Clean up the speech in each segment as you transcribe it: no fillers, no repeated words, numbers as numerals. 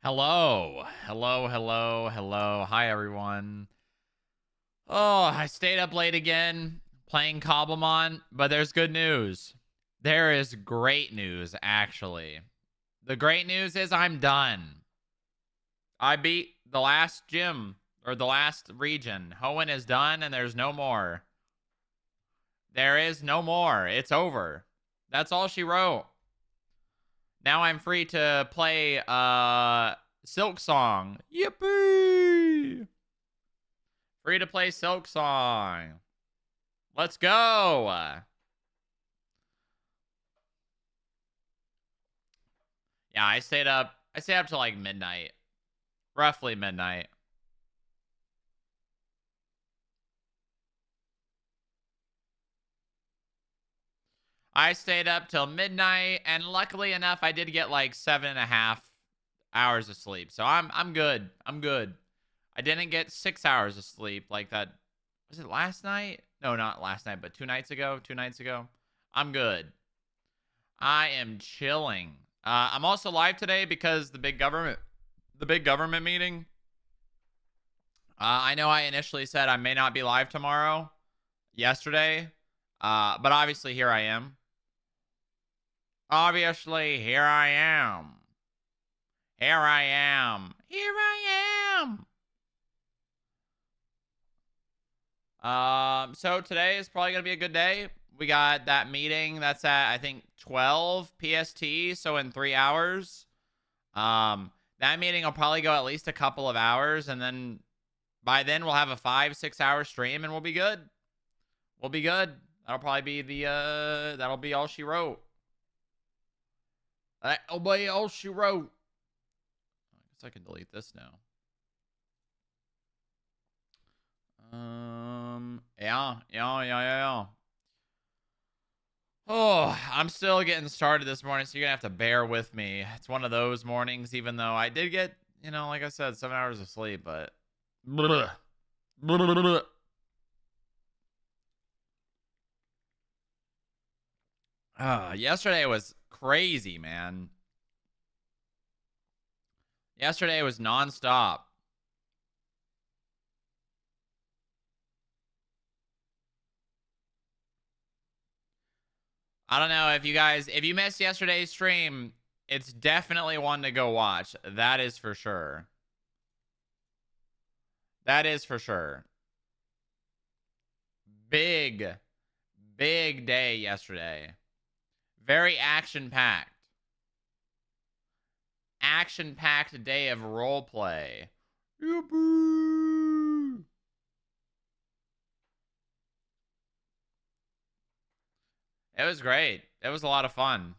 Hello. Hello, hello, hello. Hi, everyone. Oh, I stayed up late again playing Cobblemon, but there's good news. There is great news, actually. The great news is I'm done. I beat the last gym, or the last region. Hoenn is done, and there's no more. There is no more. It's over. That's all she wrote. Now I'm free to play Silk Song. Yippee! Free to play Silk Song. Let's go. Yeah, I stayed up. I stayed up till like midnight, roughly midnight. I stayed up till midnight, and luckily enough, I did get like 7.5 hours of sleep. So I'm good. I'm good. I didn't get 6 hours of sleep like that. Was it last night? No, not last night, but 2 nights ago. 2 nights ago. I'm good. I am chilling. I'm also live today because the big government meeting. I know I initially said I may not be live tomorrow, yesterday, but obviously here I am. Obviously here I am. Here I am. Here I am. So today is probably gonna be a good day. We got that meeting that's at I think 12 PST, so in 3 hours. That meeting will probably go at least a couple of hours, and then by then we'll have a 5-6 hour stream, and we'll be good. We'll be good. That'll probably be that'll be all she wrote. That'll be all she wrote. I guess I can delete this now. Yeah. Oh, I'm still getting started this morning, so you're gonna have to bear with me. It's one of those mornings, even though I did get, like I said, 7 hours of sleep, but yesterday was crazy, man. Yesterday was nonstop. I don't know if you missed yesterday's stream, it's definitely one to go watch. That is for sure. That is for sure. Big, big day yesterday. Very action packed. Action packed day of role play. Yippee! It was great. It was a lot of fun.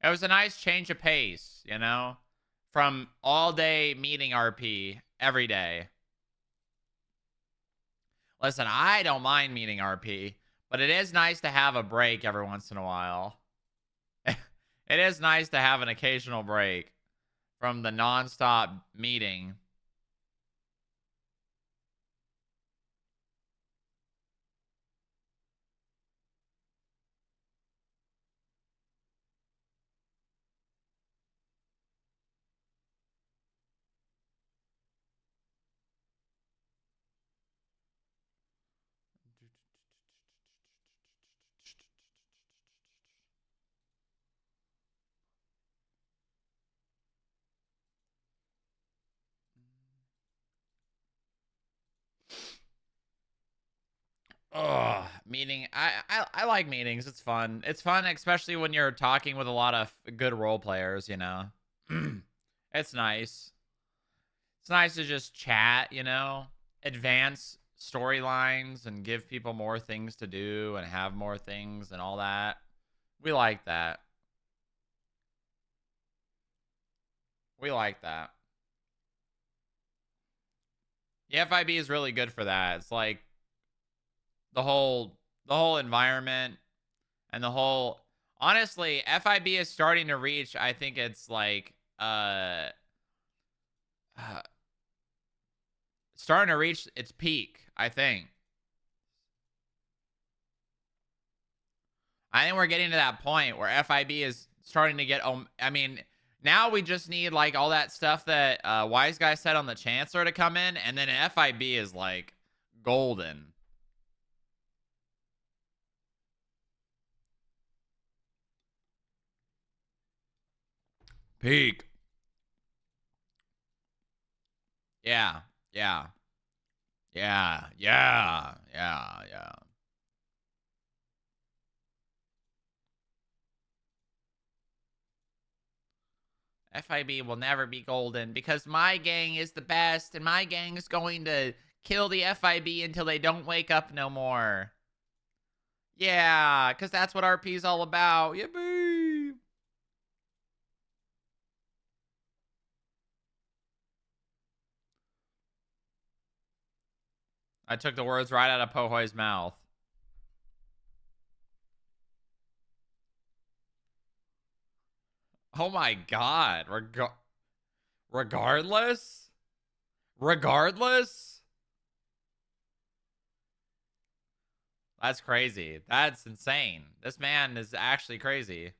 It was a nice change of pace, from all day meeting RP every day. Listen, I don't mind meeting RP, but it is nice to have a break every once in a while. It is nice to have an occasional break from the nonstop meeting. Ugh, meeting. I like meetings. It's fun. It's fun, especially when you're talking with a lot of good role players. It's nice. It's nice to just chat. Advance storylines and give people more things to do and have more things and all that. We like that. We like that. The FIB is really good for that. It's like the whole environment and the whole honestly, FIB is starting to reach, I think it's like uh starting to reach its peak, I think. I think we're getting to that point where FIB is starting to get I mean, Now we just need like all that stuff that Wise Guy said on the Chancellor to come in, and then FIB is like golden. Peak. Yeah. Yeah. Yeah. Yeah. Yeah. Yeah. FIB will never be golden because my gang is the best and my gang is going to kill the FIB until they don't wake up no more. Yeah, because that's what RP is all about. Yippee! I took the words right out of Pohoy's mouth. Oh my god. Regardless? Regardless? That's crazy. That's insane. This man is actually crazy.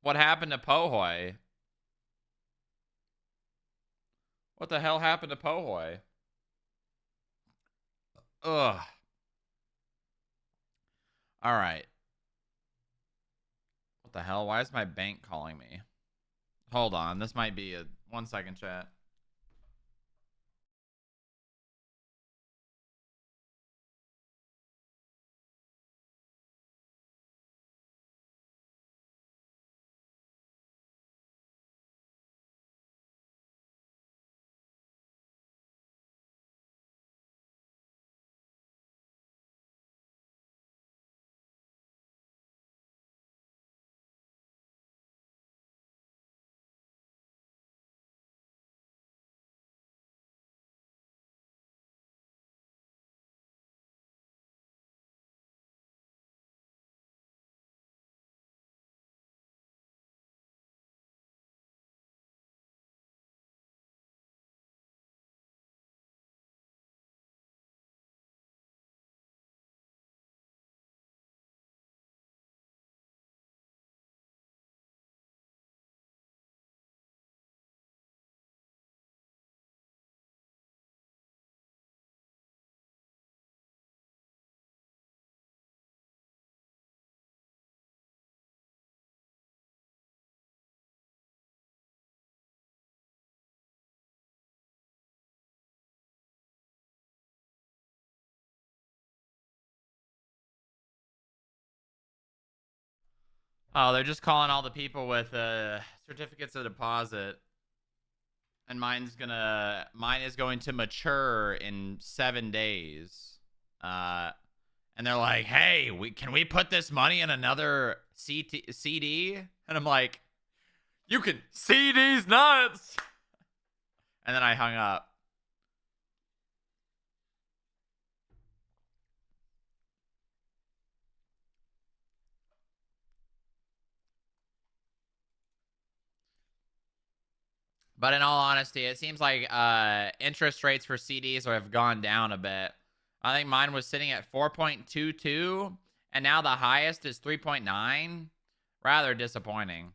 What happened to Pohoy? What the hell happened to Pohoy? Ugh. All right. What the hell? Why is my bank calling me? Hold on. This might be a 1 second chat. Oh, they're just calling all the people with certificates of deposit. And mine is going to mature in 7 days. And they're like, "Hey, can we put this money in another CD?" And I'm like, "You can CD's nuts." And then I hung up. But in all honesty, it seems like interest rates for CDs have gone down a bit. I think mine was sitting at 4.22, and now the highest is 3.9. Rather disappointing.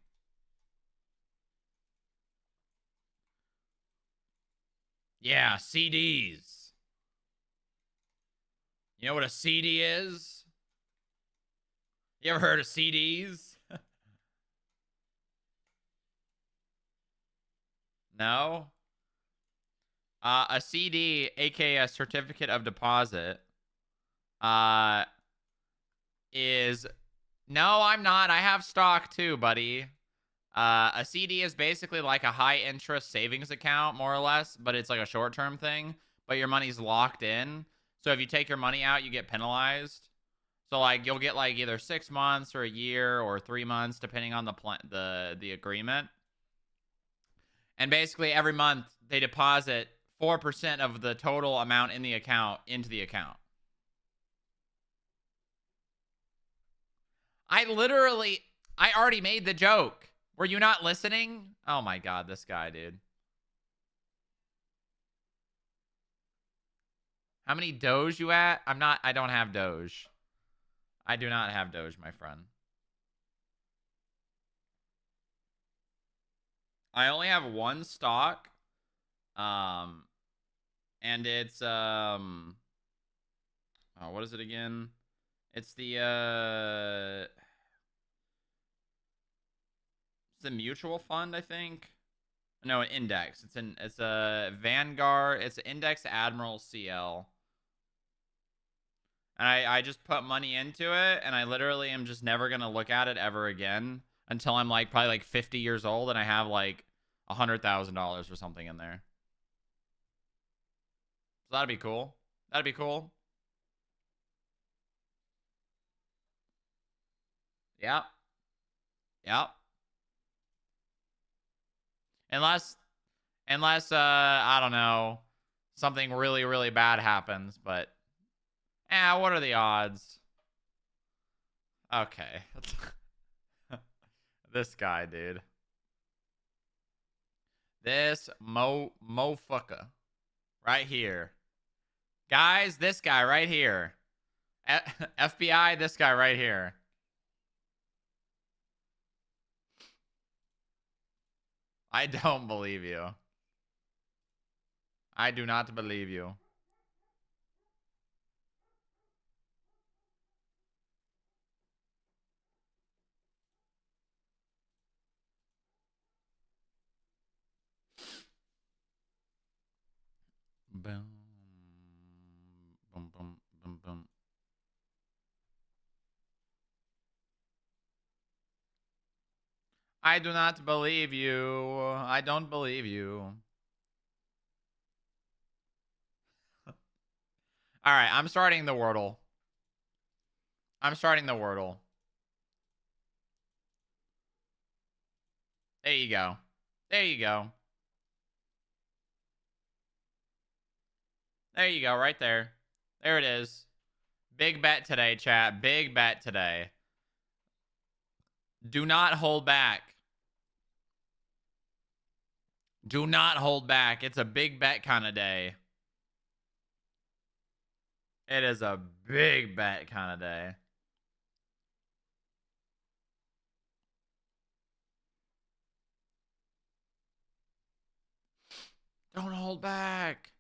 Yeah, CDs. You know what a CD is? You ever heard of CDs? No? A CD, aka a certificate of deposit, uh, is no, I'm not. I have stock too, buddy. A CD is basically like a high interest savings account, more or less, but it's like a short term thing. But your money's locked in. So if you take your money out, you get penalized. So like you'll get like either 6 months or a year or 3 months, depending on the agreement. And basically every month they deposit 4% of the total amount in the account into the account. I already made the joke. Were you not listening? Oh my god, this guy, dude. How many Doge you at? I don't have Doge. I do not have Doge, my friend. I only have one stock. And it's oh, what is it again? It's it's a mutual fund, I think. No, an index. It's a Vanguard. It's an Index Admiral CL. And I just put money into it, and I literally am just never gonna look at it ever again until I'm like probably like 50 years old and I have like $100,000 or something in there. So that'd be cool. That'd be cool. Yeah. Yeah. Unless I don't know, something really really bad happens, but what are the odds? Okay. This guy, dude. This mofucker right here. Guys, this guy right here. FBI, this guy right here. I don't believe you. I do not believe you. Boom. Boom, boom, boom, boom. I do not believe you. I don't believe you. All right, I'm starting the Wordle. I'm starting the Wordle. There you go. There you go. There you go, right there. There it is. Big bet today, chat. Big bet today. Do not hold back. Do not hold back. It's a big bet kind of day. It is a big bet kind of day. Don't hold back.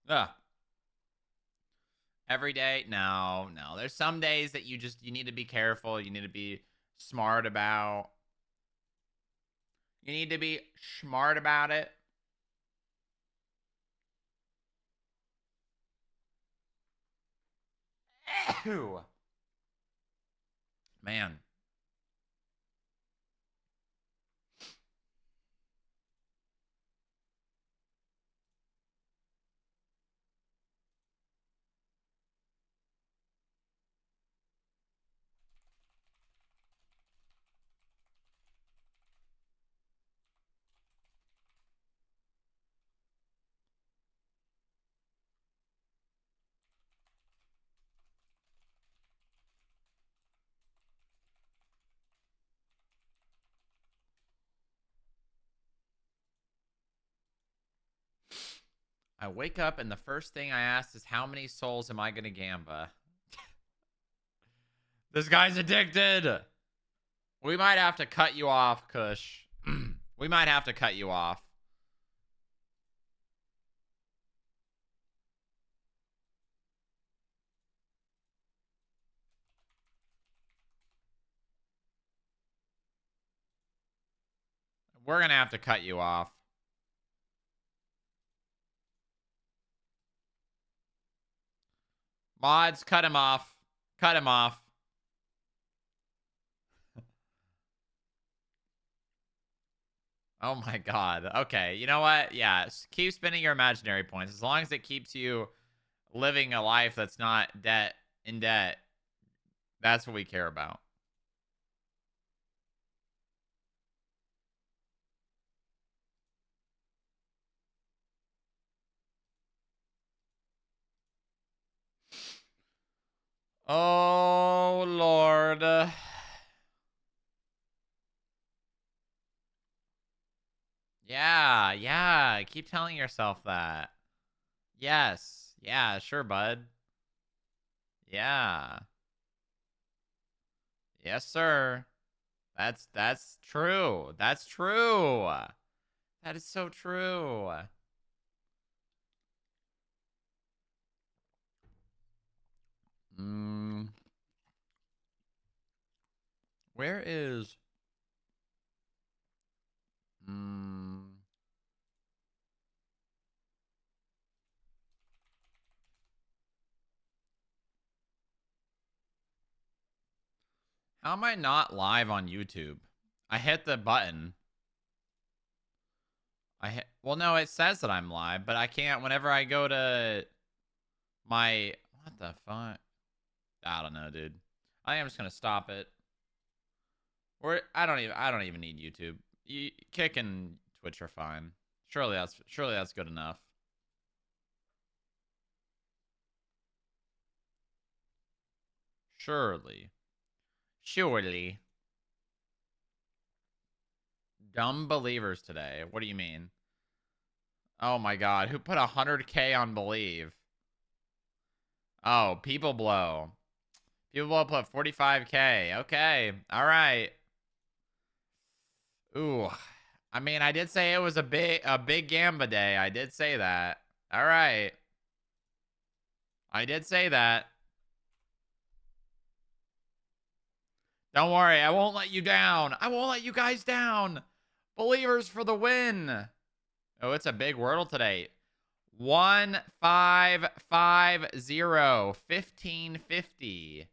Ugh. Every day? No. There's some days that you need to be careful. You need to be smart about. You need to be smart about it. Ew. Man. I wake up and the first thing I ask is how many souls am I going to gamba? This guy's addicted. We might have to cut you off, Kush. We might have to cut you off. We're going to have to cut you off. Mods, cut him off. Cut him off. Oh my god. Okay, you know what? Yeah, keep spending your imaginary points. As long as it keeps you living a life that's not in debt, that's what we care about. Oh, Lord. Yeah. Keep telling yourself that. Yes. Yeah, sure, bud. Yeah. Yes, sir. That's true. That's true. That is so true. Mm, where is mm, how am I not live on YouTube? I hit the button. Well, no, it says that I'm live, but I can't whenever I go to my what the fuck? I don't know, dude. I think I'm just gonna stop it. Or I don't even need YouTube. Kick and Twitch are fine. Surely that's good enough. Surely. Surely. Dumb believers today. What do you mean? Oh my god, who put 100K on believe? Oh, people blow. People blow put 45K. Okay. All right. Ooh. I mean, I did say it was a big Gamba day. I did say that. All right. I did say that. Don't worry, I won't let you down. I won't let you guys down. Believers for the win. Oh, it's a big Wordle today. 1550 1550.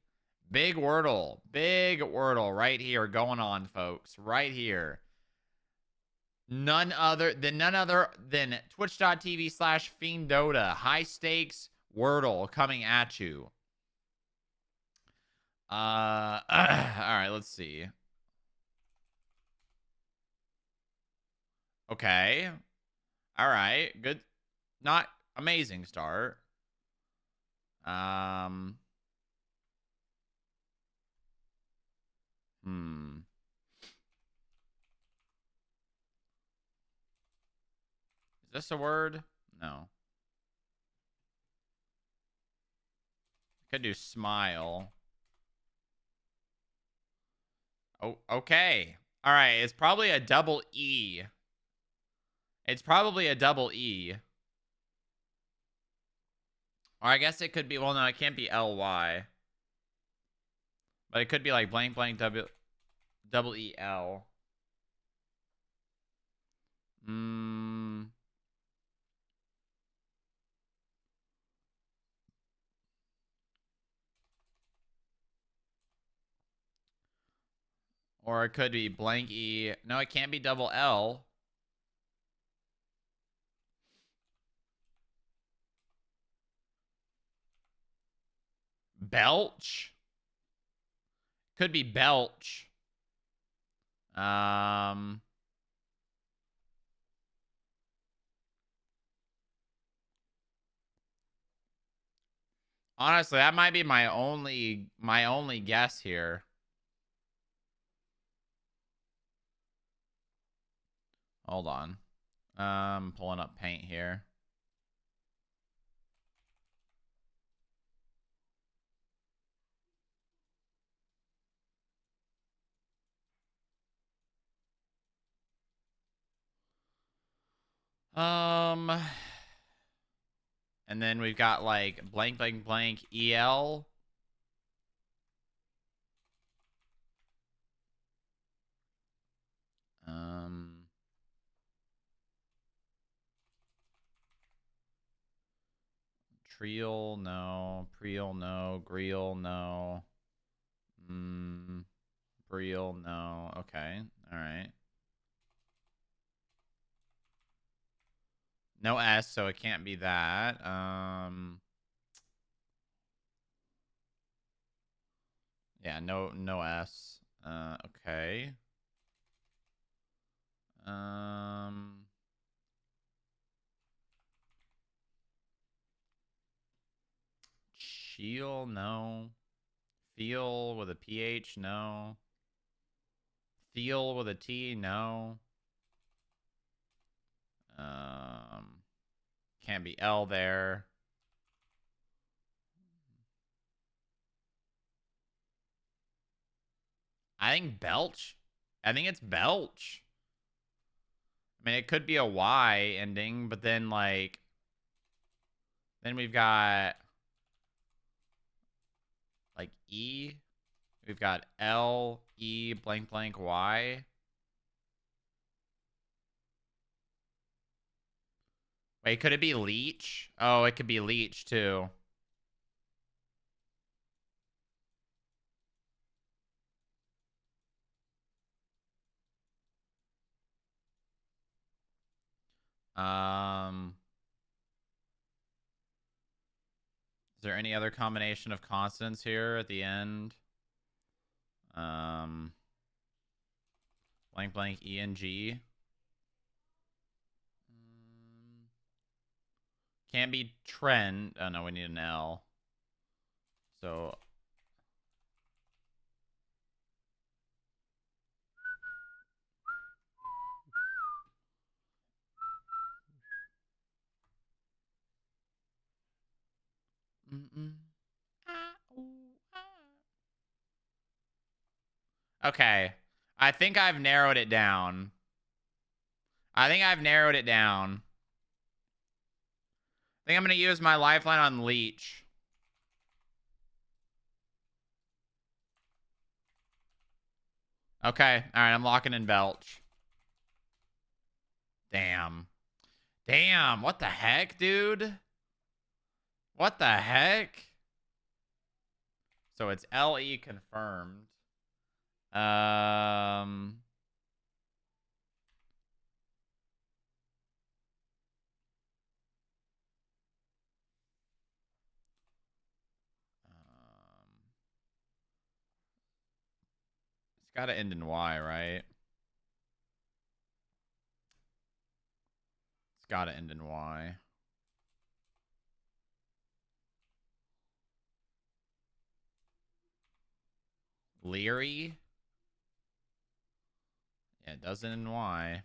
Big Wordle. Big Wordle right here going on, folks. Right here. None other than twitch.tv/fiendota. High stakes Wordle coming at you. All right, let's see. Okay. All right. Good. Not amazing start. Um hmm. Is this a word? No. Could do smile. Oh, okay. All right, it's probably a double E. It's probably a double E. Or I guess it could be, well, no, it can't be LY. But it could be like blank blank double EL. Hmm. Or it could be blank E. No, it can't be double L. Belch? Could be belch. Um Honestly, that might be my only guess here. Hold on. Pulling up paint here. Um and then we've got like blank blank blank EL. Um Triel, no. Priel, no. Greel, no. Briel, no. Okay. All right. No S, so it can't be that. Yeah, no S. Okay. Um Cheel, no. Feel with a PH, no. Feel with a T, no. Um Can't be L there. I think Belch. I think it's Belch. I mean, it could be a Y ending, but then like, then we've got like E. We've got L, E, blank, blank, Y. Wait, could it be Leech? Oh, it could be Leech too. Is there any other combination of consonants here at the end? Blank, blank, E and G. Can't be Trent. Oh, no, we need an L. So... Okay. I think I've narrowed it down. I think I'm going to use my lifeline on Leech. Okay. All right. I'm locking in Belch. Damn. Damn. What the heck, dude? What the heck? So it's LE confirmed. Um... It's got to end in Y, right? It's got to end in Y. Leary? Yeah, it does end in Y.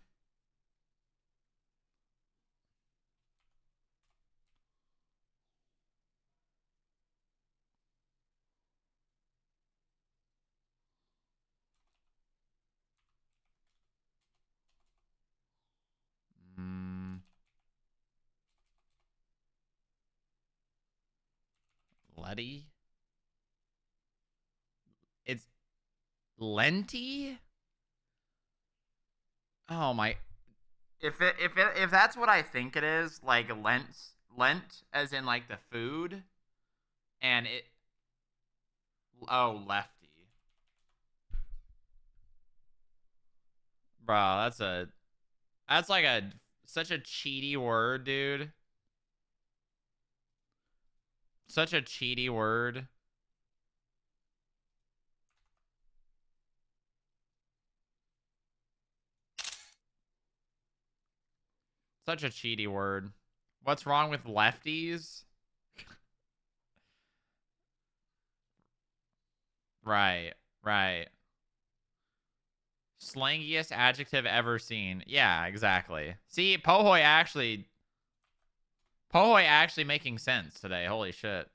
Letty? It's Lenti? Oh my. If that's what I think it is, like Lent as in like the food, and it lefty. Bro, that's like a such a cheaty word, dude. Such a cheaty word. Such a cheaty word. What's wrong with lefties? Right, right. Slangiest adjective ever seen. Yeah, exactly. See, Pohoy actually making sense today. Holy shit.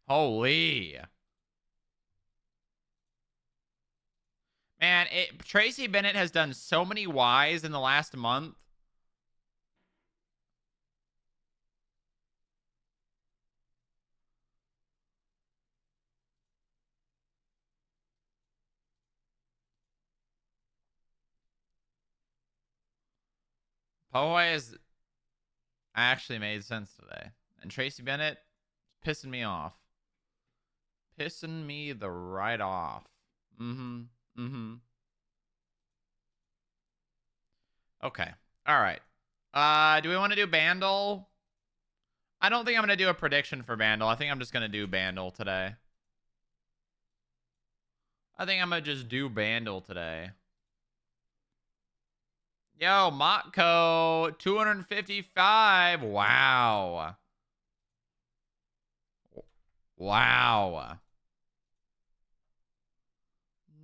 Holy. Man, Tracy Bennett has done so many Ys in the last month. Pohoy has actually made sense today. And Tracy Bennett pissing me off. Pissing me the right off. Mm-hmm. Mm-hmm. Okay. All right. Do we want to do Bandle? I don't think I'm going to do a prediction for Bandle. I think I'm just going to do Bandle today. I think I'm going to just do Bandle today. Yo, Motko, 255. Wow. Wow.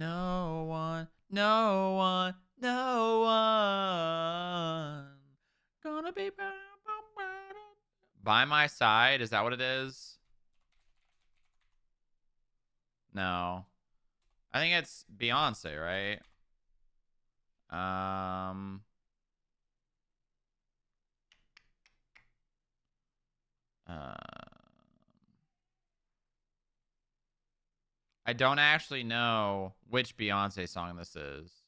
No one, no one, no one gonna be by my side. Is that what it is? No. I think it's Beyonce, right? Um, uh, I don't actually know which Beyonce song this is.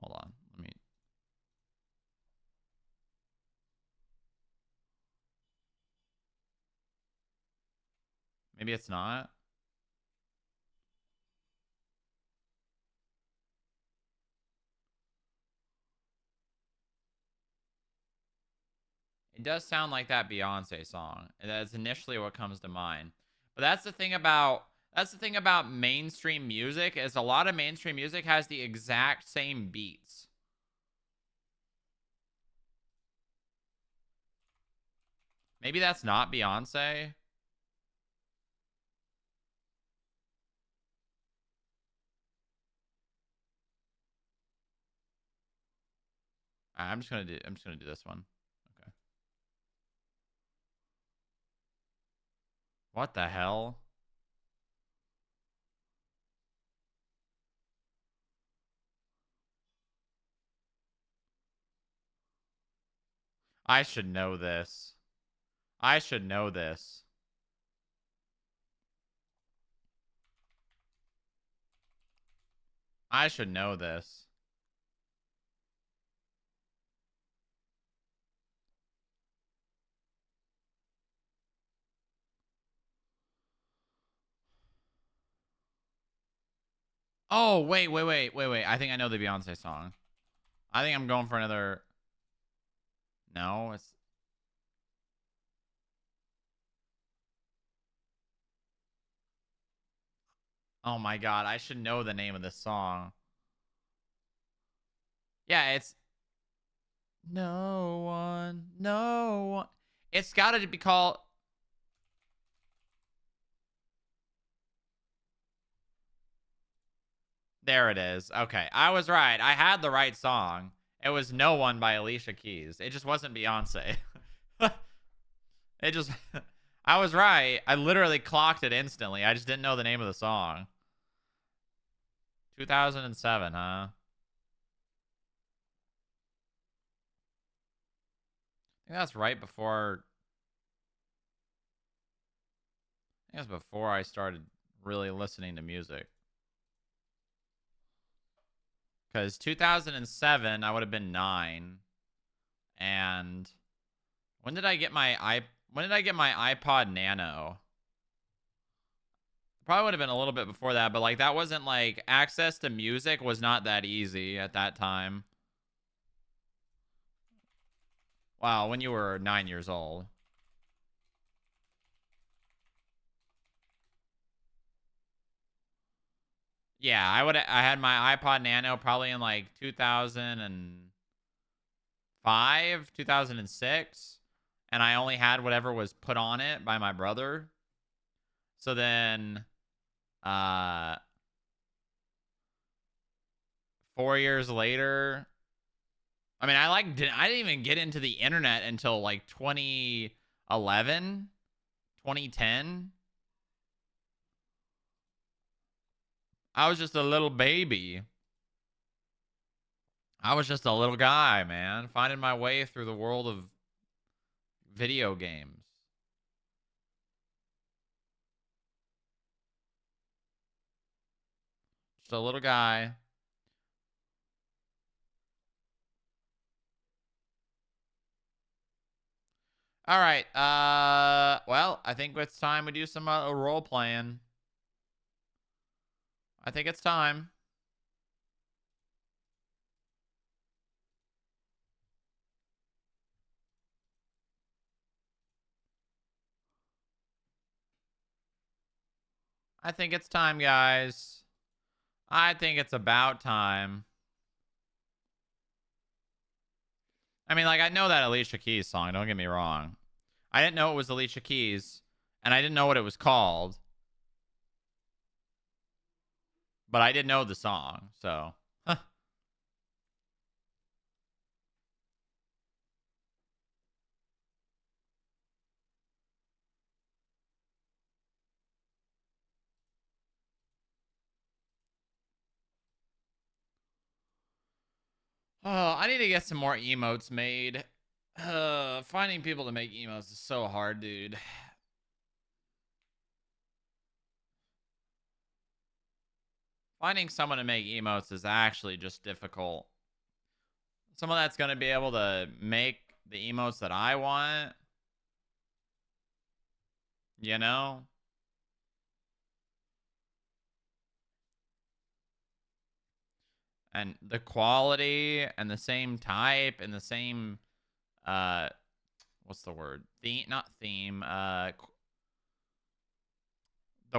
Hold on. Let me. Maybe it's not. It does sound like that Beyonce song. And that's initially what comes to mind. But that's the thing about mainstream music is a lot of mainstream music has the exact same beats. Maybe that's not Beyonce. I'm just gonna do this one. Okay. What the hell? I should know this. I should know this. I should know this. Oh, wait. I think I know the Beyonce song. I think I'm going for another. No, it's. Oh my god, I should know the name of this song. Yeah, it's no one, no one. It's got to be called. There it is. Okay, I was right. I had the right song. It was "No One" by Alicia Keys. It just wasn't Beyonce. It just. I was right. I literally clocked it instantly. I just didn't know the name of the song. 2007, huh? I think that's right before. I think that's before I started really listening to music. Because 2007, I would have been 9, and when did I get my When did I get my iPod Nano? Probably would have been a little bit before that, but like that wasn't like access to music was not that easy at that time. Wow, when you were 9 years old. Yeah, I had my iPod Nano probably in like 2005, 2006, and I only had whatever was put on it by my brother. So then 4 years later, I mean, I didn't even get into the internet until like 2011, 2010. I was just a little baby. I was just a little guy, man, finding my way through the world of video games. Just a little guy. All right. Well, I think it's time we do some role playing. I think it's time. I think it's time, guys. I think it's about time. I mean, like, I know that Alicia Keys song, don't get me wrong. I didn't know it was Alicia Keys, and I didn't know what it was called, but I did know the song, so. Huh. Oh, I need to get some more emotes made. Finding people to make emotes is so hard, dude. Finding someone to make emotes is actually just difficult. Someone that's going to be able to make the emotes that I want, you know? And the quality and the same type and the same, uh, what's the word? Theme, not theme, the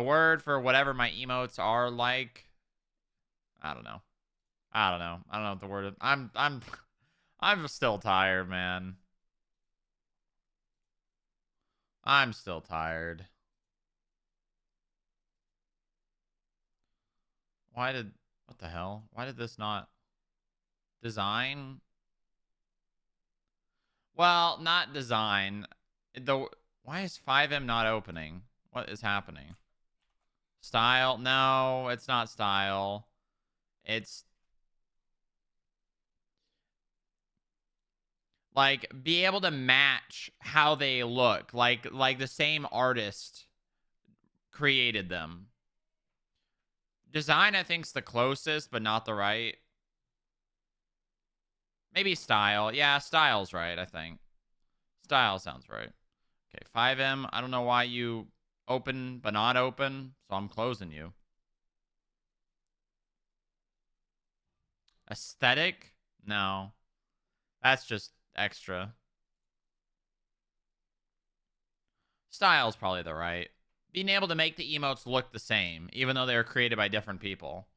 word for whatever my emotes are like. I don't know. I don't know. I don't know what the word is. I'm still tired, man. I'm still tired. What the hell? Why did this not design? Well, not design. Why is FiveM not opening? What is happening? Style? No, it's not style. It's like be able to match how they look, like the same artist created them. Design, I think, is the closest, but not the right. Maybe style. Yeah, style's right, I think. Style sounds right. Okay, FiveM. I don't know why you open but not open, so I'm closing you. Aesthetic? No. That's just extra. Style's probably the right. Being able to make the emotes look the same, even though they were created by different people.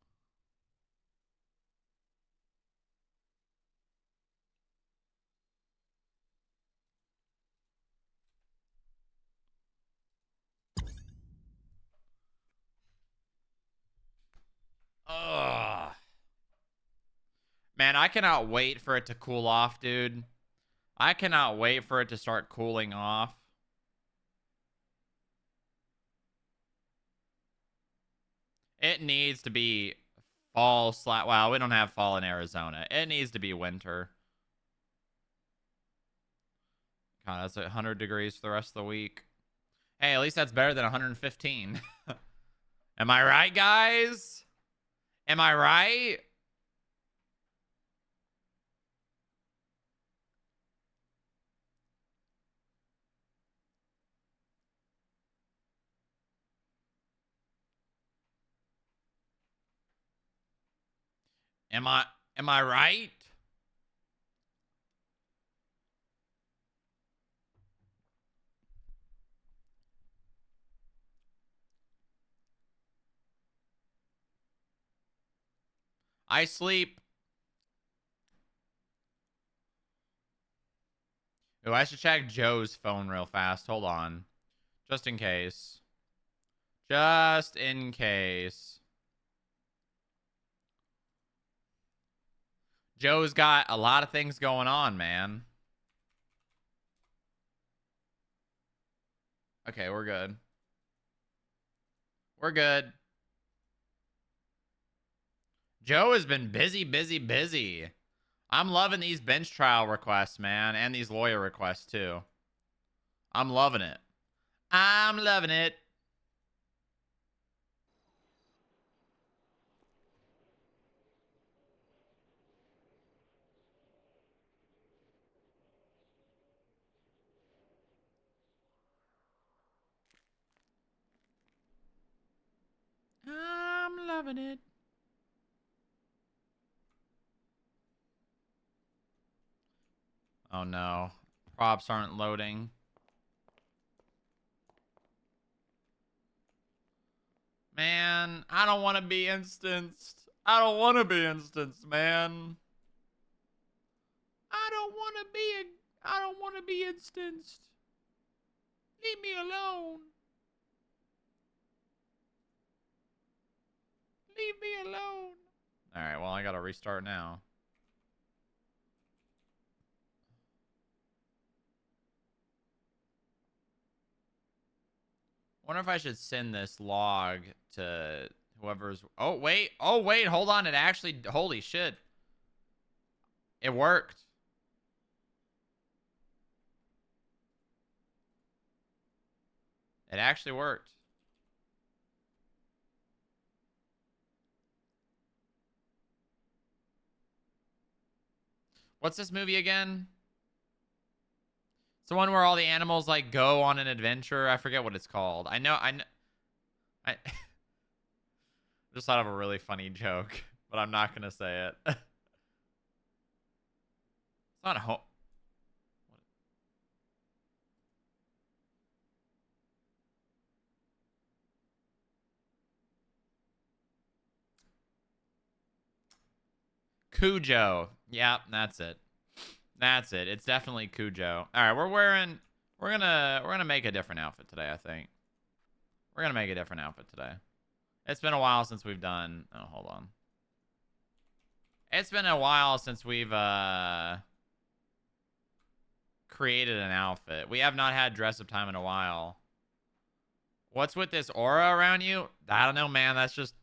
Ugh. Man, I cannot wait for it to cool off, dude. I cannot wait for it to start cooling off. It needs to be fall / wow, we don't have fall in Arizona. It needs to be winter. God, that's 100 degrees for the rest of the week. Hey, at least that's better than 115. Am I right, guys? Am I right? Am I right? I sleep. Oh, I should check Joe's phone real fast. Hold on. Just in case. Just in case. Joe's got a lot of things going on, man. Okay, we're good. We're good. Joe has been busy, busy, busy. I'm loving these bench trial requests, man, and these lawyer requests, too. I'm loving it. I'm loving it. I'm loving it. Oh, no. Props aren't loading. Man, I don't want to be instanced. I don't want to be instanced, man. I don't want to be I don't want to be instanced. Leave me alone. Leave me alone. All right, well, I got to restart now. Wonder if I should send this log to whoever's. Oh wait, hold on. It actually, holy shit. It worked. It actually worked. What's this movie again? It's the one where all the animals like go on an adventure. I forget what it's called. I know. I just thought of a really funny joke, but I'm not gonna say it. It's not home. Cujo. Yeah, that's it. That's it. It's definitely Cujo. All right, we're gonna make a different outfit today, I think. We're gonna make a different outfit today. It's been a while since we've done. Oh, hold on. It's been a while since we've created an outfit. We have not had dress up time in a while. What's with this aura around you? I don't know, man. That's just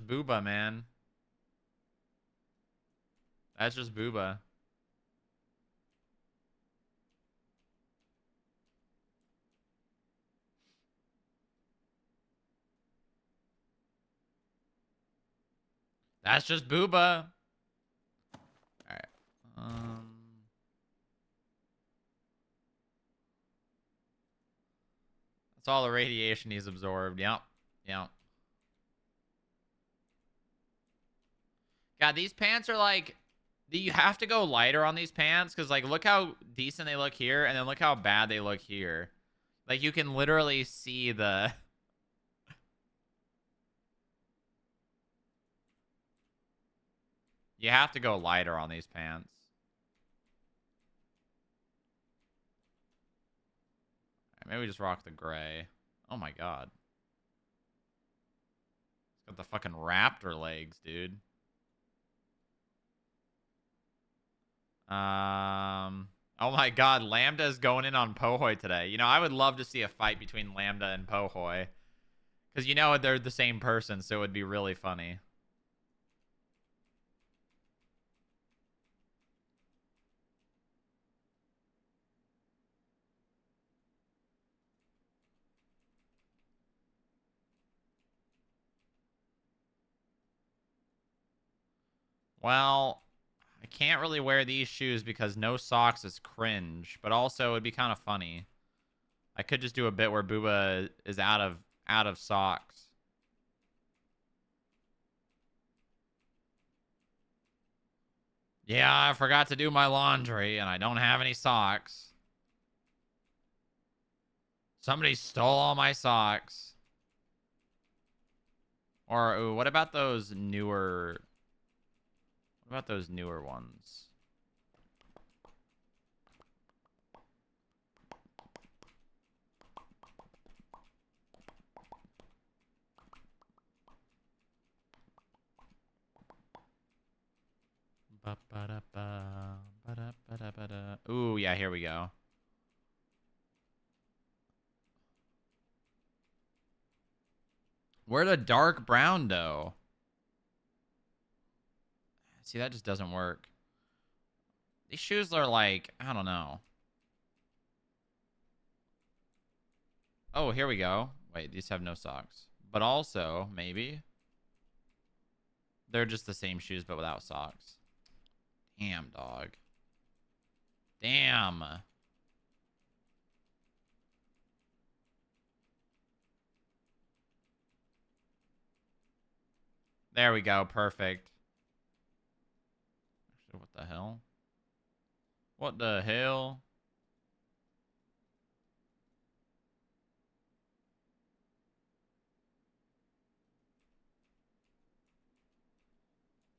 Booba, man. That's just Booba. That's just Booba. All right. That's all the radiation he's absorbed. Yep. Yep. God, these pants are like, you have to go lighter on these pants because, like, look how decent they look here, and then look how bad they look here. Like, you can literally see the... You have to go lighter on these pants. Right, maybe we just rock the gray. Oh my god. It's got the fucking raptor legs, dude. Oh my god, Lambda's going in on Pohoy today. You know, I would love to see a fight between Lambda and Pohoy. Because you know they're the same person, so it would be really funny. Well, I can't really wear these shoes because no socks is cringe, but also it'd be kind of funny. I could just do a bit where Booba is out of socks. Yeah, I forgot to do my laundry and I don't have any socks. Somebody stole all my socks. Or ooh, what about those newer ones? Ooh, yeah, here we go. We're the dark brown though. See, that just doesn't work. These shoes are like, I don't know. Oh, here we go. Wait, these have no socks. But also, maybe they're just the same shoes but without socks. Damn, dog. Damn. There we go. Perfect. Actually, what the hell? What the hell?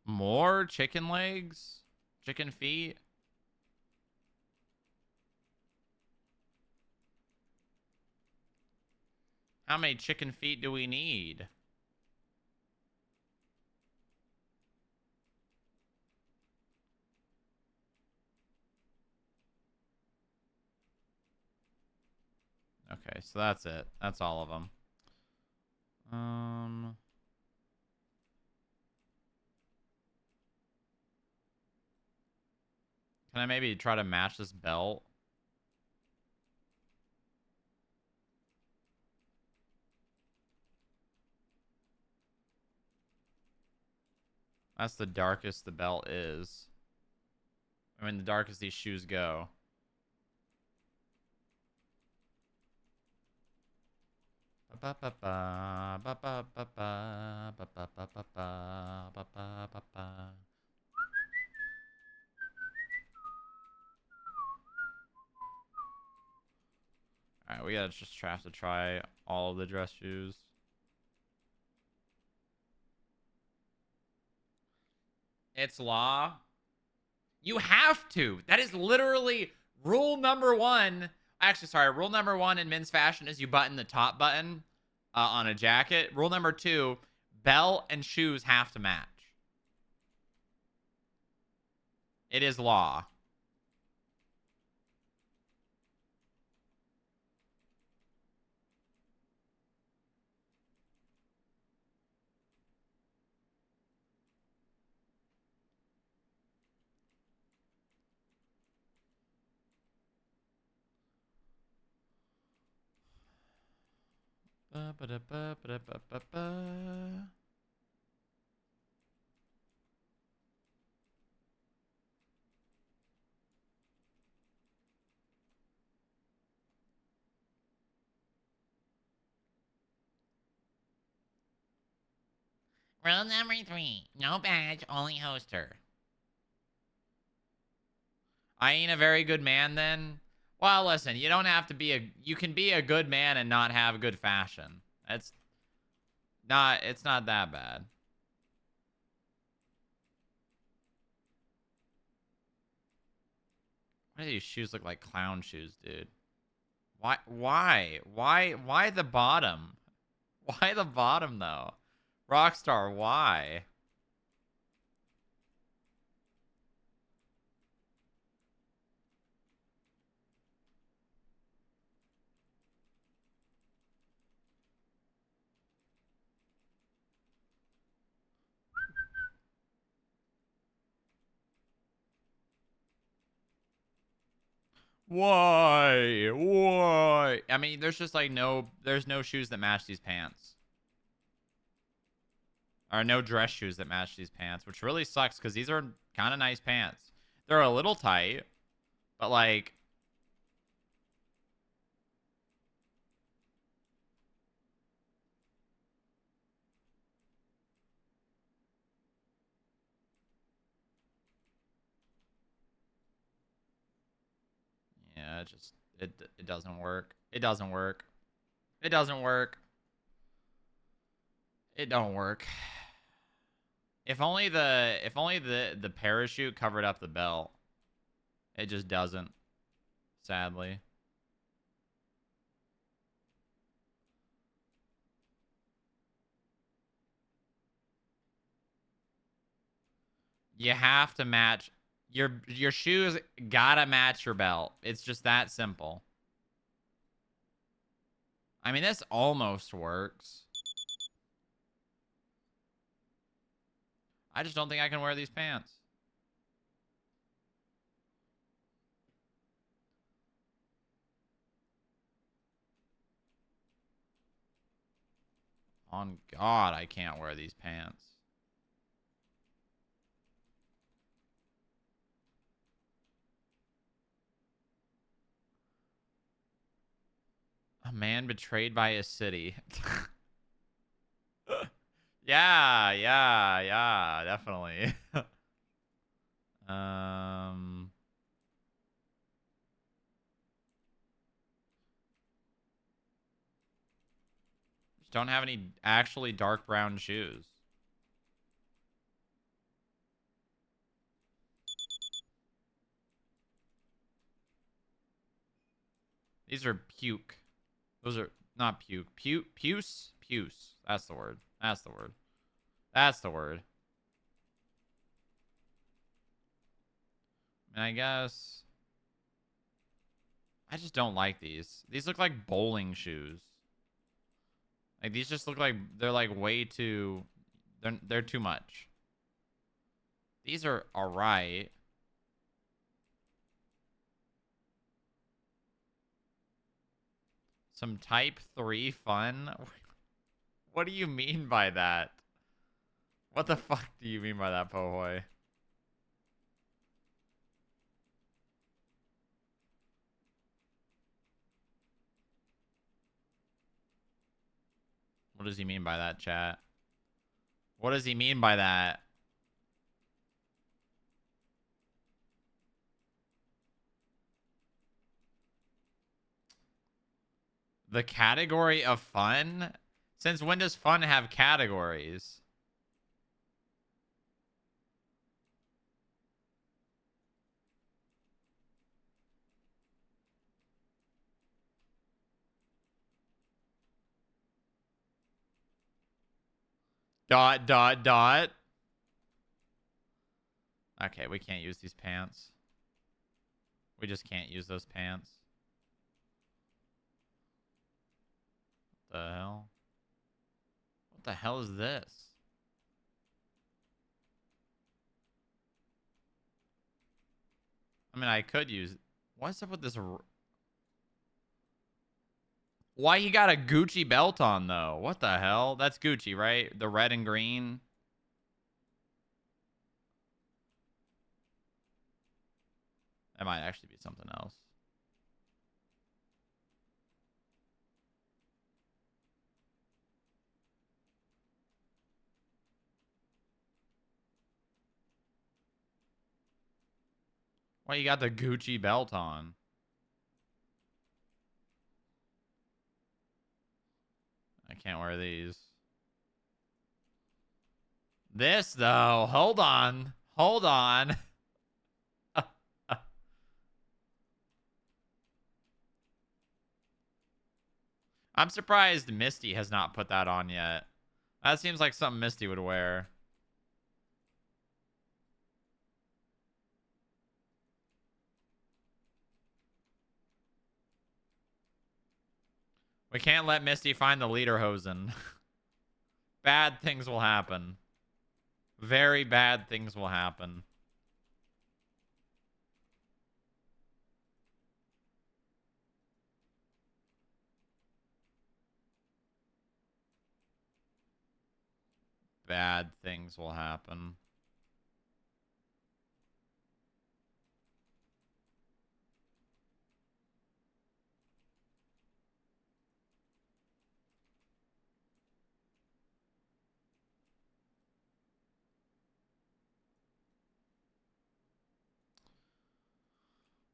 More chicken legs? Chicken feet? How many chicken feet do we need? Okay, so that's it. That's all of them. Can I maybe try to match this belt? That's the darkest the belt is. I mean, the darkest these shoes go. Alright, we gotta just have to try all of the dress shoes. It's law. You have to. That is literally rule number one. Actually, sorry. Rule number one in men's fashion is you button the top button on a jacket. Rule number two, belt and shoes have to match. It is law. Rule number 3, no badge, only hoster. I ain't a very good man then. Well, listen, you don't have to be you can be a good man and not have good fashion. It's not that bad. Why do these shoes look like clown shoes, dude? Why the bottom? Why the bottom though? Rockstar, why? Why? I mean, there's just like there's no shoes that match these pants. Or no dress shoes that match these pants, which really sucks because these are kind of nice pants. They're a little tight, but like, yeah, it doesn't work. It doesn't work. It doesn't work. It don't work. If only the parachute covered up the belt. It just doesn't, sadly. You have to match your shoes gotta match your belt. It's just that simple. I mean, this almost works. I just don't think I can wear these pants. On God, I can't wear these pants. A man betrayed by his city. Yeah, definitely. um, just don't have any actually dark brown shoes. These are puke. Those are not puke. Puce? Puce. That's the word. That's the word. That's the word. And I guess I just don't like these. These look like bowling shoes. Like these just look like they're like way too they're too much. These are alright. Some type 3 fun? What do you mean by that? What the fuck do you mean by that, Pohoy? What does he mean by that, chat? What does he mean by that? The category of fun? Since when does fun have categories? Dot, dot, dot. Okay, we can't use these pants. We just can't use those pants. What the hell? What the hell is this? I mean, I could use... What's up with this? Why he got a Gucci belt on, though? What the hell? That's Gucci, right? The red and green. That might actually be something else. Why you got the Gucci belt on? I can't wear these. This, though. Hold on. Hold on. I'm surprised Misty has not put that on yet. That seems like something Misty would wear. We can't let Misty find the lederhosen. Bad things will happen. Very bad things will happen. Bad things will happen.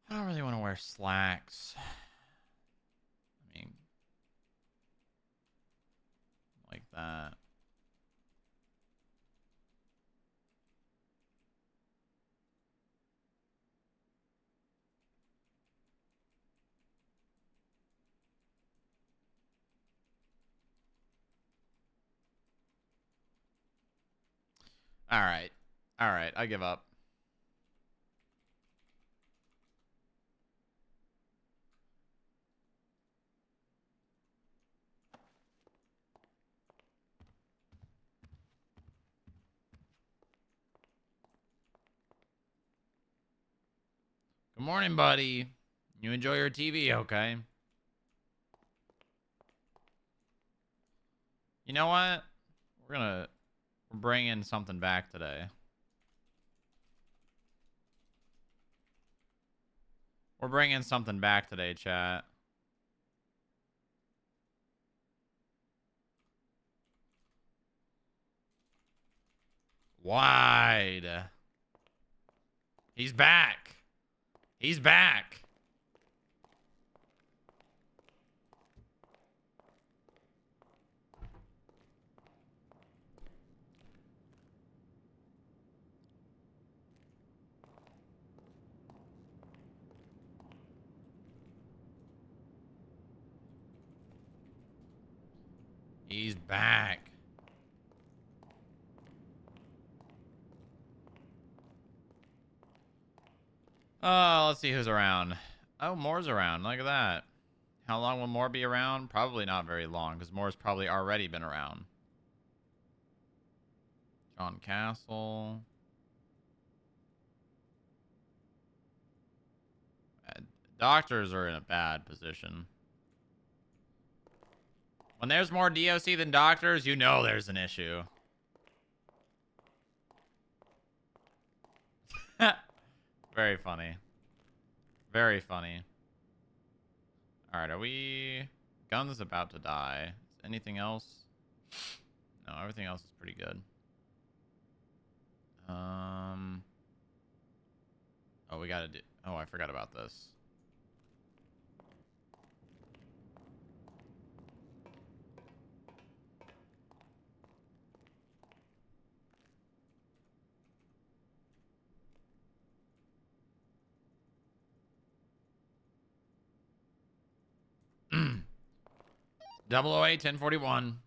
I don't really want to wear slacks. I mean, like that. All right. All right. I give up. Good morning, buddy. You enjoy your TV, okay? You know what? We're bringing something back today. We're bringing something back today, chat. Wide. He's back. He's back. He's back. Oh, let's see who's around. Oh, Moore's around. Look at that. How long will Moore be around? Probably not very long, because Moore's probably already been around. John Castle. Doctors are in a bad position. When there's more DOC than doctors, you know there's an issue. Very funny. Very funny. All right, are we... Gun's about to die. Anything else? No, everything else is pretty good. Oh, we gotta do... Oh, I forgot about this. Double 008 1041.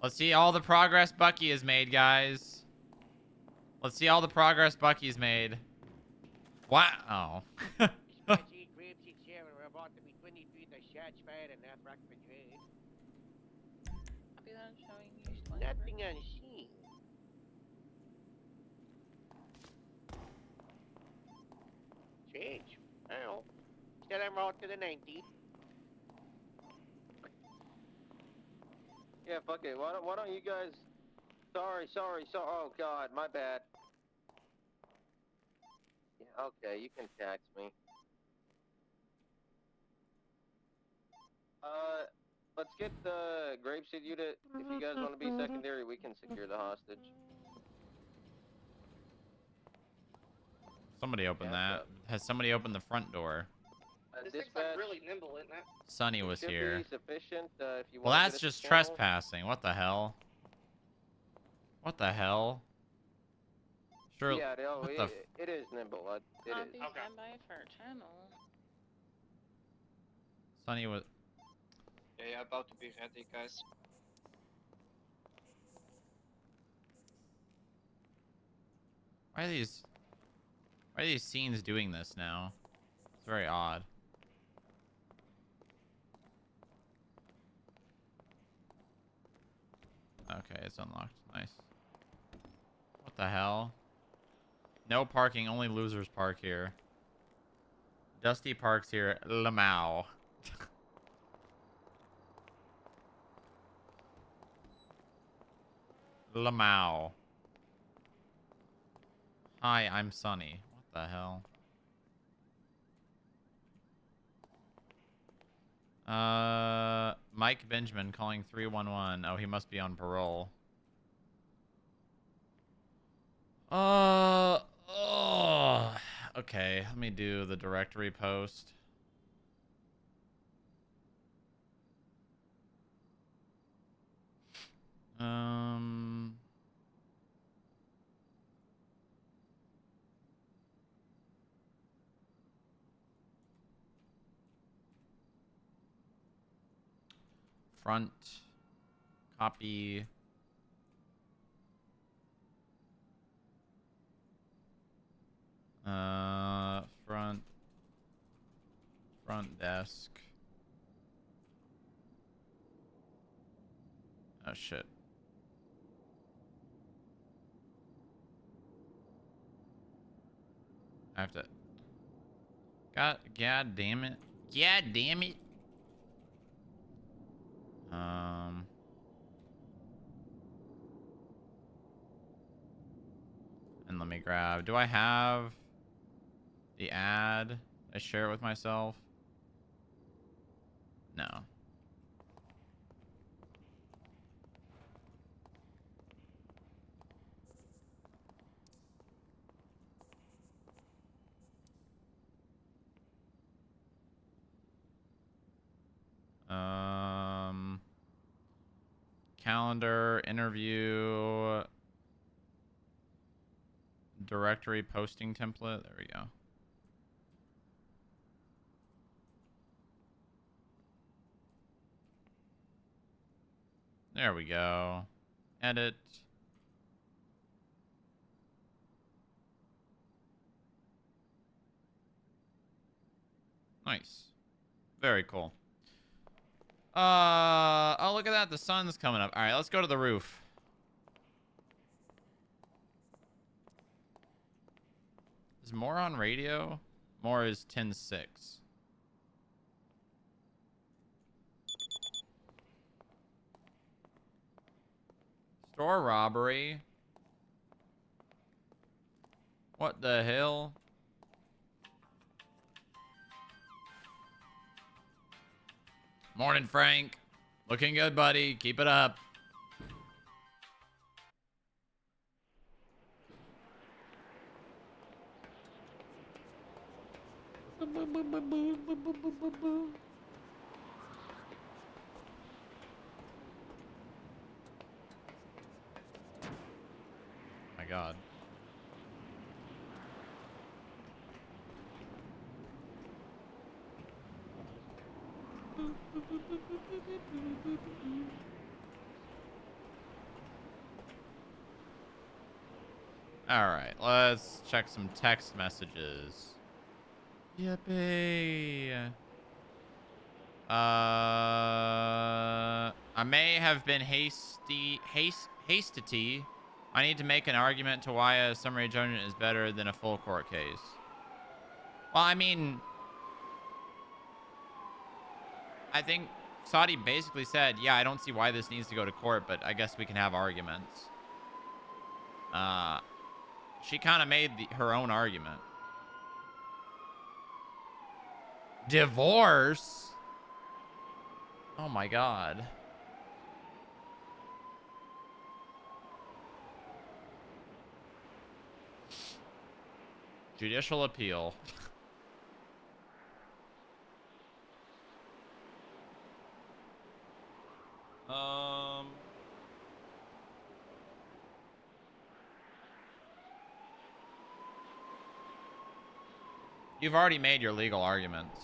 Let's see all the progress Bucky has made, guys. Let's see all the progress Bucky's made. Wow. Oh. Nothing unseen. Change. Well, still en route to the 90. Yeah, fuck it. Why don't you guys... Sorry. Oh, God, my bad. Yeah, okay, you can tax me. Let's get the Grapeseed unit. If you guys want to be secondary, we can secure the hostage. Somebody opened that. Has somebody opened the front door? This thing's like really nimble, isn't it? Sonny was here. Be sufficient, if you Well, wanna that's get us just a channel. trespassing. What the hell? What the hell? Sure. Yeah, no, what the it is nimble. It I'll is. be standby for a channel. Sonny was... Yeah, about to be ready, guys. Why are these scenes doing this now? It's very odd. Okay, it's unlocked. Nice. What the hell? No parking, only losers park here. Dusty parks here. Lamau. Lamau. Hi, I'm Sonny. What the hell? Mike Benjamin calling 311. Oh, he must be on parole. Oh. Okay, let me do the directory post. Front copy. Front desk. Oh shit. I have to... God damn it. God damn it. And let me grab... Do I have the ad? I share it with myself? No. Calendar, interview, directory posting template. There we go. There we go. Edit. Nice. Very cool. Oh, look at that. The sun's coming up. All right, let's go to the roof. Is Moore on radio? Moore is 10-6. Store robbery. What the hell? Morning, Frank. Looking good, buddy. Keep it up. My God. All right, let's check some text messages. Yippee. I may have been hasty. I need to make an argument to why a summary judgment is better than a full court case. Well, I mean, I think Saudi basically said, yeah, I don't see why this needs to go to court, but I guess we can have arguments. She kind of made her own argument. Divorce? Oh my God. Judicial appeal. You've already made your legal arguments.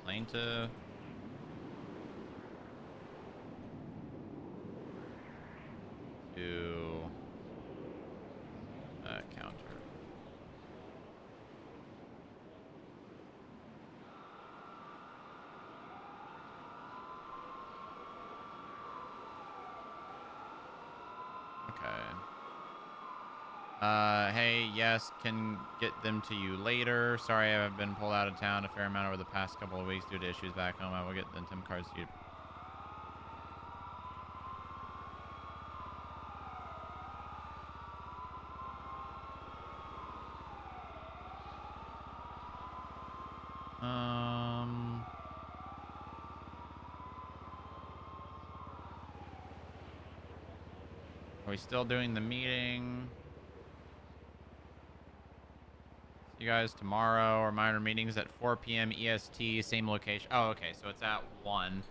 Plaintiff. To counter. Okay. Hey, yes, can get them to you later. Sorry, I've been pulled out of town a fair amount over the past couple of weeks due to issues back home. I will get the Tim cards to you. Are we still doing the meeting? See you guys tomorrow. Our minor meetings at 4 p.m. EST, same location. Oh, okay, so it's at 1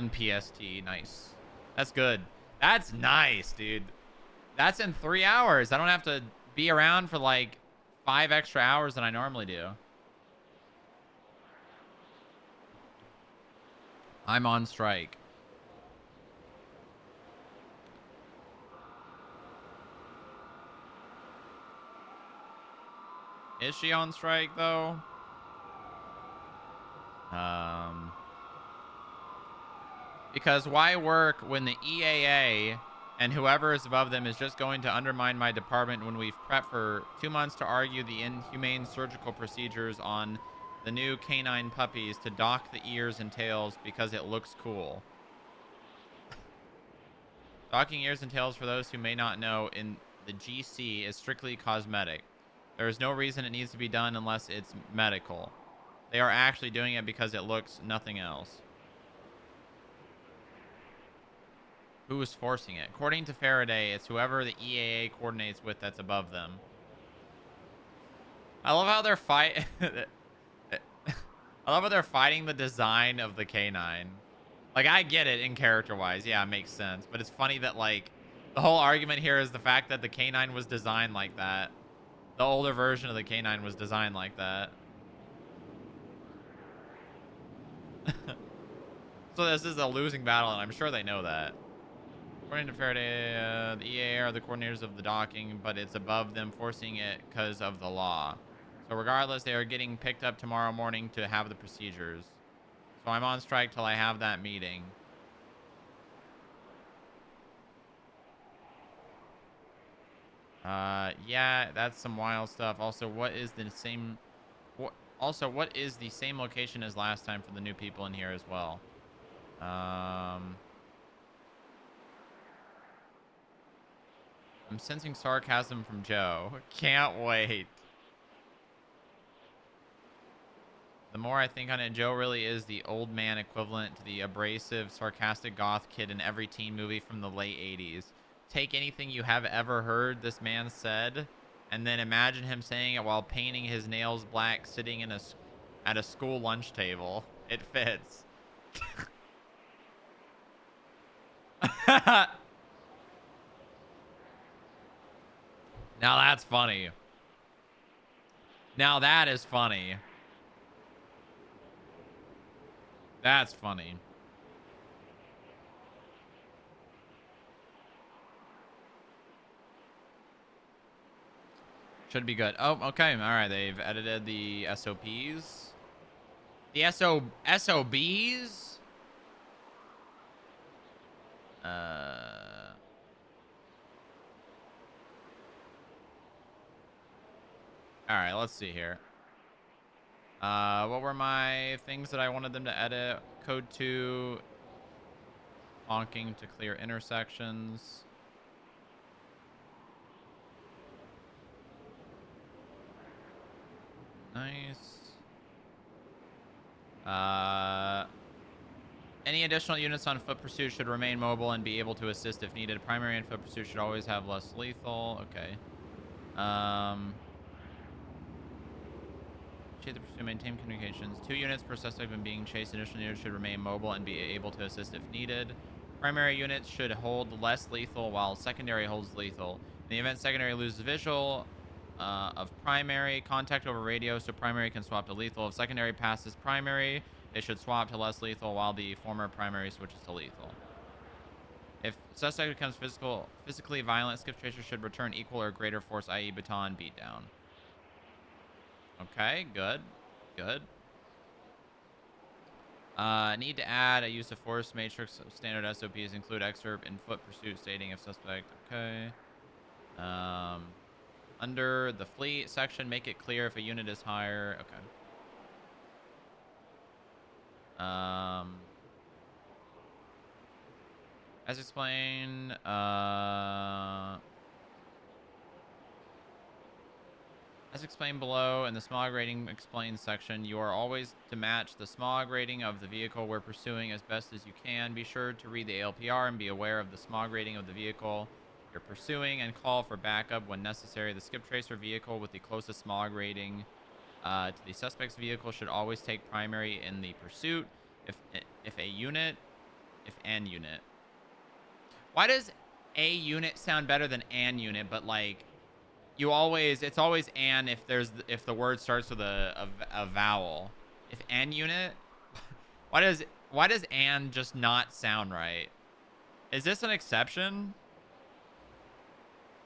PST. Nice. That's good. That's nice, dude. That's in 3 hours. I don't have to be around for like 5 extra hours than I normally do. I'm on strike. Is she on strike, though? Because why work when the EAA and whoever is above them is just going to undermine my department when we've prepped for 2 months to argue the inhumane surgical procedures on the new canine puppies to dock the ears and tails because it looks cool. Docking ears and tails, for those who may not know, in the GC is strictly cosmetic. There is no reason it needs to be done unless it's medical. They are actually doing it because it looks nothing else. Who is forcing it? According to Faraday, it's whoever the EAA coordinates with that's above them. I love how they're I love how they're fighting the design of the canine. Like, I get it in character-wise. Yeah, it makes sense. But it's funny that, like, the whole argument here is the fact that the canine was designed like that. The older version of the K9 was designed like that. So this is a losing battle, and I'm sure they know that. According to Faraday, the EAA are the coordinators of the docking, but it's above them forcing it because of the law. So regardless, they are getting picked up tomorrow morning to have the procedures. So I'm on strike till I have that meeting. Yeah, that's some wild stuff. Also, what is the same... what is the same location as last time for the new people in here as well? I'm sensing sarcasm from Joe. Can't wait. The more I think on it, Joe really is the old man equivalent to the abrasive, sarcastic goth kid in every teen movie from the late 80s. Take anything you have ever heard this man said, and then imagine him saying it while painting his nails black, sitting in at a school lunch table. It fits. Now that's funny. Now that is funny. That's funny. Should be good. Oh, okay. All right. They've edited the SOPs. The SOBs? All right. Let's see here. What were my things that I wanted them to edit? Code 2. Honking to clear intersections. Nice. Any additional units on foot pursuit should remain mobile and be able to assist if needed. Primary and foot pursuit should always have less lethal. Okay. Chase the pursuit, maintain communications. 2 units per suspect when being chased. Additional units should remain mobile and be able to assist if needed. Primary units should hold less lethal while secondary holds lethal. In the event secondary loses visual of primary, contact over radio so primary can swap to lethal. If secondary passes primary, it should swap to less lethal while the former primary switches to lethal. If suspect becomes physically violent, skip tracer should return equal or greater force, i.e. baton beatdown. Okay, good. Good. Need to add a use of force matrix. Standard SOPs include excerpt in foot pursuit stating if suspect. Okay. Under the fleet section, make it clear if a unit is higher. Okay. As explained, as explained below in the smog rating explained section, you are always to match the smog rating of the vehicle we're pursuing as best as you can. Be sure to read the ALPR and be aware of the smog rating of the vehicle you're pursuing and call for backup when necessary. The skip tracer vehicle with the closest smog rating to the suspect's vehicle should always take primary in the pursuit. If an unit. Why does a unit sound better than an unit, but like it's always an if the word starts with a vowel. If an unit, why does an just not sound right? Is this an exception?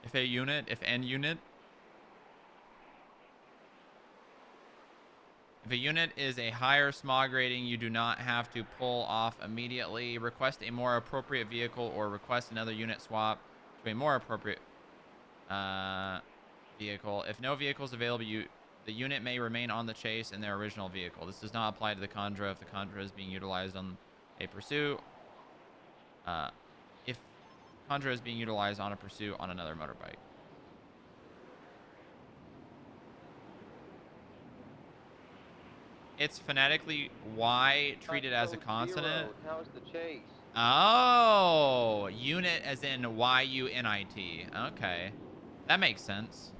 If a unit, if an unit. If a unit is a higher smog rating, you do not have to pull off immediately. Request a more appropriate vehicle or request another unit swap to a more appropriate vehicle. If no vehicle is available, the unit may remain on the chase in their original vehicle. This does not apply to the Condra if the Condra is being utilized on a pursuit. If Condra is being utilized on a pursuit on another motorbike. It's phonetically Y treated as a consonant. How's the chase? Oh, unit as in YUNIT. Okay, that makes sense.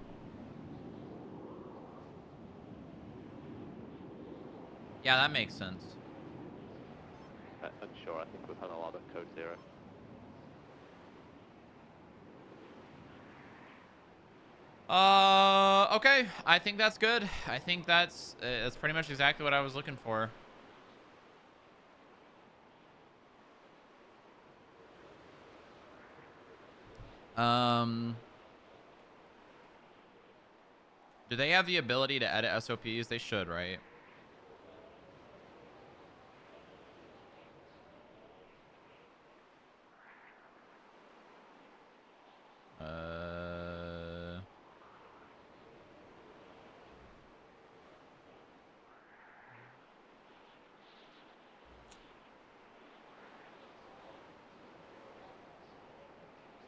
Yeah, that makes sense. I'm sure. I think we've had a lot of code 0. Okay, I think that's good. I think that's pretty much exactly what I was looking for. Do they have the ability to edit SOPs? They should, right?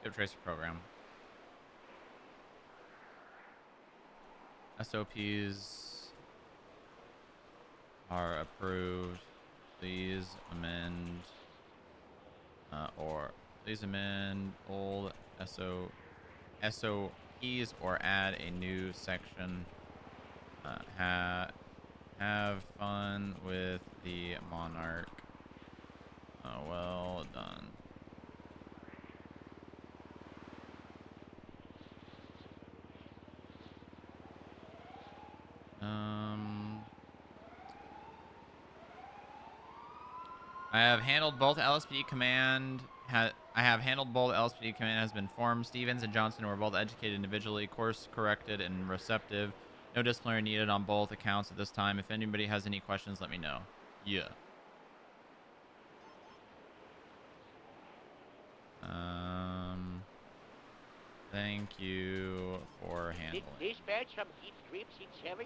Skip tracer program. SOPs are approved. Please amend or please amend old SOPs or add a new section. Have fun with the Monarch. Well done. I have handled both LSPD command. I have handled both LSPD command has been formed. Stevens and Johnson were both educated individually, course corrected, and receptive. No disciplinary needed on both accounts at this time. If anybody has any questions, let me know. Yeah. Thank you for handling. Dispatch from Deep Stream 67.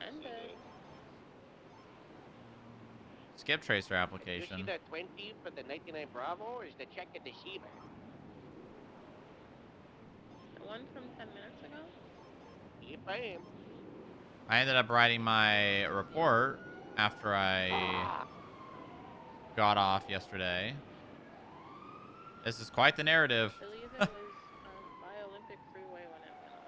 And Skip tracer You see application. the 20 for the 99 Bravo, or is the check a deceiver? the one from 10 minutes ago? If I am. I ended up writing my report after I Ah, got off yesterday. This is quite the narrative. I believe it was by Olympic Freeway when it went off.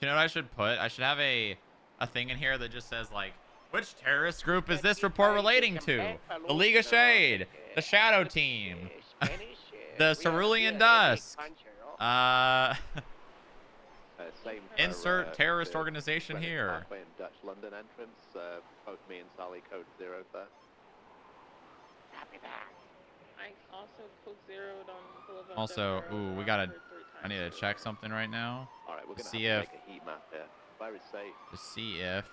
You know what I should put? I should have a thing in here that just says like, which terrorist group is this report relating to? The League of Shade, the Shadow Team, the Cerulean Dusk. Same for, Insert terrorist the organization Greenwich here. Parkway and Dutch London entrance. Both me and Sally code 0 there. Copy that. I also code zeroed on Boulevard. Also, Demerara ooh, we Road gotta. for 3 I need to times. check something right now. All right, we're To gonna see have if to make a heat map here. Very safe. to see if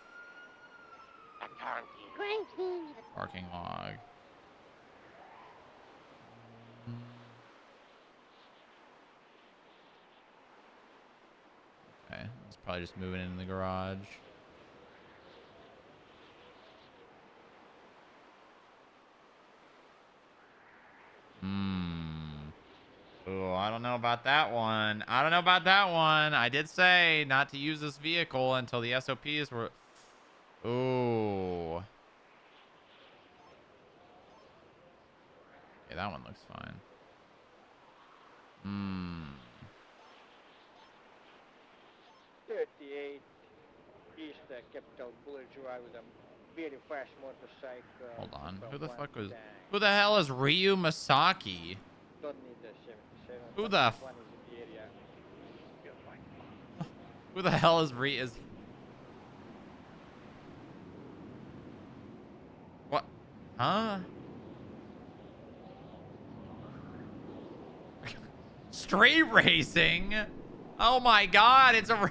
parking log. Okay, it's probably just moving in the garage. Oh, I don't know about that one. I don't know about that one. I did say not to use this vehicle until the SOPs were. Ooh. Okay, that one looks fine. 38 East Capital Boulevard with a very fast motorcycle. Hold on. from Who the one fuck was? gang. Who the hell is Ryu Masaki? Don't need the 77. Who but the this f- one is in the area. You're fine. Who the hell is Ryu? Is what? Huh? Street racing? Oh my god! It's a.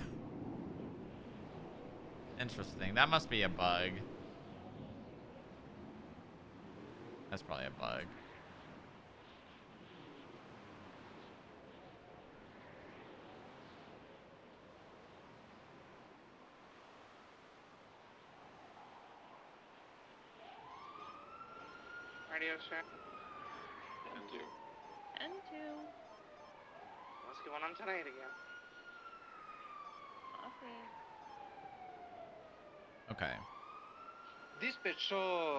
Interesting. That must be a bug. That's probably a bug. Radio check. And you. And 2. What's going on tonight again? Okay. Okay. Dispatch show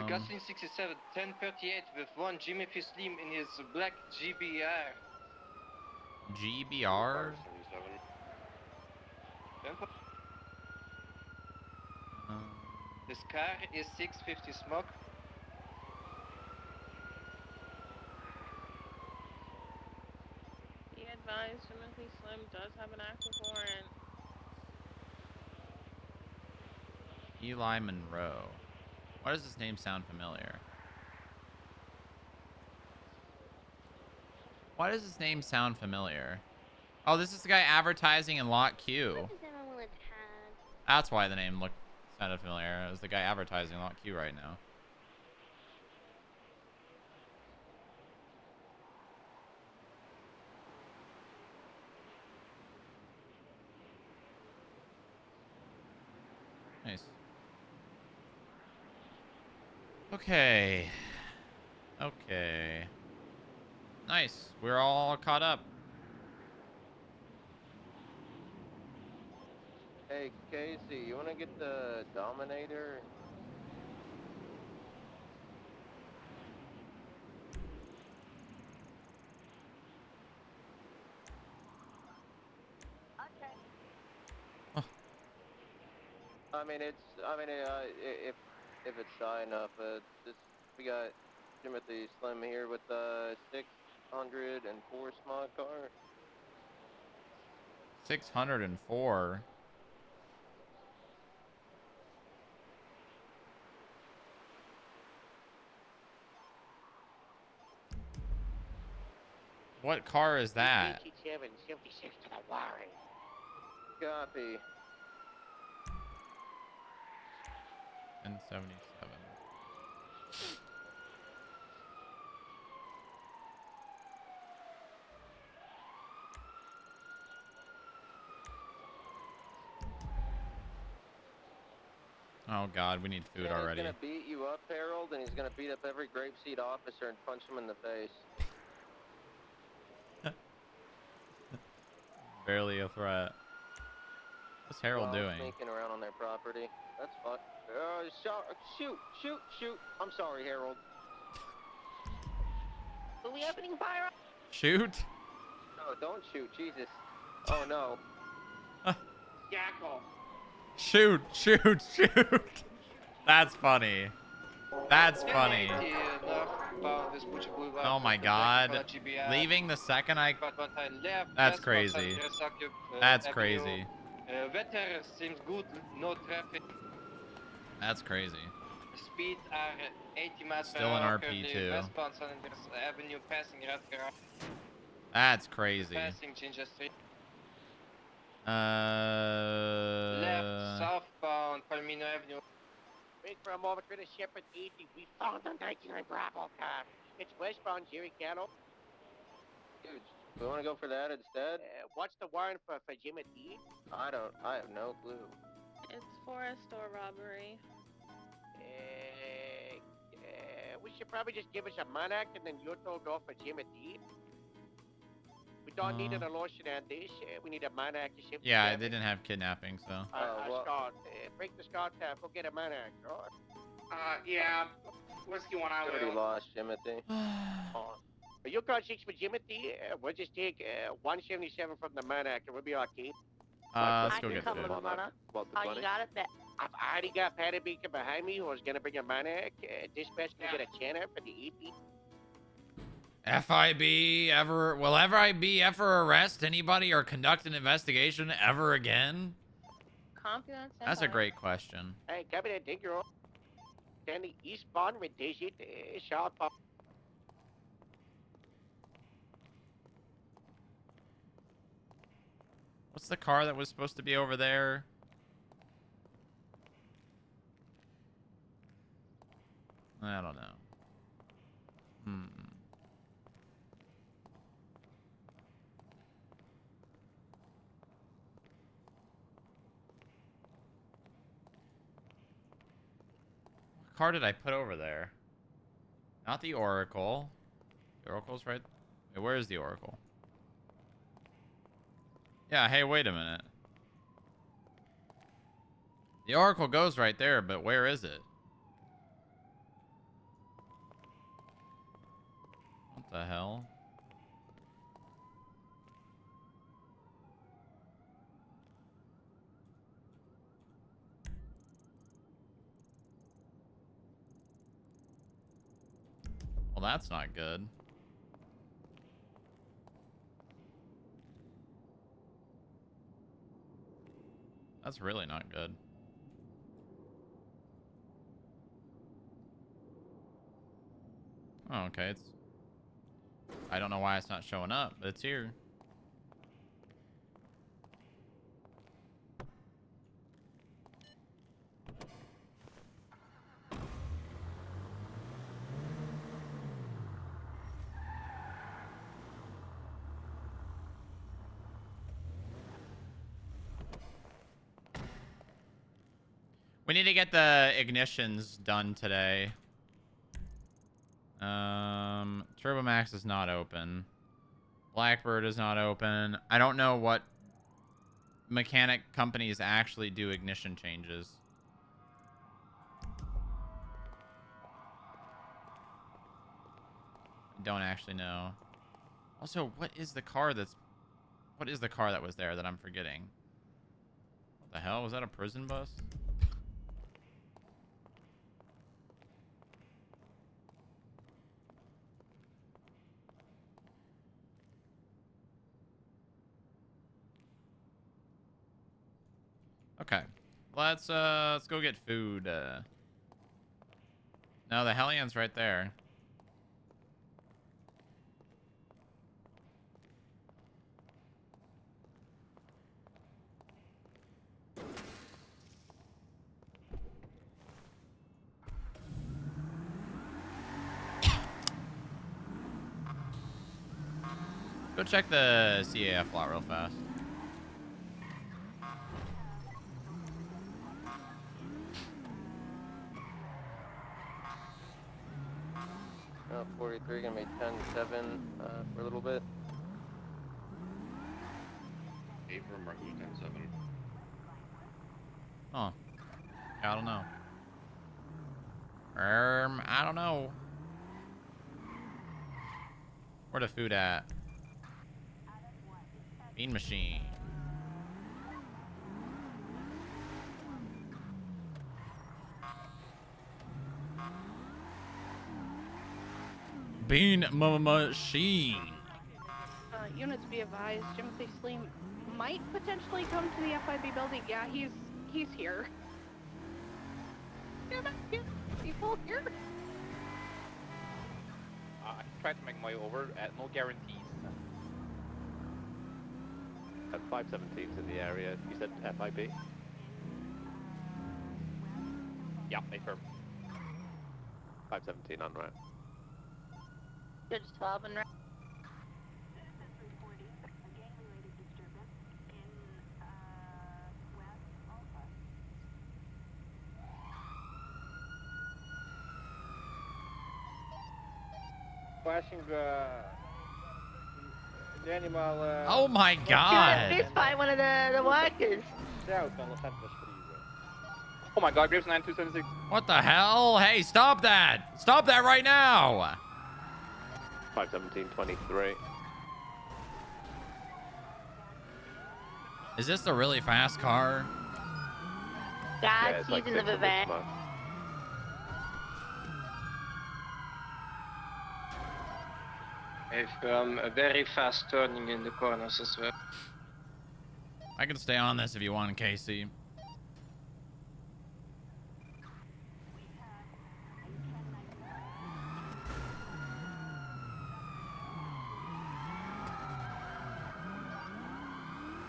gasoline 67 1038 with one Jimmy P. Slim in his black GBR. GBR? This car is 650 smoke. advise, Timothy Slim does have an active warrant. Eli Monroe. Why does this name sound familiar? Why does this name sound familiar? Oh, this is the guy advertising in Lot Q. That's why the name sounded familiar. It was the guy advertising in Lot Q right now. Nice. Okay. Okay. Nice. We're all caught up. Hey, Casey, you want to get the Dominator? I mean, if it's high enough, we got Timothy Slim here with the 604 smog car. 604. What car is that? 77 to the Warren. Copy. 1077. Oh God, we need food already. He's gonna beat you up, Harold, and he's gonna beat up every grapeseed officer and punch him in the face. Barely a threat. What's Harold doing? Sneaking around on their property. That's fine. Shoot. I'm sorry, Harold. Are we opening fire? Shoot? No, don't shoot. Jesus. Oh, no. Jackal. Shoot. That's funny. That's funny. Oh my God. Leaving the second I... That's crazy. That's crazy. Weather seems good, no traffic. That's crazy. Speed are 80 miles per Still an hour. RP2. Westbound San Andreas Avenue, passing Red Garage. That's crazy. Passing Ginger Street. Left, southbound Palmino Avenue. Wait for a moment for the Shepherd 80. We found the 99 Bravo car. It's westbound Jerry Gallo. Dude, we want to go for that instead? What's the warrant for Jimmy D? I have no clue. It's for a store robbery. We should probably just give us a Monarch and then you're told off for Jimmy D. We don't need an Alonson on this. We need a Monarch to shift. yeah, they didn't have kidnapping, so. Scott, break the Scott tab. Go get a Monarch, right? Yeah. Whiskey 1 I Already will. lost, Timothy. You call 6 for Jimothy. We'll just take 177 from the Monarch and we'll be okay. Let's go get food. About the Oh, you money? got it? I've already got Patty Beaker behind me who's going to bring a Monarch. Dispatch can get a channel for the EP. FIB ever... Will FIB ever arrest anybody or conduct an investigation ever again? Compliments. That's a great question. Hey, come in, take your own. Standing eastbound with Digit, southbound. What's the car that was supposed to be over there? I don't know. What car did I put over there? Not the Oracle. The Oracle's right... Wait, where is the Oracle? Yeah, hey, wait a minute. The Oracle goes right there, but where is it? What the hell? Well, that's not good. That's really not good. Oh, okay. It's. I don't know why it's not showing up, but it's here. We need to get the ignitions done today. Turbomax is not open. Blackbird is not open. I don't know what mechanic companies actually do ignition changes. I don't actually know. Also, what is the car that was there that I'm forgetting? What the hell? Was that a prison bus? Okay, let's go get food. No, the Hellions right there. Go check the CAF lot real fast. 43 gonna be 10-7 for a little bit. April Marcus 10-7. Oh, I don't know. I don't know. Where the food at? Bean machine. Bean machine. Units be advised, Timothy Sleem might potentially come to the FIB building. Yeah, he's here. People here. I tried to make my way over, no guarantees. At 517's in the area, you said FIB? Yeah, affirm. 517 on route. Judge 12 and Flashing the animal. Oh my god! Please find one of the workers. South on Los Santos Freeway. Oh my god, Graves 9276. What the hell? Hey, stop that! Stop that right now! 517-23. Is this the really fast car? God, Yeah, it's like he's in the 600 Vivek. smart. I've a very fast turning in the corners as well. I can stay on this if you want, Casey.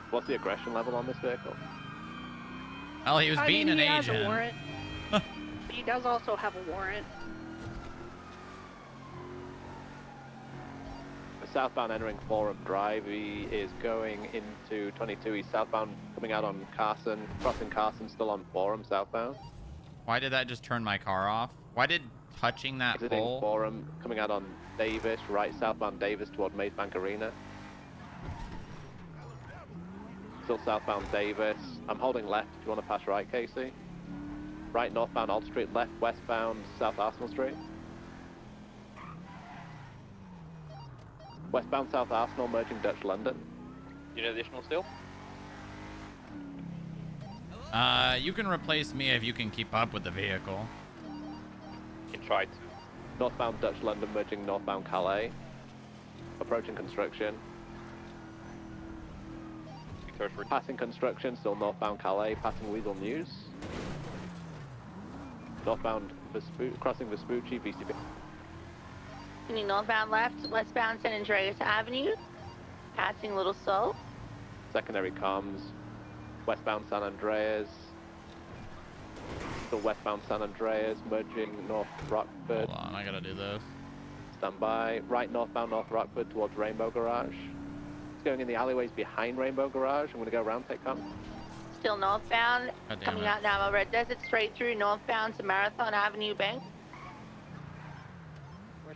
What's the aggression level on this vehicle? Well, he was beating an he has a Asian. warrant. He does also have a warrant. Southbound entering Forum Drive, he is going into 22. He's southbound coming out on Carson, crossing Carson, still on Forum southbound. Why did that just turn my car off? Why did touching that Exiting pole? Forum, coming out on Davis, right southbound Davis toward Maze Bank Arena. Still southbound Davis. I'm holding left if you want to pass right, Casey. Right northbound Old Street, left westbound South Arsenal Street. Westbound South Arsenal merging Dutch London. You need additional still? You can replace me if you can keep up with the vehicle. You can try to. Northbound Dutch London merging northbound Calais. Approaching construction. Territory. Passing construction, still northbound Calais, passing Weasel News. Northbound crossing Vespucci, VCP. Northbound left, westbound San Andreas Avenue, passing Little Seoul. Secondary comms, westbound San Andreas. Still westbound San Andreas, merging North Rockford. Hold on, I gotta do this. Stand by. Right northbound North Rockford towards Rainbow Garage. It's going in the alleyways behind Rainbow Garage. I'm gonna go around, take comms. Still northbound, God damn coming it. out now, Red Desert, straight through northbound to Marathon Avenue Bank.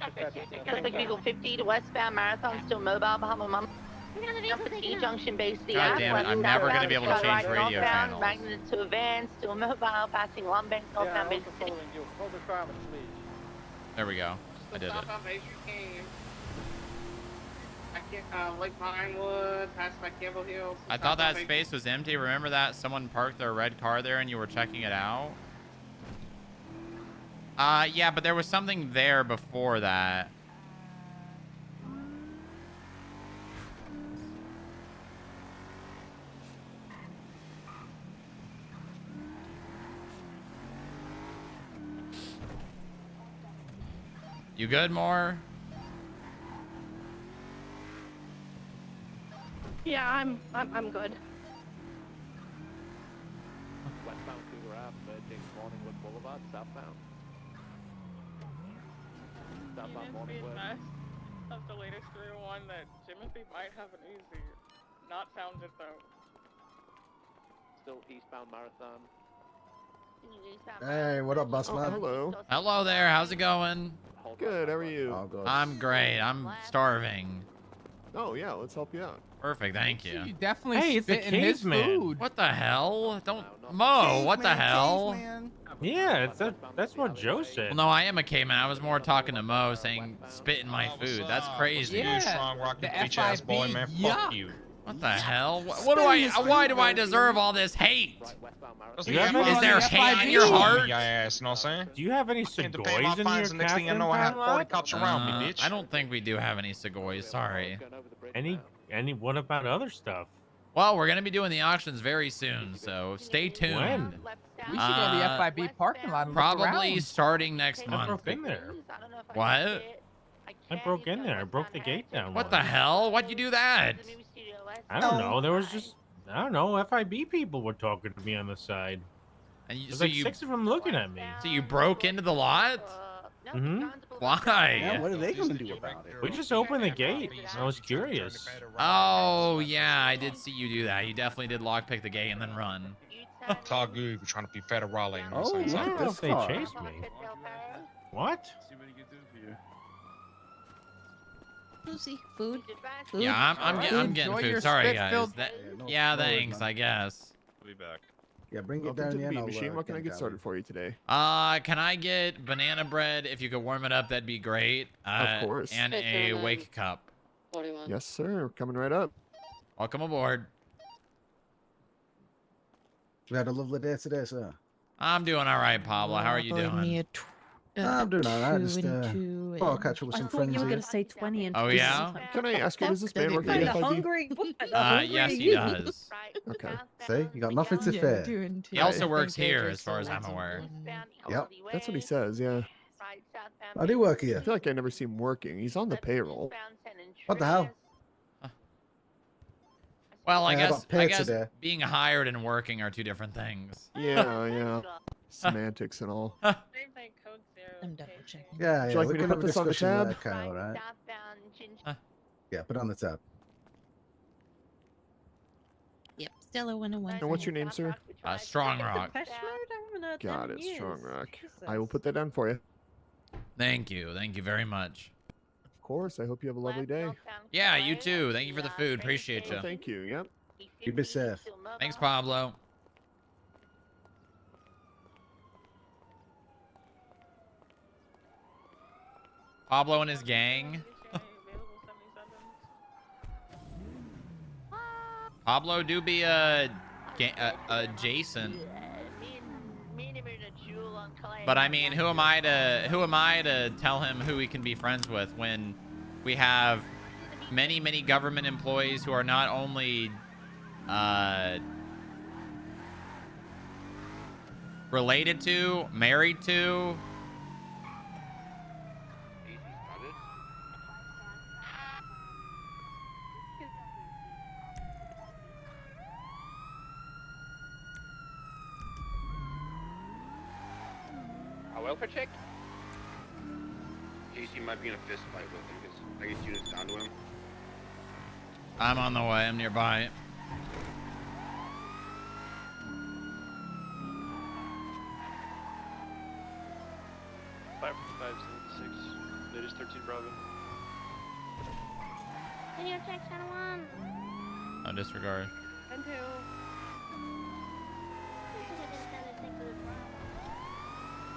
Suspect vehicle 50 to westbound Marathon, still mobile, Bahama Mum. Jump at T-Junction base, the God damn it, I'm never gonna be able to change radio northbound, channels. Magnet to a van, still mobile, passing Lumbank, northbound base. There we go. I did it. Stop up as you can. I can't, Lake Pinewood, past like Campbell Hill. I thought that space was empty. Remember that? Someone parked their red car there and you were checking it out? Yeah, but there was something there before that. You good, Moore? Yeah, I'm good. Westbound Cougar Ave, merging Morningwood Boulevard, southbound. Southbound Morningwood. Of the latest 301 that Timothy might have an easy. Not founded though. Still eastbound Marathon. Hey, what up, boss man? Hello. Hello there. How's it going? Good, how are you? Oh, good. I'm great. I'm starving. Oh, yeah, let's help you out. Perfect. Thank you. You definitely spit in his food. What the hell? Don't Mo, what the hell? Yeah, that's what Joe said. Well, no, I am a caveman. I was more talking to Mo saying spit in my food. That's crazy. Yeah, the FIB, boy, man. Fuck you. What the hell? What do I? Why do I deserve all this hate? Is there hate in your heart? You know what I'm saying? Do you have any Segoys in your next thing I know, I have 40 cops around me, bitch. I don't think we do have any Segoys. Sorry. Any? What about other stuff? Well, we're gonna be doing the auctions very soon, so stay tuned. When? We should go to the FIB parking lot and look Probably around. starting next I month. broke in there. What? I broke in there. I broke the gate down. What the hell? Why'd you do that? I don't know. There was just, I don't know. FIB people were talking to me on the side. And you, There's so like you, 6 of them looking at me. so you broke into the lot? Mm-hmm. Why? Yeah, what are they gonna do about it? We just opened the gate. I was curious. Oh yeah, I did see you do that. You definitely did lockpick the gate and then run. It's all good. We're trying to be federal. You know what Oh, I'm saying? I look don't at know this if they car. chased me. What? Lucy, food. Yeah, I'm getting Enjoy your food. Sorry guys. spit-filled- Yeah, no worries, thanks. man. I guess. I'll be back. Yeah, bring it Welcome down to the the end. beat I'll, machine. What can I get get that started with for you today? Can I get banana bread? If you could warm it up, that'd be great. Of course. And a wake cup. Yes, sir. Coming right up. Welcome aboard. You had a lovely day today, sir. I'm doing all right, Pablo. How are you doing? I'm doing all right. Just and I'll catch up with some friends you were here. gonna say 20 and Oh, yeah? Can I ask you, does this man work at I'm the FIB? hungry. Yes, he does. Okay. See, you got nothing to fear. He also works here, as far as I'm aware. Yep. That's what he says, yeah. I do work I here. feel like I never see him working. He's on the payroll. What the hell? Well, I I got paid guess today. being hired and working are two different things. Yeah, yeah. Semantics and all. I'm double checking. Yeah, Would yeah. you like we me to can put have a this on the discussion tab? there, Kyle, right? Yeah, put it on the tab. Yep, Stella 101. And what's your name, sir? Strong Rock. Got it, Strong Rock. I will put that down for you. Thank you. Thank you very much. Of course. I hope you have a lovely day. Yeah, you too. Thank you for the food. Appreciate you. Oh, thank you. Yep. You be safe. Thanks, Pablo. Pablo and his gang. Pablo do be adjacent. But I mean, who am I to tell him who he can be friends with when we have many government employees who are not only related to, married to. A welfare check? Casey might be in a fist fight with him because I get units down to him. I'm on the way. I'm nearby. Latest 13 Bravo. Video check channel 1. No disregard. And 2.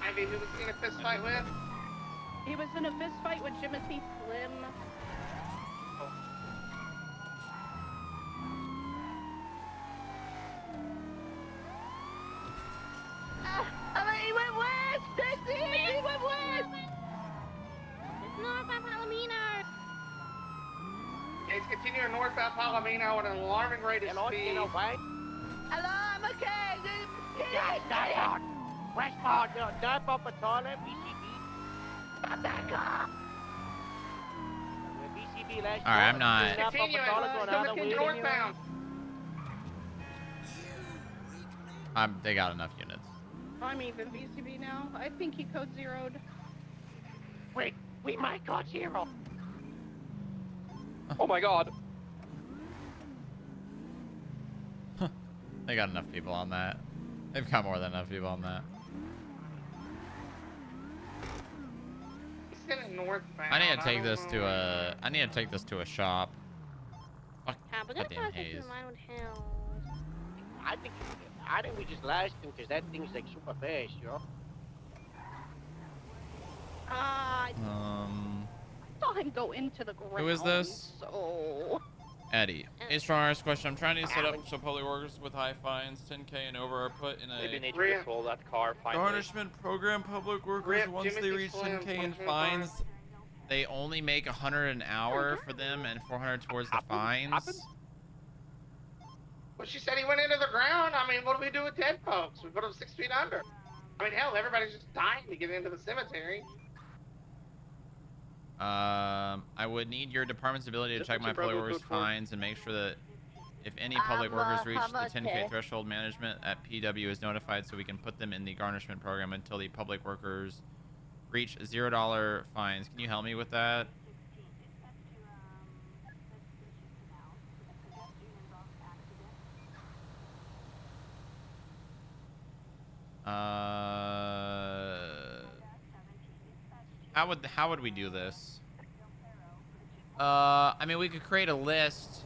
Ivy, who was in a fist fight with? He was in a fist fight with Jimothy Slim. He went west! Dixie! He went west! It's north of Palomino. Yeah, he's continuing northbound Palomino at an alarming rate of speed. You know what? Hello, I'm okay. Yes, stay out. Westbound, north of Patala, BCB. Stop that car! BCB last All right, I'm not. Continue northbound. They got enough units. I'm even VCB now. I think he code zeroed. Wait, we might got zero. Oh my god. They got enough people on that. They've got more than enough people on that. He's heading northbound. I need to take this to a. I need to take this to a shop. Fuck. Yeah, but that's Goddamn not haze. in line with him. I think we just last him because that thing's like super fast, you know? I saw him go into the ground. Who is this? So. Eddie. A strong artist question. I'm trying to set up so public workers with high fines, 10K and over, are put in Maybe a need to control that car finally. garnishment program. Public workers, Rip, once they Jimothy reach Slim, 10K in 2025. fines, they only make 100 an hour for them and 400 towards the fines. Well, she said he went into the ground. I mean, what do we do with dead folks? We put them 6 feet under. I mean, hell, everybody's just dying to get into the cemetery. I would need your department's ability to Just check my what you public probably workers vote for. fines and make sure that if any public workers reach the 10K okay. threshold, management at PW is notified so we can put them in the garnishment program until the public workers reach $0 fines. Can you help me with that? How would we do this? I mean, we could create a list.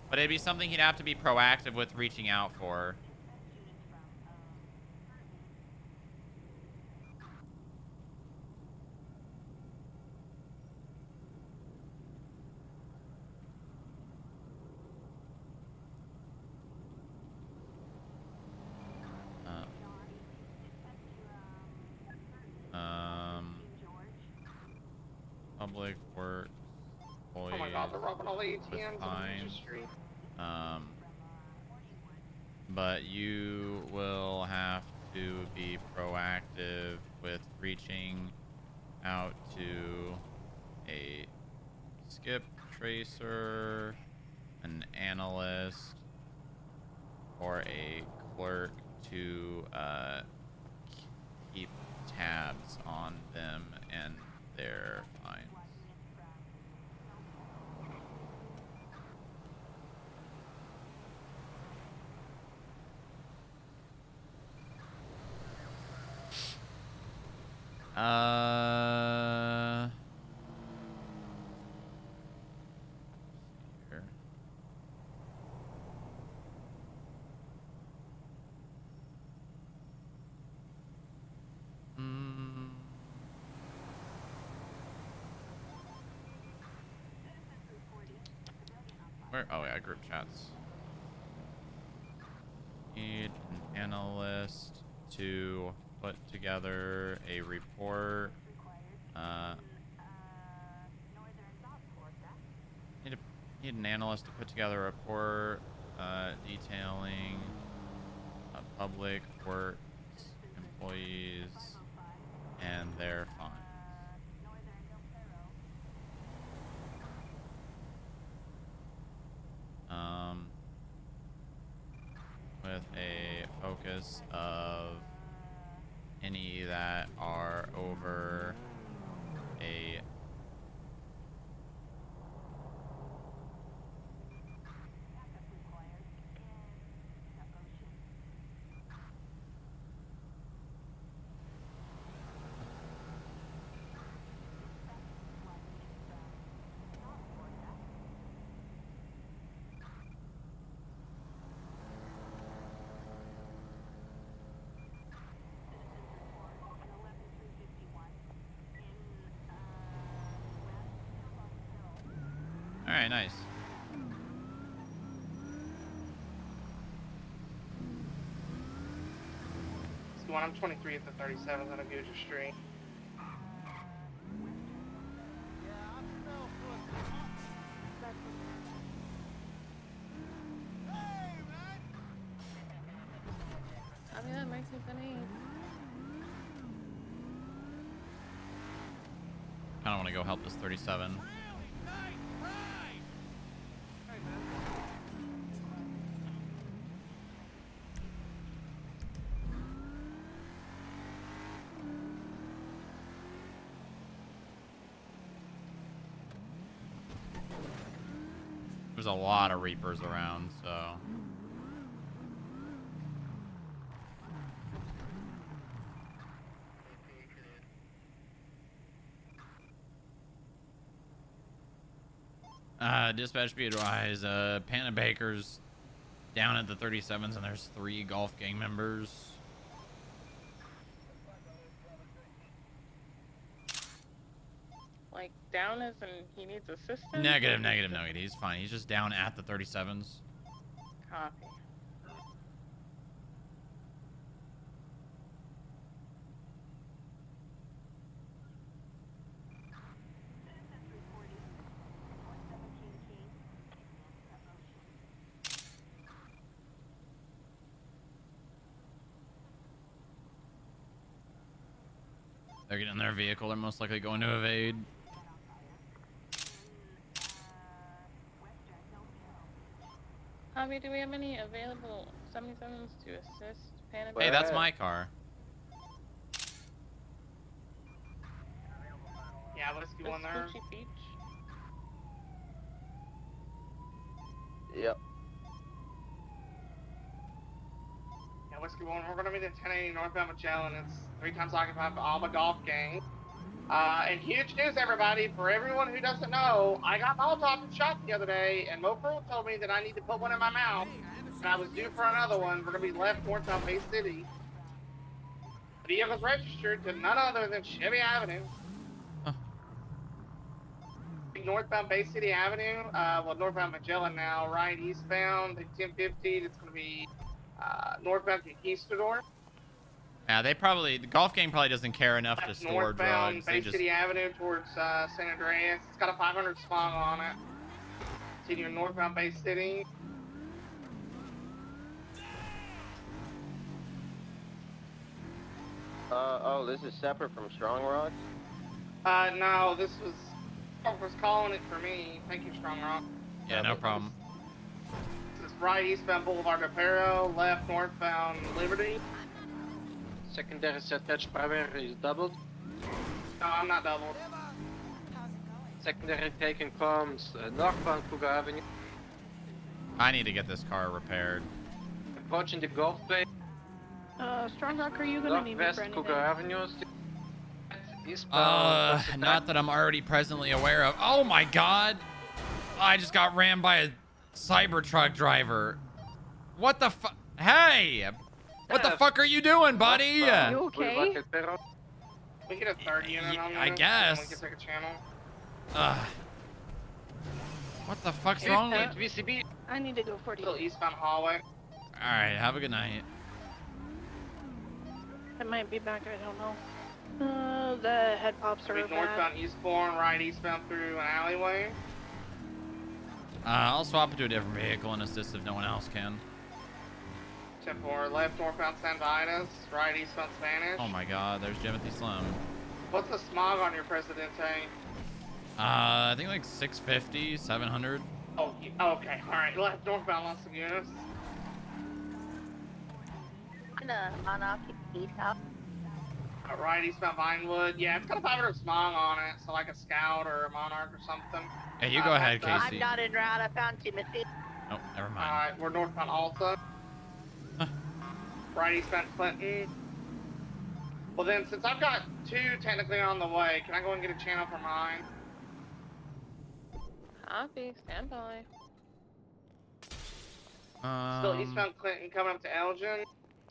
But it'd be something he'd have to be proactive with reaching out for. Public works. Oh my god, they're rubbing all the ATMs on the street. But you will have to be proactive with reaching out to a skip tracer, an analyst, or a clerk to keep tabs on them and their fines. Here. Where? Oh yeah, group chats. Need an analyst to put together a report. Need an analyst to put together a report detailing public works employees and their funds. With a focus of any that are over a All right, nice. So when I'm 23 at the 37th on a Guja Street. I mean, that makes me funny. I don't want to go help this 37. There's a lot of Reapers around, so. Dispatch be advised, Panda Baker's down at the 37s and there's 3 golf gang members. Like, down as in he needs assistance? Negative. He's fine. He's just down at the 37s. Copy. They're getting in their vehicle. They're most likely going to evade. Javi, do we have any available 77s to assist Panda? Hey, that's my car. Yeah, let's do one there. Scoochie Beach. Yep. Yeah, Whiskey One. We're gonna be at 1080 northbound Magellan. It's 3 times occupied by all the golf gang. And huge news, everybody. For everyone who doesn't know, I got Molotov and shot the other day, and Mofro told me that I need to put one in my mouth, and I was due for another one. We're gonna be left northbound Bay City. The vehicle's registered to none other than Chevy Avenue. Northbound Bay City Avenue, well, northbound Magellan now, right eastbound, at 1050, it's going to be northbound Conquistador. Yeah, the golf gang probably doesn't care enough to store northbound drugs. Bay City Avenue towards San Andreas. It's got a 500 smog on it. Continuing northbound Bay City. Oh, this is separate from Strong Rock? No, this was calling it for me. Thank you, Strong Rock. Yeah, no problem. This is right eastbound Boulevard Reparo, left northbound Liberty. Secondary attached primary is doubled. No, I'm not doubled. Secondary taken comes northbound Cougar Avenue. I need to get this car repaired. Approaching the golf play. Strong Rock, are you gonna need me Northwest for anything? Cougar Avenue. Eastbound. Not that I'm already presently aware of. Oh my god! I just got rammed by a Cybertruck driver. What the fuck? Hey! What the fuck are you doing, buddy? You okay? We get a 30 in it on I this, guess. and we can take a channel. What the fuck's wrong with... VCB. I need to go 40. Little eastbound hallway. Alright, have a good night. It might be back, I don't know. The head pops are bad. Northbound Eastbourne, right eastbound through an alleyway. I'll swap it to a different vehicle and assist if no one else can. 10-4, left northbound San Vitus, right eastbound Spanish. Oh my god, there's Jimothy Slim. What's the smog on your Presidente? I think like 650, 700. Oh, okay, alright, left northbound Las Lagunas. On a Monarch East House. Right eastbound Vinewood. Yeah, it's got a 500 smog on it, so like a Scout or a Monarch or something. Hey, you go ahead, Casey. I'm not en route. I found Timothy. Oh, never mind. Alright, we're northbound Alta. Right eastbound Clinton. Well then, since I've got 2 technically on the way, can I go and get a channel for mine? Copy. Stand by. Still eastbound Clinton coming up to Elgin.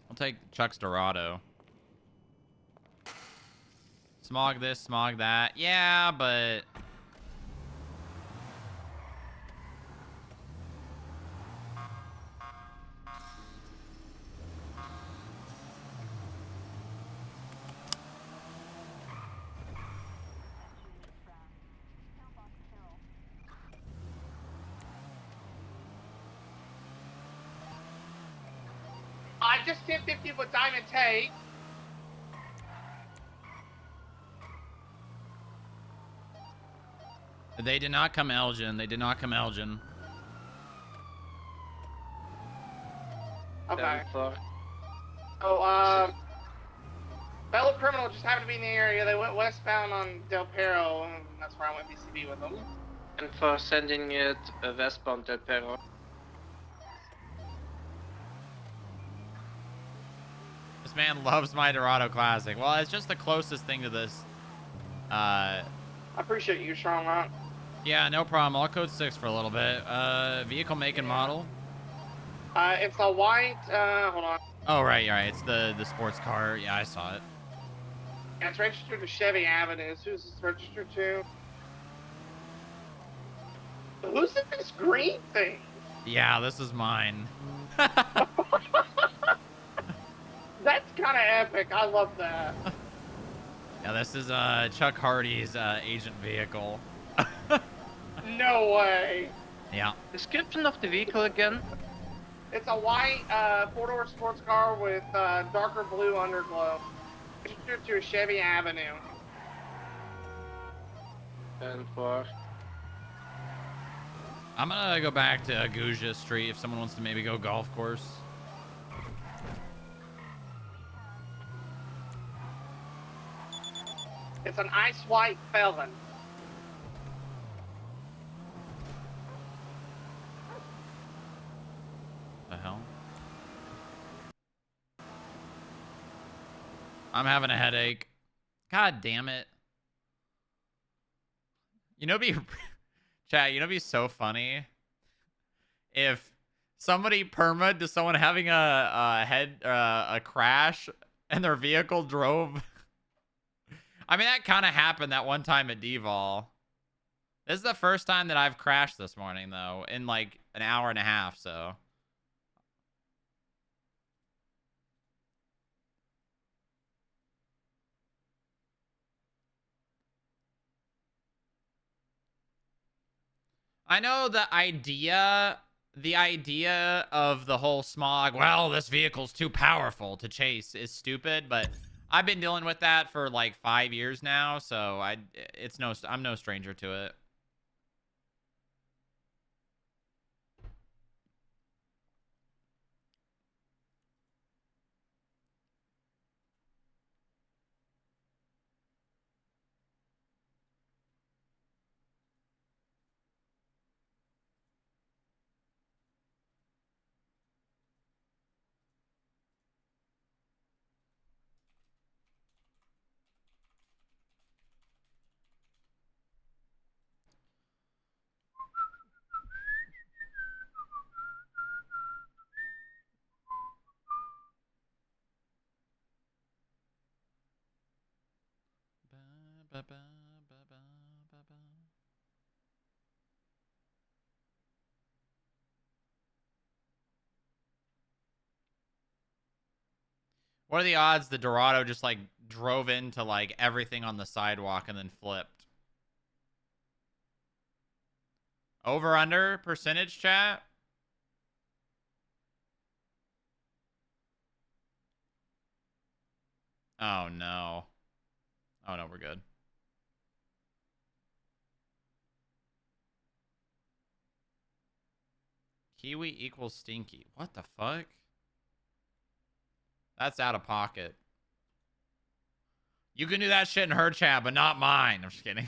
I'll take Chuck's Dorado. Smog this, smog that. Yeah, but... I just hit 50 with Diamond Tate. They did not come Elgin. They did not come Elgin. Okay. So, fellow criminal just happened to be in the area. They went westbound on Del Perro, and that's where I went BCB with them. And for sending it westbound Del Perro. This man loves my Dorado Classic. Well, it's just the closest thing to this. I appreciate you, Strong Rock. Yeah, no problem. I'll code 6 for a little bit. Vehicle make and model. It's a white, hold on. Oh, right. It's the sports car. Yeah, I saw it. Yeah, it's registered to Chevy Avenue. Who's this registered to? Who's in this green thing? Yeah, this is mine. That's kind of epic. I love that. Yeah, this is Chuck Hardy's agent vehicle. No way. Yeah. Description of the vehicle again? It's a white 4-door sports car with darker blue underglow. Registered to a Chevy Avenue. And for... I'm gonna go back to Aguja Street if someone wants to maybe go golf course. It's an ice white felon. The hell? I'm having a headache. God damn it. You know, chat, you know, it'd be so funny if somebody perma'd to someone having a crash and their vehicle drove. I mean, that kind of happened that one time at Deval. This is the first time that I've crashed this morning, though, in like an hour and a half, so. I know the idea of the whole smog, well, this vehicle's too powerful to chase is stupid, but I've been dealing with that for like 5 years now, so I'm no stranger to it. What are the odds the Dorado just like drove into like everything on the sidewalk and then flipped? Over under percentage chat? Oh no. Oh no, we're good. Kiwi equals stinky. What the fuck? That's out of pocket. You can do that shit in her chat, but not mine. I'm just kidding.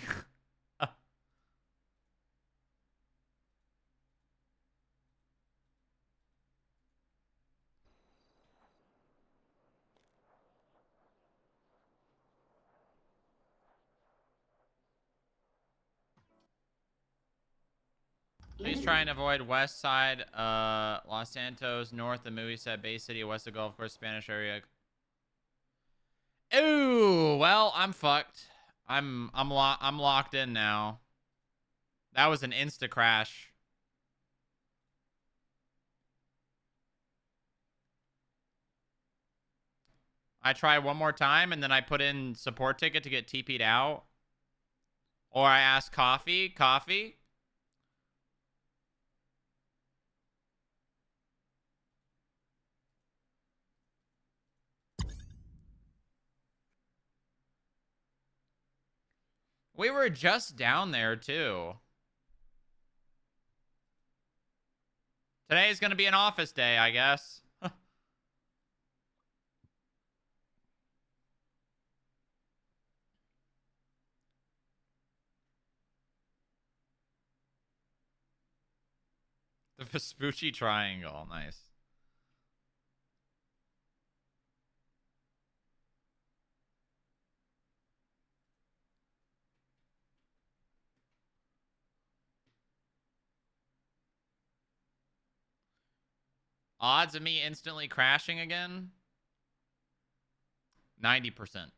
Please try and avoid west side, Los Santos, north of movie set, Bay City, west of Golf Course, Spanish area. Ooh, well, I'm fucked. I'm locked in now. That was an insta crash. I try one more time and then I put in support ticket to get TP'd out. Or I ask coffee. We were just down there too. Today's gonna be an office day, I guess. The Vespucci Triangle, nice. Odds of me instantly crashing again? 90%.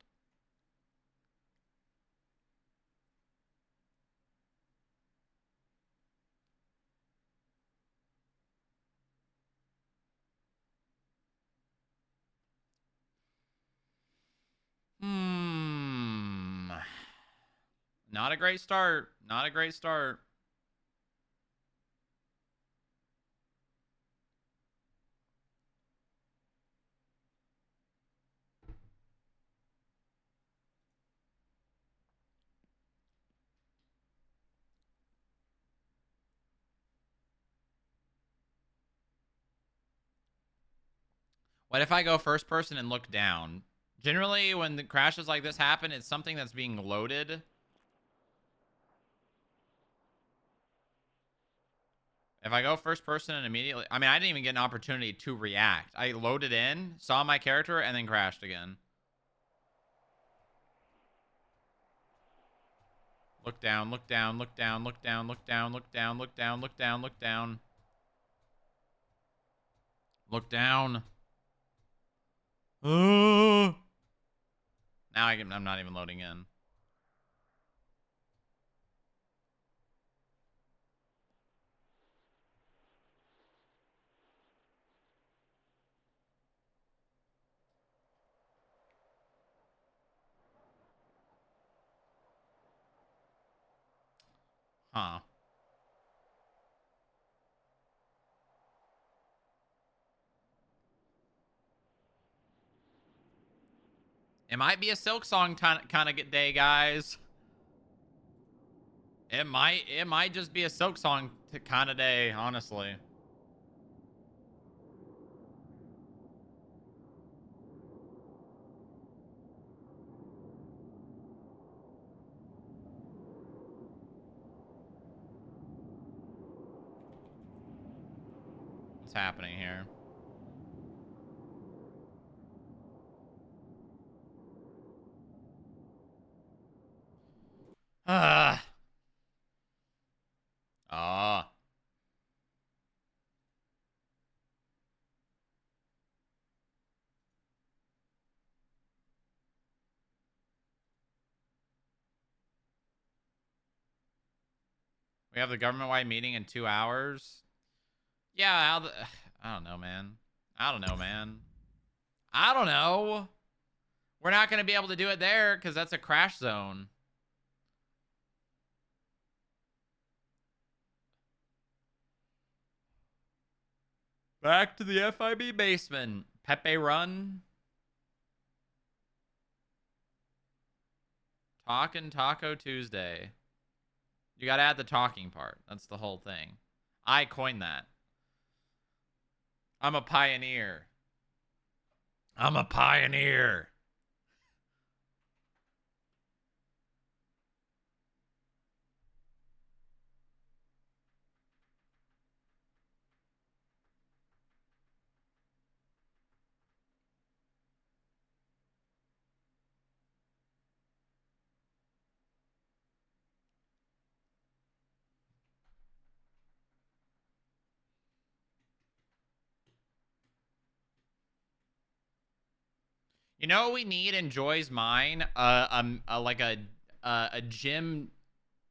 Not a great start. Not a great start. What if I go first person and look down? Generally, when the crashes like this happen, it's something that's being loaded. If I go first person and immediately... I mean, I didn't even get an opportunity to react. I loaded in, saw my character, and then crashed again. Look down, look down, look down, look down, look down, look down, look down, look down, look down. Look down. Now I'm not even loading in. Huh. It might be a Silk Song kind of day, guys. It might just be a Silk Song kind of day, honestly. What's happening here? We have the government-wide meeting in 2 hours. Yeah, I don't know, man. I don't know, man. I don't know. We're not going to be able to do it there because that's a crash zone. Back to the FIB basement. Pepe Run. Talkin' Taco Tuesday. You got to add the talking part. That's the whole thing. I coined that. I'm a pioneer. I'm a pioneer. You know what we need in Joy's Mine? Like a gym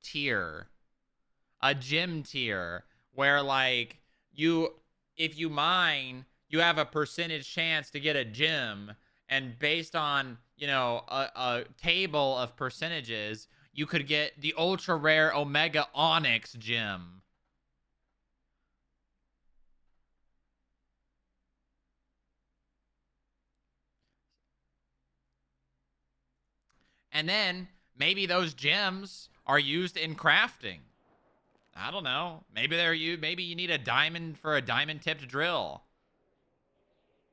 tier. A gym tier where like if you mine, you have a percentage chance to get a gym, and based on, you know, a table of percentages, you could get the ultra rare Omega Onyx gym. And then maybe those gems are used in crafting. I don't know. Maybe maybe you need a diamond for a diamond tipped drill.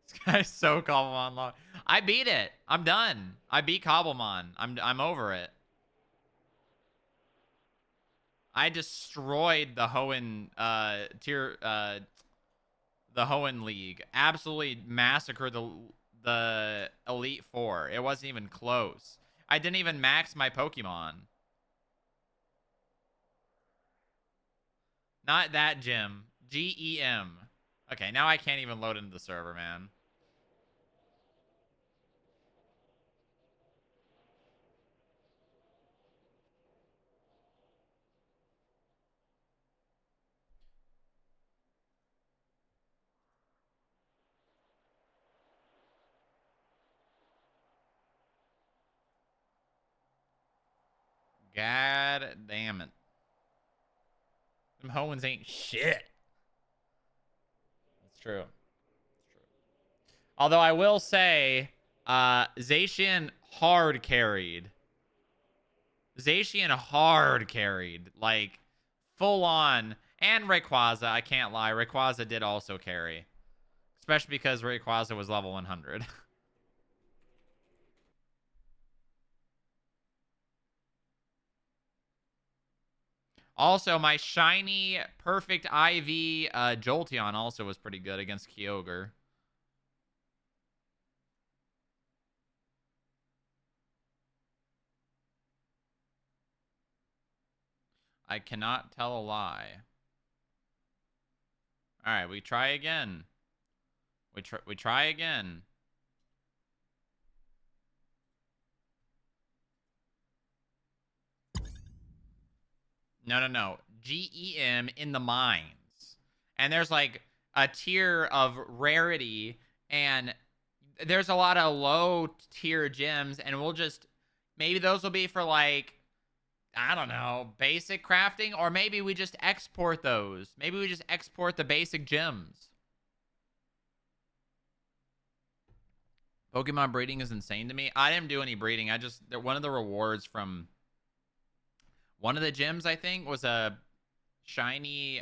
This guy's so Cobblemon long. I beat it. I'm done. I beat Cobblemon. I'm over it. I destroyed the Hoenn the Hoenn League. Absolutely massacred the Elite Four. It wasn't even close. I didn't even max my Pokemon. Not that gym. GEM. Okay, now I can't even load into the server, man. God damn it. Them Hoenns ain't shit. It's true. It's true. Although I will say, Zacian hard carried. Zacian hard carried. Like, full on. And Rayquaza, I can't lie. Rayquaza did also carry. Especially because Rayquaza was level 100. Also, my shiny perfect IV Jolteon also was pretty good against Kyogre. I cannot tell a lie. All right, we try again. We try again. No. GEM in the mines. And there's like a tier of rarity, and there's a lot of low tier gems, and we'll just, maybe those will be for like, I don't know, basic crafting, or maybe we just export those. Maybe we just export the basic gems. Pokemon breeding is insane to me. I didn't do any breeding. One of the rewards from one of the gyms, I think, was a shiny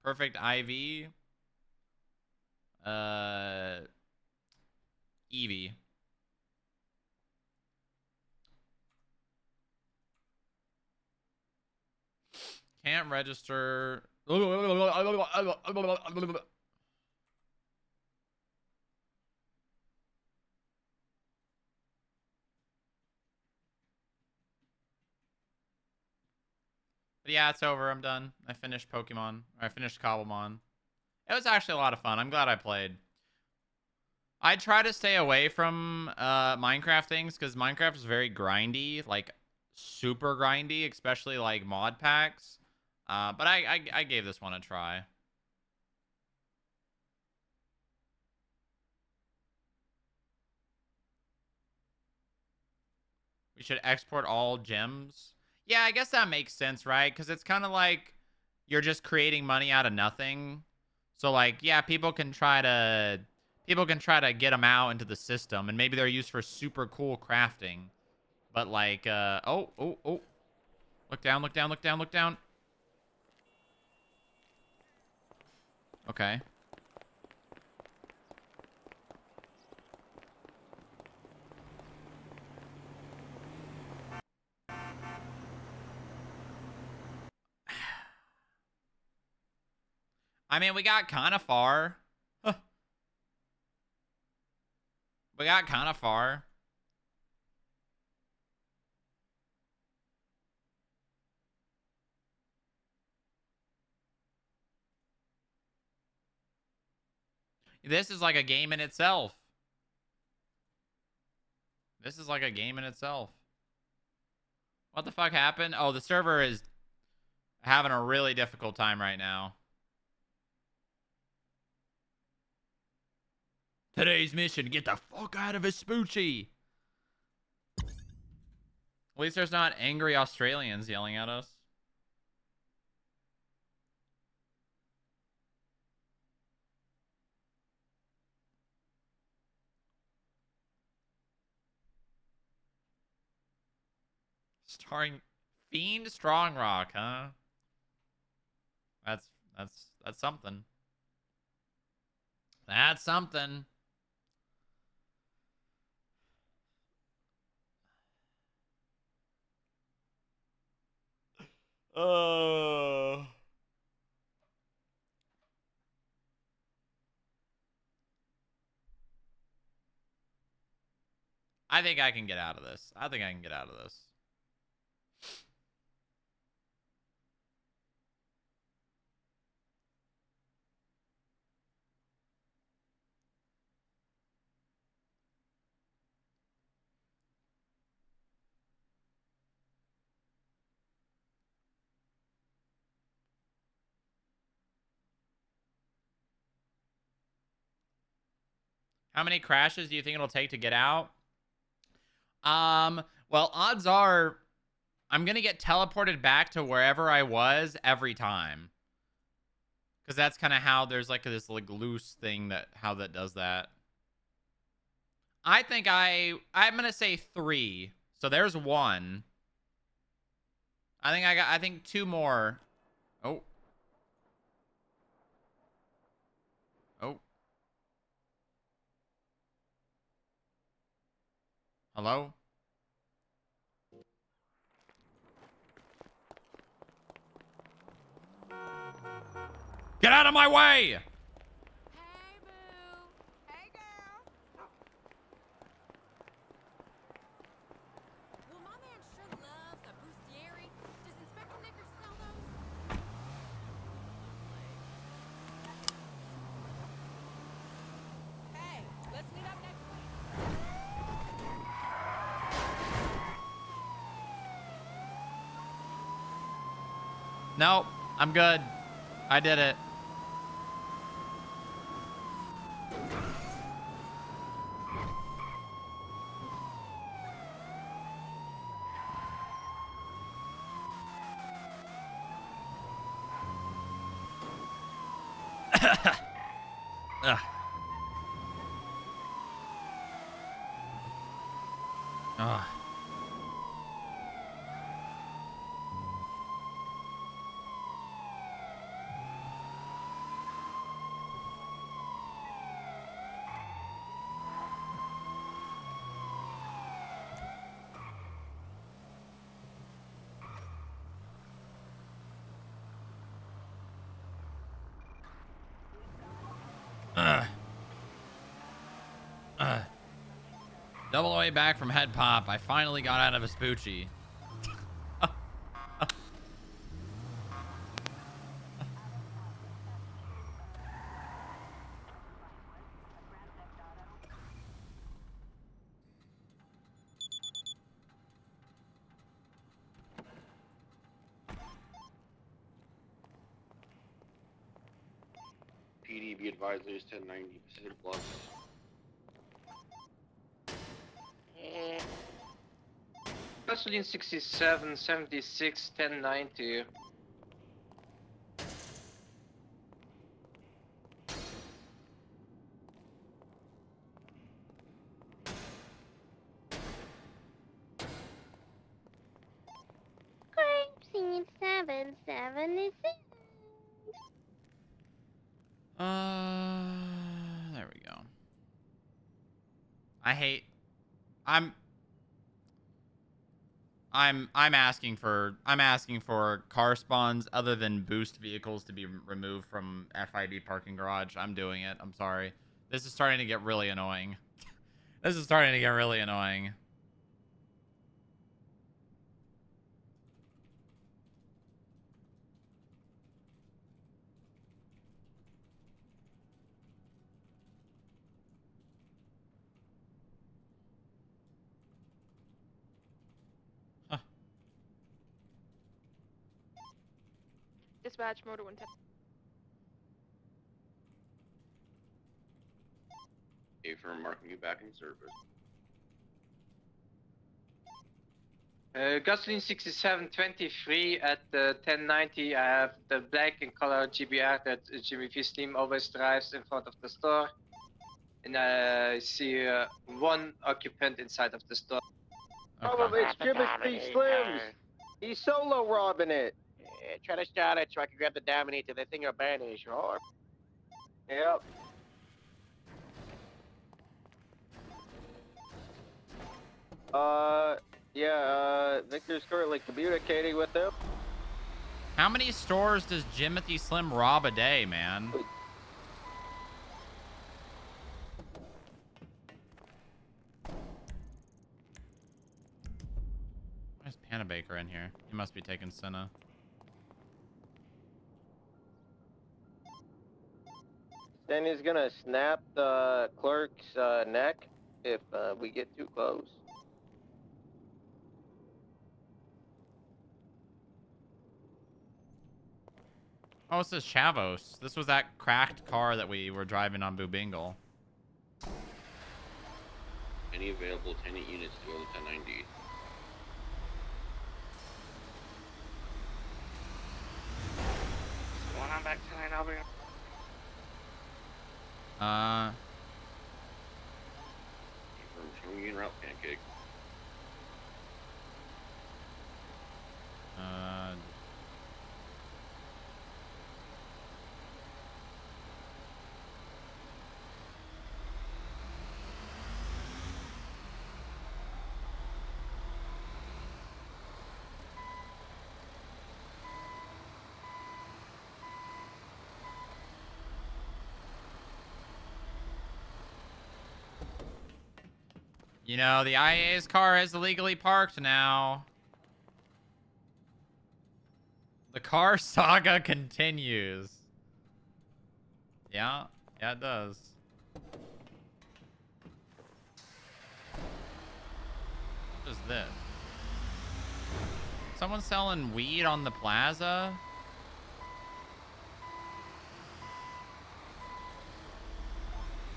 perfect IV Eevee. Can't register. But yeah, it's over. I'm done. I finished Pokemon. I finished Cobblemon. It was actually a lot of fun. I'm glad I played. I try to stay away from Minecraft things because Minecraft is very grindy, like super grindy, especially like mod packs. But I gave this one a try. We should export all gems. Yeah, I guess that makes sense, right? Because it's kind of like you're just creating money out of nothing. So like, yeah, people can try to get them out into the system, and maybe they're used for super cool crafting. But like, oh, look down, look down, look down, look down. Okay. I mean, we got kind of far. We got kind of far. This is like a game in itself. This is like a game in itself. What the fuck happened? Oh, the server is having a really difficult time right now. Today's mission, get the fuck out of Vespucci. At least there's not angry Australians yelling at us. Starring Fiend Strongrock, huh? That's something. That's something. I think I can get out of this. I think I can get out of this. How many crashes do you think it'll take to get out? Well, odds are I'm going to get teleported back to wherever I was every time. Because that's kind of how there's like this like loose thing that how that does that. I think I'm going to say 3. So there's 1. I think 2 more. Oh. Oh. Hello? Get out of my way! Nope, I'm good. I did it. Ugh. Ugh. Double way back from head pop. I finally got out of Vespucci. PD, be advised, there's 1090 Pacific Bluffs. Gasoline 67, 76, 1090. Scene 776. There we go. I'm asking for car spawns other than boost vehicles to be removed from FIB parking garage. I'm doing it. I'm sorry. This is starting to get really annoying. This is starting to get really annoying. Dispatch, motor 110. Affirm, marking you back in service. Gasoline 6723 at the 1090. I have the black and color GBR that Jimmy V Slim always drives in front of the store. And I see one occupant inside of the store. Probably it's Jimmy V Slims. He's solo robbing it. Try to start it so I can grab the Dominator. The thing will banish, or... Yep. Victor's currently communicating with them. How many stores does Jimothy Slim rob a day, man? Where's Panabaker in here? He must be taking Senna. Then he's gonna snap the clerk's neck if we get too close. Oh, it says Chavos. This was that cracked car that we were driving on Boobingle. Any available tenant units to go to 1090. When I'm back tonight, I'll be... Affirm, showing you en route, Pancake. You know, the IA's car is illegally parked now. The car saga continues. Yeah, it does. What is this? Someone selling weed on the plaza?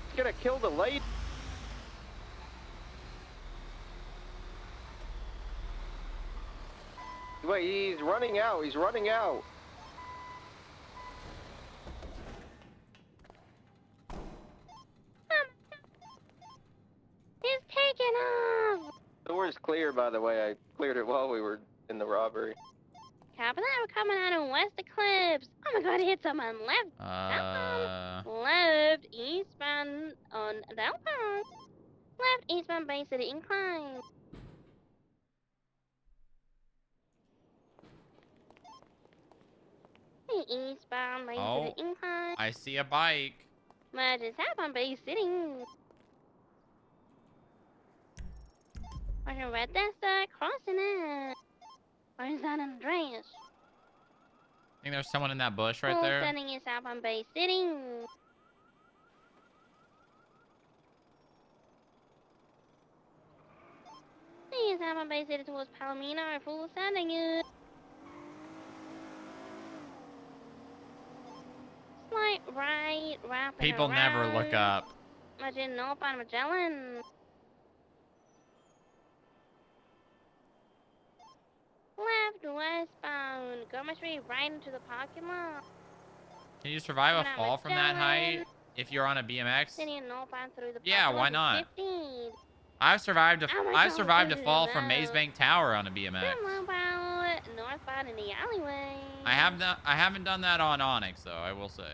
He's gonna kill the lady. Wait, he's running out. He's running out. He's taking off. The door's clear, by the way. I cleared it while we were in the robbery. Copy that. We're coming out of West Eclipse. Oh my god, hit someone left. Left eastbound on downtown. Left eastbound Bay City Incline. Eastbound Bay City Incline. I see a bike. What just happened, Bay City? Where's your red Desta crossing it? Where's San Andreas? I think there's someone in that bush right there. Sending you south on Bay City. He's south on Bay City towards Palomino. Full sending you. Slight right, wrapping People never look up. Imagine north on Magellan. Left westbound. Goma Street right into the parking lot. Can you survive Coming a out fall from that Magellan. height if you're on a BMX? Sitting northbound through the Yeah, parking why lot not? to 15. I've survived a Oh my I've God, survived a this is fall from loud. Maze Bank Tower on a BMX. Northbound in the alleyway. I haven't done that on Onyx though, I will say.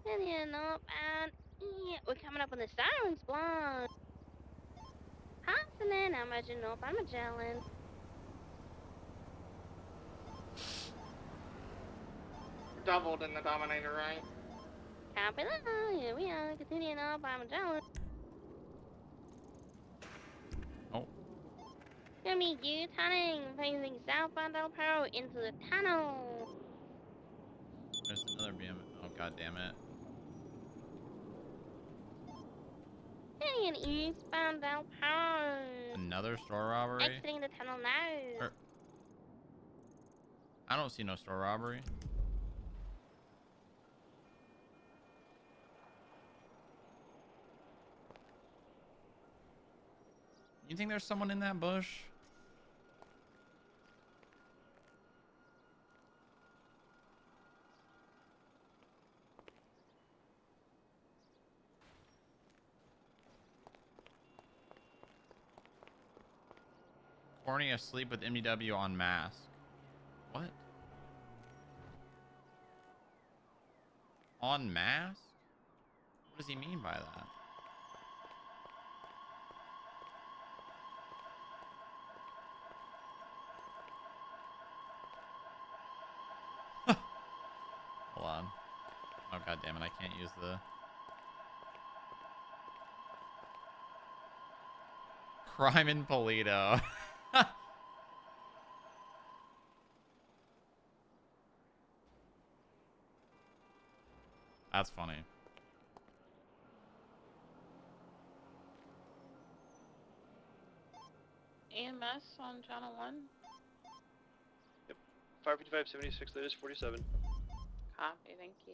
Sitting northbound. Yeah, we're coming up on the Sirens Blonde. Consonant, I'm at northbound Magellan. Doubled in the Dominator, right? Copy that. Here we are. Continuing on by Magellan. Oh. Gonna be U-turning, facing southbound El Perro into the tunnel. There's another BMX. Oh god damn it. Heading eastbound El Perro. Another store robbery? Exiting the tunnel now. I don't see no store robbery. You think there's someone in that bush? Corny asleep with MDW on mask. What? On mask? What does he mean by that? Hold on. Oh god damn it, I can't use the crime in Polito. That's funny. EMS on channel 1. 555, 76, that is 47. Copy, thank you.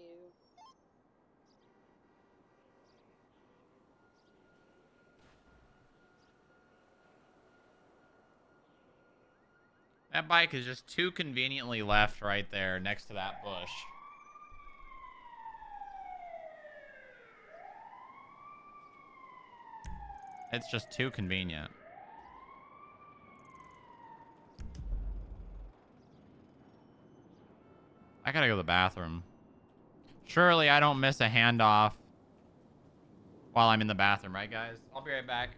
That bike is just too conveniently left right there next to that bush. It's just too convenient. I gotta go to the bathroom. Surely I don't miss a handoff while I'm in the bathroom, right guys? I'll be right back.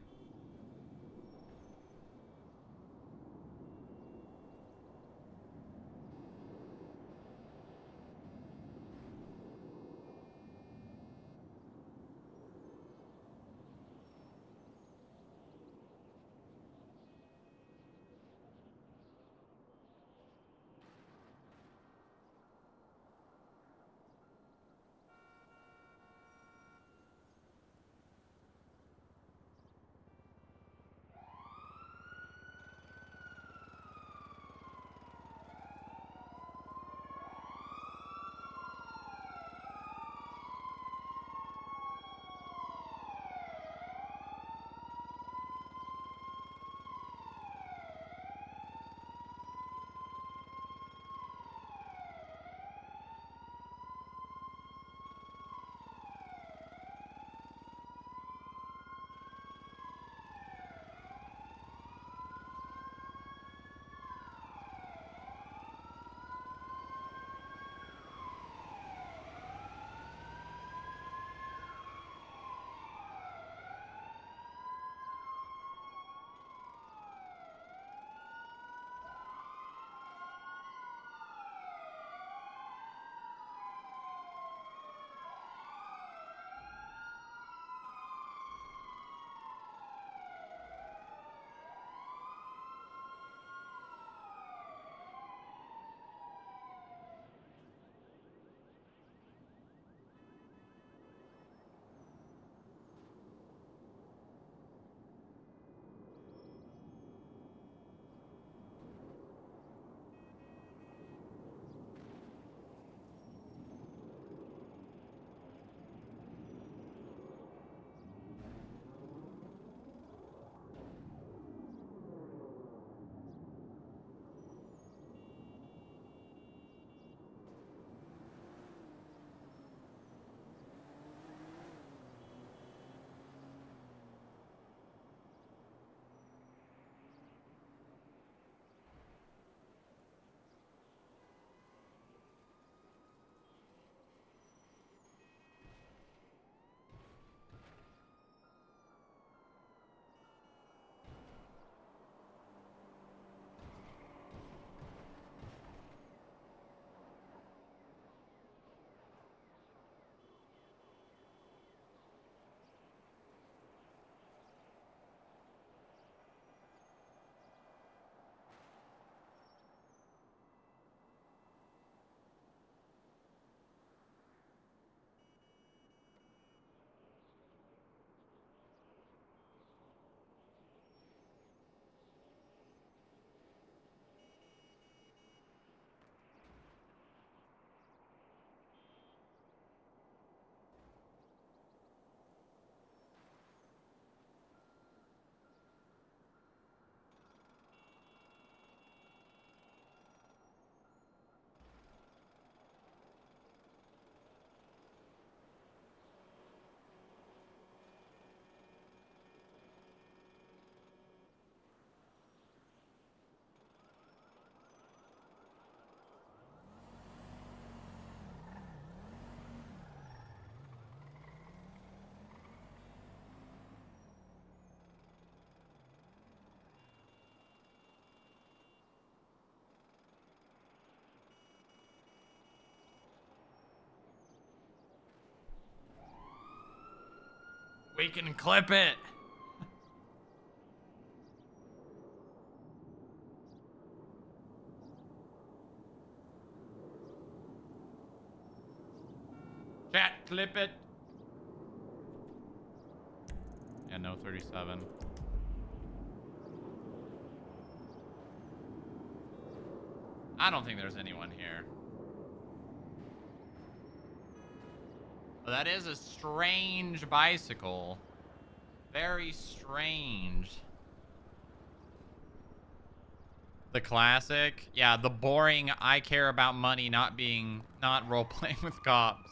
We can clip it. Chat, clip it. Yeah, no 37. I don't think there's anyone here. But that is a strange bicycle. Very strange. The classic? Yeah, the boring I care about money not role-playing with cops.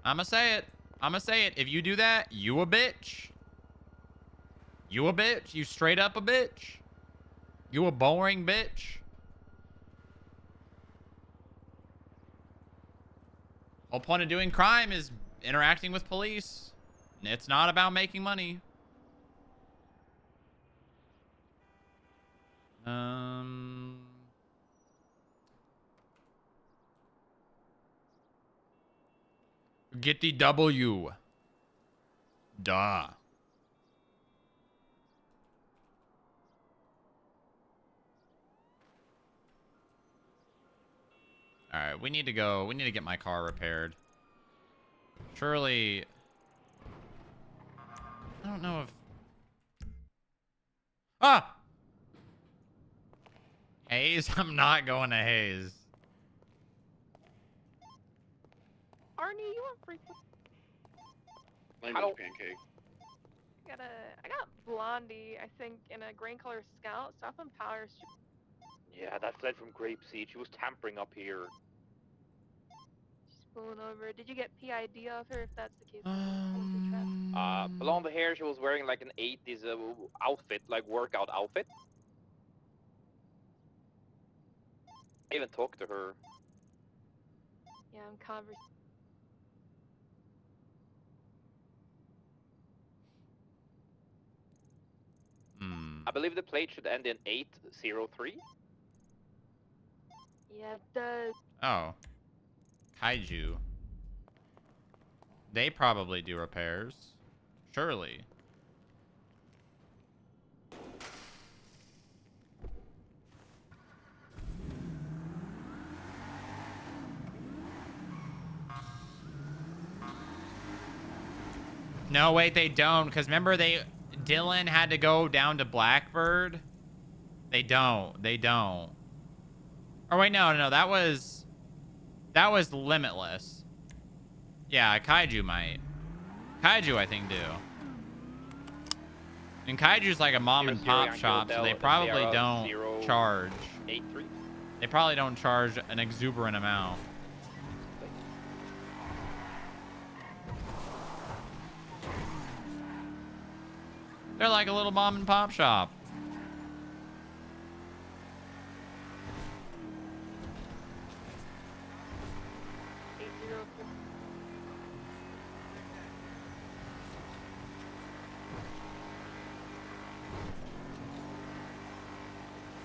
I'ma say it. I'ma say it. If you do that, you a bitch. You a bitch. You straight up a bitch. You a boring bitch. Whole point of doing crime is interacting with police. It's not about making money. Get the W. Duh. All right, we need to go. We need to get my car repaired. Surely. I don't know if. Ah! Hayes? I'm not going to Hayes. Arnie, you want free? Lemon pancake. I got Blondie, I think, in a green color Scout. Stop on Power Street. Yeah, that fled from Grape Seed. She was tampering up here. She's pulling over. Did you get PID off her? If that's the case, Blonde hair, she was wearing like an 80s outfit, like workout outfit. I even talked to her. Yeah, I'm conversing. I believe the plate should end in 803. Yeah, it does. Oh. Kaiju. They probably do repairs. Surely. No, wait, they don't. Because remember, Dylan had to go down to Blackbird. They don't. They don't. Or wait, no. That was Limitless. Yeah, Kaiju might. Kaiju, I think, do. And Kaiju's like a mom and pop shop, so they probably don't charge. 83. They probably don't charge an exuberant amount. They're like a little mom and pop shop.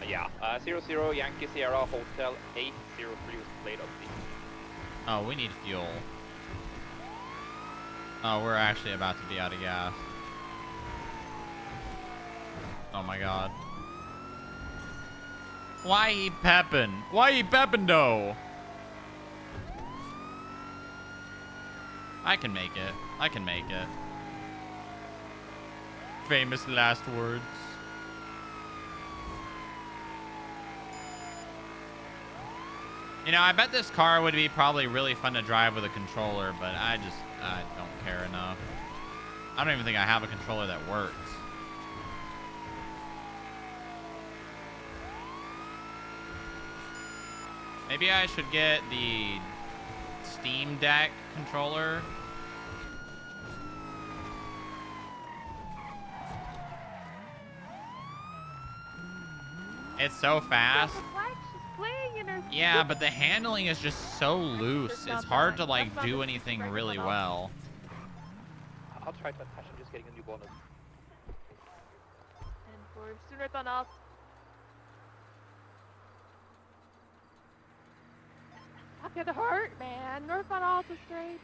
Yeah, 00 Yankee Sierra Hotel 803 was played up the. Oh, we need fuel. Oh, we're actually about to be out of gas. Oh my god. Why he peppin'? Why he peppin' though? I can make it. I can make it. Famous last words. You know, I bet this car would be probably really fun to drive with a controller, but I don't care enough. I don't even think I have a controller that works. Maybe I should get the Steam Deck controller. It's so fast. Yeah, but the handling is just so loose. It's hard to like do anything really well. I'll try to attach. I'm just getting a new bonus. And for sooner than us. fucking hurt, man. Northbound Alta Street.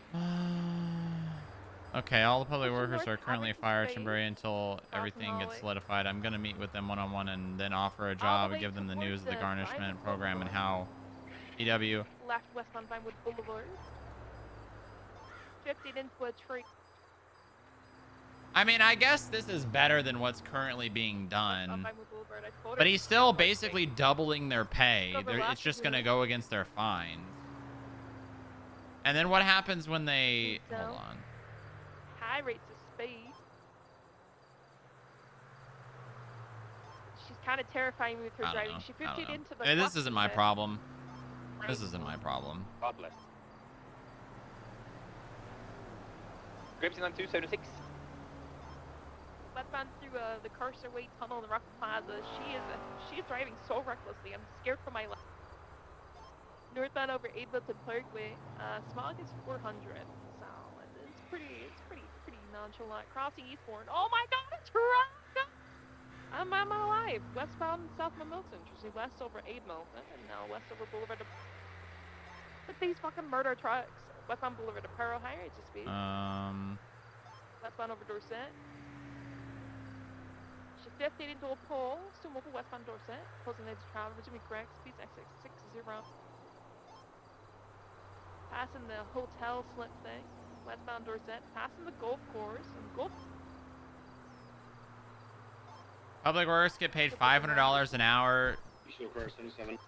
Okay, all the public workers North are currently Alberton fired Street. temporary until everything gets solidified. I'm gonna meet with them one-on-one and then offer a job and give them the news of the garnishment program and how EW. Left west on Vinewood Boulevard. Drifted into a tree. I mean, I guess this is better than what's currently being On done. Vinewood Boulevard. I quoted But he's still basically doubling their pay. So the It's last just two- gonna go against their fines. And then what happens when they... So- Hold on. high rates of speed. She's kind of terrifying me with her I don't driving. know. She I don't 50'd know. into the Hey, this cluster isn't my bed. problem. This isn't my problem. God bless. Grapes on 276. Westbound through the Carcerway Tunnel in the Rock Plaza. She is driving so recklessly. I'm scared for my life. Northbound over Ableton Parkway. Smog is 400. So it's pretty nonchalant. Crossing Eastbourne. Oh my God, it's wrong. I'm alive. Westbound South Milton. Usually west over Abe Milton and now west over Boulevard. But these fucking murder trucks. Westbound Boulevard to Pearl High rates of speed. Westbound over Dorset. She 50'd into a pole. Still mobile westbound Dorset. Closing edge travel. Virginia correct. Speed X660. Passing the hotel slip thing. Westbound Dorset. Passing the golf course. And golf. Public works get paid $500 an hour. East Car 77.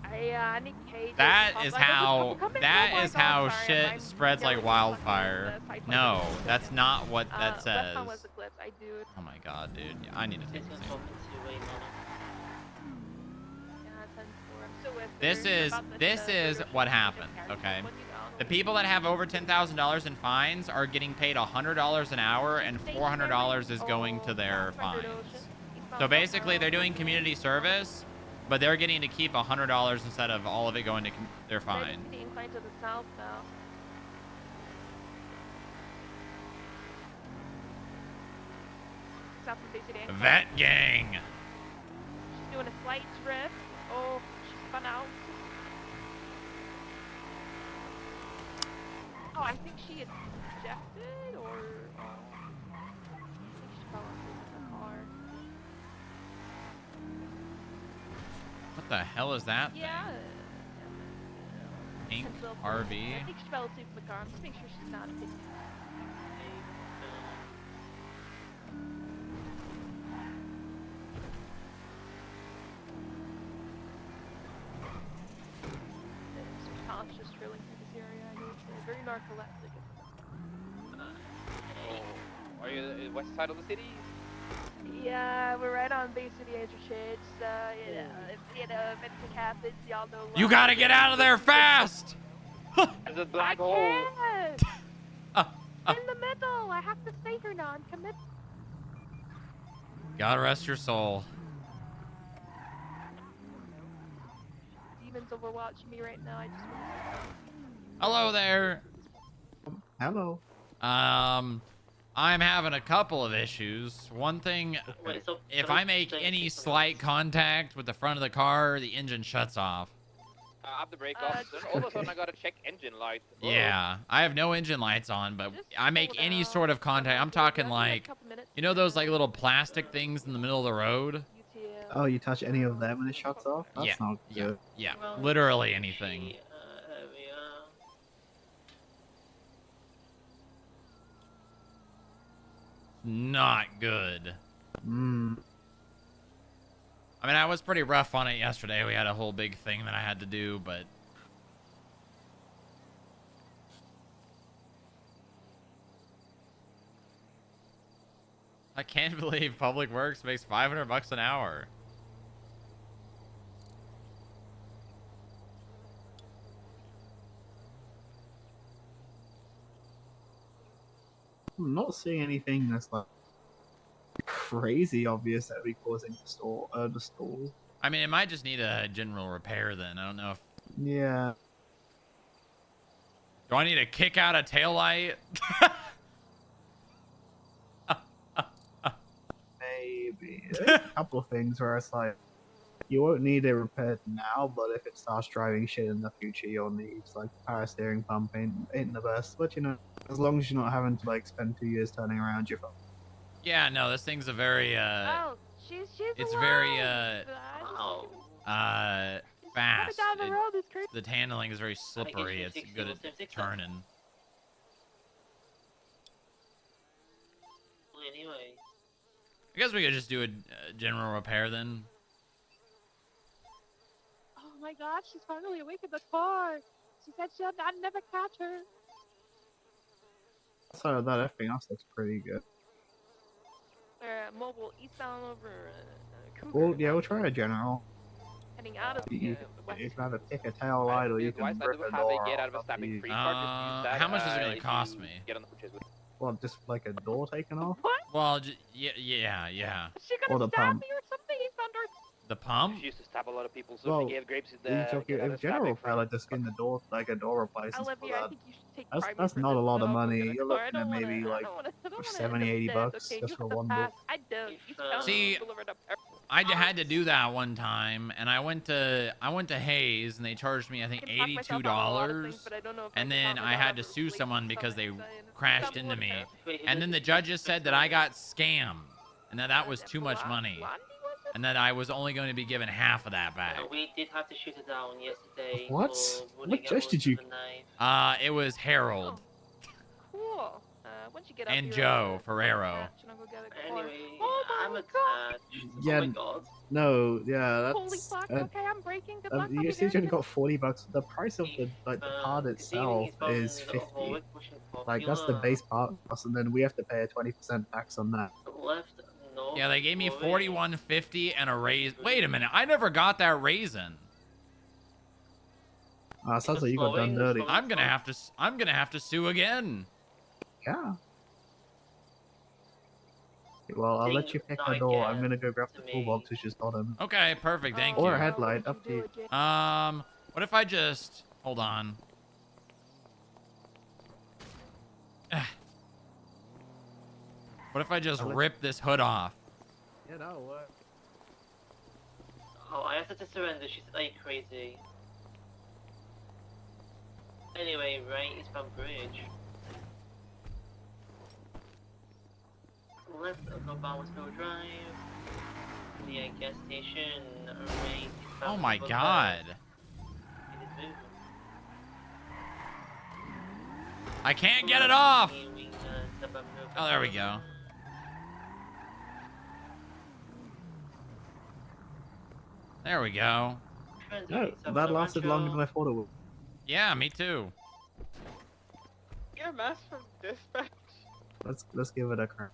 I need cages. That Pop is like- how Come in. that Oh my is God, how sorry, shit I'm spreads like yelling wildfire. fucking the No, side that's not what that says. Westbound was the clip. I do. Oh my God, dude. Yeah, I need to take this. This is what happened, okay? The people that have over $10,000 in fines are getting paid $100 an hour, and $400 is going to their fines. So basically, they're doing community service, but they're getting to keep $100 instead of all of it going to their fine. The incline to the south now. South from Bay City. Vet gang. She's doing a slight drift. Oh, she spun out. Oh, I think she is ejected or. I think she fell off the car. What the hell is that thing? Yeah. Pink Pencil. RV? I think she fell asleep in the car. Just make sure she's not hit. Tom's just drilling through this area. I know it's very narcoleptic. Are you the west side of the city? Yeah, we're right on Bay City interchange. If anything happens, y'all know. You gotta get out of there fast! There's a black hole. Can't. In the middle. I have to stay here now. I'm committed. God rest your soul. Demons overwatching me right now. I just want to. Hello there. Hello. I'm having a couple of issues. One thing, if I make any slight contact with the front of the car, the engine shuts off. I have the brake off. Then all of a sudden I gotta check engine light. Whoa. Yeah, I have no engine lights on, but I make any sort of contact. I'm talking like, you know those like little plastic things in the middle of the road? Oh, you touch any of them and it shuts off? That's Yeah, not good. Yeah, literally anything. Not good. Mm. I mean, I was pretty rough on it yesterday. We had a whole big thing that I had to do, but I can't believe Public Works makes $500 an hour. I'm not seeing anything that's like crazy obvious that would be causing the stall. I mean, it might just need a general repair then. I don't know if... Yeah. Do I need to kick out a taillight? Maybe. There's a couple of things where it's like, You won't need it repaired now, but if it starts driving shit in the future, you'll need like power steering pump ain't the best. But you know, as long as you're not having to like spend 2 years turning around your phone. Yeah, no, this thing's a very Oh, she's it's alive. very Oh. fast. Down the road is crazy. The handling is very slippery. It's good at turning. Anyway. I guess we could just do a general repair then. Oh my gosh, she's finally awake in the car. She said I'd never catch her. So that everything else looks pretty good. Mobile eastbound over Cougar. Well, yeah, we'll try a general. Heading out of You can either pick a tail light or you can rip a door off. How much is it gonna cost me? Well, just like a door taken off? Well, yeah. She Or the gonna stab pump. me or something? Eastbound or The pump? She used to stab a lot of people, so Well, she gave grapes you took a general fella to skin the door, like a door replacement for Olivia, I that. think you should take That's not a lot of money. You're looking at maybe like 70, 80 bucks okay, just you for have to one pass. door. I don't. You tell See, me delivered up I had to do that one time, and I went to Hayes, and they charged me I think $82, and then I had to sue someone because they crashed into me, and then the judges said that I got scammed, and that was too much money, and that I was only going to be given half of that back. We did have to shoot it down yesterday. What? What judge did you? It was Harold Cool. Once you get up and here, Joe Ferrero. should I go get a car? Anyway, I'm my attached. Yeah, Oh my god. no, yeah, Holy that's. fuck, okay, I'm breaking. Good luck. You see, you only got $40. The price of the part itself is 50. Like that's the base part cost, and then we have to pay a 20% tax on that. Left, no. Yeah, they gave me $41.50 and a raise. Wait a minute, I never got that raisin. Sounds like you got done dirty. I'm gonna have to sue again. Yeah. Well, I'll let you pick a door. I'm gonna go grab the toolbox which is got him. Okay, perfect. Thank you. Or a headlight, up to you. What if I just hold on? What if I just rip this hood off? Yeah, that'll work. Oh, I have to surrender. She's like crazy. Anyway, right, Eastbound Bridge. Left, go Bowersville Drive. The gas station. Right, Oh my god. I can't get it off. Oh, there we go. There we go. No, that lasted longer than I thought it would. Yeah, me too. You're a mess from dispatch. Let's give it a crack.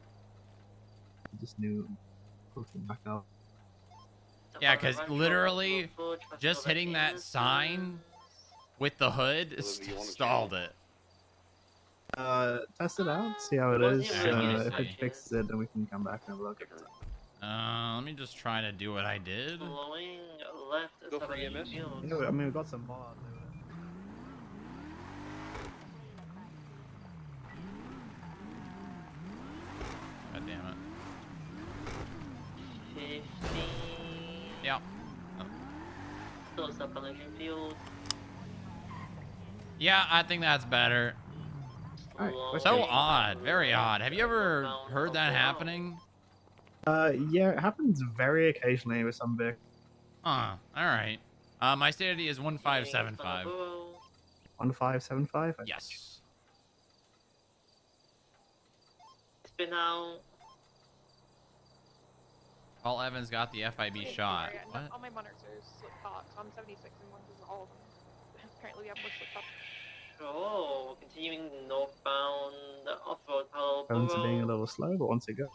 Just new hooking back up. Yeah, because literally just hitting that sign with the hood stalled it. Test it out, see how it is. If it fixes it, then we can come back and look at it. Let me just try to do what I did. Following left, Go for EMS. Yeah, I mean, we've got some more. God damn it. 50. Yep. Close up on Ocean Field. Yeah, I think that's better. So odd, very odd. Have you ever heard that happening? Yeah, it happens very occasionally with some vehicles. Huh, alright. My state ID is 1575. 1575? Yes. Spin out. Paul Evans got the FIB shot. Sorry, What? all my monitors are slip top, so I'm 76 and one is all of them. Currently, we have more slip top. Oh, continuing northbound off-road Palo Phones are being a little slow, but once it goes.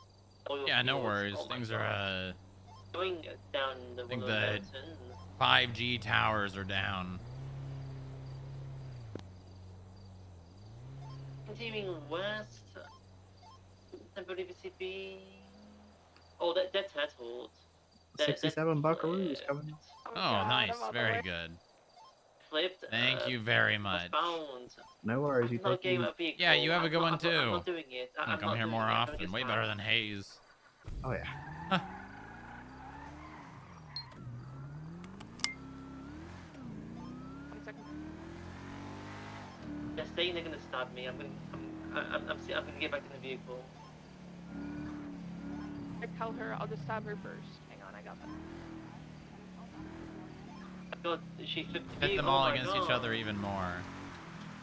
Yeah, no worries. Things are, Going down the I think Willow the Mountain. 5G towers are down. Continuing west. I believe it's CP. Oh, that's settled. 67 buckaroos coming up. Oh, nice. Very good. Flipped. Thank you very much. Bound. No worries, you I'm not take getting it. a vehicle. Yeah, you have a good one I'm too. not doing it. I'm I'm come not here doing more it. I'm often. just Way not. better than Hayes. Oh, yeah. They're saying they're gonna stab me. I'm gonna get back in the vehicle. I tell her I'll just stab her first. Hang on, I got that. God, she flipped the Pit vehicle. them all Oh my against God. each other even more.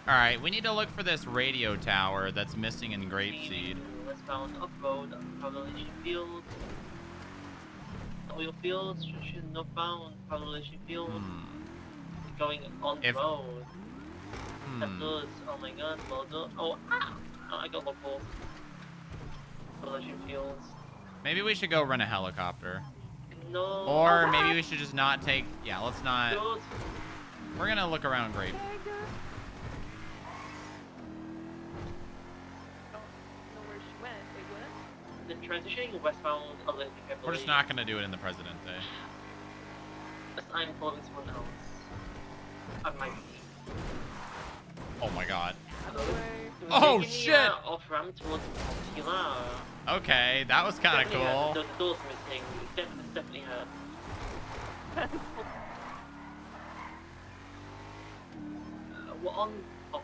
All right, we need to look for this radio tower that's missing in Grapeseed. Westbound off-road, Revelation Field. Oil Field, Structure northbound, Revelation Field. Going on the road. That does, oh my God, well done. Oh, I got local. Revelation Fields. Maybe we should go rent a helicopter. No. Or maybe we should just not take... Yeah, let's not... Good. We're going to look around Grape. The transitioning westbound Olympic, I believe. We're just not going to do it in the Presidente. As I'm following someone else. I might be. Oh my God. Oh shit! Off ramp towards Popular. Okay, that was kind of cool. The door's missing. Definitely hurt. We're on.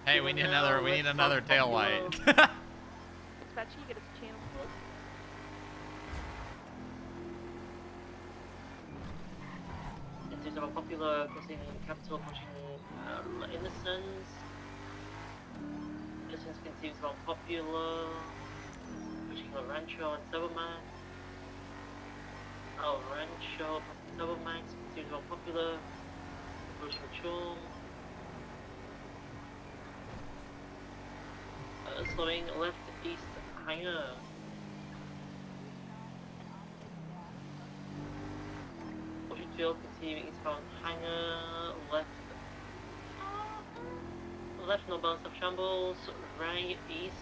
Hey, we need another tail light. Dispatch, you get us a channel. It is about Popular crossing capital, pushing Innocence. Innocence continues about Popular, pushing La Rancho and Silvermax. El Rancho, Silvermax continues about Popular, pushing Chum. Slowing left east hangar. Ocean Field continuing eastbound hangar, left northbound of shambles, right east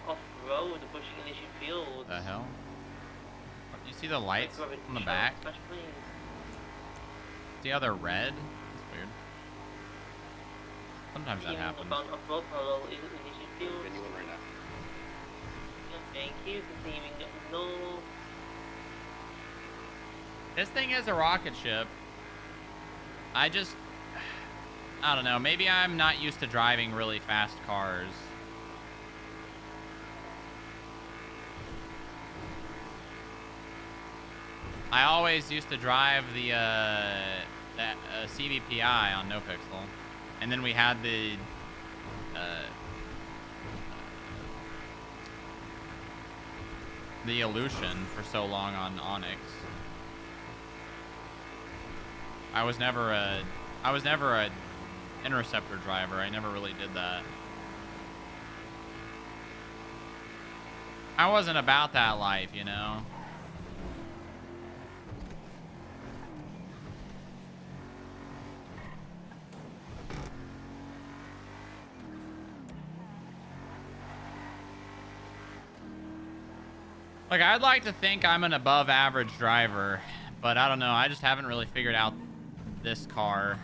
off road, pushing Initial Field. The hell? You see the lights on the back? See how they're red? That's weird. Sometimes that happens. Off-road parallel is Initial Field. Anyone right now? Thank you. Continuing north. This thing is a rocket ship. I don't know. Maybe I'm not used to driving really fast cars. I always used to drive the CVPI on NoPixel. And then we had the Illusion for so long on Onyx. I was never a Interceptor driver. I never really did that. I wasn't about that life, you know. Like, I'd like to think I'm an above average driver, but I don't know. I just haven't really figured out this car.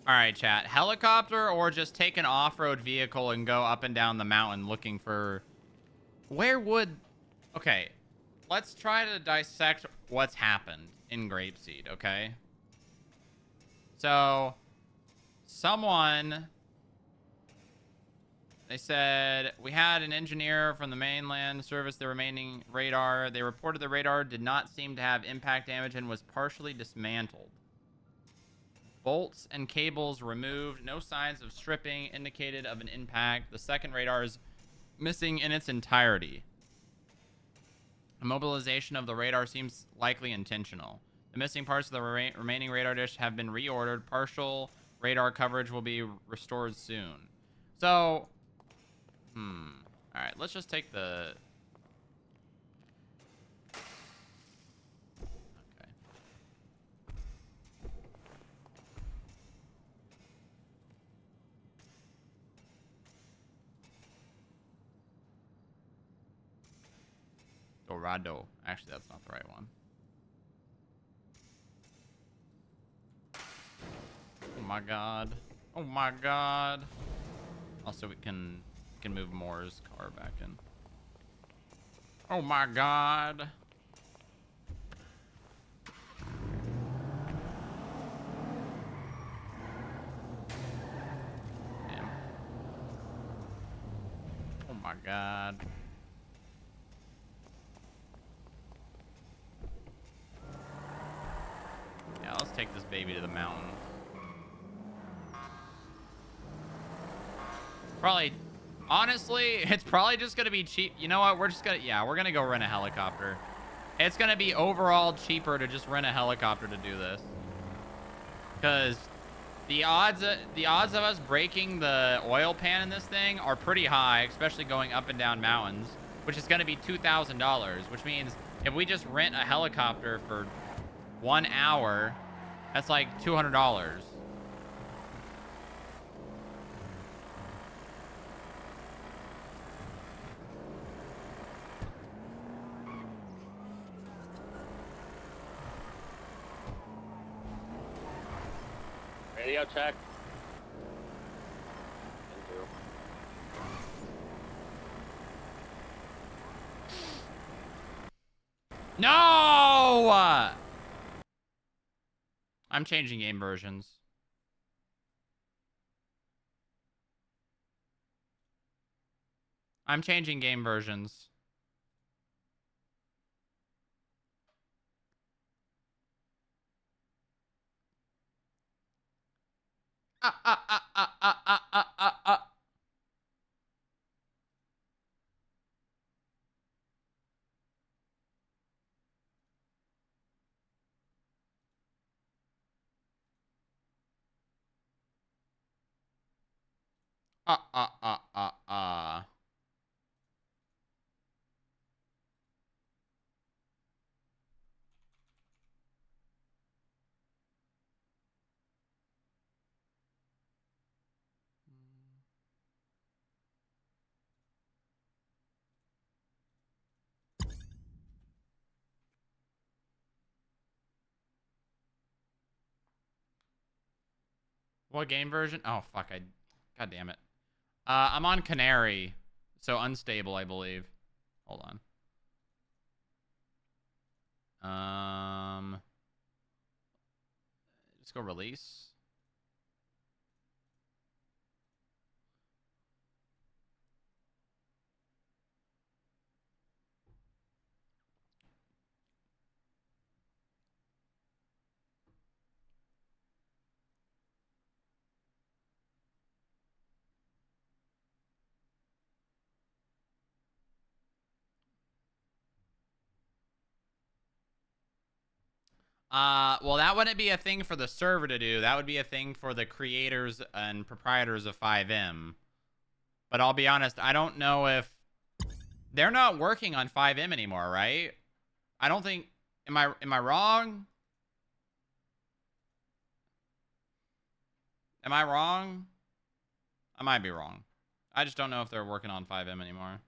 All right, chat. Helicopter or just take an off-road vehicle and go up and down the mountain looking for... Where would... Okay. Let's try to dissect what's happened in Grapeseed, okay? So, someone... They said, we had an engineer from the mainland service the remaining radar. They reported the radar did not seem to have impact damage and was partially dismantled. Bolts and cables removed. No signs of stripping indicated of an impact. The second radar is missing in its entirety. Immobilization of the radar seems likely intentional. The missing parts of the remaining radar dish have been reordered. Partial radar coverage will be restored soon. So, all right, let's just take the... Okay. Dorado. Actually, that's not the right one. Oh my god. Oh my god. Also, we can can move Moore's car back in. Oh my god. Damn. Oh my god. Yeah, let's take this baby to the mountain. Probably, honestly, it's probably just gonna be cheap. You know what? We're gonna go rent a helicopter. It's gonna be overall cheaper to just rent a helicopter to do this. Because the odds of us breaking the oil pan in this thing are pretty high, especially going up and down mountains, which is gonna be $2,000, which means if we just rent a helicopter for 1 hour, that's like $200. Radio check. No! I'm changing game versions. I'm changing game versions. What game version? Oh, fuck. God damn it. I'm on Canary. So unstable, I believe. Hold on. Just go release. Well, that wouldn't be a thing for the server to do. That would be a thing for the creators and proprietors of FiveM. But I'll be honest, I don't know if they're not working on FiveM anymore, right? I don't think. Am I wrong? Am I wrong? I might be wrong. I just don't know if they're working on FiveM anymore.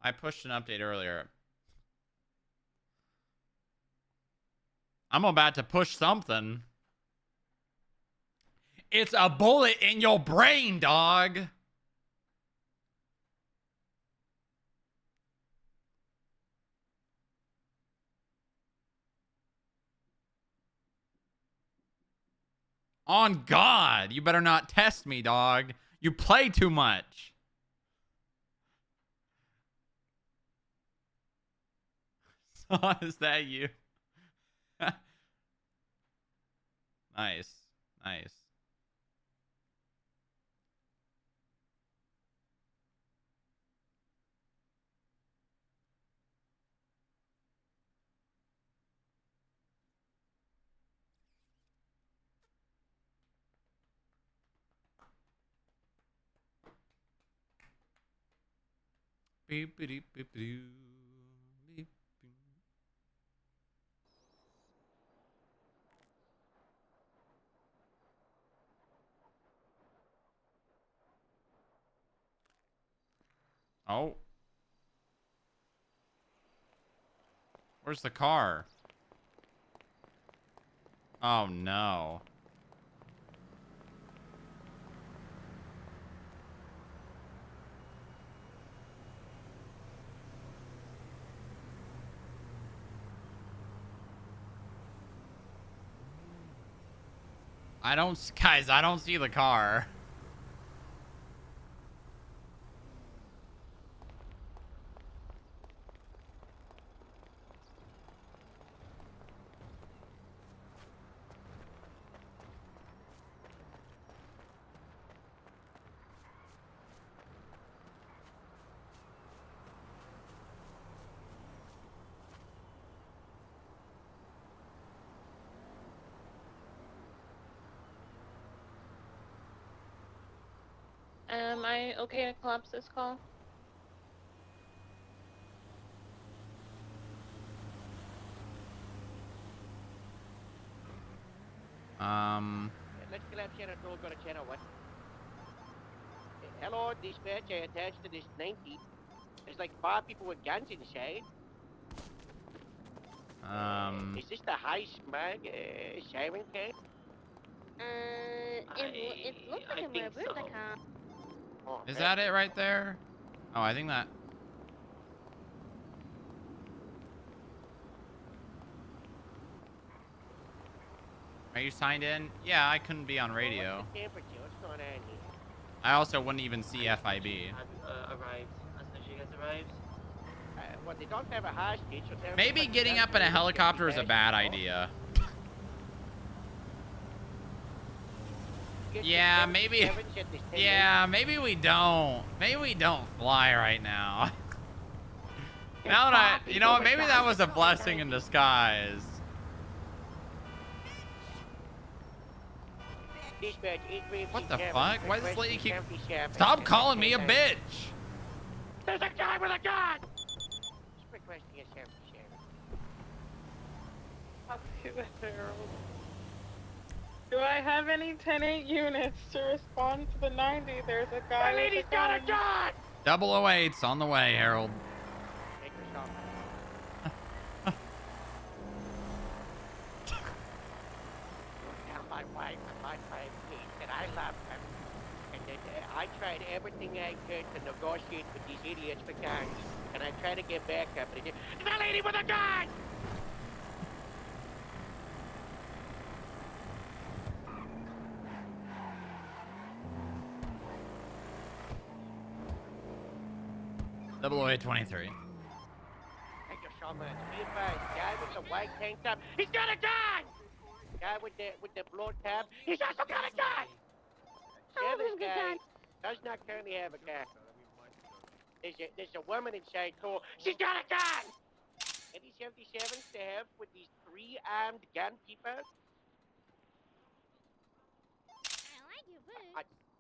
I pushed an update earlier. I'm about to push something. It's a bullet in your brain, dog. On God, you better not test me, dog. You play too much. Is that you? Nice. Nice. Beep, beep, beep, beep, beep. Oh. Where's the car? Oh, no. Guys, I don't see the car. Am I okay to collapse this call? Let's collapse channel 2, go to channel 1. Hello, dispatch, I attached to this 90. There's like 5 people with guns inside. Is this the high smug siren cam? It looks like a Roberta car. Oh, Is man. that it right there? Oh, I think that... Are you signed in? Yeah, I couldn't be on radio. What's the temperature? What's going on here? I also wouldn't even see FIB. Arrived. As soon as you guys arrived. Well, they don't have a hostage, so they're Maybe getting up in a helicopter is a bad idea. Yeah, maybe. Yeah, maybe we don't. Maybe we don't fly right now. Now that I, you know what? Maybe that was a blessing in disguise. What the fuck? Why does this lady keep... Stop calling me a bitch! There's a guy with a gun! Just requesting a sheriff. Do I have any 10-8 units to respond to the 90? There's a guy The lady's got a gun! 008's on the way, Harold. Take yourself. Down my wife and my 5 kids, and I love her. And then, I tried everything I could to negotiate with these idiots for guns. And I tried to get back up, but the lady with a gun! Double 0823. Thank you so much. Be advised, guy with the white tank top, he's got a gun! Guy with the blue tab, he's also got a gun! This guy does not currently have a gun. There's a woman inside too. She's got a gun! Any 77s to have with these 3 armed gun people?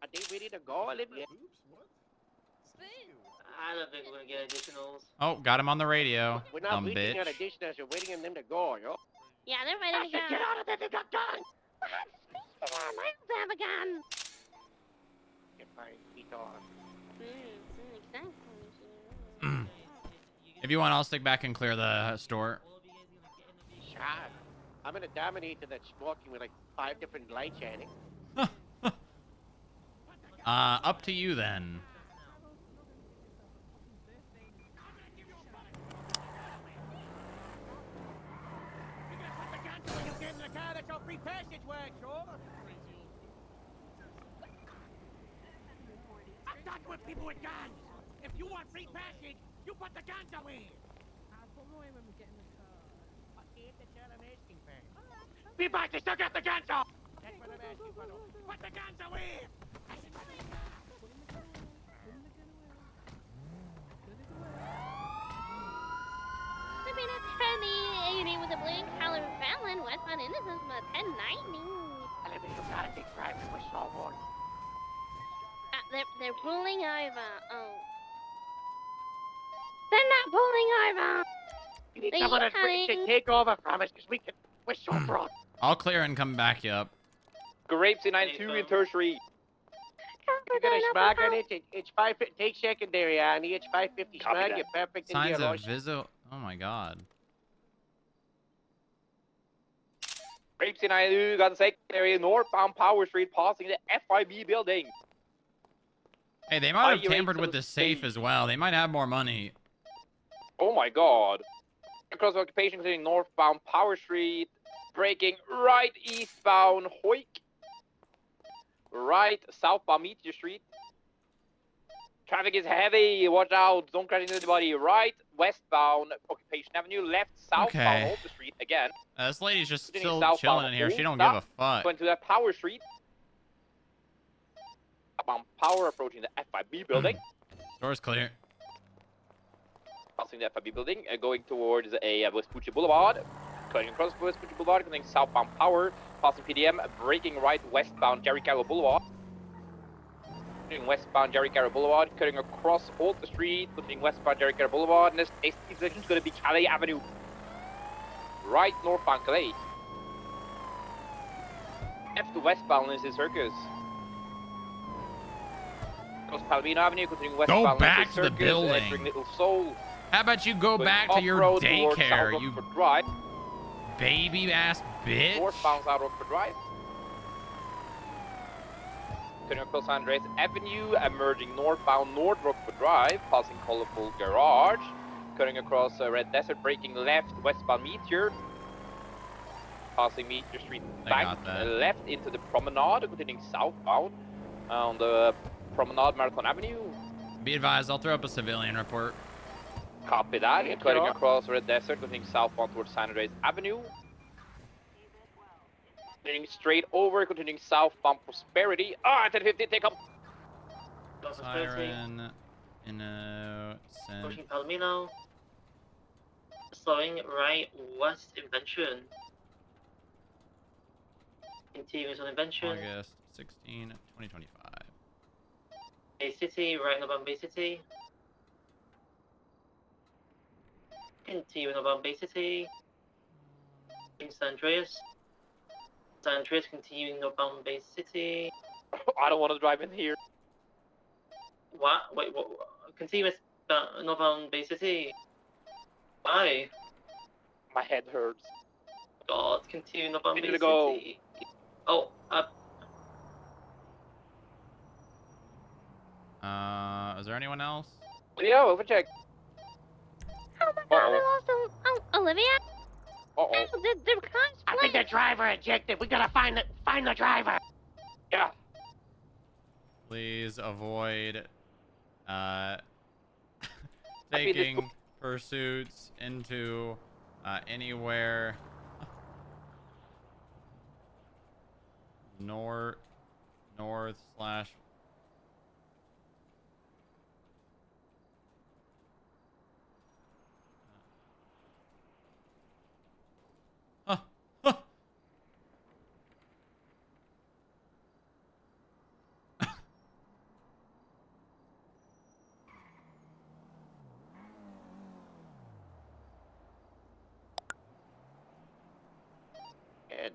Are they ready to go, Olivia? I don't think we're gonna get additionals. Oh, got him on the radio. We're not Dumb waiting bitch. on additionals, we're waiting on them to go, yo. Yeah, they're ready to go. Get out of there, they got guns! I have a gun. Get my feet on. Exactly. If you want, I'll stick back and clear the store. Shot. I'm in a Dominator that's smoking with like 5 different lights on it. Up to you then. Free passage works, I'm talking with people with guns. If you want free passage, you put the guns away. I'm asking for. Be back, they still got the guns off. That's what I'm asking for. Put the guns away. Living at 1080 with a blue collar Fallon, westbound Innocence, but 1090. Olivia, you gotta be driving with someone. They're pulling over. Oh. They're not pulling over. You need someone to take over from us, because we're so broad. I'll clear and come back you up. Grapes in 92 and tertiary. You got a smog on it? It's 5. Take secondary, Annie. It's 550 Copy smog. that. You're perfect in Signs your of horse. visual. Oh my god. Rapes in IU, got the secondary, northbound Power Street, passing the FIB building. Hey, they might have High tampered rates with of the safe speed. as well. They might have more money. Oh my god. Across occupation continuing northbound Power Street, breaking right eastbound Hoyk. Right southbound Meteor Street. Traffic is heavy, watch out, don't crash into anybody. Right westbound Occupation Avenue, left southbound Okay. Alta Street again. This lady's just Continuing still southbound chilling in here. She don't Alta, give a fuck. Going to that Power Street. Southbound Power approaching the FIB building. Door's clear. Passing the FIB building, going towards a Vespucci Boulevard. Cutting across Vespucci Boulevard, continuing southbound Power. Passing PDM, breaking right westbound Jerry Carroll Boulevard. Continuing westbound Jerry Carroll Boulevard, cutting across Alta Street, continuing westbound Jerry Carroll Boulevard. And this next section is going to be Calais Avenue. Right northbound Calais. Left to westbound Lindsay Circus. Across Palomino Avenue, continuing westbound back Lindsay to the Circus, building. entering Little Seoul. How about you go Going back to your off-road towards South daycare, you Rockford Drive. baby ass bitch? Northbound South Rockford Drive. Cutting across Andres Avenue, emerging northbound North Rockford Drive, passing Colorful Garage. Cutting across Red Desert, breaking left westbound Meteor. Passing Meteor Street I back got that. left into the Promenade, continuing southbound on the Promenade Marathon Avenue. Be advised, I'll throw up a civilian report. Copy that. Thank Cutting you. across Red Desert, continuing southbound towards San Andreas Avenue. Continuing straight over, continuing southbound Prosperity. Ah, 1050, take up. Siren, innocent. Pushing Palomino. Slowing right west Invention. Continues on Invention. August 16, 2025. Bay City, right northbound Bay City. Continue northbound Bay City. In San Andreas. San Andreas continuing northbound Bay City. I don't want to drive in here. What? Wait, what? Continue with northbound Bay City. Why? My head hurts. God, continue northbound We Bay need to go. City. Oh, Is there anyone else? Leo, overcheck. Oh my god, we lost Olivia? Uh-oh. The car's I think the driver ejected. We gotta find the driver. Yeah. Please avoid mean, taking pursuits into anywhere north slash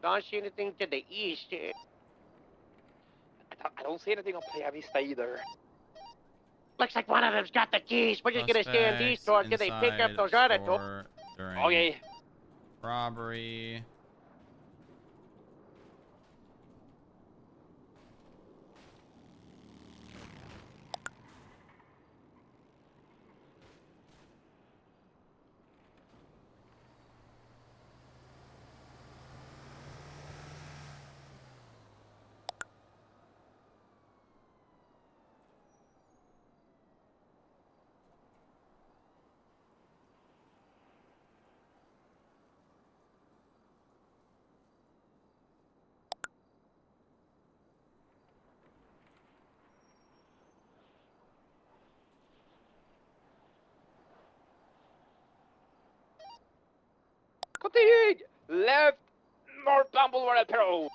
Don't see anything to the east. I don't see anything on Playa Vista either. Looks like one of them's got the keys. We're just gonna stay in these two until they pick up those other two. store during Okay. robbery. Continuing left northbound Boulevard El Perro.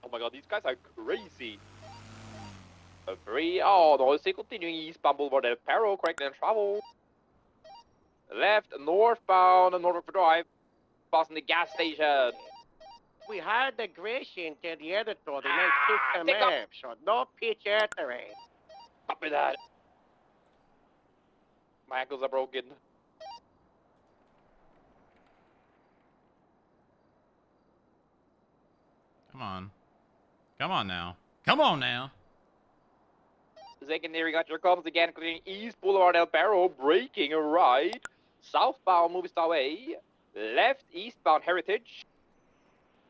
Oh my god, these guys are crazy. Oh, no, it's continuing eastbound Boulevard El Perro, correct and travel. Left northbound North Rockford Drive, passing the gas station. We hired the Grecian to the editor. They may kick them take up. up, so no pitch at the rain. Copy that. My ankles are broken. Come on. Come on now. Come on now. Secondary got your comes again, clearing East Boulevard El Perro, braking right. Southbound Movie Star Way. Left eastbound Heritage.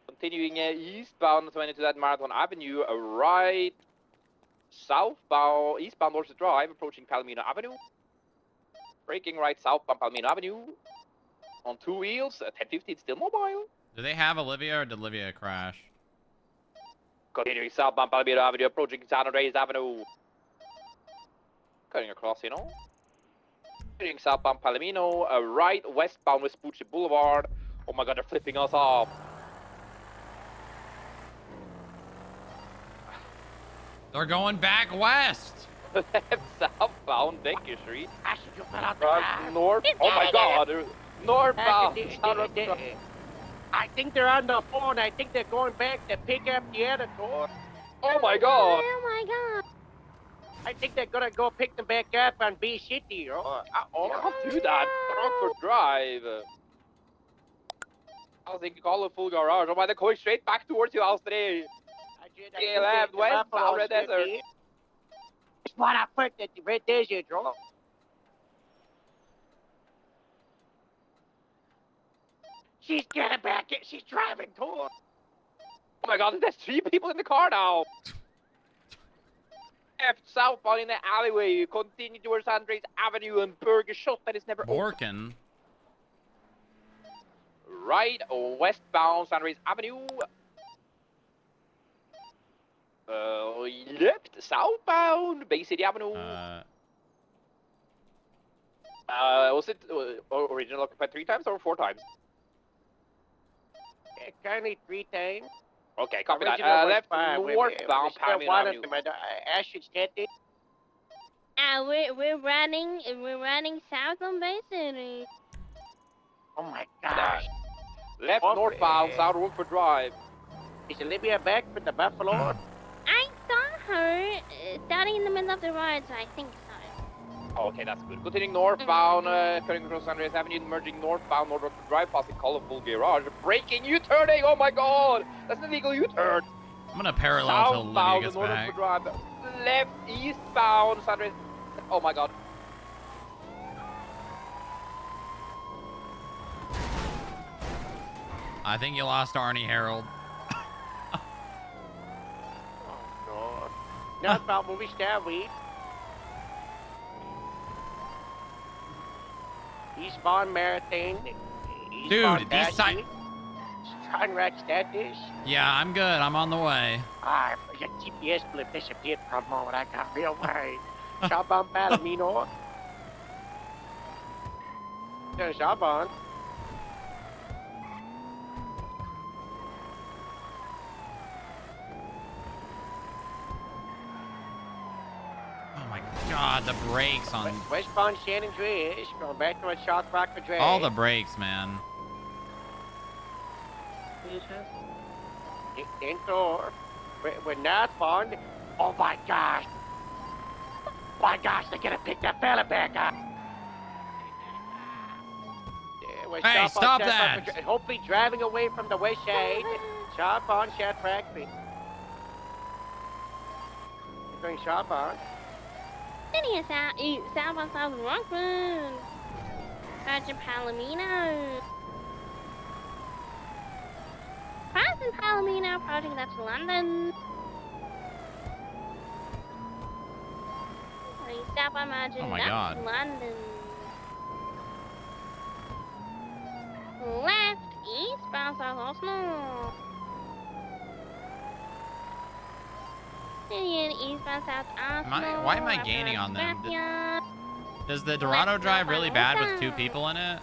Continuing eastbound 22 at Marathon Avenue. Right. Southbound, eastbound Dorset Drive, approaching Palomino Avenue. Braking right southbound Palomino Avenue. On two wheels, 1050, still mobile. Do they have Olivia or did Olivia crash? Continuing southbound Palomino Avenue, approaching San Andreas Avenue. Cutting across, you know. Continuing southbound Palomino, right westbound Vespucci Boulevard. Oh my god, they're flipping us off. They're going back west. Left southbound Baker Street. I should you put out the Right north. Oh my god, northbound. I think they're on the phone. I think they're going back to pick up the editor. Oh my god. Oh my god. I think they're gonna go pick them back up on B City. Can't do that. Rockford Drive. I was thinking call a full garage. Oh my, they're going straight back towards your house today. Yeah, left, west, down Red Desert. That's what I put at the Red Desert, bro. She's getting back. She's driving toward. Oh my god, there's 3 people in the car now. Left southbound in the alleyway. Continue towards Andres Avenue and Burger Shop that is never Borkin. Right, westbound San Andreas Avenue. Left, southbound Bay City Avenue. Was it original occupied 3 times or 4 times? Currently 3 times. Okay, copy that. Original was Left 5. northbound Palomino Avenue. Ashford City. We're running south on Bay City. Oh my gosh. Left northbound South Rockford Drive. Is Olivia back with the Buffalo? I saw her starting in the middle of the road, so I think so. Okay, that's good. Continuing northbound, cutting across Andreas Avenue, merging northbound North Rockford Drive, passing Colorful Garage, braking, U-turning. Oh my god, that's an illegal U-turn. I'm gonna parallel till Olivia gets North back. Rockford Drive, left eastbound San Andreas. Oh my god. I think you lost Arnie Harold. Northbound Movie Star Week. Eastbound Marathon. Dude, these side. Conrad status. Yeah, I'm good. I'm on the way. Your GPS blip disappeared for a moment. I got real worried. Southbound Palomino. There's southbound. Oh my god, the brakes on Westbound San Andreas. Going back to a South Rockford Drive. all the brakes, man. Indoor. We're northbound. Oh my gosh. My gosh, they're gonna pick that fella back up. Hey, stop that! Hopefully driving away from the west side. Southbound South Rockford. You're going southbound. City is south on South Rockford. Roger Palomino. Crossing Palomino, approaching that's London. Stop by Margin, Oh my that's God. London. Left, eastbound South Arsenal. Indian eastbound South Arsenal. Why am I gaining on them? Does the Dorado Drive really bad with 2 people in it?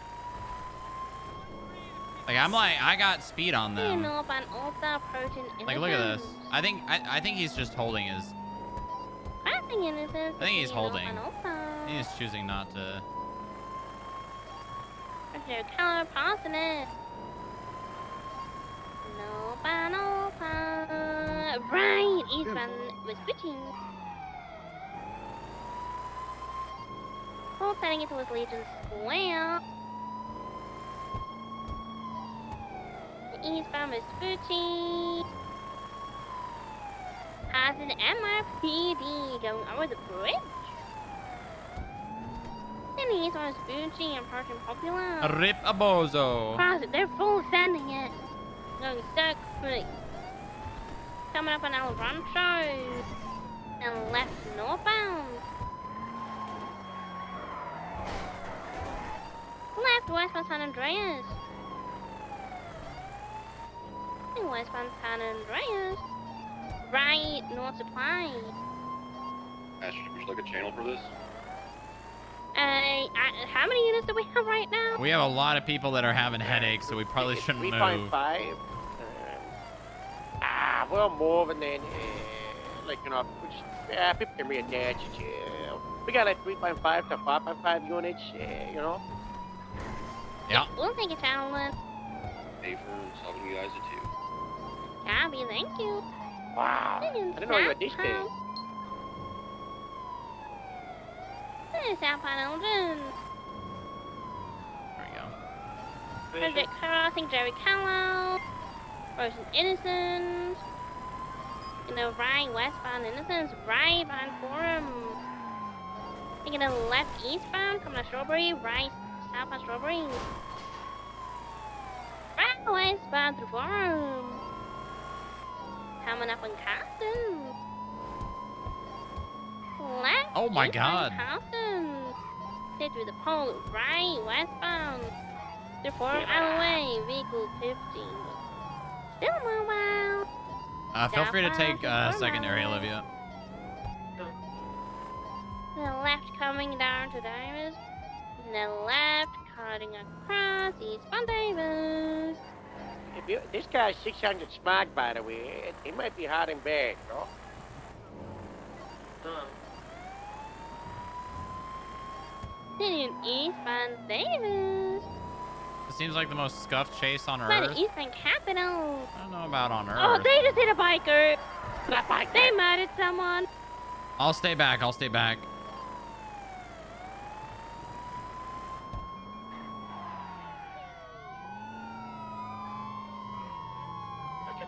Like I got speed on them. Like look at this. I think he's just holding his. I think he's holding. He's choosing not to. Color passing it. No, Westbound over. Right, eastbound was switching. Full setting it towards Legion Square. Eastbound was switching. Passing MRPD going over the bridge. And eastbound was switching and parking Popular. Rip a bozo. Cross it, they're full sending it. Going stuck, quick. Coming up on El Rancho. And left northbound. Left westbound San Andreas. And westbound San Andreas. Right, North Supply. Ash, would you like a channel for this? How many units do we have right now? We have a lot of people that are having headaches, so we probably shouldn't move. 3.5. Well, more than like, you know, people can reattach it. We got like 3.5 to 5.5 units, you know. Yeah. We'll take a channel then. Pay for helping you guys at 2. Copy, thank you. Wow. I didn't know you were this big. Hey, Southbound Elgin. There we go. Project Crossing, Jerry Callow. Frozen Innocence. You know, right, westbound Innocence, right behind Forum. Taking a left eastbound, coming to Strawberry, right, southbound Strawberry. Right, westbound through Forum. Coming up on Carson. Left. Oh my eastbound God. Carson. Stay through the pole, right, westbound. Through Forum Alleyway, vehicle 50. Still mobile. Feel free to take secondary, Olivia. The left coming down to Davis. And the left cutting across eastbound Davis. This guy's 600 smart, by the way. He might be hot and bad, bro. Sitting eastbound Davis. It seems like the most scuffed chase on By Earth. the eastbound Capitol. I don't know about on Earth. Oh, they just hit a biker. They mad at someone. I'll stay back. I'll stay back.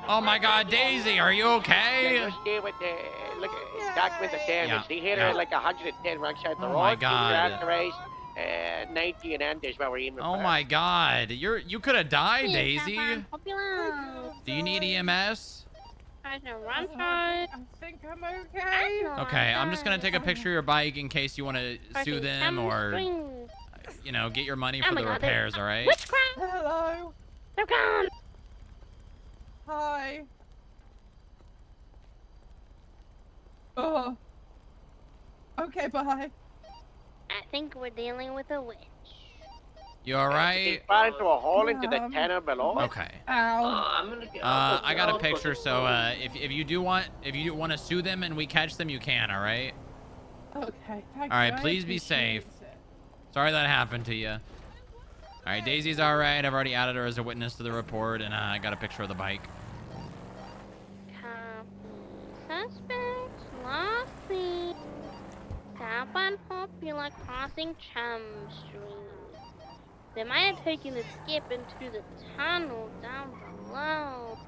Oh my God, Daisy, are you okay? Yeah, just stay with the look at document the damage. He hit her at like 110 right side the road. Oh my God. After race, 90 and under is what we're aiming Oh for. my God, you could have died, Hey, Daisy. Southbound Popular. Do you need EMS? Trying to run for it. I think I'm okay. Okay, I'm just gonna take a picture of your bike in case you want to sue them or, you know, get your money Oh for my the God, repairs. All right. Witchcraft. Hello. They're gone. Hi. Oh. Okay, bye. I think we're dealing with a witch. You all right? He fell into a hole into the tanner below. Okay. Ow. I'm gonna get. I got a picture, so if you do want to sue them and we catch them, you can. All right. Okay. All right. Please be safe. Sorry that happened to you. All right. Daisy's all right. I've already added her as a witness to the report, and I got a picture of the bike. Suspect lost the Southbound Popular crossing Chum Street. They might have taken the skip into the tunnel down below.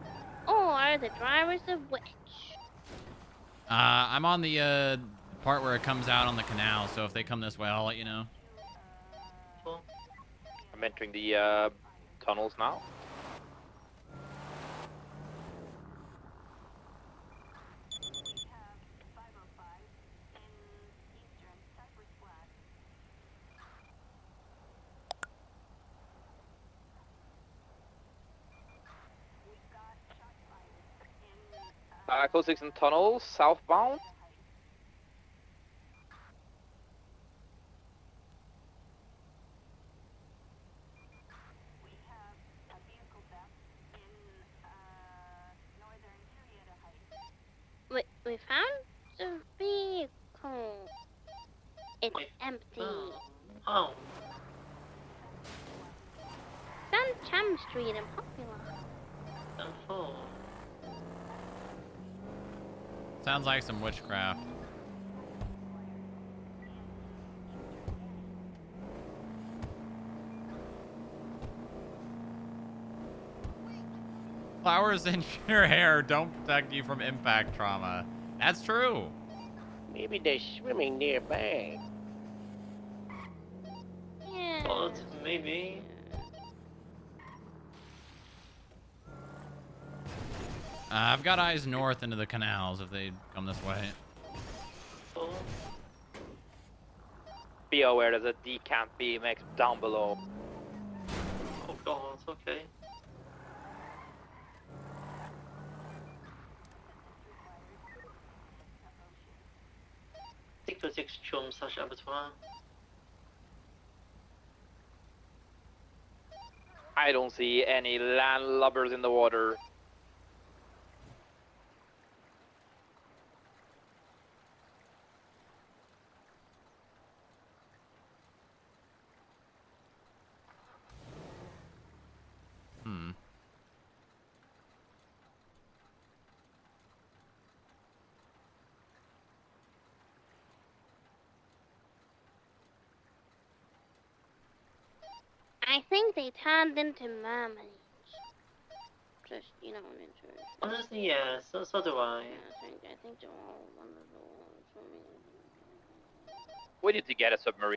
Or the driver's a witch. I'm on the part where it comes out on the canal, so if they come this way, I'll let you know. I'm entering the tunnels now. Code 6 in tunnels, southbound. We found the vehicle. It's empty. Oh. It's on Chum Street in Popular. Oh. Sounds like some witchcraft. Flowers in your hair don't protect you from impact trauma. That's true. Maybe they're swimming nearby. Yeah. But maybe. I've got eyes north into the canals if they come this way. Oh. Be aware there's a decant BMX down below. Oh god, okay. Stick to 6 chum/abattoir. I don't see any landlubbers in the water. I think they turned into mermaids. Just, you know, into... Honestly, yeah, so do I. I think they're all wonderful. We need to get a submarine.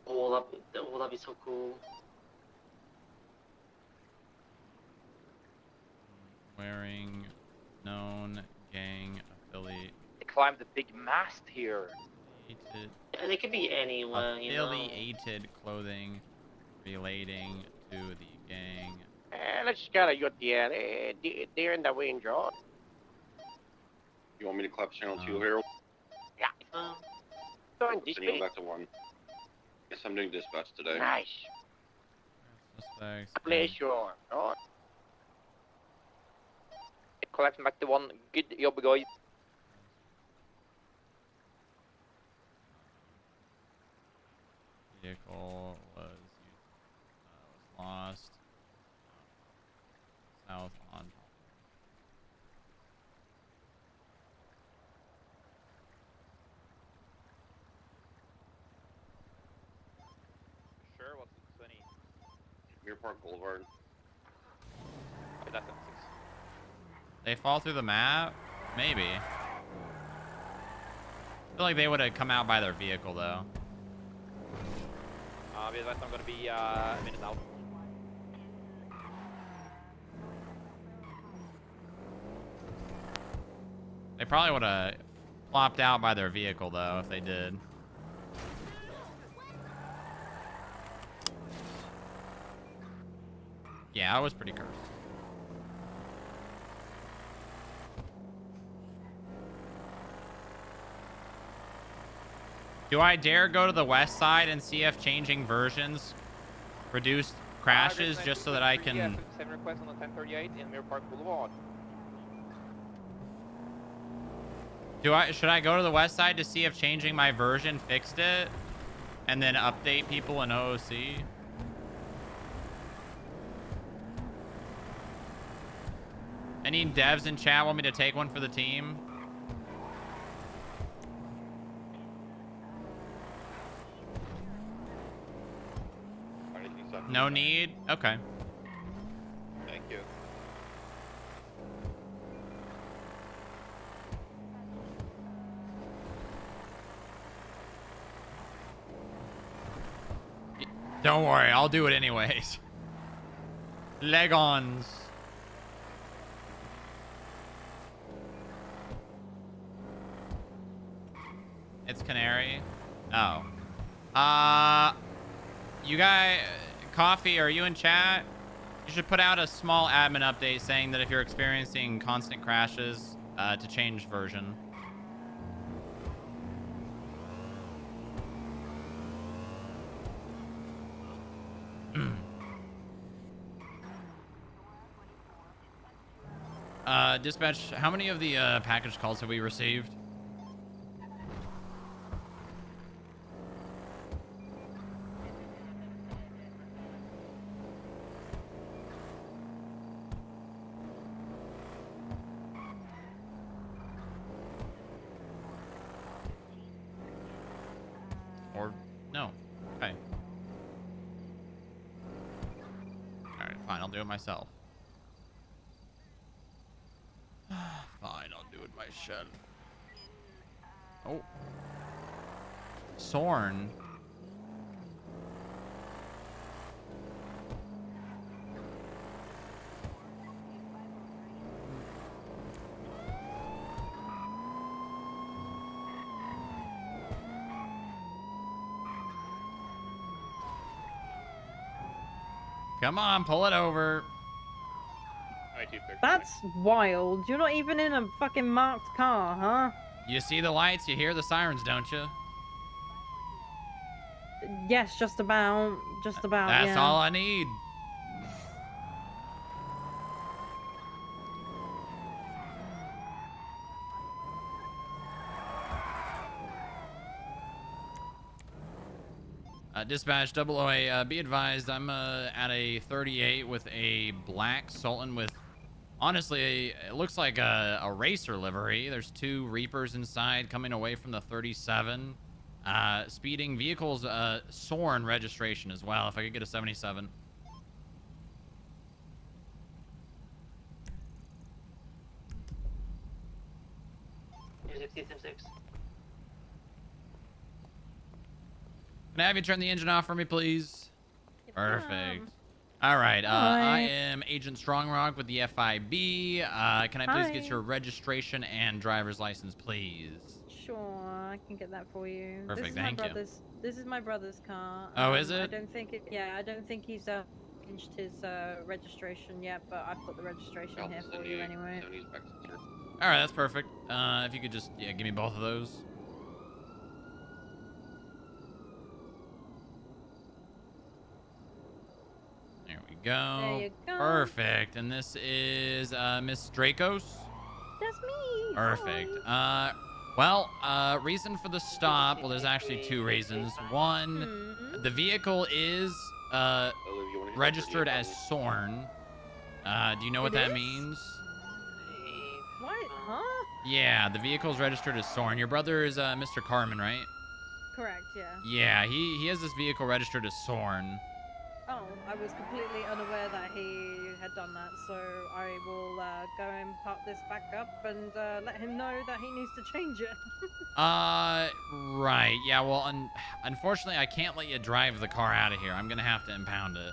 Oh, that'd be so cool. Wearing known gang affiliate. They climbed the big mast here. Yeah, they could be anywhere, you know. Affiliated clothing relating to the gang. Let's just gotta get they're in the wind, John. You want me to clap channel 2 here? Yeah. Doing Sending you back to 1. Guess I'm doing dispatch today. Nice. Suspects. Pleasure. Oh. Collecting back to 1. Good job, guys. Vehicle was lost south on. Sure, what's the 20? Mirror Park Boulevard. Okay, that's 6. They fall through the map? Maybe. I feel like they would have come out by their vehicle though. Because I'm gonna be a minute out. They probably would have flopped out by their vehicle though if they did. Yeah, I was pretty cursed. Do I dare go to the west side and see if changing versions reduce crashes just so that I can... 7 requests on the 1038 in Mirror Park Boulevard. Should I go to the west side to see if changing my version fixed it? And then update people in OOC? Any devs in chat want me to take one for the team? No need? Okay. Thank you. Don't worry, I'll do it anyways. Legons. It's Canary. Oh. You guys, Coffee, are you in chat? You should put out a small admin update saying that if you're experiencing constant crashes, to change version. Dispatch, how many of the package calls have we received? do it myself. Fine, I'll do it myself. Oh. Sorn. Come on, pull it over. That's wild. You're not even in a fucking marked car, huh? You see the lights, you hear the sirens, don't you? Yes, just about. Just about, That's yeah. all I need. Dispatch, double OA, be advised, I'm at a 38 with a black Sultan with, honestly, it looks like a racer livery. There's 2 Reapers inside coming away from the 37. Speeding vehicles, Sorn registration as well, if I could get a 77. Can I have you turn the engine off for me, please? Perfect. All right. I am Agent Strongrock with the FIB. Can I please get your registration and driver's license, please? Sure, I can get that for you. Perfect, thank you. This is my brother's car. Oh, is it? I don't think it. Yeah, I don't think he's finished his registration yet, but I've got the registration here for you anyway. All right, that's perfect. If you could just give me both of those. There we go. There you go. Perfect. And this is Miss Dracos. That's me. Perfect. Well, reason for the stop. Well, there's actually 2 reasons. One, the vehicle is registered as Sorn. Do you know what that means? What? Huh? Yeah, the vehicle's registered as Sorn. Your brother is Mr. Carmen, right? Correct. Yeah. Yeah, he has this vehicle registered as Sorn. Oh, I was completely unaware that he had done that, so I will go and park this back up and let him know that he needs to change it. Right. Yeah, well, unfortunately, I can't let you drive the car out of here. I'm going to have to impound it.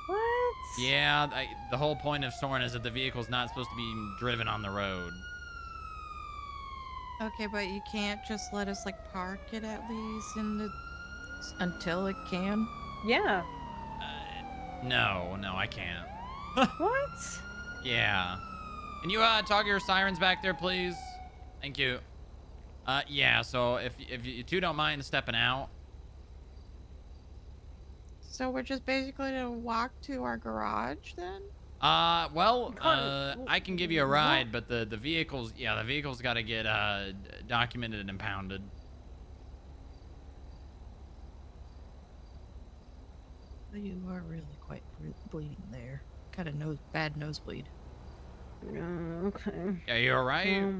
What? Yeah, the whole point of Sorn is that the vehicle's not supposed to be driven on the road. Okay, but you can't just let us, like, park it at least in the... until it can? Yeah. No, I can't. What? Yeah. Can you toggle your sirens back there, please? Thank you. Yeah, so if you 2 don't mind stepping out. So we're just basically gonna walk to our garage then? Well, I can give you a ride, but the vehicle's got to get documented and impounded. You are really quite bleeding there. Got a bad nosebleed. Okay. Yeah, you all right?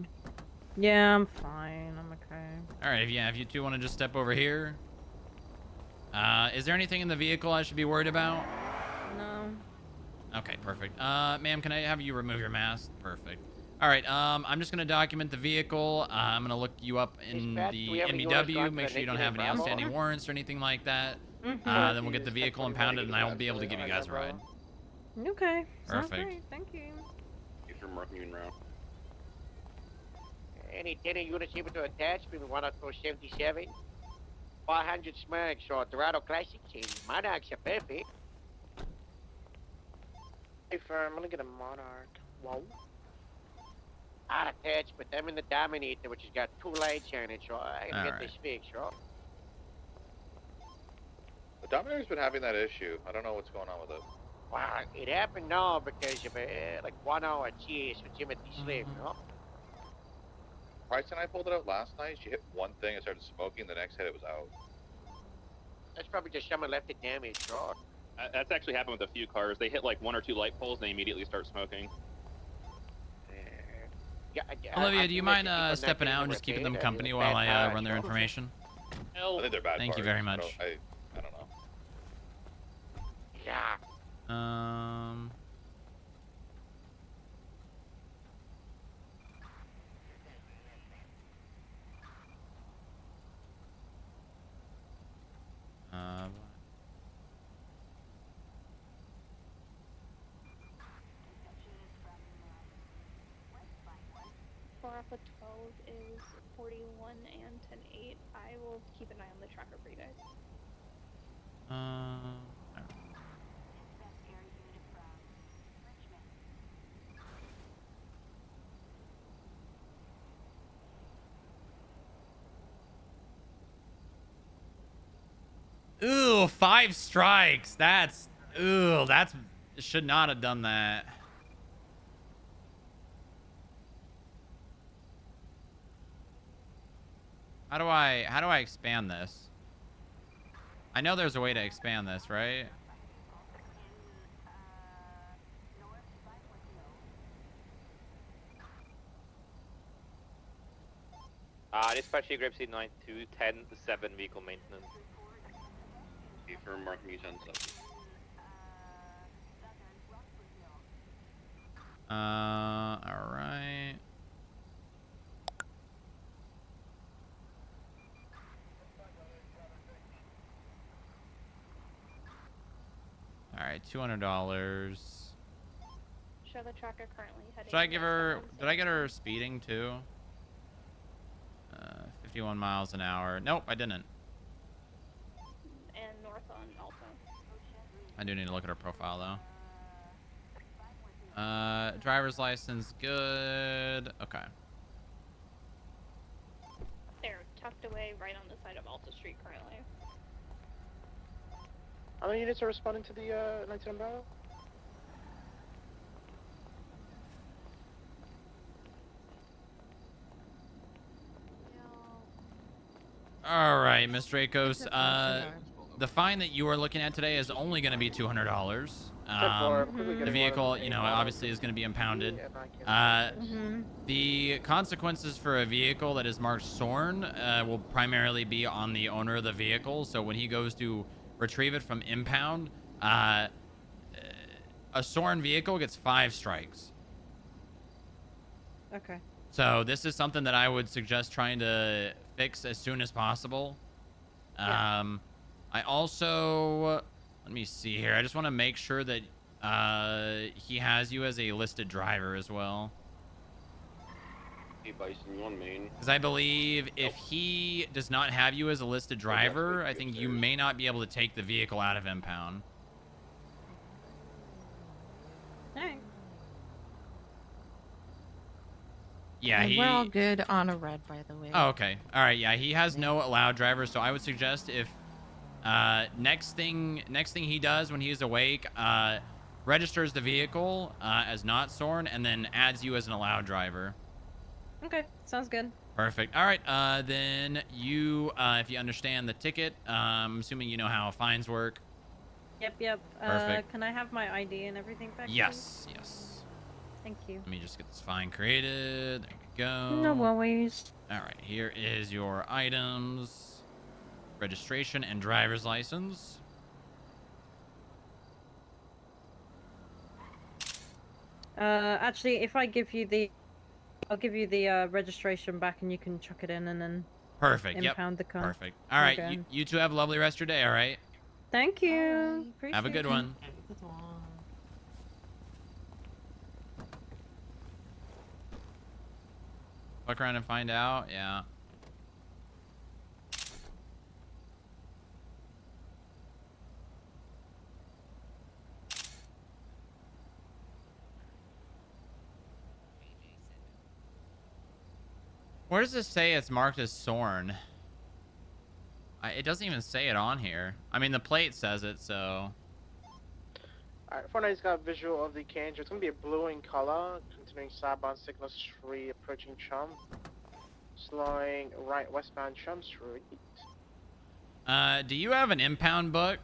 Yeah, I'm fine. I'm okay. All right, if you 2 want to just step over here. Is there anything in the vehicle I should be worried about? No. Okay, perfect. Ma'am, can I have you remove your mask? Perfect. All right, I'm just gonna document the vehicle. I'm gonna look you up in the NBW, make sure you don't have any outstanding warrants or anything like that. Then we'll get the vehicle impounded, and I won't be able to give you guys a ride. Okay. Sounds Perfect. great. Thank you. If you're marking you in route. Any 10 units able to attach, maybe 10477. 500 smags or Dorado Classic chain. Monarchs are perfect. Hey, Fern, I'm gonna get a Monarch. Whoa. I'll attach, but I'm in the Dominator, which has got 2 lights on it, so I can get Alright. this fixed, right? The Dominator's been having that issue. I don't know what's going on with it. Wow, it happened now because of like 1 hour chase with Timothy Slim, you know? Bryce and I pulled it out last night. She hit one thing and started smoking. The next hit, it was out. That's probably just someone left it damaged, right? That's actually happened with a few cars. They hit like 1 or 2 light poles and they immediately start smoking. Yeah, Olivia, do you mind stepping out and just keeping them company while I run their information? I think they're bad Thank you cars. very much. I don't know. Yeah. Alpha 12 is 41 and 10-8. I will keep an eye on the tracker for you guys. Ooh, 5 strikes. That's should not have done that. How do I expand this? I know there's a way to expand this, right? Dispatch here, Grapes 92, 10-7 vehicle maintenance. For marking you 10-7. All right. All right, $200. Show the tracker currently heading. Should I give her? Did I get her speeding too? 51 miles an hour. Nope, I didn't. And north on Alta. I do need to look at her profile though. Driver's license, good. Okay. They're tucked away right on the side of Alta Street currently. How many units are responding to the 19 umbrella? All right, Miss Dracos. The fine that you are looking at today is only going to be $200. The vehicle, you know, obviously is going to be impounded. The consequences for a vehicle that is marked SORN will primarily be on the owner of the vehicle. So when he goes to retrieve it from impound, a SORN vehicle gets 5 strikes. Okay. So this is something that I would suggest trying to fix as soon as possible. I also, let me see here. I just want to make sure that he has you as a listed driver as well. Because I believe if he does not have you as a listed driver, I think you may not be able to take the vehicle out of impound. Alright. Yeah, And we're all good on a red, by the way. Oh, okay. All right. Yeah, he has no allowed drivers, so I would suggest if next thing he does when he's awake, registers the vehicle as not SORN and then adds you as an allowed driver. Okay, sounds good. Perfect. All right. Then you, if you understand the ticket, I'm assuming you know how fines work. Yep. Perfect. Can I have my ID and everything back? Yes. Please? Yes. Thank you. Let me just get this fine created. There you go. No worries. All right. Here is your items. Registration and driver's license. Actually, if I give you the, I'll give you the registration back, and you can chuck it in, and then Perfect. impound the car. Perfect. All right. Okay. You two have a lovely rest of your day. All right. Thank you. Have a good one. Fuck around and find out. Yeah. Where does this say it's marked as SORN? It doesn't even say it on here. I mean, the plate says it, so... Alright, Fortnite's got visual of the cage. It's gonna be a blue in color, continuing southbound Signal Street, approaching Chum. Slowing right westbound Chum Street. Do you have an impound book?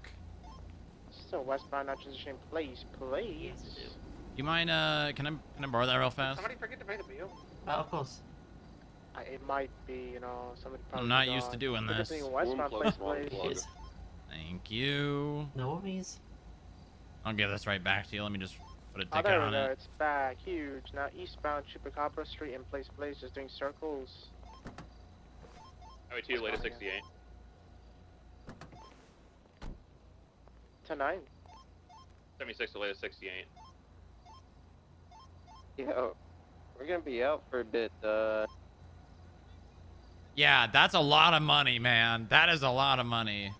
Still westbound, not transitioning, please. Do you mind, can I borrow that real fast? Somebody forget to pay the bill. Of course. It might be, you know, somebody probably I'm not forgot. used to doing this. Westbound, please. Thank you. No worries. I'll give this right back to you. Let me just put a Oh, ticket there on we go. it. It's back. Huge. Now eastbound Chupacabra Street in place, just doing circles. Highway 2, latest 68. 10-9. 76 to latest 68. Yo. We're gonna be out for a bit. Yeah, that's a lot of money, man. That is a lot of money.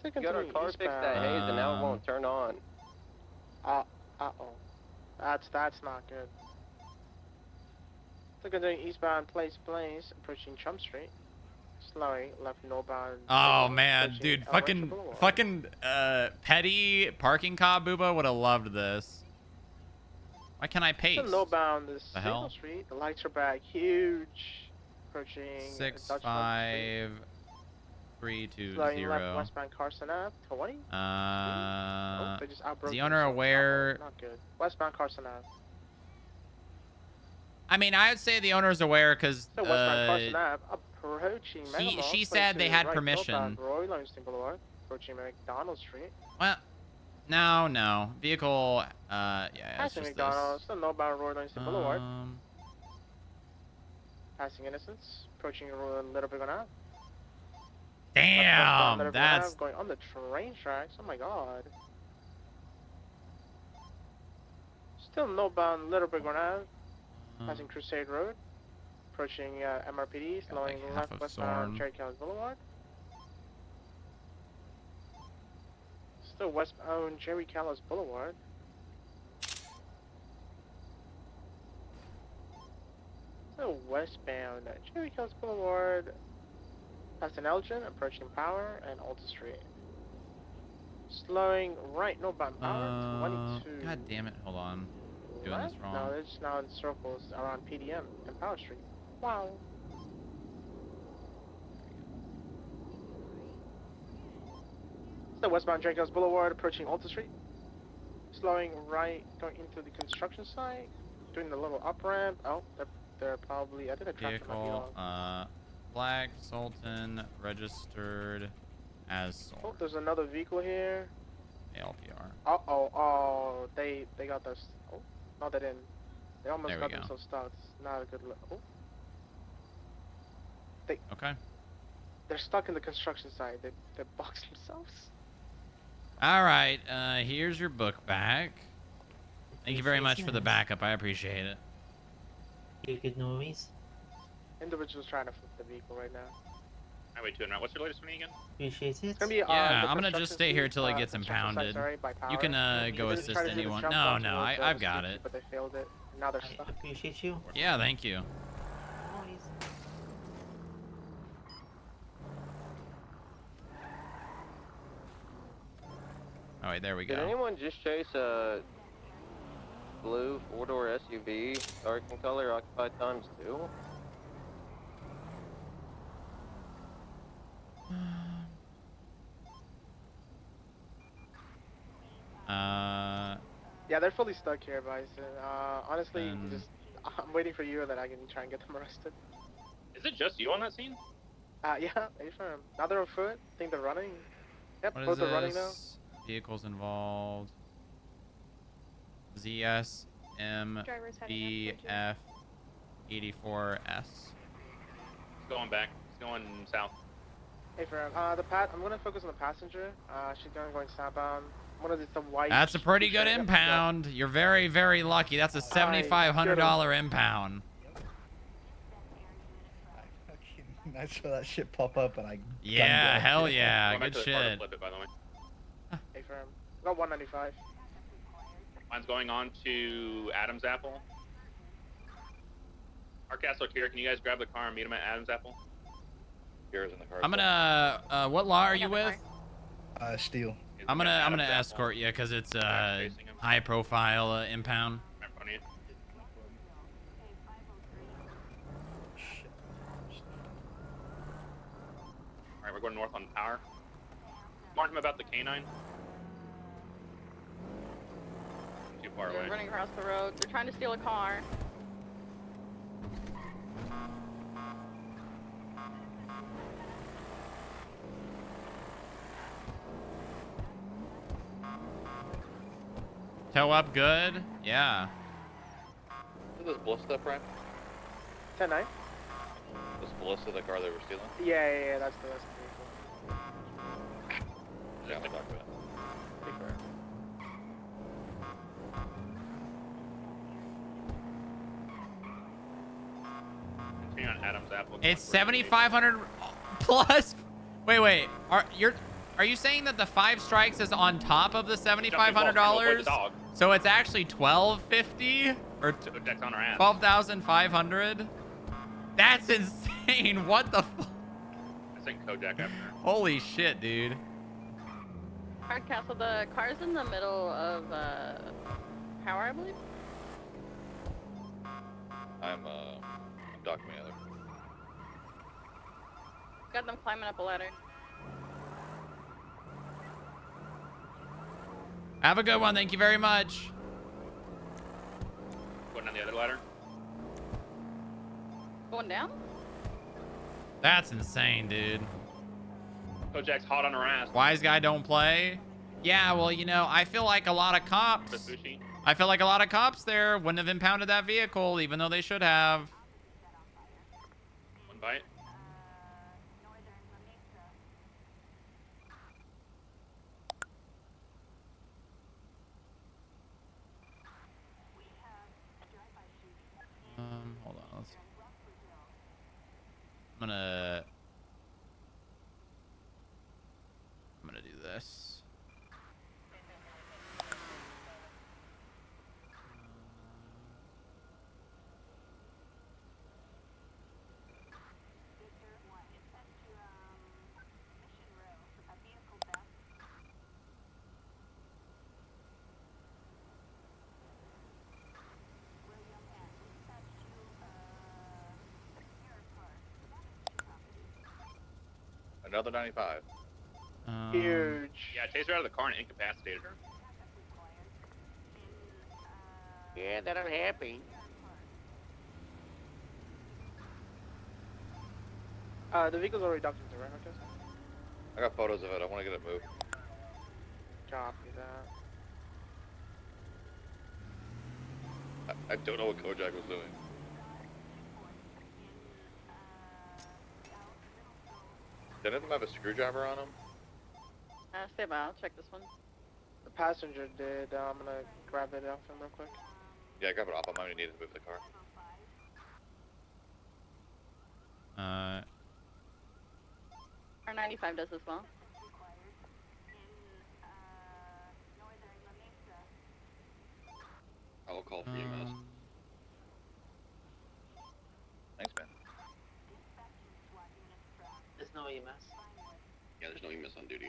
We got our car fixed at Hayes, and now it won't turn on. Uh oh. That's not good. So continuing eastbound Place, approaching Chum Street. Slowing left northbound. Oh man, dude, fucking petty parking cop Booba would have loved this. Why can't I paste? Still northbound this The hell? Street. The lights are back, huge. Approaching 6 Dutch 5 3 2 Slowing left 0. westbound Carson Ave, 20. They just Is outbroke the owner themselves. aware? Not good. Westbound Carson Ave. I mean, I would say the owner's aware because So westbound Carson Ave, approaching Megamall, she said they had permission. Northbound Roy Livingston Boulevard, approaching McDonald Street. Well, no. Vehicle, yeah, it's Passing just McDonald's, still northbound Roy Livingston Boulevard. this. Passing Innocence, approaching Little Big Ave. Damn, Little Big that's Ave, going on the train tracks. Oh my god. Still northbound Little Big Ave. Passing Crusade Road, approaching MRPD, slowing half left of westbound Zorn. Cherry Callis Boulevard. Still westbound Jerry Callis Boulevard. Still westbound Jerry Callis Boulevard, past an Elgin, approaching Power and Alta Street. Slowing right northbound Power, 22. God damn it! Hold on, doing this wrong. No, they're just now in circles around PDM and Power Street. Wow. Still westbound Drake House Boulevard, approaching Alta Street. Slowing right, going into the construction site, doing the little up ramp. Oh, they're probably, I think they're traffic might be Vehicle, on. Flag Sultan registered as Oh, there's another vehicle here. ALPR. Oh, they got this. Oh, no, they didn't. They almost There we got go. themselves stuck. It's not a good look. Oh. Okay. They're stuck in the construction site. They boxed themselves. All right. Here's your book back. Thank you very much for the backup. I appreciate it. You good movies? Individuals trying to flip the vehicle right now. Highway 209. What's your latest for me again? Appreciate it. It's gonna be, Yeah, the I'm gonna just construction stay here site, till it gets construction site, impounded. sorry, by You can Power. go They assist tried to do the anyone. jump No, onto no, the I've got street, it. But they failed it. Now they're stuck. Appreciate you. Yeah, thank you. Oh wait, there we Did go. anyone just chase a blue four-door SUV, dark in color, occupied times 2? Yeah, they're fully stuck here, Bison. Honestly, Um, just I'm waiting for you, and then I can try and get them arrested. Is it just you on that scene? Yeah, A-firm. Now they're on foot. I think they're running. Yep, What is both are running now. this? Vehicles involved. Driver's heading up, thank you. ZSMBF84S. It's going back. It's going south. A-firm. I'm gonna focus on the passenger. She's going southbound. One of the white. That's a pretty good Yep, impound. You're very, very lucky. That's a $7,500 impound. I saw that shit pop up and I. Yeah, hell Going yeah, back good to the car to shit. flip it, by the way. A-firm. Got 195. Mine's going on to Adam's Apple. Hardcastle here. Can you guys grab the car and meet him at Adam's Apple? Here's in the car. I'm gonna. What law are you with? Steel. I'm gonna escort you because it's a high profile impound. Right in front of you. Alright, we're going north on Power. Warn him about the canine. Too far They're away. running across the road. They're trying to steal a car. Toe up good? Yeah. Is this Ballista, Frank? 10-9. This Ballista, the car they were stealing? Yeah, that's the vehicle. Yeah, I'll talk about it. Adam's apple. It's 7,500 plus. Wait. Are you saying that the 5 strikes is on top of the $7,500? So it's actually $1,250 or Kojak's on our ass. 12,500? That's insane. What the fuck? I think Kojak after. Holy shit, dude. Hardcastle, the car's in the middle of power, I believe. I'm docking the other. Got them climbing up a ladder. Have a good one. Thank you very much. Going down the other ladder. Going down? That's insane, dude. Kojak's hot on her ass. Wise guy don't play. Yeah, well, you know, I feel like a lot of cops. I feel like a lot of cops there wouldn't have impounded that vehicle, even though they should have. One bite. Hold on. I'm gonna do this. Another 95. Huge. Yeah, chased her out of the car and incapacitated her. Yeah, that unhappy. The vehicle's already docked into, right, Marcus? I got photos of it. I want to get it moved. Copy that. I don't know what Kojak was doing. Did any of them have a screwdriver on them? Stay by, I'll check this one. The passenger did. I'm gonna grab it off him real quick. Yeah, grab it off. I might need to move the car. R95 does as well. I will call for EMS. Thanks, man. There's no EMS. Yeah, there's no EMS on duty.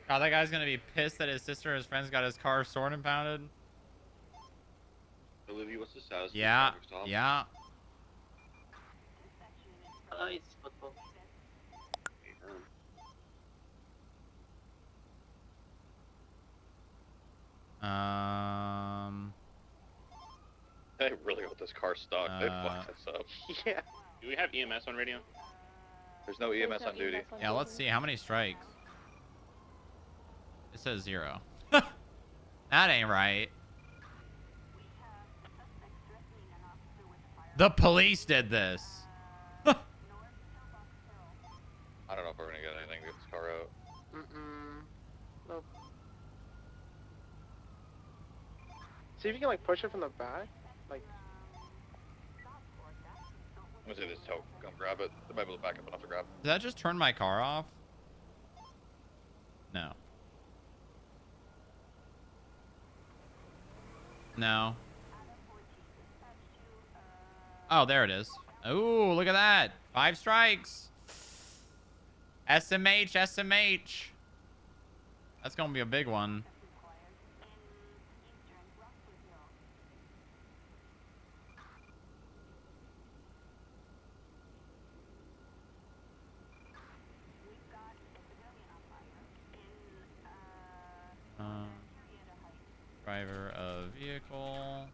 God, that guy's gonna be pissed that his sister and his friends got his car stored and impounded. Olivia, what's the status? Yeah, yeah. It's football. I really hope this car's stuck. They fucked us up. Yeah. Do we have EMS on radio? There's no EMS on duty. Yeah, let's see how many strikes. It says 0. That ain't right. The police did this. I don't know if we're gonna get anything to get this car out. Nope. See if you can like push it from the back. Like. I'm gonna say this tow. Come grab it. They might be able to back up enough to grab. Did that just turn my car off? No. No. Oh, there it is. Oh, look at that. 5 strikes. SMH, SMH. That's gonna be a big one. Driver of vehicle.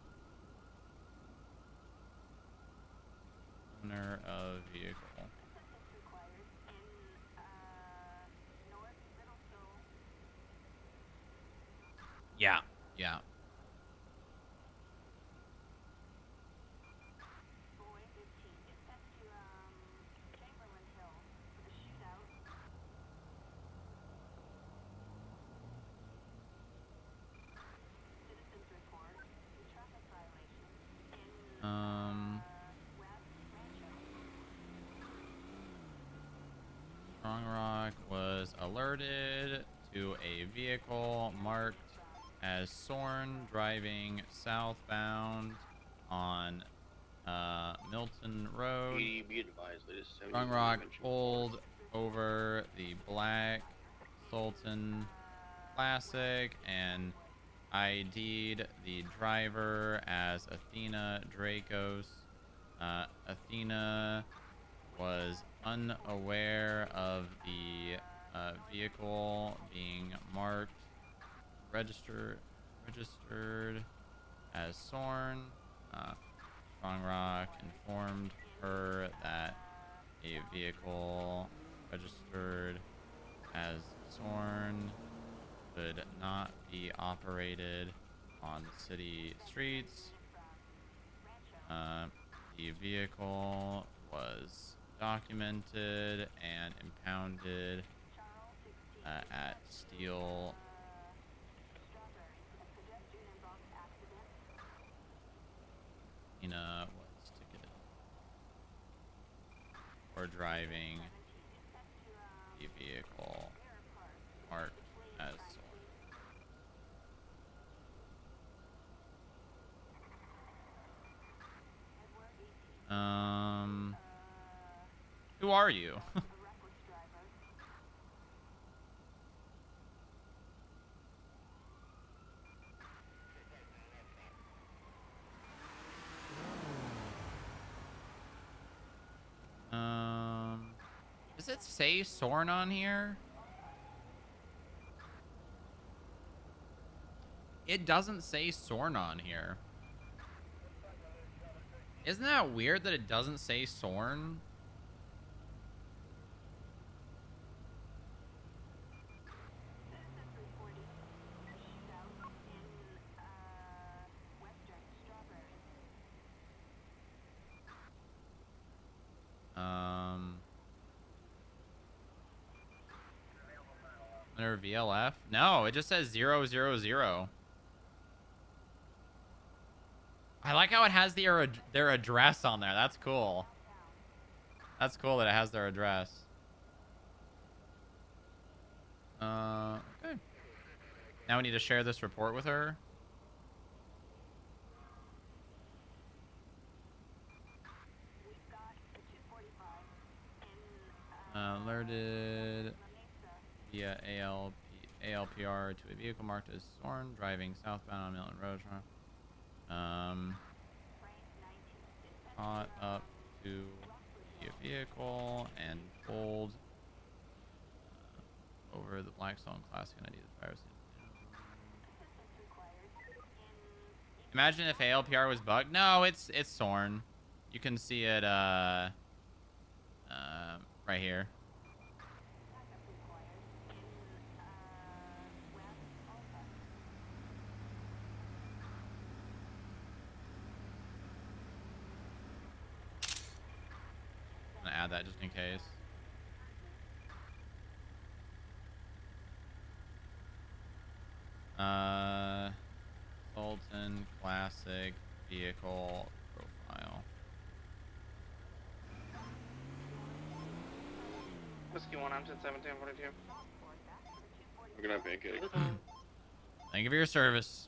Owner of vehicle. Yeah, yeah. vehicle marked as Sorn driving southbound on Milton Road. Be advised, latest Strong Rock pulled over the black Sultan Classic and ID'd the driver as Athena Dracos. Athena was unaware of the vehicle being marked registered as Sorn. Strong Rock informed her that a vehicle registered as Sorn could not be operated on the city streets. The vehicle was documented and impounded at Steel was ticketed for driving the vehicle marked as Sorn. Who are you? Does it say Sorn on here? It doesn't say Sorn on here. Isn't that weird that it doesn't say Sorn? Under VLF? No, it just says 000. I like how it has their address on there. That's cool. That's cool that it has their address. Okay. Now we need to share this report with her. Alerted via ALPR to a vehicle marked as Sorn driving southbound on Milton Road. Caught up to the vehicle and pulled over the Blackstone Classic and ID the fire. Imagine if ALPR was bugged. No, it's Sorn. You can see it right here. I'm gonna add that just in case. Sultan Classic vehicle profile. Whiskey 1, I'm 1742. We're gonna make it. Thank you for your service.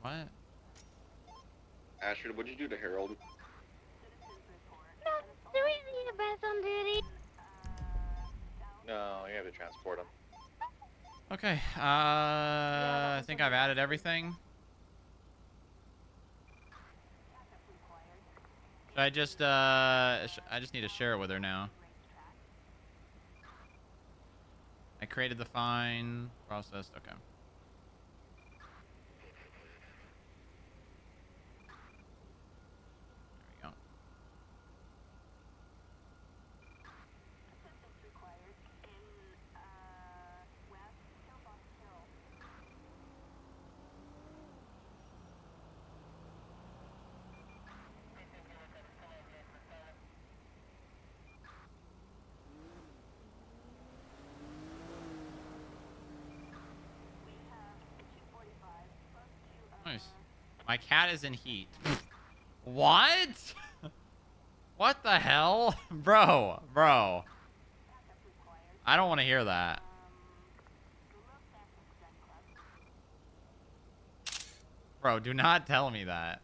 What? Astrid, what'd you do to Harold? Do we need a bus on duty? No, you have to transport him. Okay, I think I've added everything. Should I just, I just need to share it with her now. I created the fine, processed, okay. There we go. Nice. My cat is in heat. What? What the hell? Bro. I don't want to hear that. Bro, do not tell me that.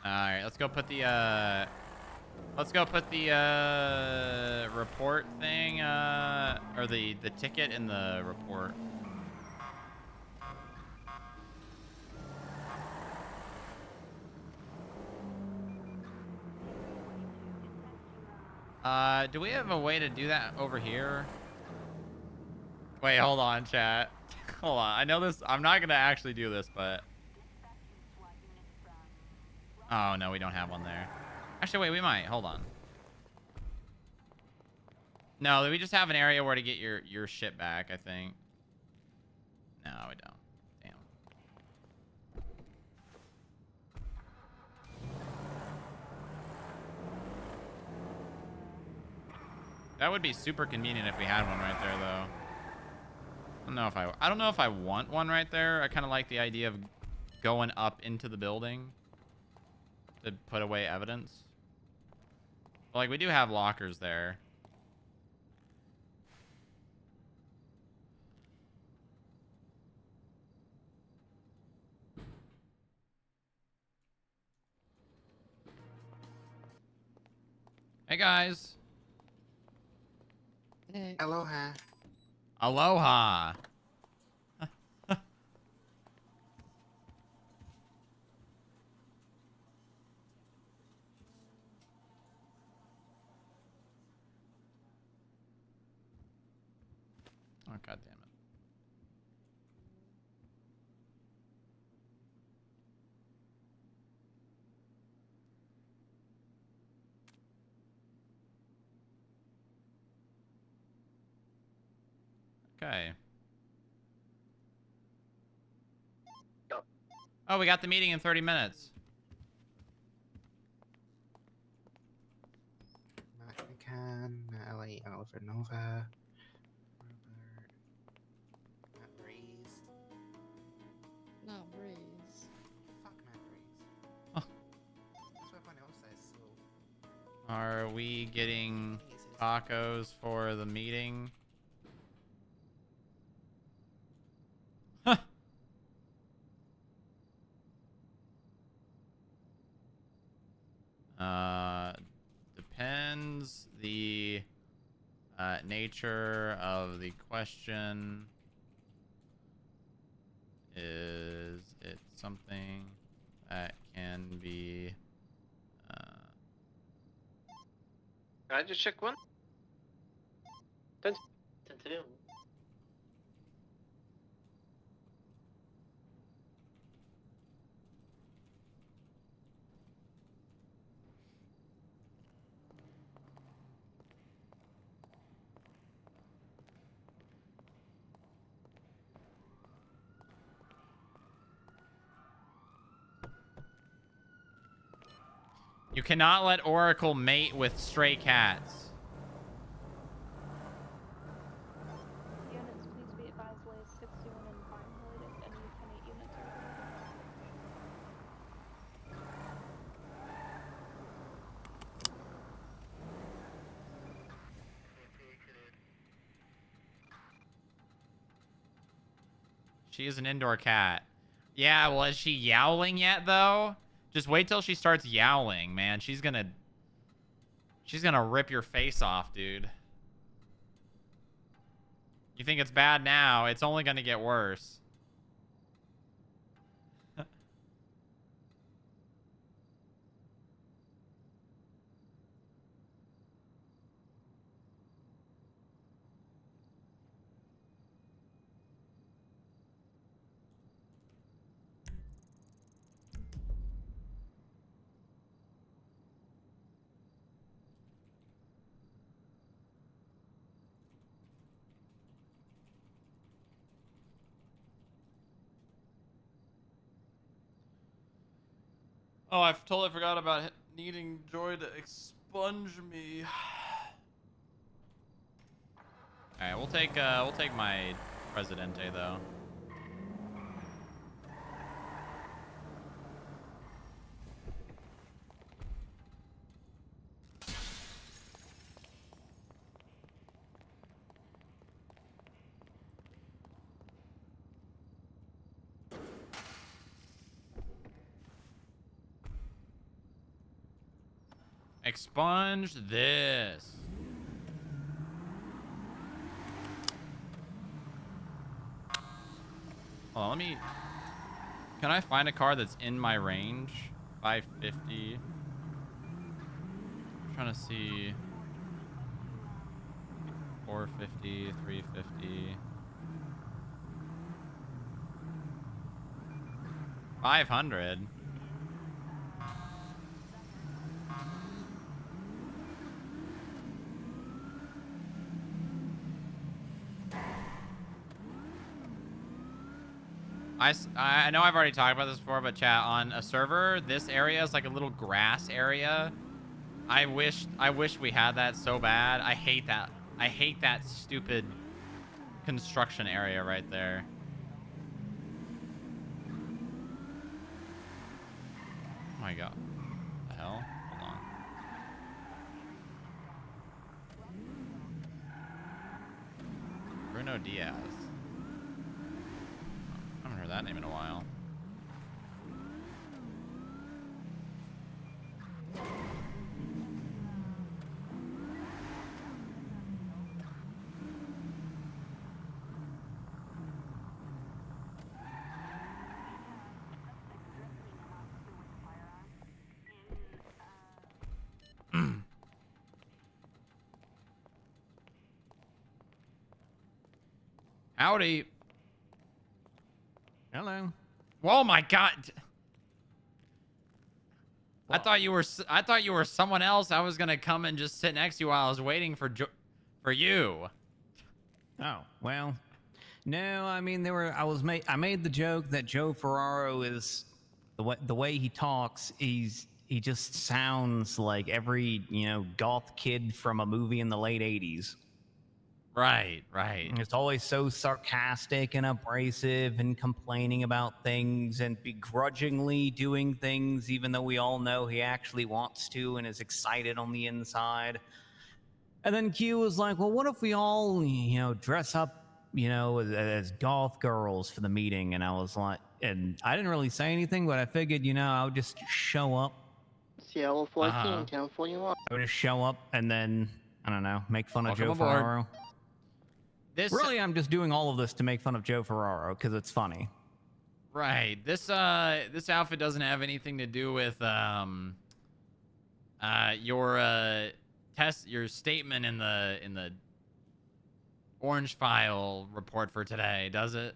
Alright, let's go put the report thing, or the ticket in the report. Do we have a way to do that over here? Wait, hold on, chat. Hold on. I know this. I'm not going to actually do this, but... Oh, no, we don't have one there. Actually, wait, we might. Hold on. No, we just have an area where to get your shit back, I think. No, we don't. Damn. That would be super convenient if we had one right there, though. I don't know if I want one right there. I kind of like the idea of going up into the building to put away evidence. But, like, we do have lockers there. Hey, guys. Hey. Aloha. Aloha. Oh, God damn it. Okay. Oh, we got the meeting in 30 minutes. McCann, LA, Alpha Nova. Not Breeze. Fuck Matt Breeze. That's what everyone else says, so... Are we getting tacos for the meeting? Huh. Depends the nature of the question. Is it something that can be Can I just check one? 10-2. You cannot let Oracle mate with stray cats. Units, please be advised, Lays 61 and Farmwood if any 10-8 units are available. She is an indoor cat. Yeah, well, is she yowling yet, though? Just wait till she starts yowling, man. She's gonna rip your face off, dude. You think it's bad now? It's only gonna get worse. Oh, I totally forgot about needing Joy to expunge me. All right, we'll take my Presidente though. Expunge this. Hold on, let me... Can I find a car that's in my range? 550. I'm trying to see... 450, 350... 500? I know I've already talked about this before, but chat, on a server, this area is like a little grass area. I wish we had that so bad. I hate that. I hate that stupid construction area right there. Oh my god. What the hell? Hold on. Bruno Diaz. I haven't heard that name in a while. Howdy. Hello. Oh my god. I thought you were someone else. I was gonna come and just sit next to you while I was waiting for you. Oh well, no. I mean, I made the joke that Joe Ferraro is the way he talks. He just sounds like every goth kid from a movie in the late '80s. Right, right. It's always so sarcastic and abrasive and complaining about things and begrudgingly doing things, even though we all know he actually wants to and is excited on the inside. And then Q was like, well, what if we all, dress up, as goth girls for the meeting? And I was like, and I didn't really say anything, but I figured, I would just show up. Seattle 14, 1041. I would just show up and then, I don't know, make fun of Welcome Joe aboard. Ferraro. Really, I'm just doing all of this to make fun of Joe Ferraro because it's funny. Right. This outfit doesn't have anything to do with your statement in the orange file report for today, does it?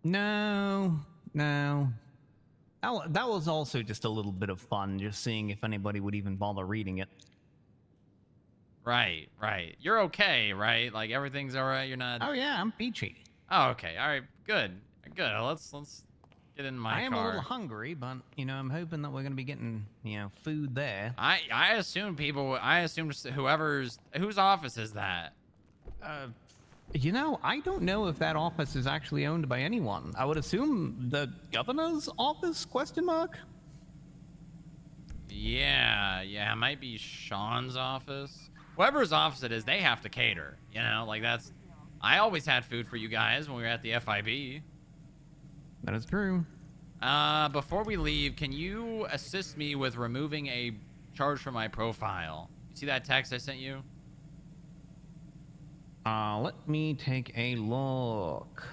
No. That was also just a little bit of fun, just seeing if anybody would even bother reading it. Right. You're okay, right? Like everything's all right. You're not. Oh yeah, I'm peachy. Oh, okay. All right. Good. Let's get in my car. I am a little hungry, but I'm hoping that we're gonna be getting food there. I assume whose office is that? I don't know if that office is actually owned by anyone. I would assume the governor's office? ? Yeah. It might be Sean's office. Whoever's office it is, they have to cater. That's. I always had food for you guys when we were at the FIB. That is true. Before we leave, can you assist me with removing a charge from my profile? You see that text I sent you? Let me take a look.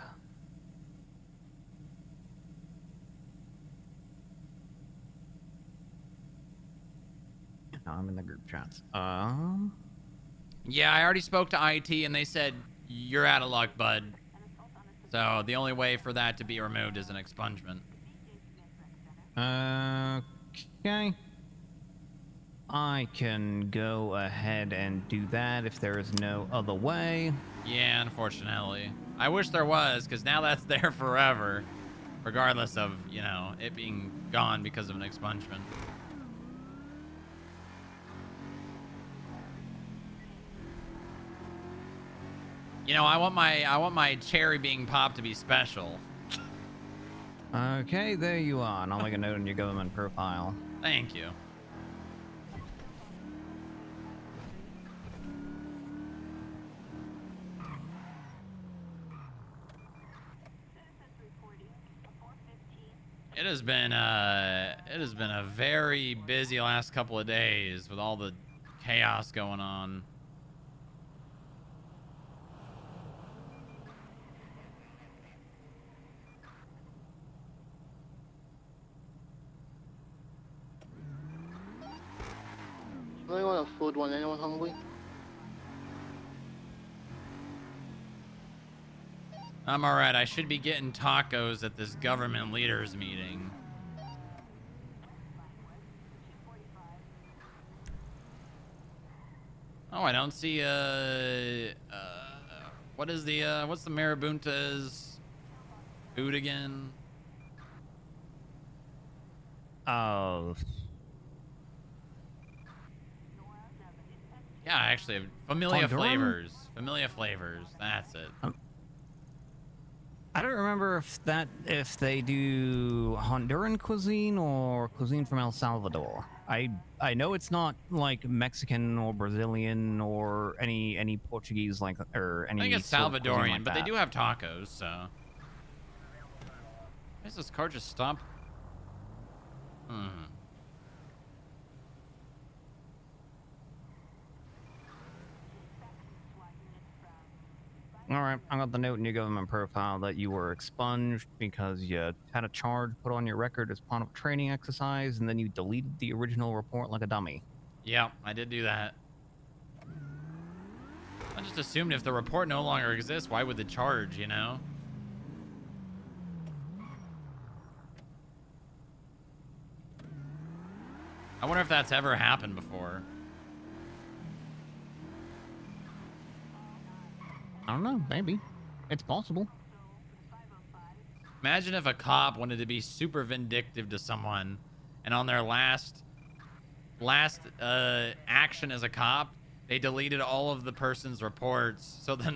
I'm in the group chats. Yeah, I already spoke to IT and they said you're out of luck, bud. So the only way for that to be removed is an expungement. Okay. I can go ahead and do that if there is no other way. Yeah, unfortunately. I wish there was, because now that's there forever. regardless of, you know, it being gone because of an expungement. You know, I want my cherry being popped to be special. Okay, there you are. And I'll make a note in your government profile. Thank you. It has been a very busy last couple of days with all the chaos going on. I want a food one. Anyone hungry? I'm alright. I should be getting tacos at this government leaders meeting. Oh, I don't see what is the what's the Marabunta's food again? Oh. Yeah, actually, Familia Honduran? Flavors. Familia Flavors. That's it. I don't remember if they do Honduran cuisine or cuisine from El Salvador. I know it's not like Mexican or Brazilian or any Portuguese like or any. I think it's sort of cuisine Salvadorian, like but they that. do have tacos, so. Why does this car just stop? All right, I got the note in your government profile that you were expunged because you had a charge put on your record as part of a training exercise, and then you deleted the original report like a dummy. Yeah, I did do that. I just assumed if the report no longer exists, why would the charge, you know? I wonder if that's ever happened before. I don't know, maybe. It's possible. Imagine if a cop wanted to be super vindictive to someone, and on their last action as a cop, they deleted all of the person's reports. So then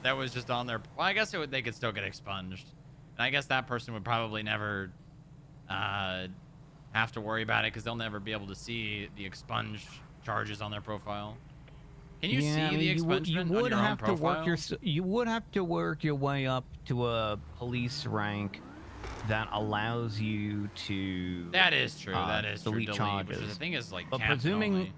that was just on their. Well, I guess they could still get expunged, and I guess that person would probably never have to worry about it because they'll never be able to see the expunged charges on their profile. Can you see the expungement on your own profile? You would have to work your way up to a police rank that allows you to. That is true. That is true. delete charges. Which I think is like. But captain only.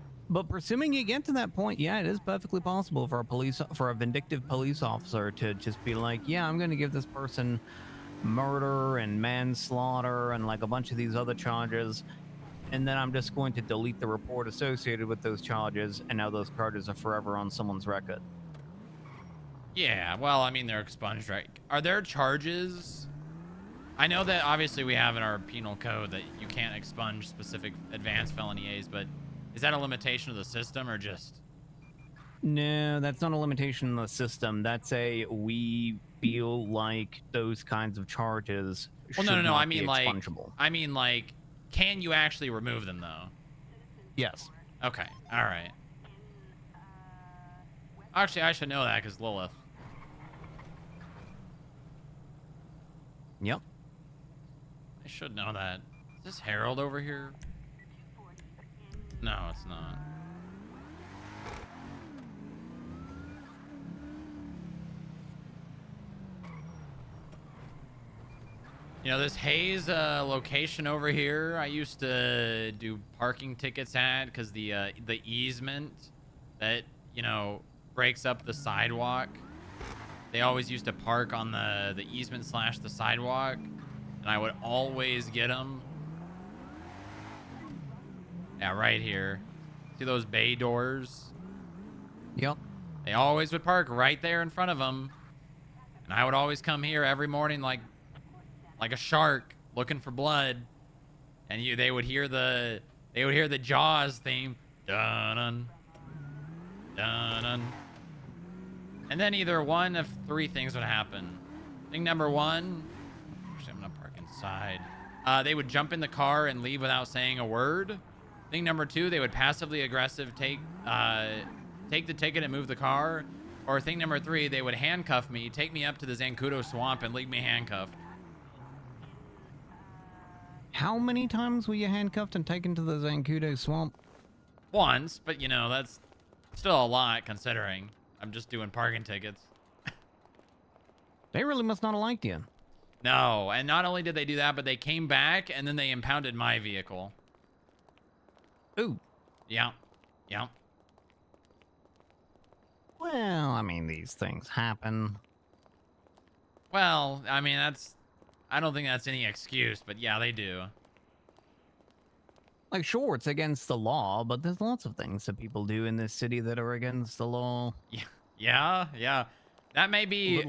presuming you get to that point, yeah, it is perfectly possible for a vindictive police officer to just be like, yeah, I'm going to give this person murder and manslaughter and like a bunch of these other charges. And then I'm just going to delete the report associated with those charges, and now those charges are forever on someone's record. Yeah, well, I mean, they're expunged, right? Are there charges? I know that obviously we have in our penal code that you can't expunge specific advanced felony A's, but is that a limitation of the system or just? No, that's not a limitation in the system. That's we feel like those kinds of charges Well, should no. not I be mean, expungable. like, can you actually remove them though? Yes. Okay. All right. Actually, I should know that because Lilith. Yep. I should know that. Is this Harold over here? No, it's not. You know, this Hayes location over here, I used to do parking tickets at because the easement that, you know, breaks up the sidewalk. They always used to park on the easement / the sidewalk, and I would always get them. Yeah, right here. See those bay doors? Yep. They always would park right there in front of them, and I would always come here every morning like a shark looking for blood, and they would hear the Jaws theme, dun dun dun dun, and then either one of three things would happen. Thing number one, actually I'm gonna outside. They would jump in the car and leave without saying a word. Thing number 2, they would passively aggressive take the ticket and move the car. Or thing number 3, they would handcuff me, take me up to the Zancudo swamp and leave me handcuffed. How many times were you handcuffed and taken to the Zancudo swamp? Once, but you know, that's still a lot considering I'm just doing parking tickets. They really must not have liked you. No, and not only did they do that, but they came back and then they impounded my vehicle. Ooh. Yeah. Yeah. Well, I mean, these things happen. Well, I mean, I don't think that's any excuse, but yeah, they do. Like, sure, it's against the law, but there's lots of things that people do in this city that are against the law. Yeah. That may be...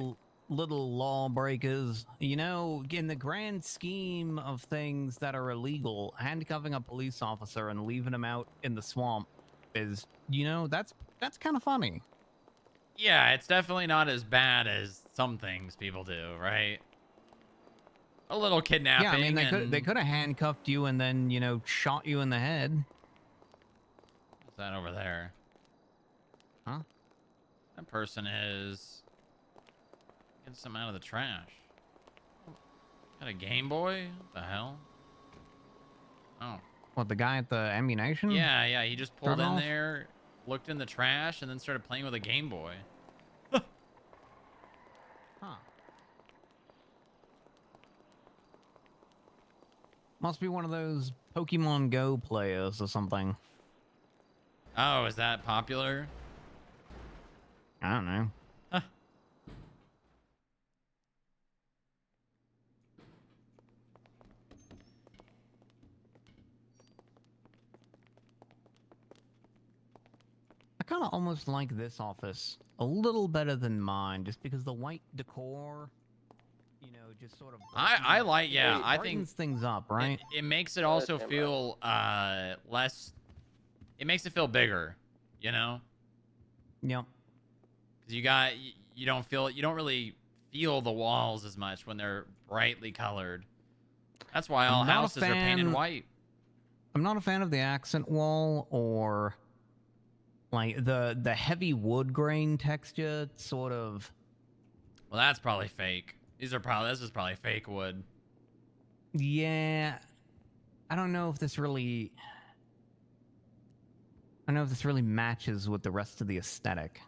Little lawbreakers. You know, in the grand scheme of things that are illegal, handcuffing a police officer and leaving him out in the swamp is, you know, that's kind of funny. Yeah, it's definitely not as bad as some things people do, right? A little kidnapping. Yeah, I mean, they could have handcuffed you and then, you know, shot you in the head. What's that over there? Huh? That person is getting some out of the trash. Got a Game Boy? What the hell? Oh. What, the guy at the ammunition? Yeah, he just pulled in Turn off? there, looked in the trash, and then started playing with a Game Boy. Huh. Must be one of those Pokemon Go players or something. Oh, is that popular? I don't know. I kind of almost like this office a little better than mine, just because the white decor, you know, just sort of. I like, yeah, I think brightens things up, right? It makes it also feel less. It makes it feel bigger, you know. Yep. Because you don't really feel the walls as much when they're brightly colored. That's why all houses are painted white. I'm not a fan of the accent wall or like the heavy wood grain texture, sort of. Well, that's probably fake. This is probably fake wood. Yeah, I don't know if this really. I don't know if this really matches with the rest of the aesthetic.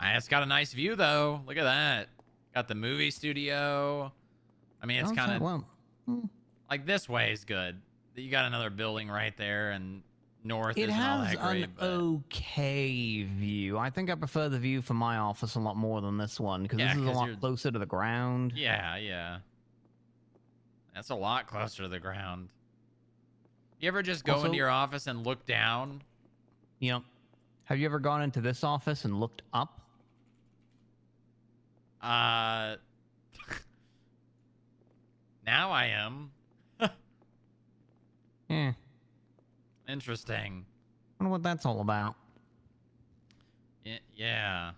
It's got a nice view though. Look at that. Got the movie studio. I mean, it's kind of like this way is good. You got another building right there, and north isn't all that great. It has an okay view. I think I prefer the view from my office a lot more than this one, because this is a lot closer to the ground. Yeah. That's a lot closer to the ground. You ever just go into your office and look down? Yep. Have you ever gone into this office and looked up? Now I am. Yeah. Interesting. Wonder what that's all about. Yeah.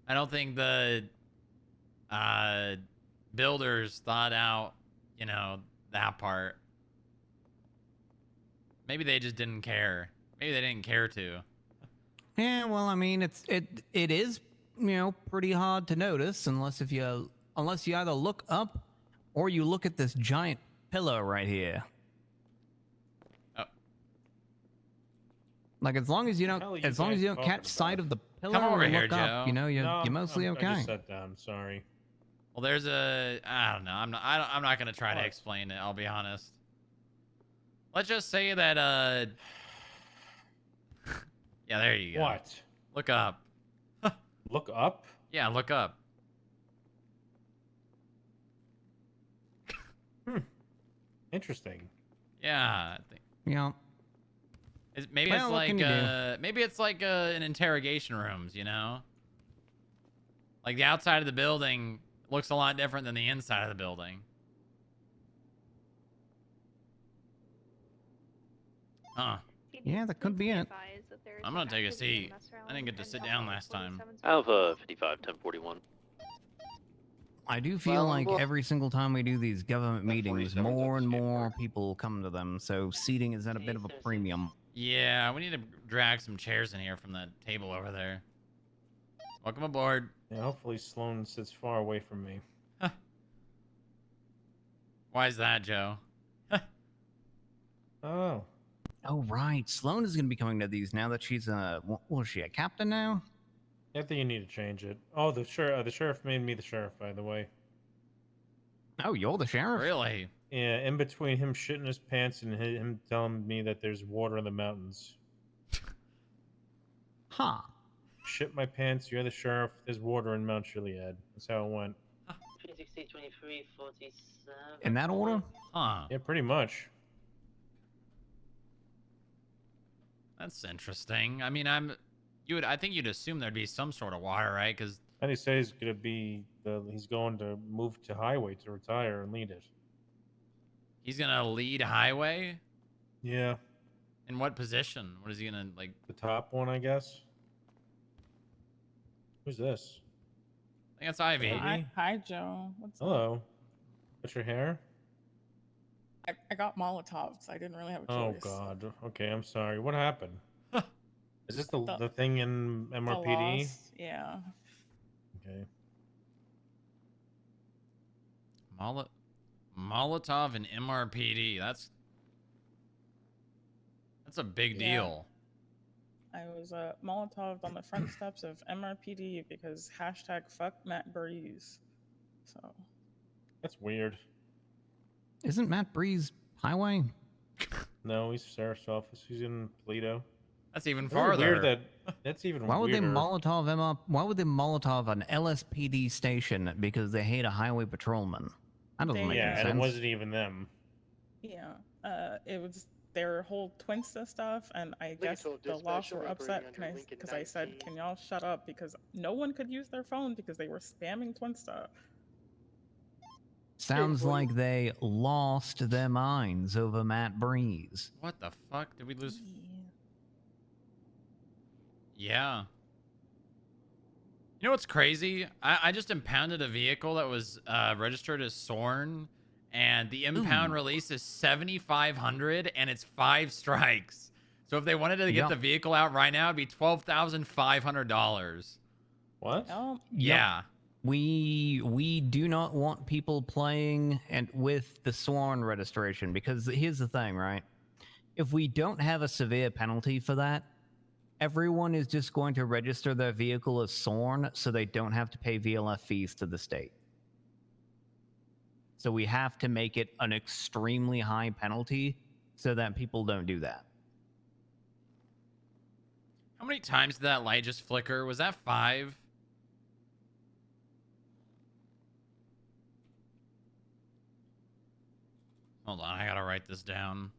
I don't think the builders thought out, you know, that part. Maybe they just didn't care. Maybe they didn't care to. Yeah, well, I mean, it is, you know, pretty hard to notice unless you either look up or you look at this giant pillar right here. Oh. Like, as long as you don't catch sight of the pillar Come over or here, look up, Joe. you know, you're mostly okay. I just sat down. Sorry. Well, there's I don't know. I'm not gonna try to explain it. I'll be honest. Let's just say that yeah, there you go. What? Look up. Look up? Yeah, look up. Interesting. Yeah. I think. Yeah. Maybe Well, what can you do? maybe it's like an interrogation rooms, you know? Like the outside of the building looks a lot different than the inside of the building. Huh. Yeah, that could be it. I'm gonna take a seat. I didn't get to sit down last time. Alpha 55 1041. I do feel like every single time we do these government meetings, more and more people come to them, so seating is at a bit of a premium. Yeah, we need to drag some chairs in here from that table over there. Welcome aboard. Yeah, hopefully Sloan sits far away from me. Why is that, Joe? Oh. Oh, right. Sloan is going to be coming to these now that she's what was she, a captain now? I think you need to change it. Oh, the sheriff made me the sheriff, by the way. Oh, you're the sheriff? Really? Yeah, in between him shitting his pants and him telling me that there's water in the mountains. Huh. Shit my pants, you're the sheriff, there's water in Mount Chiliad. That's how it went. 360, 23, 47. In that order? Huh. Yeah, pretty much. That's interesting. I mean, I think you'd assume there'd be some sort of water, right? Because And he says he's gonna be he's going to move to highway to retire and lead it. he's gonna lead highway. Yeah. In what position? What is he gonna like? The top one, I guess. Who's this? I think that's Ivy. Hi, Joe. What's up? Hello. What's your hair? I got Molotovs. I didn't really have a Oh choice. God. Okay, I'm sorry. What happened? Is this the The- thing in The MRPD? loss, yeah. Okay. Molotov and MRPD. That's a big Yeah. deal. I was Molotov on the front steps of MRPD because hashtag fuck Matt Breeze. So That's weird. Isn't Matt Breeze highway? No, he's sheriff's office. He's in Toledo. That's even Very farther. Weird that's even Why would weirder. they Molotov him up? Why would they Molotov an LSPD station because they hate a highway patrolman? That doesn't make Yeah, any and sense. it wasn't even them. yeah, it was their whole Twinsta stuff, and I guess told the Lost dispatcher were operating upset under Lincoln because I said, 19. "Can y'all shut up?" Because no one could use their phone because they were spamming Twinsta. Sounds like they lost their minds over Matt Breeze. What the fuck? Did we lose? Yeah. You know what's crazy? I just impounded a vehicle that was registered as Sorn, and the impound release is 7,500, and it's 5 strikes. So if they wanted to get Yep. the vehicle out right now, it'd be $12,500. What? Yeah. We do not want people playing and with the Sworn registration because here's the thing, right? If we don't have a severe penalty for that, everyone is just going to register their vehicle as Sworn so they don't have to pay VLF fees to the state. So we have to make it an extremely high penalty so that people don't do that. How many times did that light just flicker? Was that 5? Hold on, I gotta write this down.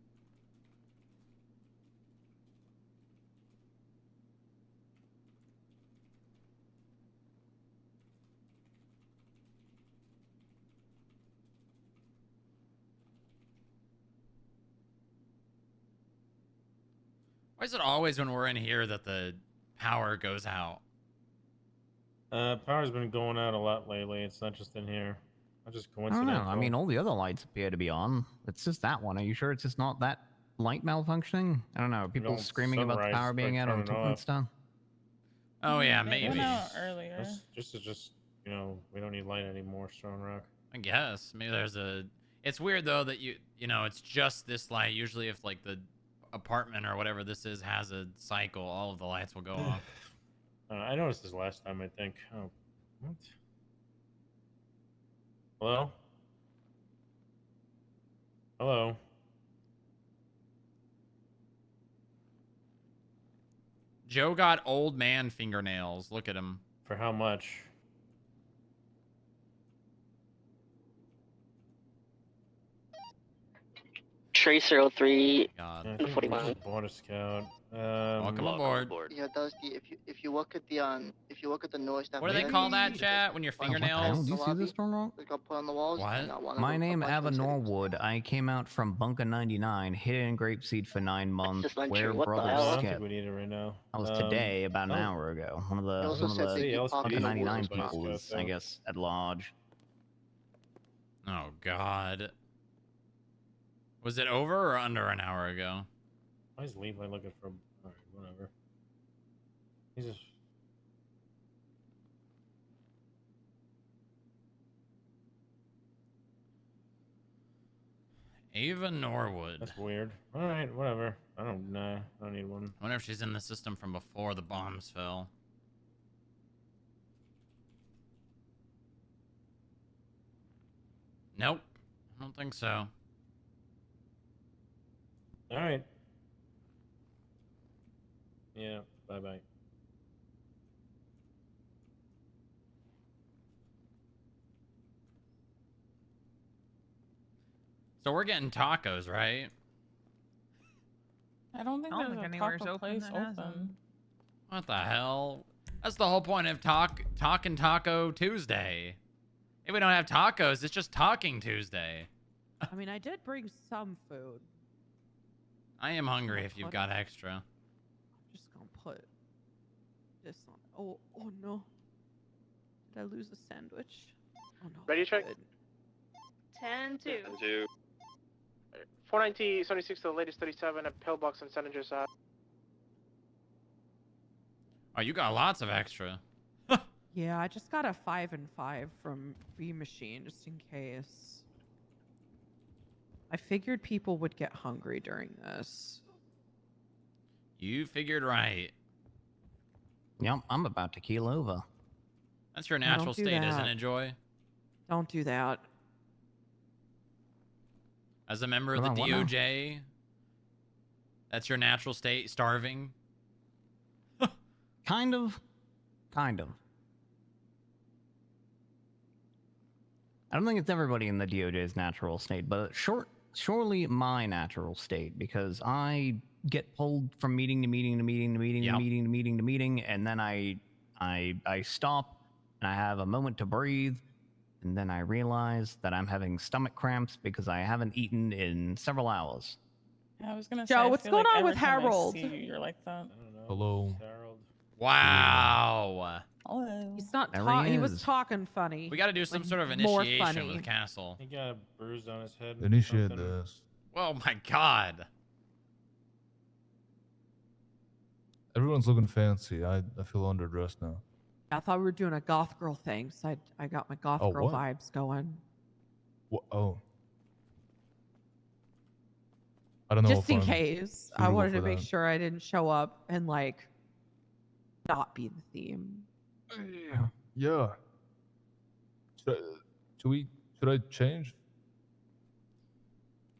Why is it always when we're in here that the power goes out? Power's been going out a lot lately. It's not just in here. Not just I don't coincidental. know. I mean, all the other lights appear to be on. It's just that one. Are you sure it's just not that light malfunctioning? I don't know. People don't screaming about the sunrise, power being like, out on turn it and off. stuff. Oh yeah, They maybe. went out earlier. This is just, you know, we don't need light anymore, Stone Rock. I guess maybe there's a. It's weird though that you know it's just this light. Usually, if like the apartment or whatever this is has a cycle, all of the lights will go off. I noticed this last time, I think. Oh, what? Hello? Hello? Joe got old man fingernails. Look at him. For how much? Tracer 03. God. I think we just bought a scout. Welcome aboard. Yeah, Dusty. If you look at the noise that What do they call that, chat? When your fingernails? Do you see this, Stormrock? They got put on the walls. What? and not one of My them- a name bunch of Ava them said it was- Norwood. I came out from Bunker 99, hidden in Grapeseed for 9 months. just not Where true. What the brothers hell? I don't skip. think we need it right now. That was today, about an hour ago. One of They also the said that you Bunker popped in the 99 woods, people but- is, I guess, at large. Oh, God. Was it over or under an hour ago? Why is Levi looking for? Alright, whatever. He's just. Ava Norwood. That's weird. Alright, whatever. I don't need one. I wonder if she's in the system from before the bombs fell. Nope. I don't think so. Alright. Yeah, bye-bye. So we're getting tacos, right? I don't think there's a taco place open. What the hell? That's the whole point of Talking Taco Tuesday. If we don't have tacos, it's just Talking Tuesday. I mean, I did bring some food. I am hungry if you've got extra. I'm just gonna put this on. Oh no. Did I lose a sandwich? Oh no. Ready to check? 10-2. 2. 490, 76 to the latest 37 at Pillbox and San Andreas. Oh, you got lots of extra. Yeah, I just got a 5 and 5 from B Machine just in case. I figured people would get hungry during this. You figured right. Yep, I'm about to keel over. That's your No, natural don't do state, that. isn't it, Joy? Don't do that. As a member of the Hold on, what now? DOJ, that's your natural state, starving? Kind of. Kind of. I don't think it's everybody in the DOJ's natural state, but surely my natural state, because I get pulled from meeting to meeting to meeting to meeting to Yep. meeting to meeting to meeting, and then I stop and I have a moment to breathe, and then I realize that I'm having stomach cramps because I haven't eaten in several hours. I was gonna Joe, say, I what's feel going like on every with time I Harold? see you, you're like that. Hello. Wow. Hello. He's not There he talking. He was is. talking funny. We got to do some Like, sort of more initiation funny. with Castle. He got a bruise on his head. Initiate something. this. Oh my God. Everyone's looking fancy. I feel underdressed now. I thought we were doing a goth girl thing, so I got my goth Oh, girl what? vibes going. Oh. I don't know. Just if in I'm case, I suitable wanted for to make that. sure I didn't show up and like not be the theme. Yeah. Should I change?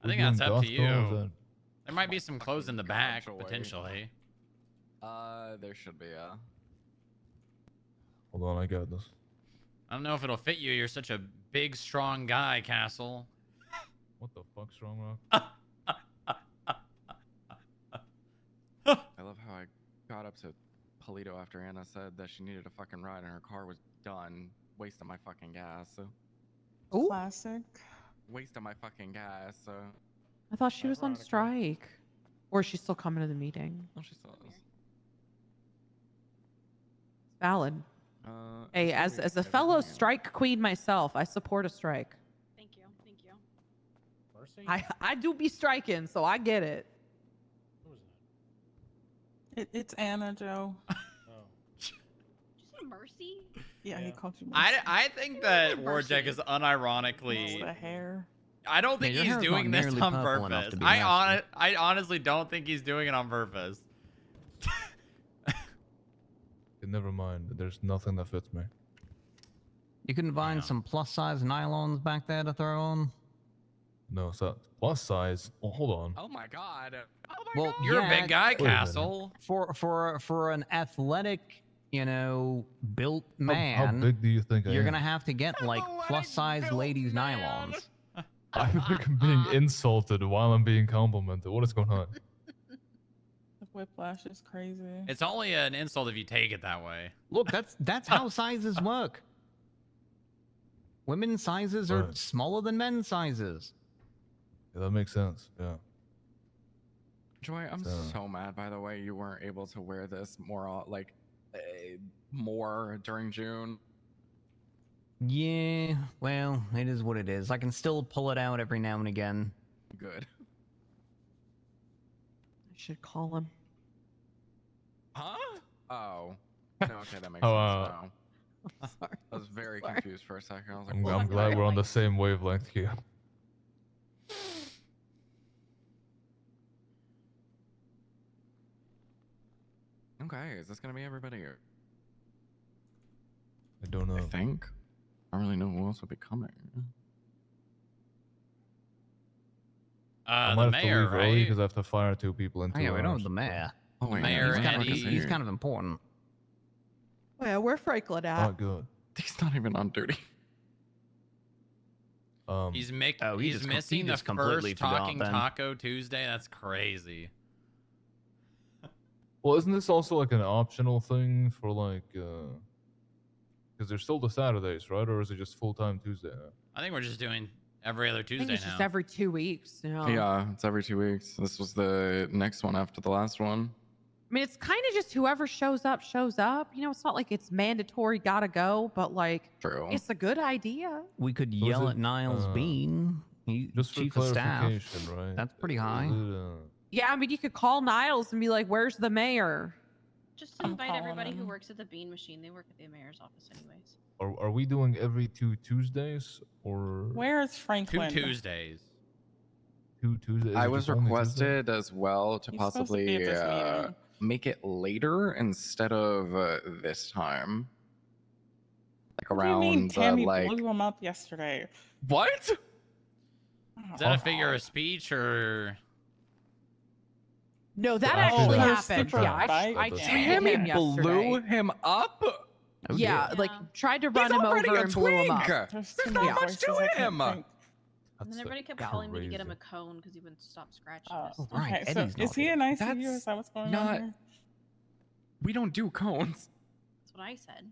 I think We're that's doing up to goth girl, is you. that- There might be some clothes in the back, Joy. potentially. There should be, Hold on, I got this. I don't know if it'll fit you. You're such a big, strong guy, Castle. What the fuck's wrong, Rock? I love how I got up to Polito after Anna said that she needed a fucking ride and her car was done. Wasting my fucking gas. So. Classic. Wasting my fucking gas. So. I thought she was on strike, or she's still coming to the meeting. No, she still is. It's valid. Hey, it's as really a fellow strike queen myself, I support a strike. Thank you. Thank you. Mercy? I do be striking, so I get it. It's Anna, Joe. Did you say Mercy? Yeah, he called you. I think that Mercy. Warjack is It's unironically. the hair. I don't think Yeah, your he's hair's doing not this nearly on purple enough purpose. to be messy. I honestly don't think he's doing it on purpose. Okay, never mind. There's nothing that fits me. You couldn't find some plus size nylons back there to throw on? No, so plus size. Well, hold on. Oh my god. Well, You're a yeah, big guy, Wait a minute. Castle. For an athletic, built How man, big do you think I you're am? gonna have to get like plus size ladies nylons. I think I'm being insulted while I'm being complimented. What is going on? The whiplash is crazy. It's only an insult if you take it that way. Look, that's how sizes work. Women's sizes are Right. smaller than men's sizes. Yeah, that makes sense. Yeah. Joy, I'm So- so mad. By the way, you weren't able to wear this more, more during June. Yeah, well, it is what it is. I can still pull it out every now and again. Good. I should call him. Huh? Oh. No, okay, that makes Oh, sense now. Sorry. I was very confused for a second. I was like, I'm glad we're on the same wavelength here. Okay, is this gonna be everybody or? I don't know. I think. I don't really know who else will be coming. I The might have mayor, to leave early right? because I have to fire 2 people in 2 Oh, yeah, we know hours. the mayor. Oh, wait, Mayor he's kind of important. Oh, yeah, where Franklin at? Not good. He's not even on duty. He's he he's just missing the just completely first forgot Talking then. Taco Tuesday. That's crazy. Well, isn't this also like an optional thing for like, because there's still the Saturdays, right? Or is it just full-time Tuesday now? I think we're just doing every other I think Tuesday it's now. just every 2 weeks. Yeah, it's every 2 weeks. This was the next one after the last one. I mean, it's kind of just whoever shows up, shows up. You know, it's not like it's mandatory, gotta go, but like, True. it's a good idea. We could So is yell it, at Niles Bean, just for chief of staff. clarification, right? That's pretty Is high. it, Yeah, I mean, you could call Niles and be like, "Where's the mayor?" Just I'm invite calling everybody who him. works at the bean machine. They work at the mayor's office anyways. are we doing every 2 Tuesdays or Where is Franklin? 2 Tuesdays. 2 Tuesdays? Is I it was just only Tuesday? requested as well to He's supposed to be possibly at this meeting. make it later instead of this time. Like What do you mean around Tammy like blew him up yesterday? what? Is that a figure of speech or? No, that Oh, actually her happened. super Yeah, I bike. treated Tammy him blew yesterday. him up. Oh, Yeah, dear. like tried to He's run him already over a and blew him up. twink. There's There's too not many much voices, to I can't him. think. And then everybody kept calling me to get him a cone because he wouldn't stop scratching us. Oh, right, Okay, so Eddie's is not he here. an ICU? That's Is that what's going not- on here? We don't do cones. That's what I said.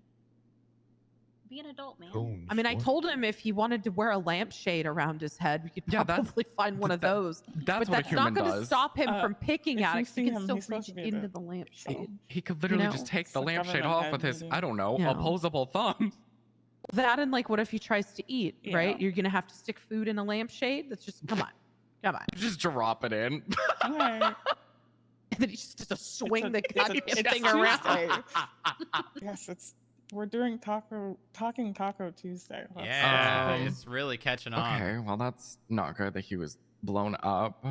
Be an adult, man. Cones, I mean, I what? told him if he wanted to wear a lampshade around his head, we could Yeah, that's- probably find one of those. That's But what that's a not human going to does. stop him from picking if at you it. 'cause see He can him, still he's supposed reach to be into the- the lampshade. He could literally know, just take it's the a lampshade government off head with his, meeting. I don't know, Yeah. opposable thumb. That and like, what if he tries to eat? Yeah. Right? You're going to have to stick food in a lampshade. That's just come on. Just drop it in. Alright. And then he just does a swing the it's goddamn thing Tuesday. around. Yes, we're doing Talking Taco Tuesday. That's Yeah, the thing. it's really catching on. Okay, well that's not good that he was blown up.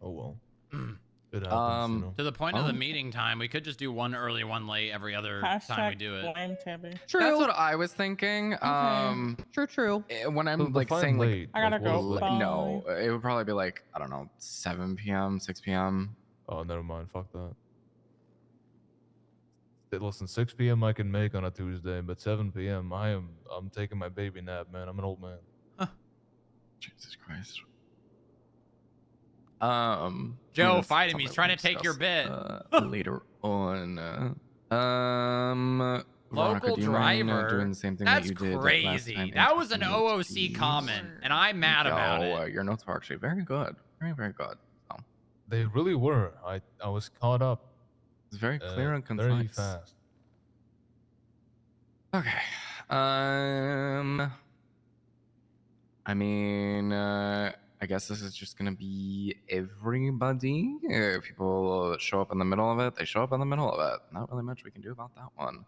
Oh well. It happens, you know. To the point of the meeting time, we could just do one early, one late every other time we Hashtag do it. blame Tammy. True. That's what I was thinking. True. When I'm So like define saying late, I gotta like, go. what is Bye. late? no, it would probably be like I don't know, 7 p.m., 6 p.m. Oh, never mind. Fuck that. Listen, 6 p.m. I can make on a Tuesday, but 7 p.m. I'm taking my baby nap, man. I'm an old man. Jesus Christ. Joe, that's fight him. something He's trying we to take your discuss, bit. later on. Veronica, Local do you mind, driver. doing the same thing That's that you did crazy. last time? That was an Interesting notes, OOC please. comment, and I'm mad about Yo, it. Your notes were actually very good. Very, very good. So, They really were. I was caught up. it's very clear and concise. Very fast. Okay. I mean, I guess this is just gonna be everybody. If people show up in the middle of it, they show up in the middle of it. Not really much we can do about that one.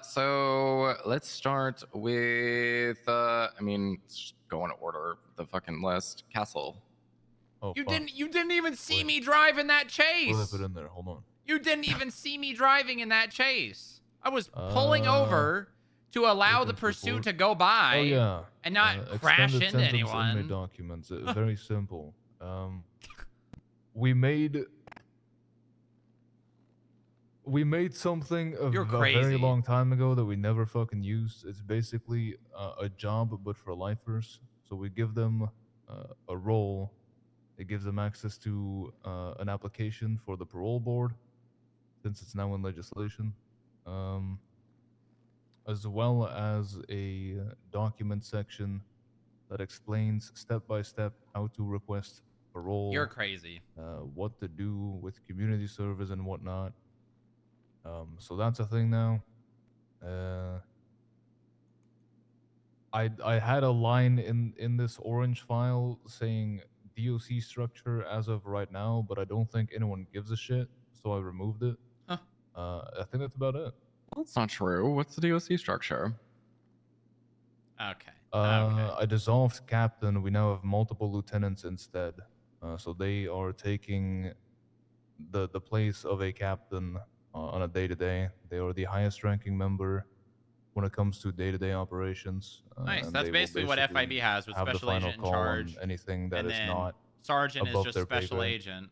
So let's start with. I mean, let's just go in order. The fucking list. Castle. Oh, You fuck. didn't even see me drive in that chase. We'll have it in there. Hold on. You didn't even see me driving in that chase. I was pulling over to allow the pursuit to go by. Oh yeah. And not crash extended into sentence anyone. Inmate documents. Very simple. We made something a You're very crazy. long time ago that we never fucking used. It's basically a job, but for lifers. So we give them a role. It gives them access to an application for the parole board, since it's now in legislation, as well as a document section that explains step by step how to request parole. You're crazy. What to do with community service and whatnot. So that's a thing now. I had a line in this orange file saying DOC structure as of right now, but I don't think anyone gives a shit, so I removed it. Huh. I think that's about it. That's not true. What's the DOC structure? Okay. I dissolved captain. We now have multiple lieutenants instead. So they are taking the place of a captain on a day-to-day. They are the highest ranking member when it comes to day-to-day operations. Nice. And That's they will basically what FIB has with have the special final agent in call on charge. anything that and is then not sergeant is above just their pay special grade. agent.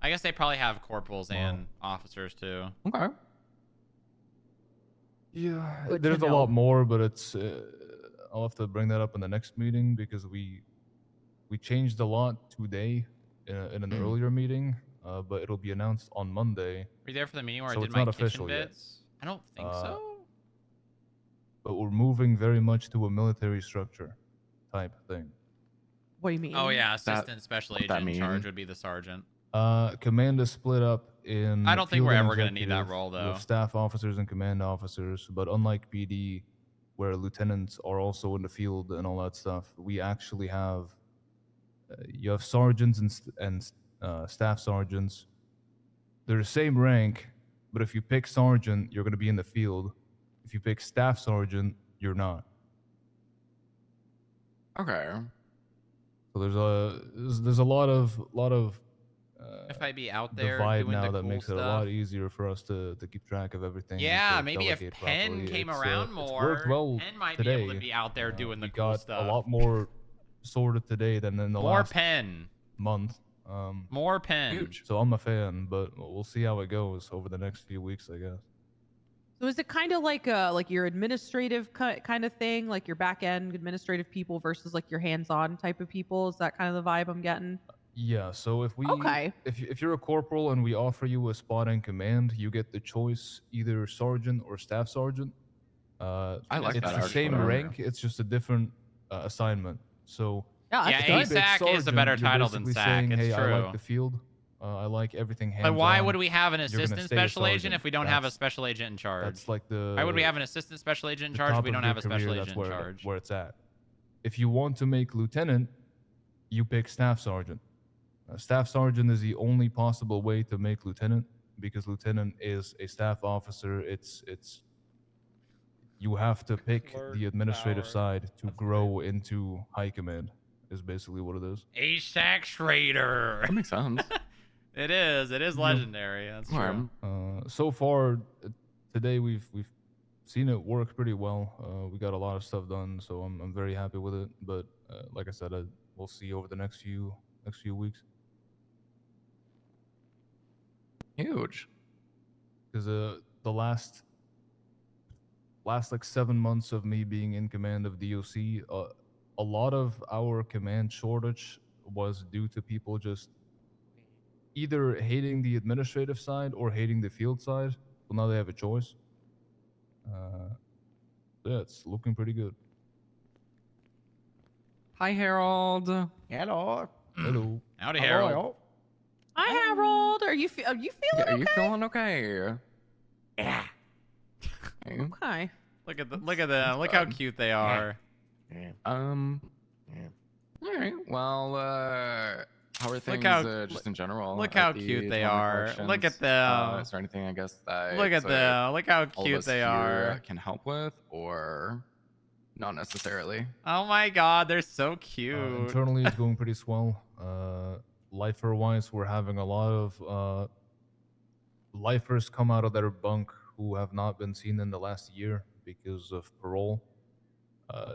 I guess they probably have corporals and officers too. Okay. Yeah, Good there's to a know. lot more, but it's I'll have to bring that up in the next meeting because we changed a lot today in an earlier meeting, but it'll be announced on Monday. Were you there for the meeting where so I did it's my not kitchen official yet. bits? I don't think so. But we're moving very much to a military structure type thing. What do you mean? Oh yeah, assistant special what that agent in charge mean? would be the sergeant. Command is split up in. I don't think we're field and ever gonna need that executive role, though. With staff officers and command officers, but unlike PD, where lieutenants are also in the field and all that stuff, we actually have. You have sergeants and staff sergeants. They're the same rank, but if you pick sergeant, you're going to be in the field. If you pick staff sergeant, you're not. Okay. So there's a lot of FIB out there divide doing now the that cool makes it a stuff. lot easier for us to keep track of everything. Yeah, to maybe if delegate Penn properly. came It's, around it's more, worked well Penn might today. be able to be out there doing the we cool got stuff. a lot more sorted today than in the More last Penn. month. More Penn. So I'm a fan, but we'll see how it goes over the next few weeks, I guess. So is it kind of like your administrative kind of thing, like your back end administrative people versus like your hands-on type of people? Is that kind of the vibe I'm getting? Yeah, so if we Okay. if you're a corporal and we offer you a spot in command, you get the choice either sergeant or staff sergeant. I like it's that the actually. same rank, it's just a different assignment. So Yeah, if you pick ASAC is a sergeant, better you're title than basically SAC, saying, it's hey, I true. like the field. I like everything hands But why on. would we have an You're gonna assistant stay a special agent sergeant. if we don't have a That's- special agent in charge? That's like the. Why would we have an assistant special agent in the charge if top we of don't your have a special career, agent that's in where, charge? Where it's at. If you want to make lieutenant, you pick staff sergeant. Staff sergeant is the only possible way to make lieutenant because lieutenant is a staff officer. It's you have to pick the administrative side to grow into high command. Is basically what it is. ASAC Schrader. That makes sense. It is. It is legendary. That's true. So far, today we've seen it work pretty well. We got a lot of stuff done, so I'm very happy with it. But like I said, we'll see over the next few weeks. Huge. Because the last like 7 months of me being in command of DOC, a lot of our command shortage was due to people just either hating the administrative side or hating the field side. Well, now they have a choice. Yeah, it's looking pretty good. Hi, Harold. Hello. Hello. Howdy, Hello. Harold. Hi, Harold. Are you feeling Are you okay? feeling okay? Yeah. Okay. Look how cute they are. All right. Well, how are things just in general? Look at how the cute they Department of are. Look Corrections? at them. Is there anything I guess that Look at them. Look how all of cute us they here are. can help with, or not necessarily? Oh my God, they're so cute. Internally, it's going pretty swell. Lifer-wise, we're having a lot of lifers come out of their bunk who have not been seen in the last year because of parole.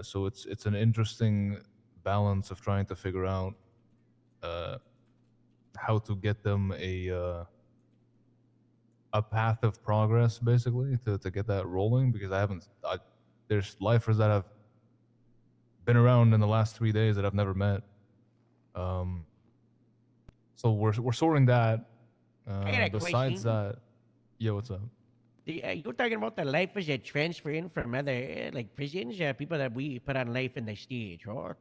So it's an interesting balance of trying to figure out how to get them a path of progress, basically, to get that rolling. Because there's lifers that have been around in the last 3 days that I've never met. So we're sorting that. I got a Besides question. that, yeah, what's up? You're talking about the lifers that transfer in from other like prisons, people that we put on life in the stage, right?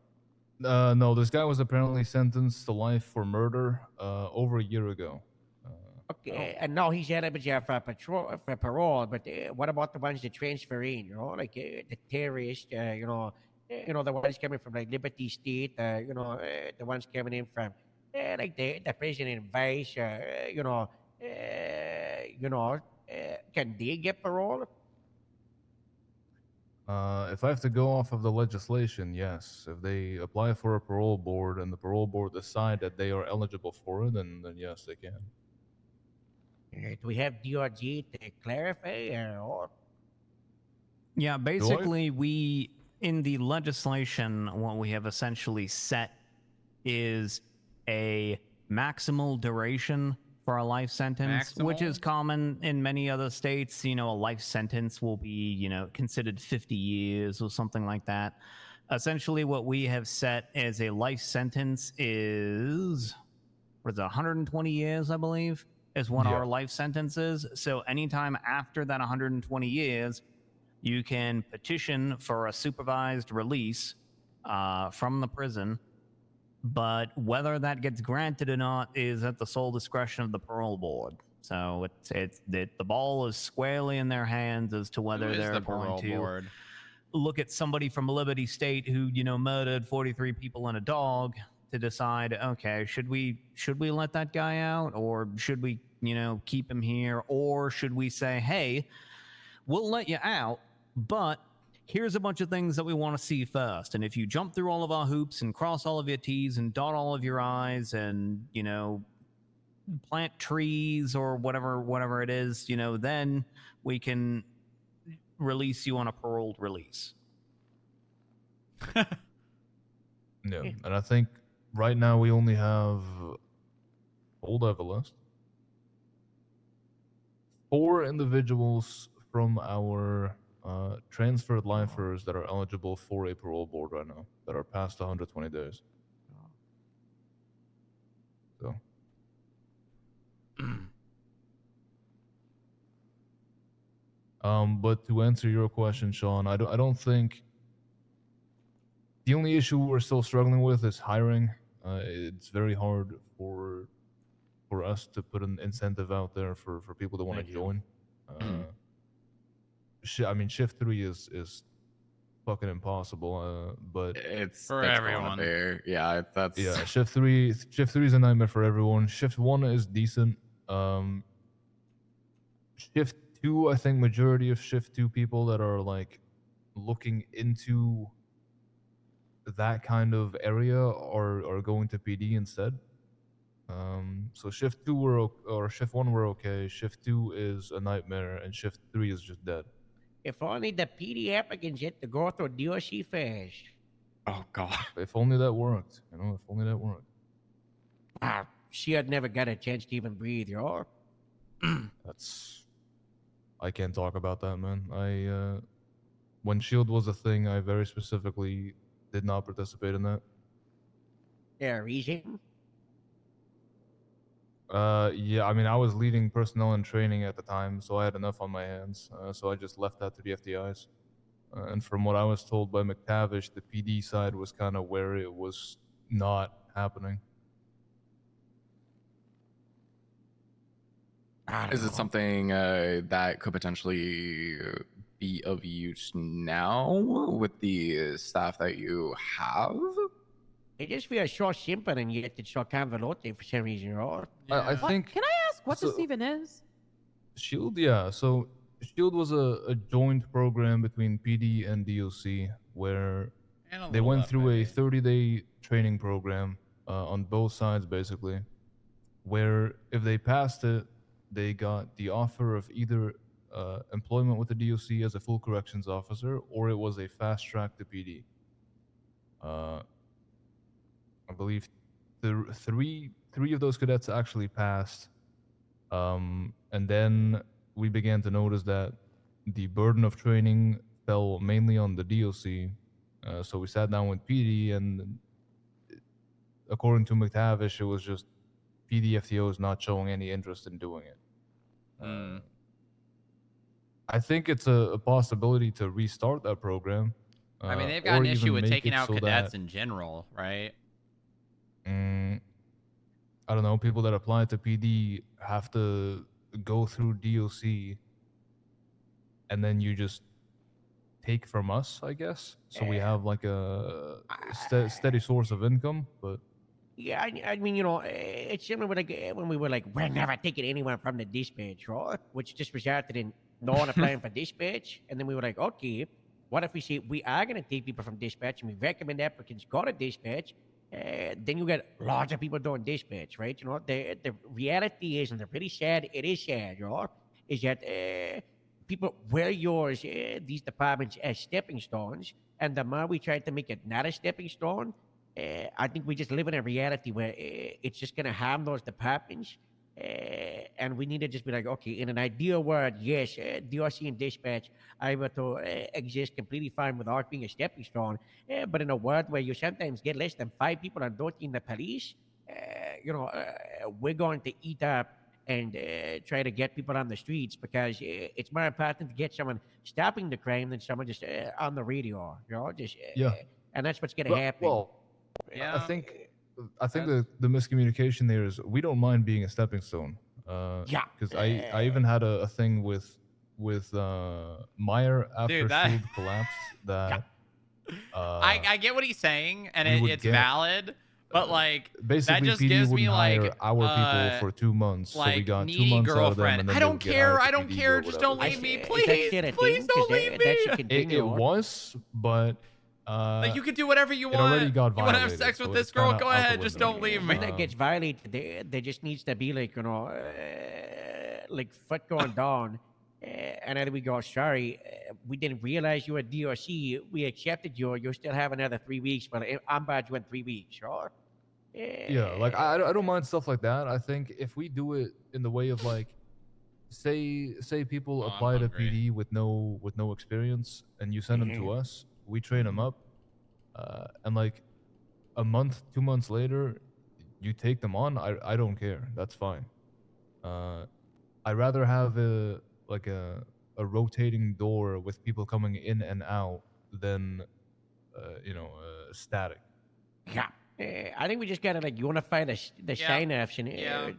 No, this guy was apparently sentenced to life for murder over a year ago. Okay, and now he's out of jail for parole. But what about the ones that transfer in? You know, like the terrorists, the ones coming from like Liberty State, the ones coming in from like the president vice, can they get parole? If I have to go off of the legislation, yes. If they apply for a parole board and the parole board decide that they are eligible for it, then yes, they can. Do we have DRG to clarify or? Yeah, basically, we in the legislation, what we have essentially set is a maximal duration for a life sentence, which is common in many other states. A life sentence will be, considered 50 years or something like that. Essentially, what we have set as a life sentence is, 120 years, I believe, is what our life sentence is. So anytime after that 120 years, you can petition for a supervised release from the prison, but whether that gets granted or not is at the sole discretion of the parole board. So the ball is squarely in their hands as to whether they're going to look at somebody from Liberty State who murdered 43 people and a dog to decide, okay, should we let that guy out, or should we keep him here, or should we say, hey, we'll let you out, but here's a bunch of things that we want to see first. And if you jump through all of our hoops and cross all of your T's and dot all of your I's and, plant trees or whatever it is, then we can release you on a paroled release. Yeah, and I think right now we only have, hold up a list, 4 individuals from our transferred lifers that are eligible for a parole board right now that are past 120 days. So. But to answer your question, Sean, I don't think the only issue we're still struggling with is hiring. It's very hard for us to put an incentive out there for people that want to join. Shift 3 is fucking impossible. But it's for everyone. Shift 3 is a nightmare for everyone. Shift 1 is decent. Shift 2, I think majority of Shift 2 people that are like looking into that kind of area are going to PD instead. So Shift 2 or Shift 1 were okay. Shift 2 is a nightmare, and Shift 3 is just dead. If only the PD applicants get to go through DOC first. Oh God! If only that worked. If only that worked. She had never got a chance to even breathe, I can't talk about that, man. When SHIELD was a thing, I very specifically did not participate in that. There a reason? Yeah, I was leading personnel and training at the time, so I had enough on my hands. So I just left that to the FTIs. And from what I was told by McTavish, the PD side was kind of where it was not happening. Is it something that could potentially be of use now with the staff that you have? It just feels so simple and yet it's so convoluted for some reason, right? I think. Can I ask what this even is? SHIELD, yeah. So SHIELD was a joint program between PD and DOC where they went through a 30-day training program on both sides, basically, where if they passed it, they got the offer of either employment with the DOC as a full corrections officer, or it was a fast track to PD. I believe three of those cadets actually passed. And then we began to notice that the burden of training fell mainly on the DOC. So we sat down with PD, and according to McTavish, it was just PD FTOs not showing any interest in doing it. I think it's a possibility to restart that program. They've got an issue with taking out cadets in general, right? I don't know. People that apply to PD have to go through DOC, and then you just take from us, I guess. So we have like a steady source of income, but Yeah, I mean, you know, it's similar with like when we were like, we're never taking anyone from the dispatch, right? Which just resulted in no one applying for dispatch. And then we were like, okay, what if we say we are going to take people from dispatch and we recommend applicants go to dispatch? Then you get lots of people doing dispatch, right? You know, the reality is, and they're pretty sad, it is sad, you know, is that people will use these departments as stepping stones. And the more we try to make it not a stepping stone, I think we just live in a reality where it's just going to harm those departments. And we need to just be like, okay, in an ideal world, yes, DRC and dispatch are able to exist completely fine without being a stepping stone. But in a world where you sometimes get less than 5 people on duty in the police, you know, we're going to eat up and try to get people on the streets because it's more important to get someone stopping the crime than someone just on the radio, you know, just yeah. and that's what's going to happen. Well, I think the miscommunication there is we don't mind being a stepping stone. Yeah. Because I even had a thing with Meyer after Dude, that- Shield collapsed that I get what he's saying, and we would it's get- valid, but like basically that just PD gives me wouldn't hire like our people for 2 months, like so we got 2 needy months out of them, girlfriend. and then I they don't would get care. hired to I don't PD or care. Just don't whatever. leave me, Is please. that shit a Please thing? don't 'Cause leave that should me. continue It on. was, but Like you can do whatever you it want. already got You want to have violated, sex so with this it's girl? kinda Go out the ahead. Just window. don't leave me. When that gets violated, there just needs to be like, you know, like foot going down. And then we go, sorry, we didn't realize you were DRC. We accepted you. You still have another 3 weeks, but I'm bad you went 3 weeks, right? Yeah, like I don't mind stuff like that. I think if we do it in the way of like, say people apply to PD with no experience, and you send them to us, we train them up, and like a month, 2 months later, you take them on. I don't care. That's fine. I'd rather have a rotating door with people coming in and out than static. Yeah. I think we just gotta like unify the sign-offs and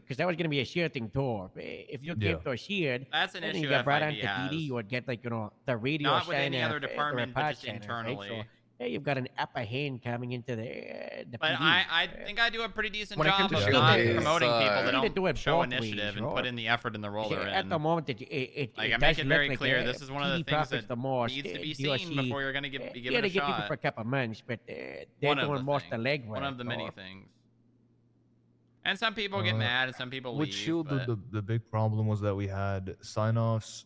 because that was gonna be a shared thing too. If you Yeah. came to a shared, That's an and issue you got brought FIB onto PD, has. you would get like, you know, the radio Not with any sign-off, other the department, but report just sign-off, right? internally. So, yeah, you've got an upper hand coming into the But PD. I think I do a pretty decent When it job comes of to not Shield, promoting people you that need to do don't it show both ways, initiative and right? put in the effort and the role See, they're at in. the moment, it Like I does make it look very like clear. This is one of the PD things profits that the most, needs to be DRC, seen before you're going to be yeah, given they a get people shot. for a couple months, but they're One of doing the most of the things. legwork. One of the many or- things. And some people get mad and some people With leave. Shield, but... the big problem was that we had sign-offs.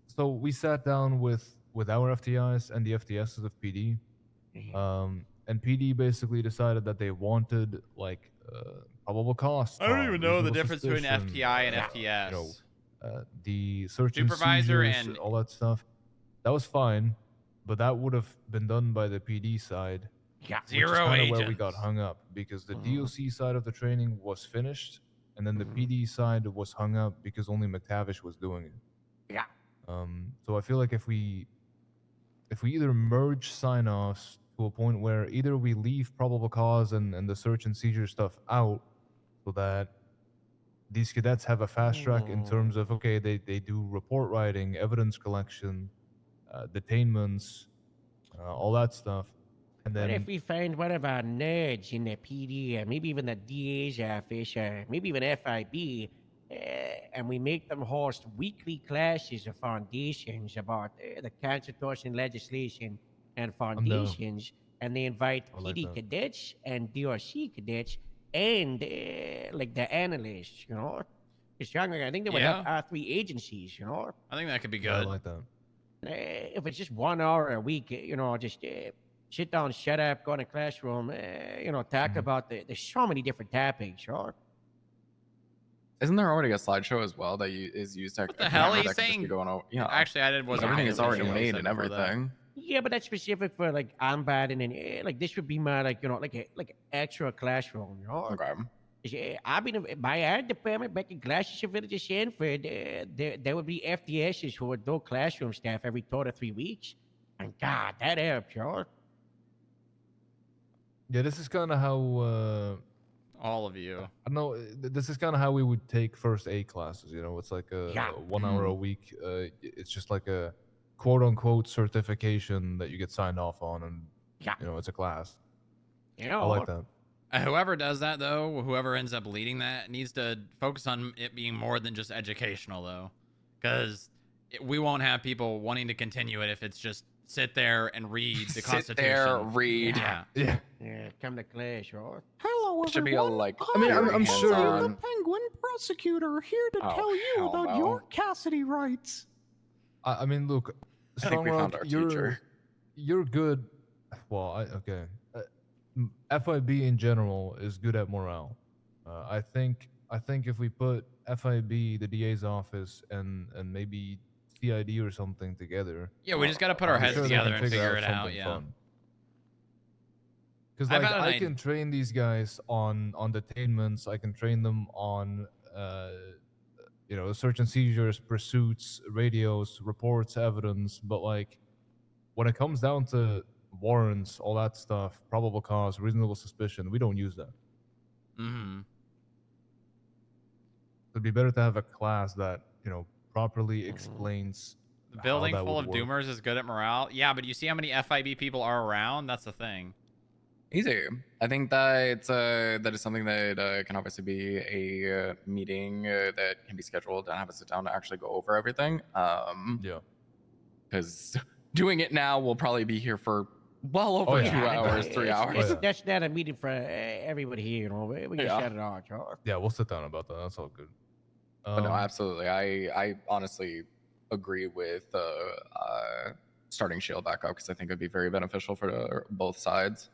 So we sat down with our FTIs and the FTSs of PD, and PD basically decided that they wanted like probable cause. I don't even know the reasonable difference between suspicion, FTI and FTS. You know, the search and Supervisor seizures, and- all that stuff. That was fine, but that would have been done by the PD side. Yeah. Which is Zero kind of where we agents. got hung up because the DOC side of the training was finished, and then the PD side was hung up because only McTavish was doing it. Yeah. So I feel like if we either merge sign-offs to a point where either we leave probable cause and the search and seizure stuff out, so that these cadets have a fast track in terms of okay, they do report writing, evidence collection, detainments, all that stuff. And What then if we find one of our nerds in the PD, or maybe even the DA's office, or maybe even FIB, and we make them host weekly classes of foundations about the Constitution, legislation, and foundations, and they invite I like PD that. cadets and DRC cadets and like the analysts, you know? It's young. I think they would have Yeah. our 3 agencies, you know? I think that could be Yeah, I good. like that. If it's just 1 hour a week, you know, just sit down, shut up, go in a classroom, you know, talk about there's so many different topics, right? Isn't there already a slideshow as well that is used to? What the hell? that He's could just be saying. going over? Yeah. Actually, I wasn't. Everything paying is already attention to what he made said and before that. everything. Yeah, but that's specific for like Ambad and then like this would be my like, you know, like a actual classroom, you know? Okay. I've been in my art department back in Gloucestershire Village of Sanford. There would be FDSs who would do classroom staff every 2 to 3 weeks, and God, that helps, you know? Yeah, this is kind of how. All of you. I know this is kind of how we would take first aid classes. You know, it's like a 1 hour a week. It's just like a quote unquote certification that you get signed off on, and it's a class. Yeah, I like that. Whoever does that, though, whoever ends up leading that, needs to focus on it being more than just educational, though. Because we won't have people wanting to continue it if it's just sit there and read the Sit Constitution. there, read. Yeah. Yeah, come to class, right? Hello, Should be a, everyone. like, I mean, I'm I'm sure- the Penguin prosecutor here to Oh, tell you hell about no. your Cassidy rights. I mean, look, I think we found our teacher. You're good. Well, okay. FIB in general is good at morale. I think if we put FIB, the DA's office, and maybe CID or something together. Yeah, we just got to put our I'm heads sure they together can and figure it out. something Yeah. fun. Because I've like had an I idea. can train these guys on detainments. I can train them on search and seizures, pursuits, radios, reports, evidence. But like when it comes down to warrants, all that stuff, probable cause, reasonable suspicion, we don't use that. Mm-hmm. It'd be better to have a class that properly explains. The building how that full would of work. doomers is good at morale. Yeah, but you see how many FIB people are around? That's the thing. Easy. I think that that is something that can obviously be a meeting that can be scheduled and have a sit down to actually go over everything. Yeah. Because doing it now will probably be here for well over 2 hours, 3 hours. That's not a meeting for everybody here, We can Yeah. shut it off, right? Yeah, we'll sit down about that. That's all good. But no, absolutely. I honestly agree with starting Shield back up because I think it'd be very beneficial for both sides.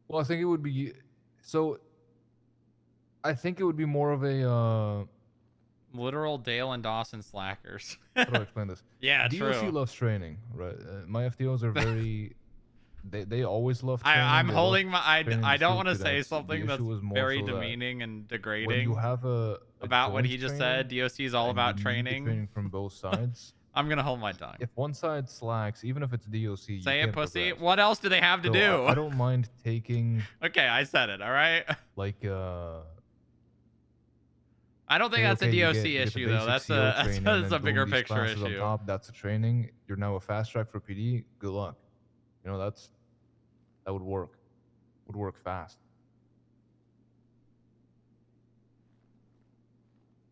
Well, I think it would be I think it would be more of a Literal Dale and Dawson slackers. how do I explain this? Yeah, DOC true. loves training, right? My FTOs are very they always love training. I'm they holding love my. I training don't the want to suit say cadets. The something that's issue was more very so that demeaning and when degrading you have a about what joint he just training, said. DOC is all and about you need the training. training from both sides. I'm gonna hold my tongue. If one side slacks, even if it's DOC, you Say it, can't pussy. progress. What else do they have to So do? I don't mind taking Okay, I said it. All right. like I don't think hey, that's okay, a you DOC get the issue though. basic That's CO a training that's and a bigger doing these picture classes issue. On top, that's a training. You're now a fast track for PD. Good luck. That would work. Would work fast.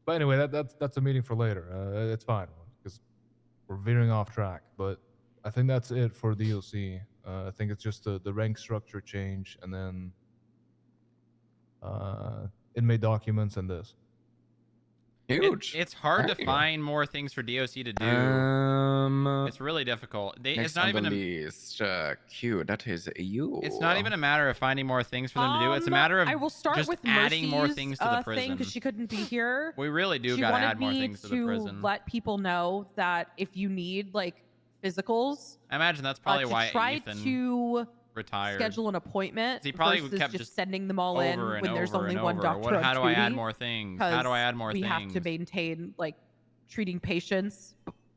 But anyway, that's a meeting for later. It's fine because we're veering off track. But I think that's it for DLC. I think it's just the rank structure change and then inmate documents and this. Huge. It's hard There to you go. find more things for DOC to do. It's really difficult. It's Next not on even the a, list, Q. That is you. it's not even a matter of finding more things for them to do. It's a matter of I will start just with adding more Mercy's, things to the thing prison. because she couldn't be here. We really do She gotta wanted add more me things to the prison. let people know that if you need like physicals, I imagine that's probably to why try Ethan to retired. schedule an appointment He probably versus kept just sending them all in over and when there's over only and one over. doctor on How do I add duty, more things? How do I add more we things? have to maintain like treating patients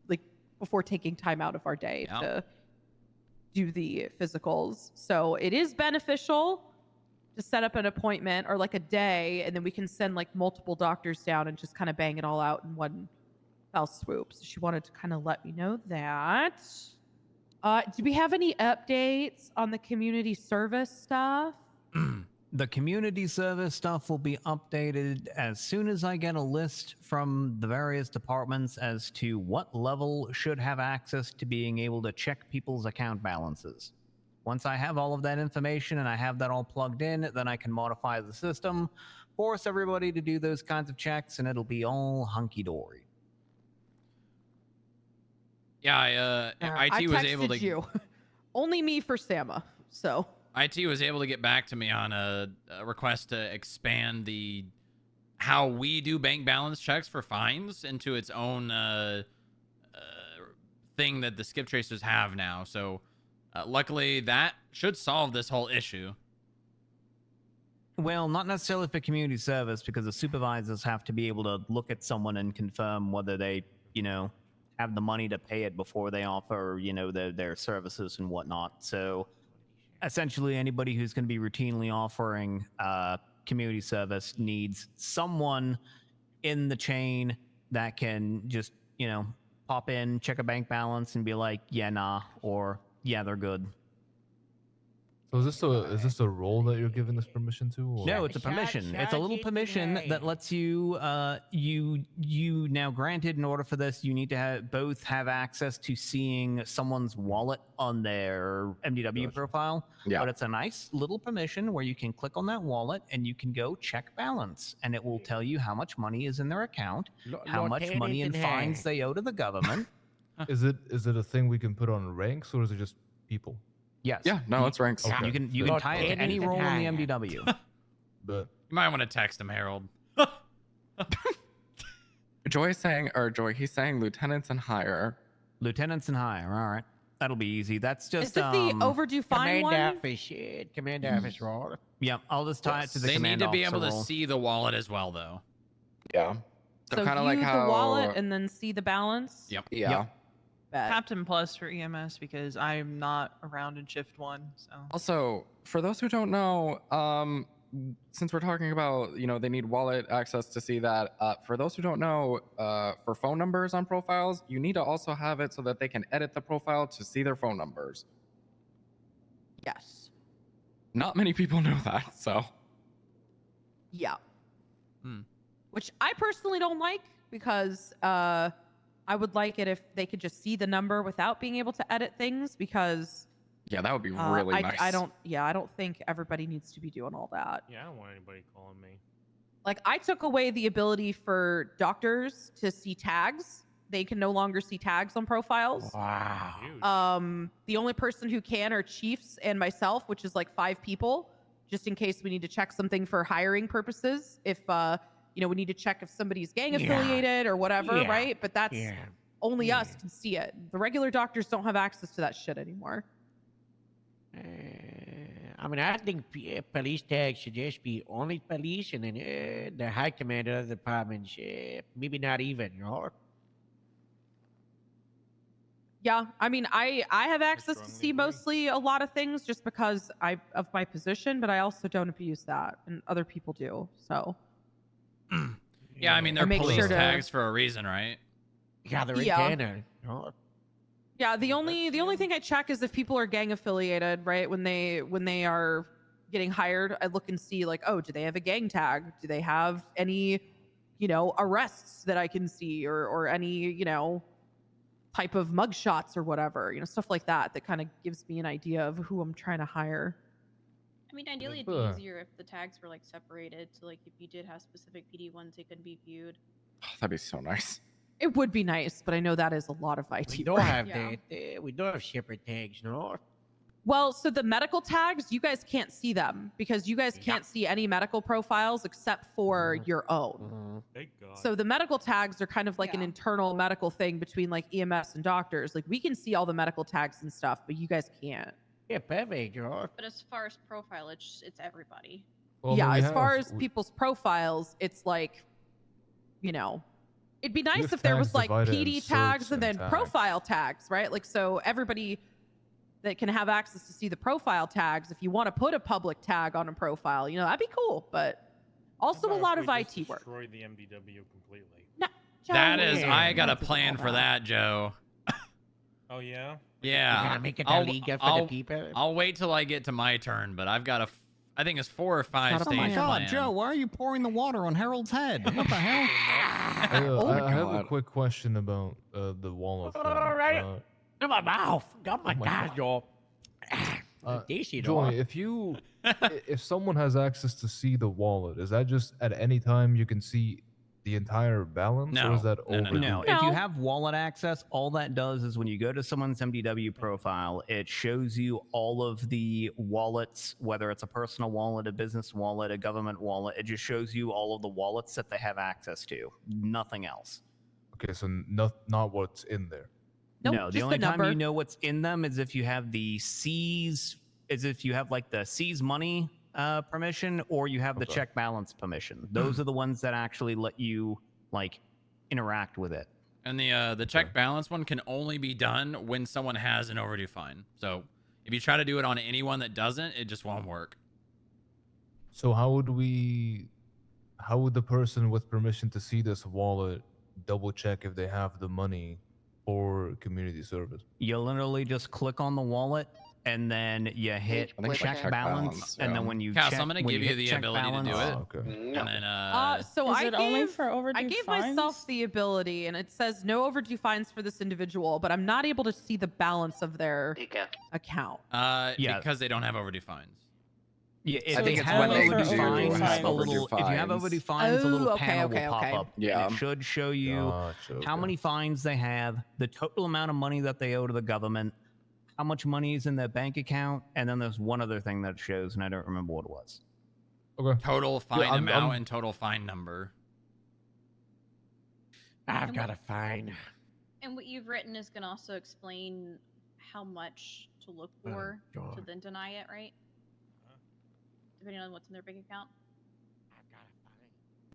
like before taking time out of our day Yeah. to do the physicals. So it is beneficial to set up an appointment or like a day, and then we can send like multiple doctors down and just kind of bang it all out in one fell swoop. So she wanted to kind of let me know that. Do we have any updates on the community service stuff? The community service stuff will be updated as soon as I get a list from the various departments as to what level should have access to being able to check people's account balances. Once I have all of that information and I have that all plugged in, then I can modify the system, force everybody to do those kinds of checks, and it'll be all hunky-dory. Yeah, I IT was able to. texted you. Only me for Sama. So IT was able to get back to me on a request to expand the how we do bank balance checks for fines into its own thing that the skip tracers have now. So luckily that should solve this whole issue. Well, not necessarily for community service, because the supervisors have to be able to look at someone and confirm whether they, have the money to pay it before they offer, their services and whatnot. So essentially anybody who's going to be routinely offering community service needs someone in the chain that can just, pop in, check a bank balance, and be like, yeah, nah, or yeah, they're good. So is this a role that you're giving this permission to? Or? No, it's a permission. It's a little permission that lets you, you now granted in order for this, you need to both have access to seeing someone's wallet on their MDW profile. Yeah. But it's a nice little permission where you can click on that wallet and you can go check balance, and it will tell you how much money is in their account, how much money in fines they owe to the government. Is it a thing we can put on ranks, or is it just people? Yes. Yeah, no, it's ranks. Okay. You can tie it to any role in the MDW. But You might want to text him, Harold. Joy's saying, or Joy, he's saying lieutenants and higher. Lieutenants and higher. All right, that'll be easy. That's just Is it the overdue fine one? Command office role. Yeah, I'll just tie it to the They command need to be officer able to role. see the wallet as well, though. Yeah. So kind of view like how the wallet and then see the balance. Yep. Yeah. Bet. Captain Plus for EMS because I'm not around in shift 1. So Also, for those who don't know, since we're talking about, they need wallet access to see that. For those who don't know, for phone numbers on profiles, you need to also have it so that they can edit the profile to see their phone numbers. Yes. Not many people know that, so. Yeah. Which I personally don't like because I would like it if they could just see the number without being able to edit things because Yeah, that would be really nice. I don't think everybody needs to be doing all that. Yeah, I don't want anybody calling me. Like I took away the ability for doctors to see tags. They can no longer see tags on profiles. Wow. The only person who can are chiefs and myself, which is like 5 people, just in case we need to check something for hiring purposes. If we need to check if somebody's gang affiliated or whatever, right? But that's only us can see it. The regular doctors don't have access to that shit anymore. I think police tags should just be only police, and then the high commander of the departments, maybe not even, Yeah, I have access to see mostly a lot of things just because of my position, but I also don't abuse that, and other people do. So. Yeah, they're make police sure to- tags for a reason, right? Yeah, they're Yeah. in Canada. Yeah, the only thing I check is if people are gang affiliated, right? When they are getting hired, I look and see like, oh, do they have a gang tag? Do they have any, arrests that I can see or any, type of mug shots or whatever, stuff like that kind of gives me an idea of who I'm trying to hire. Ideally it'd be easier if the tags were like separated. So like if you did have specific PD ones, they could be viewed. That'd be so nice. It would be nice, but I know that is a lot of IT. We don't work. have that. We don't have separate tags, no. Well, so the medical tags, you guys can't see them because you guys can't see any medical profiles except for your own. Thank God. So the medical tags are kind of like an internal medical thing between like EMS and doctors. Like we can see all the medical tags and stuff, but you guys can't. Yeah, perfect, But as far as profile, it's everybody. Well, yeah, we as have- far as we- people's profiles, it's like, it'd be nice have if there was tags like divided in PD certs tags and and then tags. profile tags, right? Like so everybody that can have access to see the profile tags, if you want to put a public tag on a profile, that'd be cool. But also a lot of IT work. Destroy the MDW completely. That is, Joe, I got a don't do plan all for that, Joe. Oh yeah. Yeah. You gotta make it I'll- illegal for I'll- the people. I'll wait till I get to my turn, but I've got I think it's 4 or 5 Oh stage my God, plan. Joe, why are you pouring the water on Harold's head? What the hell? I have a quick question about the wallet. thing. Right. In my mouth. Oh my my God, Joe. Joy, if someone has access to see the wallet, is that just at any time you can see the entire balance, or is that overdue? No, if you have wallet access, all that does is when you go to someone's MDW profile, it shows you all of the wallets, whether it's a personal wallet, a business wallet, a government wallet. It just shows you all of the wallets that they have access to. Nothing else. Okay, so not what's in there. No, the only time you know what's in them is if you have the C's, is if you have like the C's money permission, or you have the check balance permission. Those are the ones that actually let you like interact with it. And the check balance one can only be done when someone has an overdue fine. So if you try to do it on anyone that doesn't, it just won't work. So how would the person with permission to see this wallet double check if they have the money for community service. You literally just click on the wallet and then you hit I think it's like check check balance, balance, and then yeah. when you Cass, check, I'm gonna when give you hit the check ability to do balance- it. Okay. And then So Is I it only gave, for overdue I gave fines? myself the ability, and it says no overdue fines for this individual, but I'm not able to see the balance of their account. Yeah. because they don't have overdue fines. Yeah, if I think you it's have when they overdue do fines, have a overdue little, if you have fines. overdue fines, a Oh, little okay, panel okay, will pop okay. up. Yeah. And it should show you Gotcha, how okay. many fines they have, the total amount of money that they owe to the government, how much money is in their bank account, and then there's one other thing that it shows, and I don't remember what it was. Okay. Total fine I'm- amount I'm- and total fine number. I've got a fine. And what you've written is going to also explain how much to look for to God. then deny it, right? Depending on what's in their bank account.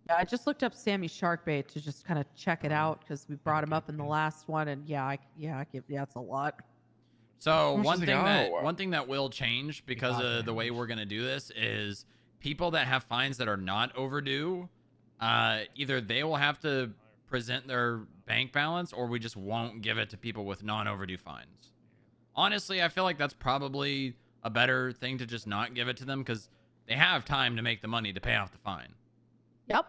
Yeah, I just looked up Sammy Sharkbait to just kind of check it out because we brought him up in the last one, and that's a lot. So much one does it thing that go? one thing that will change because of the way we're gonna do this is people that have fines that are not overdue, either they will have to present their bank balance, or we just won't give it to people with non-overdue fines. Honestly, I feel like that's probably a better thing to just not give it to them because they have time to make the money to pay off the fine. Yep,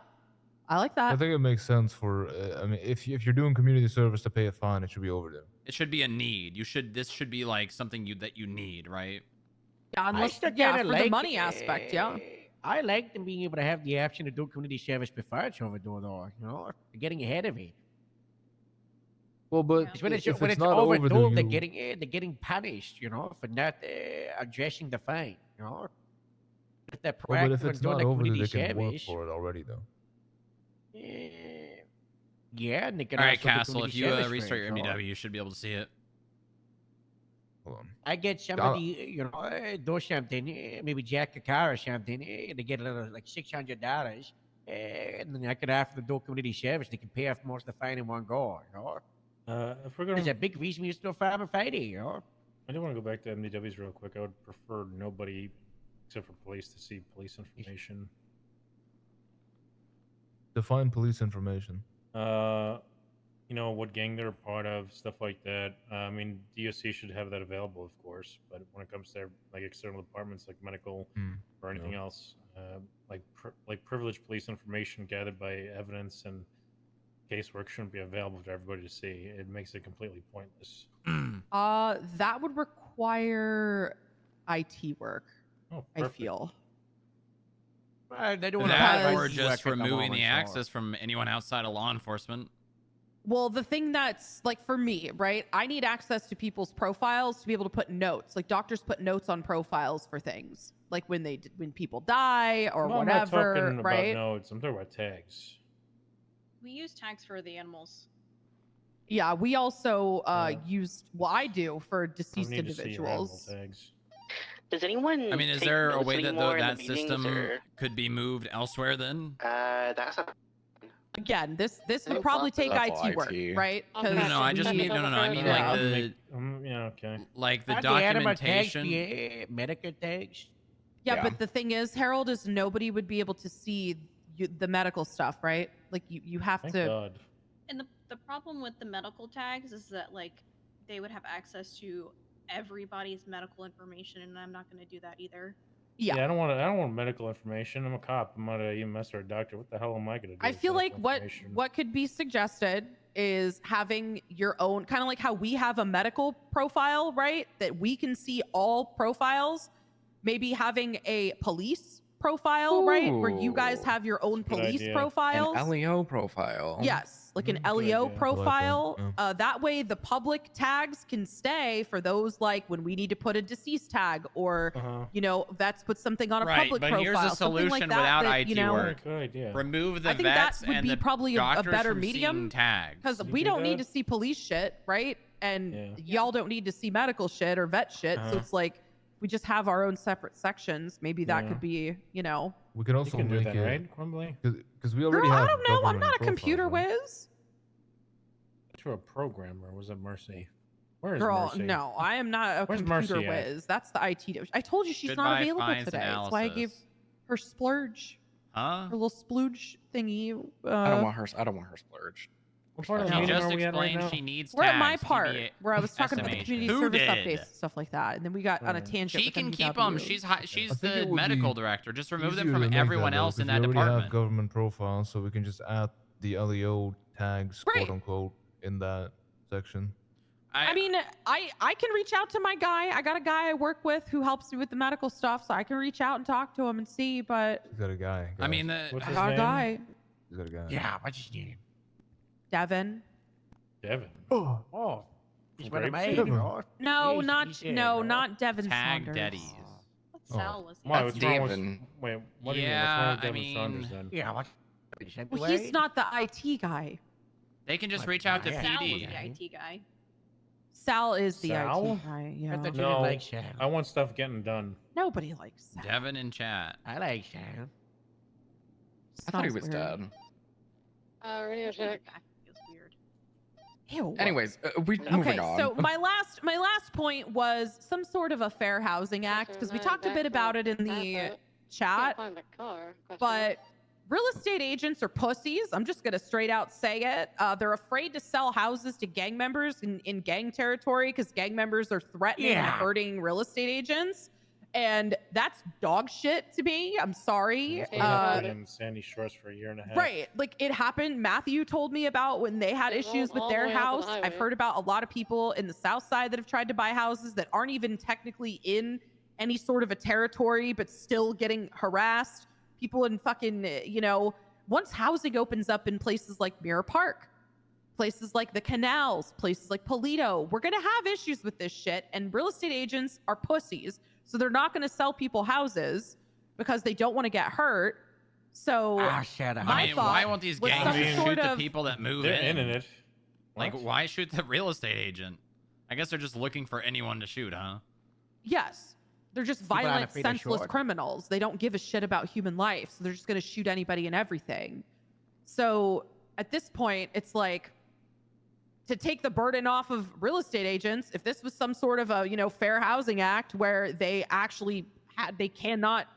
I like I that. think it makes sense for. I mean, if you're doing community service to pay a fine, it should be overdue. It should be a need. This should be like something that you need, right? Yeah, unless still yeah, kinda for the like, money aspect, yeah. I like them being able to have the option to do community service before it's overdue, though. You know, getting ahead of it. Well, but Because when it's, if when it's it's not overdue, overdue, they're you- getting punished. You know, for not addressing the fine. You know, if they're well, but if proactive and it's doing not the overdue, community they can work service. for it already, though. Yeah, and they can All right, also do Castle, if community you service for restart it, your you know. MDW, you should be able to see it. Hold on. I get somebody, you know, do something, maybe jack a car or something, they get a little like $600, and then I could offer them do community service. They can pay off most of the fine in one go. You know, If we're gonna, there's a big reason we used to do Farmer Friday. You know, I do want to go back to MDWs real quick. I would prefer nobody except for police to see police information. Define police information. You know, what gang they're a part of, stuff like that. I mean, DOC should have that available, of course. But when it comes to like external departments, like medical or anything else, like privileged police information gathered by evidence and casework shouldn't be available to everybody to see. It makes it completely pointless. That would require IT work. Oh, I perfect. feel. they don't That or just removing the access from anyone outside of law enforcement. Well, the thing that's like for me, right? I need access to people's profiles to be able to put notes. Like doctors put notes on profiles for things, like when people die or No, I'm not whatever, talking right? about notes. I'm talking about tags. We use tags for the animals. Yeah, we also used. Well, I do for deceased need to see your animal individuals. tags. Does anyone? I mean, is take there a notes way that anymore in the that meetings, system or- could be moved elsewhere then? That's a. Again, this would That's probably take That's all IT work, IT. right? No, I just mean I mean Yeah. like the Yeah, okay. like the Aren't the animal tags documentation. be, medical tags? Yeah, but the thing is, Harold, is nobody would be able to see the medical stuff, right? Like you have Thank to. God. And the problem with the medical tags is that like they would have access to everybody's medical information, and I'm not going to do that either. Yeah. I don't want medical information. I'm a cop. I'm not a EMS or a doctor. What the hell am I gonna do? I with feel like medical information? what could be suggested is having your own, kind of like how we have a medical profile, right? That we can see all profiles. Maybe having a police profile, right? Where you guys have your own police profiles. An LEO profile. Yes, like an LEO profile. That way, the public tags can stay for those like when we need to put a deceased tag, or you know, vets put something on a Right, public but profile. here's a something solution like that, without that, IT you know, work. Good idea. Remove the I think that vets would and be the probably a doctors better from medium, seeing tags. because Can you we do don't need that? to see police shit, right? And y'all don't need to see medical shit or vet shit. So it's like we just have our own separate sections. Maybe that Yeah. could be, you know. We can also can do make that, it right, Crumbly? because we already Girl, have. I don't know. I'm government not a profiles, computer right? whiz. You're a programmer. Was it Mercy? Where is Girl, Mercy? no, I am not a Where's computer Mercy at? whiz. That's the IT. I told you she's not Goodbye, available fines today. and That's why I gave analysis. her splurge. Huh? Her little splooge thingy. I don't want her. I don't want her splurged. What part of the She meeting just are we at right explained now? she needs We're at my tags, part TBA where I was talking about the estimation. community Who service did? updates and stuff like that, and then we got on a tangent. She with can keep MDW. them. She's I she's think the it would medical be director. Just remove them easier from to make everyone that, though, else in 'cause that we already have department. government profiles, so we can just add the LEO tags, Right. quote unquote, in that section. I mean, I can reach out to my guy. I got a guy I work with who helps me with the medical stuff, so I can reach out and talk to him and see. But He's got a guy. I mean, guys. the, I got a guy, He's got a guy. Yeah, what's his name? Devin. Devin. Oh, he's one of my Devin. right? No, He's- not he's, no, no. not Devin Tag Saunders. Daddies. What Sal was he? Why? That's What's wrong with? Devin. Wait, what do you mean? What's Yeah, wrong with I Devin Saunders mean- then? Yeah, what? Well, he's not the IT guy. They can just What reach out to the Sal was PD. the IT guy. Sal is the Sal? IT guy. Yeah. I thought you didn't No, like Sal. I want stuff getting done. Nobody likes Sal. Devin in chat. I like Sal. I thought he Sal's was weird. dead. Radio check. That feels weird. Ew. Anyways, we Okay, moving on. so my last point was some sort of a Fair Housing Act because we talked a bit about it in the chat, Find the car. but real estate agents are pussies. I'm just gonna straight out say it. They're afraid to sell houses to gang members in gang territory because gang members are threatening and Yeah. hurting real estate agents, and that's dog shit to me. I'm sorry. That's what happened in Sandy Shores for a year and a half. Right. Like it happened. Matthew told me about when they had It issues rolled with all their the way up house. the I've highway. heard about a lot of people in the South Side that have tried to buy houses that aren't even technically in any sort of a territory, but still getting harassed. People in fucking, once housing opens up in places like Mirror Park, places like the canals, places like Polito, we're going to have issues with this shit. And real estate agents are pussies. So they're not going to sell people houses because they don't want to get hurt. So shut up. my I mean, thought why won't these was gangs some shoot sort the of- people that move They're in? in it. Like, What? why shoot the real estate agent? I guess they're just looking for anyone to shoot, huh? Yes. They're just People aren't violent, afraid of senseless short. criminals. They don't give a shit about human life. So they're just going to shoot anybody and everything. So at this point, it's like to take the burden off of real estate agents. If this was some sort of a, Fair Housing Act where they actually they cannot,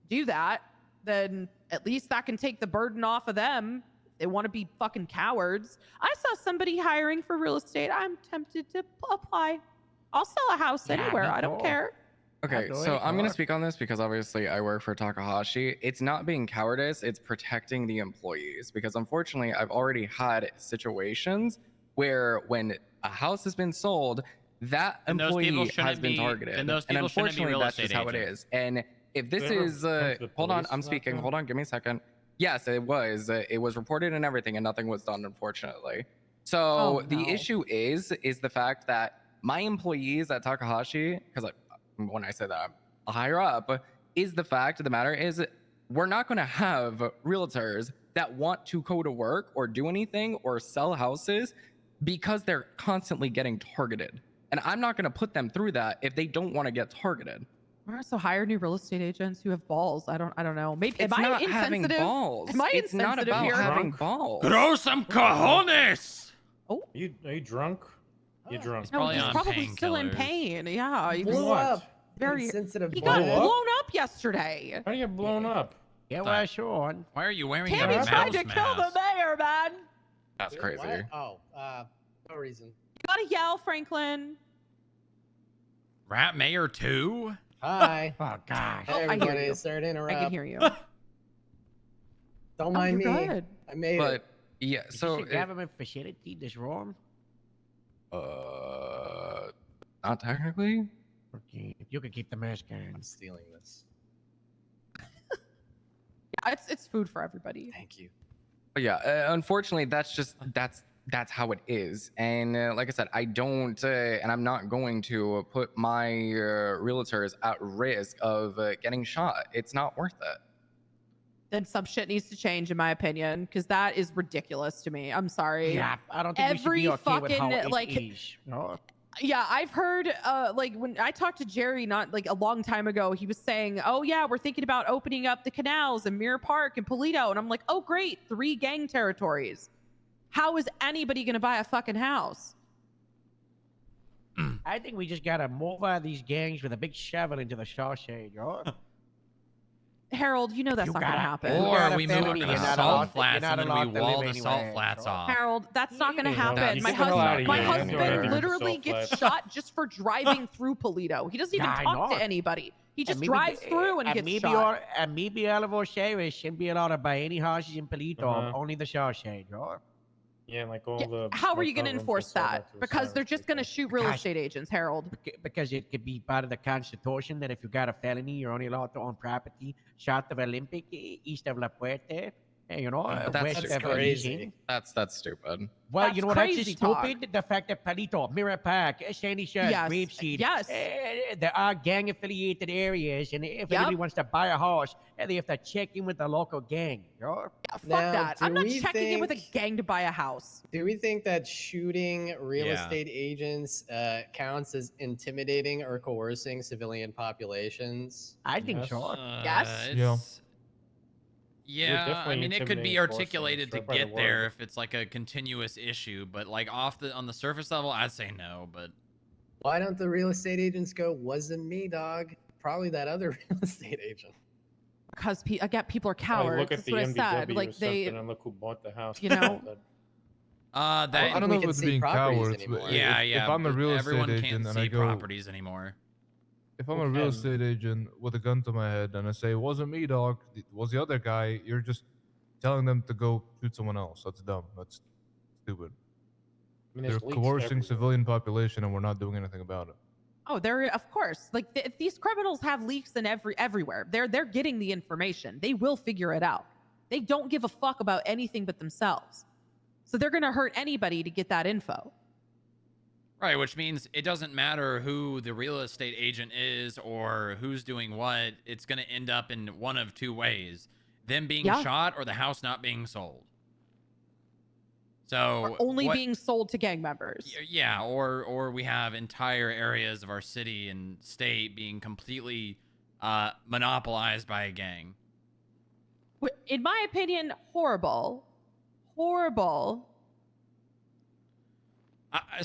do that, then at least that can take the burden off of them. They want to be fucking cowards. I saw somebody hiring for real estate. I'm tempted to apply. I'll sell a house Yeah, anywhere. me I don't too. care. Okay, do so it, I'm going to God. speak on this because obviously I work for Takahashi. It's not being cowardice, it's protecting the employees. Because unfortunately, I've already had situations where when a house has been sold, that And those people employee shouldn't has been be- targeted. and those people shouldn't be unfortunately, real that's just estate how it agents. is. And if this Did it ever is, come to the hold on, police I'm about speaking. that? Hold on, give me a second. Yes, it was. It was reported and everything, and nothing was done, unfortunately. So Oh, the no. issue is the fact that my employees at Takahashi, because when I say that I'm higher up, is the fact of the matter is we're not going to have realtors that want to go to work or do anything or sell houses because they're constantly getting targeted. And I'm not going to put them through that if they don't want to get targeted. Or also hire new real estate agents who have balls. I don't know. Maybe It's am I not having insensitive? balls. Am I It's not insensitive about here? having balls. Grow some cojones! Oh, Are you drunk? You're drunk. no, probably he's on probably still in painkillers. pain. Yeah, he Blew was up. very Insensitive He got blow up? blown up yesterday. How do you get blown up? Yeah, well, sure. Why are you wearing Tammy a tried mouse to kill the mask? mayor, man. That's crazy. Oh, no reason. You gotta yell, Franklin. Rat Mayor 2? Hi. Oh, gosh. Hey, I hear everybody. you. Sorry to interrupt. I can hear you. Don't mind you're me. good. I made it. But yeah, Is so this a government facility, this room? not technically. Okay, you can keep the mask on. I'm stealing this. Yeah, it's food for everybody. Thank you. But yeah, unfortunately, that's how it is. And like I said, I don't, and I'm not going to put my realtors at risk of getting shot. It's not worth it. Then some shit needs to change, in my opinion, because that is ridiculous to me. I'm sorry. Yeah, I don't think we should be Every okay with how fucking, it like- is. No. Yeah, I've heard like when I talked to Jerry not like a long time ago, he was saying, "Oh yeah, we're thinking about opening up the canals and Mirror Park and Polito." And I'm like, "Oh great, 3 gang territories. How is anybody going to buy a fucking house?" I think we just gotta move out of these gangs with a big shovel into the sausage, right? Harold, you know that's You not gonna gotta- happen. you Or got a we move felony, them to you're the not salt allowed- you're flats not and then we allowed to wall live the salt anywhere, flats so- off. Harold, that's not gonna Yeah, happen. that's- My Get the hell outta husband, my here. Get the husband hell outta here. literally gets shot just for driving through Polito. He doesn't even Yeah, I talk to know. anybody. He just maybe drives the- through and gets maybe shot. maybe all of our sheriffs shouldn't be allowed to buy any houses in Polito, Uh-huh. only the Shawshank, right? Yeah, like all Yeah, the. how are you going to motel rooms enforce are sold out that? to Because they're asylums. just going to shoot real Because- estate agents, Harold. Because it could be part of the Constitution that if you got a felony, you're only allowed to own property south of Olympic, east of La Puerta, you know, That's west of crazy. Elysian. That's stupid. Well, That's you know what? That's crazy just talk. stupid. The fact that Palito, Mirror Park, Sandy Shores, Yes, Grapeseed, yes. there are gang-affiliated areas, and if Yep. anybody wants to buy a house, they have to check in with the local gang. You know? Yeah, fuck Now, that. I'm do not we checking in with a think- gang to buy a house. Do we think that shooting real Yeah. estate agents counts as intimidating or coercing civilian populations? I think so. Yes. It's- You're Yeah, I definitely mean, it could be intimidating force, articulated to struck by the get there word. if it's like a continuous issue, but like on the surface level, I'd say no. But Why don't the real estate agents go, wasn't me, dog? Probably that other real estate agent. Because again, people are Hey, cowards. look at That's the what I MDW said. or Like they, something and look who bought the house. you know, that I don't we know if can it's see being properties cowards, but anymore. yeah, if yeah. I'm a but real estate everyone agent can't and see I go, properties anymore. if I'm a real estate agent with a gun to my head and I say, it wasn't me, dog, it was the other guy, you're just telling them to go shoot someone else. That's dumb. That's stupid. I mean, They're there's leaks coercing everywhere. civilian population and we're not doing anything about it. oh, they're of course like these criminals have leaks in everywhere. They're getting the information. They will figure it out. They don't give a fuck about anything but themselves. So they're gonna hurt anybody to get that info. Right, which means it doesn't matter who the real estate agent is or who's doing what. It's going to end up in one of two ways: them being Yeah. shot or the house not being sold. Or So only what- being sold to gang members. yeah, or we have entire areas of our city and state being completely monopolized by a gang. In my opinion, horrible. Horrible.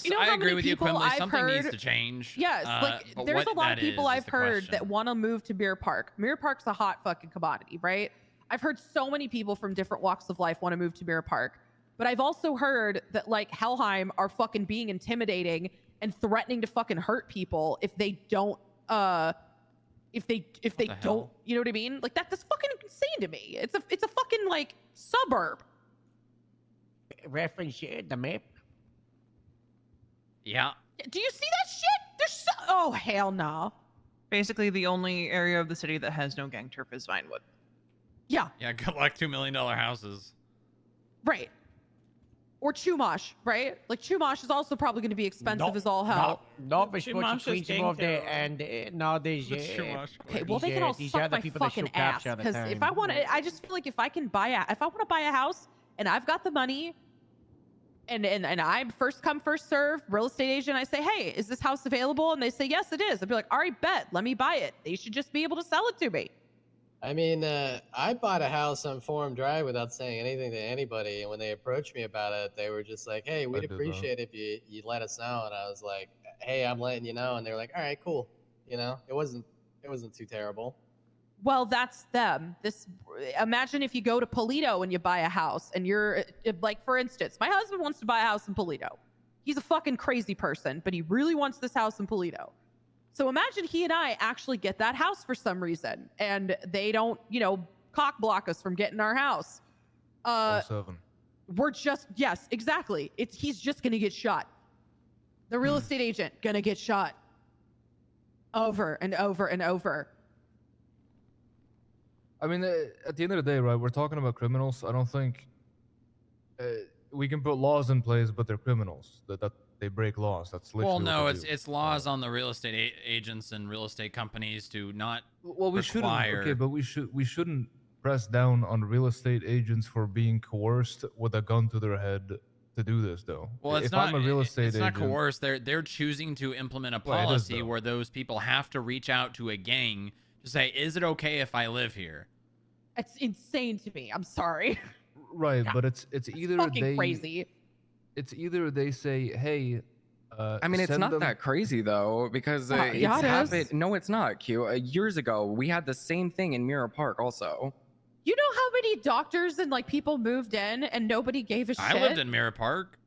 You know I how agree many with you, people Quinley. I've Something needs heard- to change. Yes, like but there's what a lot of that people is I've the heard question. that want to move to Mirror Park. Mirror Park's a hot fucking commodity, right? I've heard so many people from different walks of life want to move to Mirror Park. But I've also heard that like Helheim are fucking being intimidating and threatening to fucking hurt people if they don't if they the don't, hell? you know what I mean? Like that's fucking insane to me. It's a fucking like suburb. Reference the map. Yeah. Do you see that shit? There's so oh hell no. Basically, the only area of the city that has no gang turf is Vinewood. Yeah, Yeah, good luck $2 million houses. right. Or Chumash, right? Like Chumash is also probably going to be expensive as all hell. No, but Chumash is Queens gang over there, terrorism. and now there's Okay, well they can all these suck other my people that fucking shoot cops ass. all the Because if time. I want to, I just feel like if I want to buy a house and I've got the money, and I'm first come first serve real estate agent, I say, hey, is this house available? And they say yes, it is. I'd be like, all right, bet, let me buy it. They should just be able to sell it to me. I mean, I bought a house on Forum Drive without saying anything to anybody, and when they approached me about it, they were just like, "Hey, we'd did that. appreciate if you let us know." And I was like, "Hey, I'm letting you know," and they were like, "All right, cool." You know, it wasn't too terrible. Well, that's them. Imagine if you go to Polito and you buy a house and you're like, for instance, my husband wants to buy a house in Polito. He's a fucking crazy person, but he really wants this house in Polito. So imagine he and I actually get that house for some reason and they don't, cock block us from getting our house. 07. We're just, yes, exactly. He's just going to get shot. The real estate agent going to get shot over and over and over. I mean, at the end of the day, right, we're talking about criminals. I don't think we can put laws in place, but they're criminals. That they break laws. That's literally Well, no, what they do. it's laws on the real estate agents and real estate companies to not Well, we shouldn't. require. Okay, but we shouldn't press down on real estate agents for being coerced with a gun to their head to do this, though. Well, it's if not. I'm a real estate it's not agent, coerced. They're choosing to implement a Well, it is, policy though. where those people have to reach out to a gang to say, "Is it okay if I live here?" It's insane to me. I'm sorry. right? God, But it's either Fucking they crazy. it's either they say, hey, I mean, it's send not them- that crazy though, because Yeah, it's it is. happened. No, it's not. Q. Years ago, we had the same thing in Mirror Park also. You know how many doctors and like people moved in and nobody gave a shit? I lived in Mirror Park.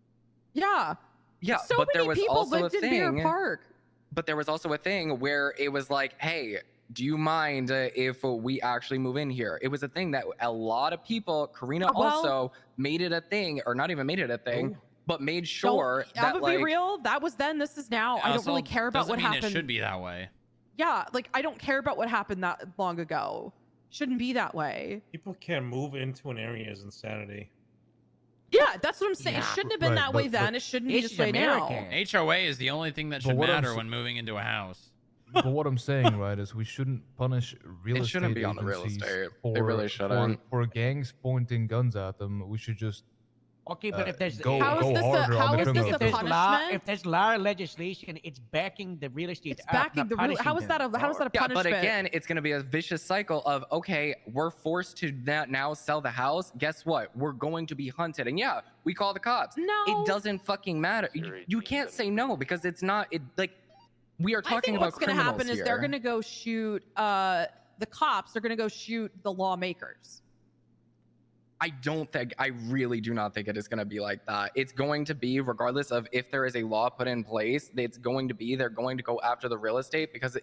Yeah. Yeah, So but there many was people also lived a in thing. Mirror Park. But there was also a thing where it was like, hey, do you mind if we actually move in here? It was a thing that a lot of people, Karina Well- also made it a thing, or not even made it a thing, but made sure I'm that gonna like, be real. That was then. This is now. I don't Also, really care about doesn't what mean happened. It should be that way. Yeah, like I don't care about what happened that long ago. Shouldn't be that way. People can't move into an area is insanity. Yeah, that's what I'm saying. It Yeah, shouldn't have been right, that way but then. It shouldn't be this this is way now. America. HOA is the only thing that But should what I'm matter s- when moving into a house. But what I'm saying, right, is we shouldn't punish real It estate shouldn't be on the real agencies estate. For, They really shouldn't. For gangs pointing guns at them. We should just Okay, but if there's go How is go this a- harder how on the is this criminals. a if there's law, punishment? if there's law or legislation, it's backing the real estate. It's backing the real. How is that a how is that a yeah, punishment? but again, it's going to be a vicious cycle of, okay, we're forced to now sell the house. Guess what? We're going to be hunted. And yeah, we call the cops. No. It doesn't fucking matter. You can't say no because it's not, like, we are I talking think about what's going to criminals happen is here. they're going to go shoot the cops. They're going to go shoot the lawmakers. I really do not think it is going to be like that. It's going to be, regardless of if there is a law put in place, it's going to be, they're going to go after the real estate because,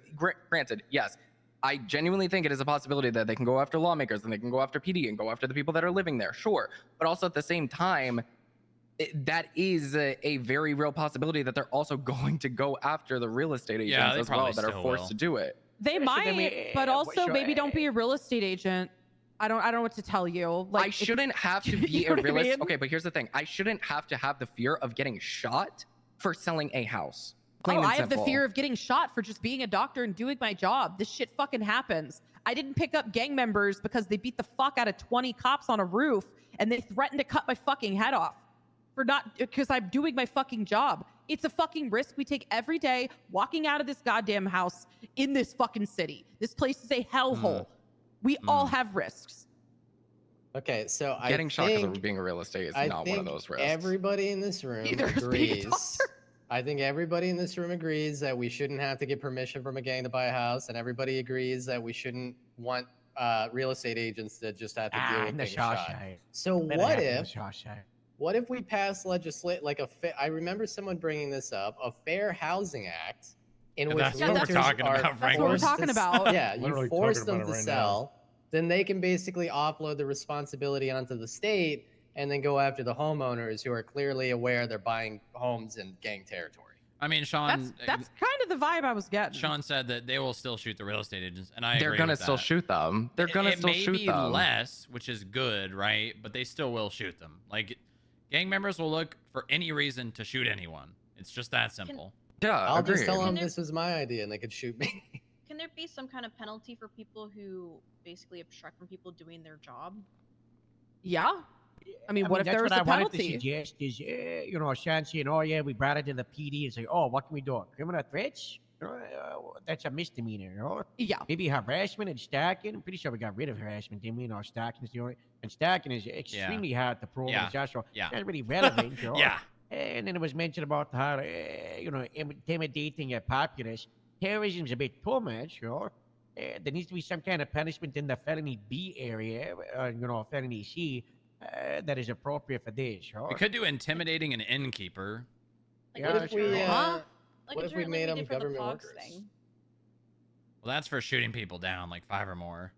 granted, yes, I genuinely think it is a possibility that they can go after lawmakers and they can go after PD and go after the people that are living there, sure. But also at the same time, that is a very real possibility that they're also going to go after the real estate agents Yeah, they as well probably that are still forced will. to do it. They Yeah, so might, then we- but also sure, maybe don't be a real estate agent. I don't know what to tell you. Like I if- shouldn't have to You be know a what I realist. mean? Okay, but here's the thing. I shouldn't have to have the fear of getting shot for selling a house. Plain Oh, and I have the simple. fear of getting shot for just being a doctor and doing my job. This shit fucking happens. I didn't pick up gang members because they beat the fuck out of 20 cops on a roof and they threatened to cut my fucking head off for not because I'm doing my fucking job. It's a fucking risk we take every day walking out of this goddamn house in this fucking city. This place is a hellhole. We all have risks. Okay, so Getting I shot because think, of being a real estate is I not one think of those risks. everybody in this room Neither is being a agrees. I think everybody in this room agrees that we shouldn't have to get permission from a gang to buy a house, and everybody agrees that we shouldn't want real estate agents that just have to deal with in the being shot. Shawshank. So Better what happen in the if? Shawshank. What if we pass legislate like I remember someone bringing this up, a Fair Housing Act, in Yeah, which that's what we're renters talking are about, That's what we're forced talking to- about. Yeah, Literally you force talking them about to it right now. sell, then they can basically offload the responsibility onto the state, and then go after the homeowners who are clearly aware they're buying homes in gang territory. I mean, Sean. That's kind of the vibe I was getting. Sean said that they will still shoot the real estate agents, and I They're agree gonna with still that. shoot them. They're gonna It still may shoot be them. less, which is good, right? But they still will shoot them. Like, gang members will look for any reason to shoot anyone. It's just that simple. Yeah, I'll just agreed. tell them Can there- this was my idea, and they could shoot me. Can there be some kind of penalty for people who basically obstruct from people doing their job? Yeah. I mean, what if that's there was what a I wanted penalty? to suggest is, Sean saying, oh yeah, we brought it to the PD and say, oh, what can we do? Criminal threats? That's a misdemeanor, you know? Yeah. Maybe harassment and stalking. I'm pretty sure we got rid of harassment, didn't we? Stalking is the only, and stalking is extremely hard to prove. Yeah. It's also Yeah. not really relevant, you know? Yeah. And then it was mentioned about how, intimidating a populace. Terrorism's a bit too much, you know? There needs to be some kind of punishment in the felony B area, felony C, that is appropriate for this. We could do intimidating an innkeeper. Like What a if we, jury- like what a if we jury, made like them did for the government Pogs workers? thing. Well, that's for shooting people down, like 5 or more.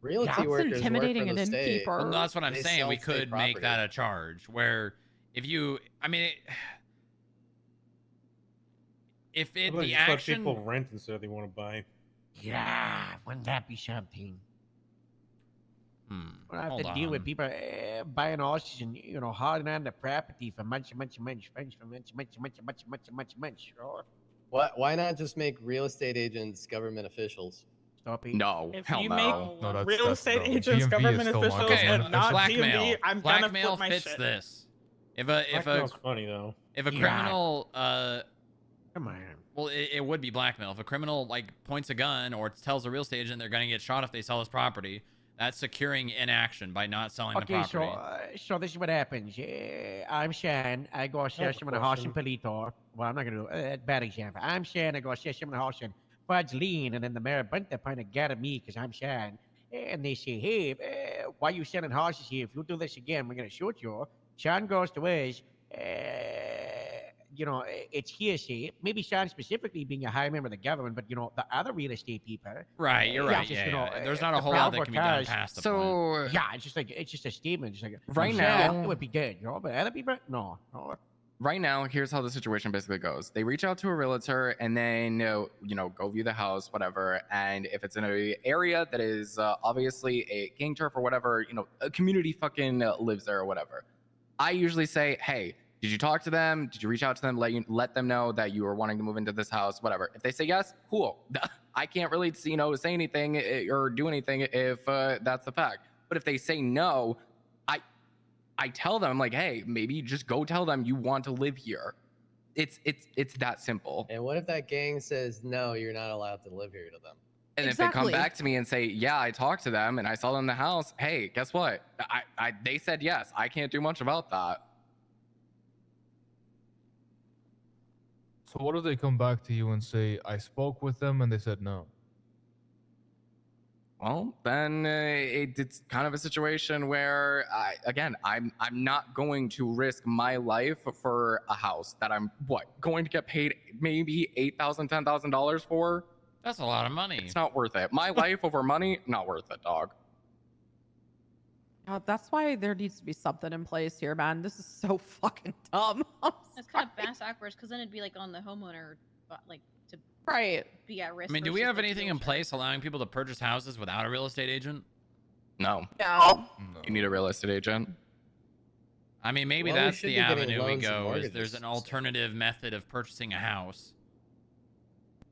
Realty That's workers intimidating work for an the state. innkeeper. Well, that's what I'm They saying. sell We state could make property. that a charge where if you, I mean, if it, How about the just let action, people rent instead of they want to buy. Yeah, wouldn't that be something? We'll have hold to deal with on. people buying horses and holding on to property for months and months and months, months. Why not just make real estate agents government officials? Stop it. No, If hell you no. make No, that's- real that's estate dumb. agents DMV is government still officials okay, and not blackmail. DMV, I'm gonna Blackmail flip my fits shit. this. If Blackmail's a funny though. if a Yeah. criminal Come on. well, it would be blackmail. If a criminal like points a gun or tells a real estate agent they're going to get shot if they sell his property, That's securing inaction by not selling the Okay, property. so this is what happens. I'm Shan. I go assess him in a horse and Palito. Well, I'm not going to do bad example. I'm Shan. I go assess him in a horse and Fudge lean. And then the mayor bunta kind of got at me because I'm Shan. And they say, hey, why you selling horses here? If you do this again, we're going to shoot you. Shan goes to his, it's hearsay. Maybe Shan specifically being a high member of the government, but, the other real estate people. Right, you're right. just, There's not a the whole lot that Proud can be done Workers- past the point. Yeah, it's just a statement. Just like Right I'm now- Shan, it would be good, but other people, no. Right now, here's how the situation basically goes. They reach out to a realtor and then, go view the house, whatever. And if it's in an area that is obviously a gang turf or whatever, a community fucking lives there or whatever. I usually say, hey, did you talk to them? Did you reach out to them? Let them know that you are wanting to move into this house, whatever. If they say yes, cool. I can't really, say anything or do anything if that's the fact. But if they say no, I tell them like, hey, maybe just go tell them you want to live here. It's that simple. And what if that gang says no, you're not allowed to live here to them? And if they come back to me and say, yeah, I talked to them and I saw them in the house, hey, guess what? They said yes. I can't do much about that. So what if they come back to you and say, I spoke with them and they said no? Well, then it's kind of a situation where, I'm not going to risk my life for a house that I'm going to get paid maybe $8,000, $10,000 for. That's a lot of money. It's not worth it. My life over money, not worth it, dog. That's why there needs to be something in place here, man. This is so fucking dumb. That's kind of backwards because then it'd be like on the homeowner, to be at risk. I mean, do we versus have the anything in realtor. place allowing people to purchase houses without a real estate agent? No. No. You need a real estate agent. I mean, maybe Well, we that's should the be getting avenue we loans and go. Is mortgages, there's an alternative method of purchasing a house?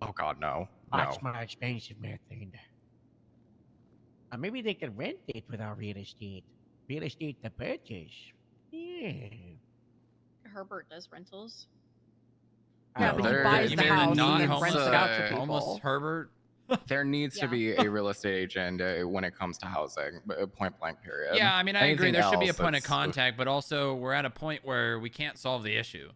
Oh God, no. Much more expensive method. Or maybe they can rent it without real estate. Real estate to purchase. Yeah. Herbert does rentals. Yeah, but he buys You the mean house the and then rents it out to people. homeless Herbert? There needs to Yeah. be a real estate agent when it comes to housing, point blank period. Yeah, I mean, I agree. Anything There should be a else, point of it's- contact, but also we're at a point where we can't solve the issue.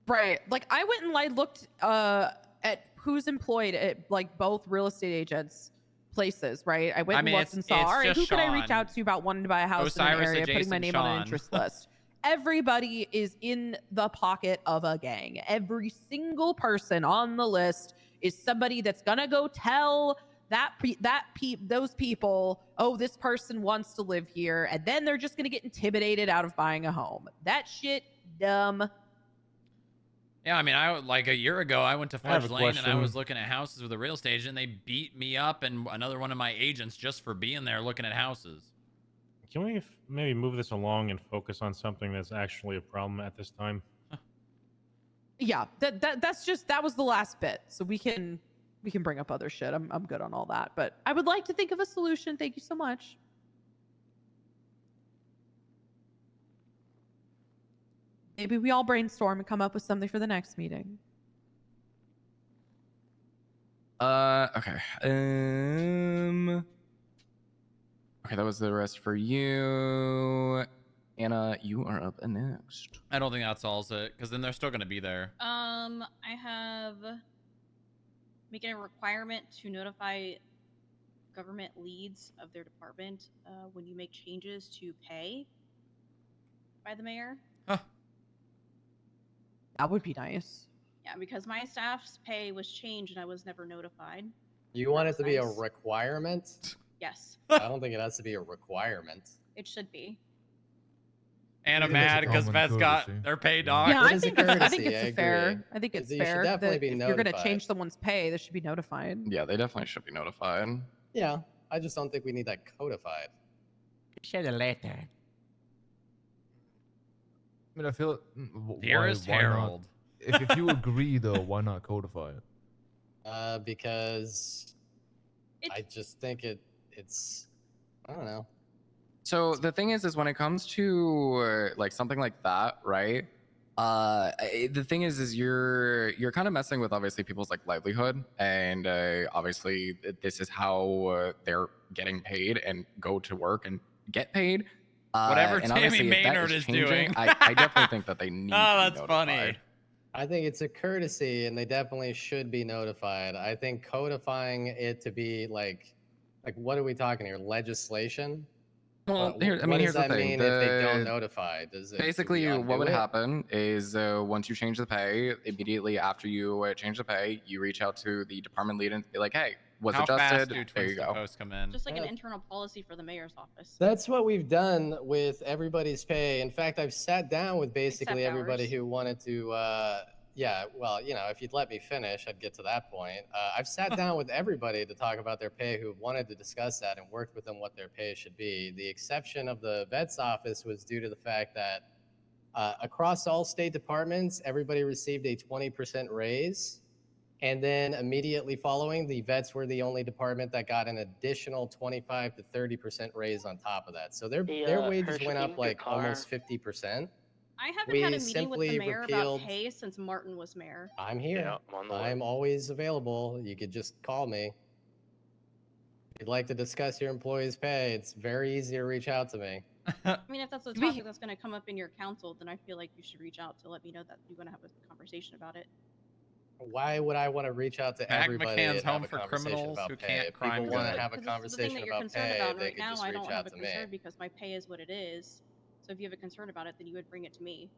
Right. Like I went and I looked at who's employed at like both real estate agents places, right? I went I mean, and looked and saw, it's all right, who just could I reach Sean. out to about wanting to buy a house in an Osiris, area, putting my adjacent name on an Sean. interest list? Everybody is in the pocket of a gang. Every single person on the list is somebody that's gonna go tell those people, oh, this person wants to live here, and then they're just gonna get intimidated out of buying a home. That shit, dumb. Yeah, I mean, like a year ago, I went to I have Fudge a Lane and I question. was looking at houses with a real estate agent. They beat me up and another one of my agents just for being there looking at houses. Can we maybe move this along and focus on something that's actually a problem at this time? Yeah, that was the last bit. So we can bring up other shit. I'm good on all that. But I would like to think of a solution. Thank you so much. Maybe we all brainstorm and come up with something for the next meeting. Okay. Okay, that was the rest for you. Anna, you are up next. I don't think that solves it because then they're still going to be there. I have making a requirement to notify government leads of their department when you make changes to pay by the mayor. That would be nice. Yeah, because my staff's pay was changed and I was never notified. You want it to be a Nice. requirement? Yes, I don't think it has to be a requirement. it should be. Anna think it's a mad because common Vets got courtesy. their pay dog. Yeah, It I is a think it's courtesy, I a fair. agree. I think it's You should fair definitely that be if you're going to notified. change someone's pay, they should be notified. Yeah, they definitely should be notified. Yeah, I just don't think we need that codified. Send a letter. I mean, I feel. Dearest why not? Harold. If you agree, though, why not codify it? Because I just think it's I don't know. So the thing is when it comes to like something like that, right? The thing is you're kind of messing with obviously people's like livelihood, and obviously this is how they're getting paid and go to work and get paid. Whatever and Tammy obviously, if that Maynard is changing, doing. I definitely think that they need. Oh, to be that's funny. notified. I think it's a courtesy, and they definitely should be notified. I think codifying it to be like what are we talking here? Legislation? Well, What here's does the that thing. mean if they don't notify? Does it do we Basically, what undo would it? happen is once you change the pay, immediately after you change the pay, you reach out to the department lead and be like, "Hey, was How adjusted." fast do There Twin you go. Posts come in? Just like an internal policy for the mayor's office. That's what we've done with everybody's pay. In fact, I've sat down with basically Except everybody ours. who wanted to. Yeah, well, if you'd let me finish, I'd get to that point. I've sat down with everybody to talk about their pay who wanted to discuss that and worked with them what their pay should be. The exception of the vet's office was due to the fact that across all state departments, everybody received a 20% raise. And then immediately following, the vets were the only department that got an additional 25 to 30% raise on top of that. So their wages Hershey, went can up you like car? almost 50%. I haven't We had a meeting with the simply mayor repealed- about pay since Martin was mayor. I'm here. Yeah, I'm on the way. I'm always available. You could just call me. If you'd like to discuss your employees' pay, it's very easy to reach out to me. I mean, if that's a topic that's going to come up in your council, then I feel like you should reach out to let me know that you're going to have a conversation about it. Why would I want to reach out to Mac everybody McCann's and have home a for conversation criminals about who pay? can't If crime people want to good. have a Because it's the thing conversation that you're about concerned pay, about they right could now. just I reach don't have out a to me. concern because my pay is what it is. So if you have a concern about it, then you would bring it to me.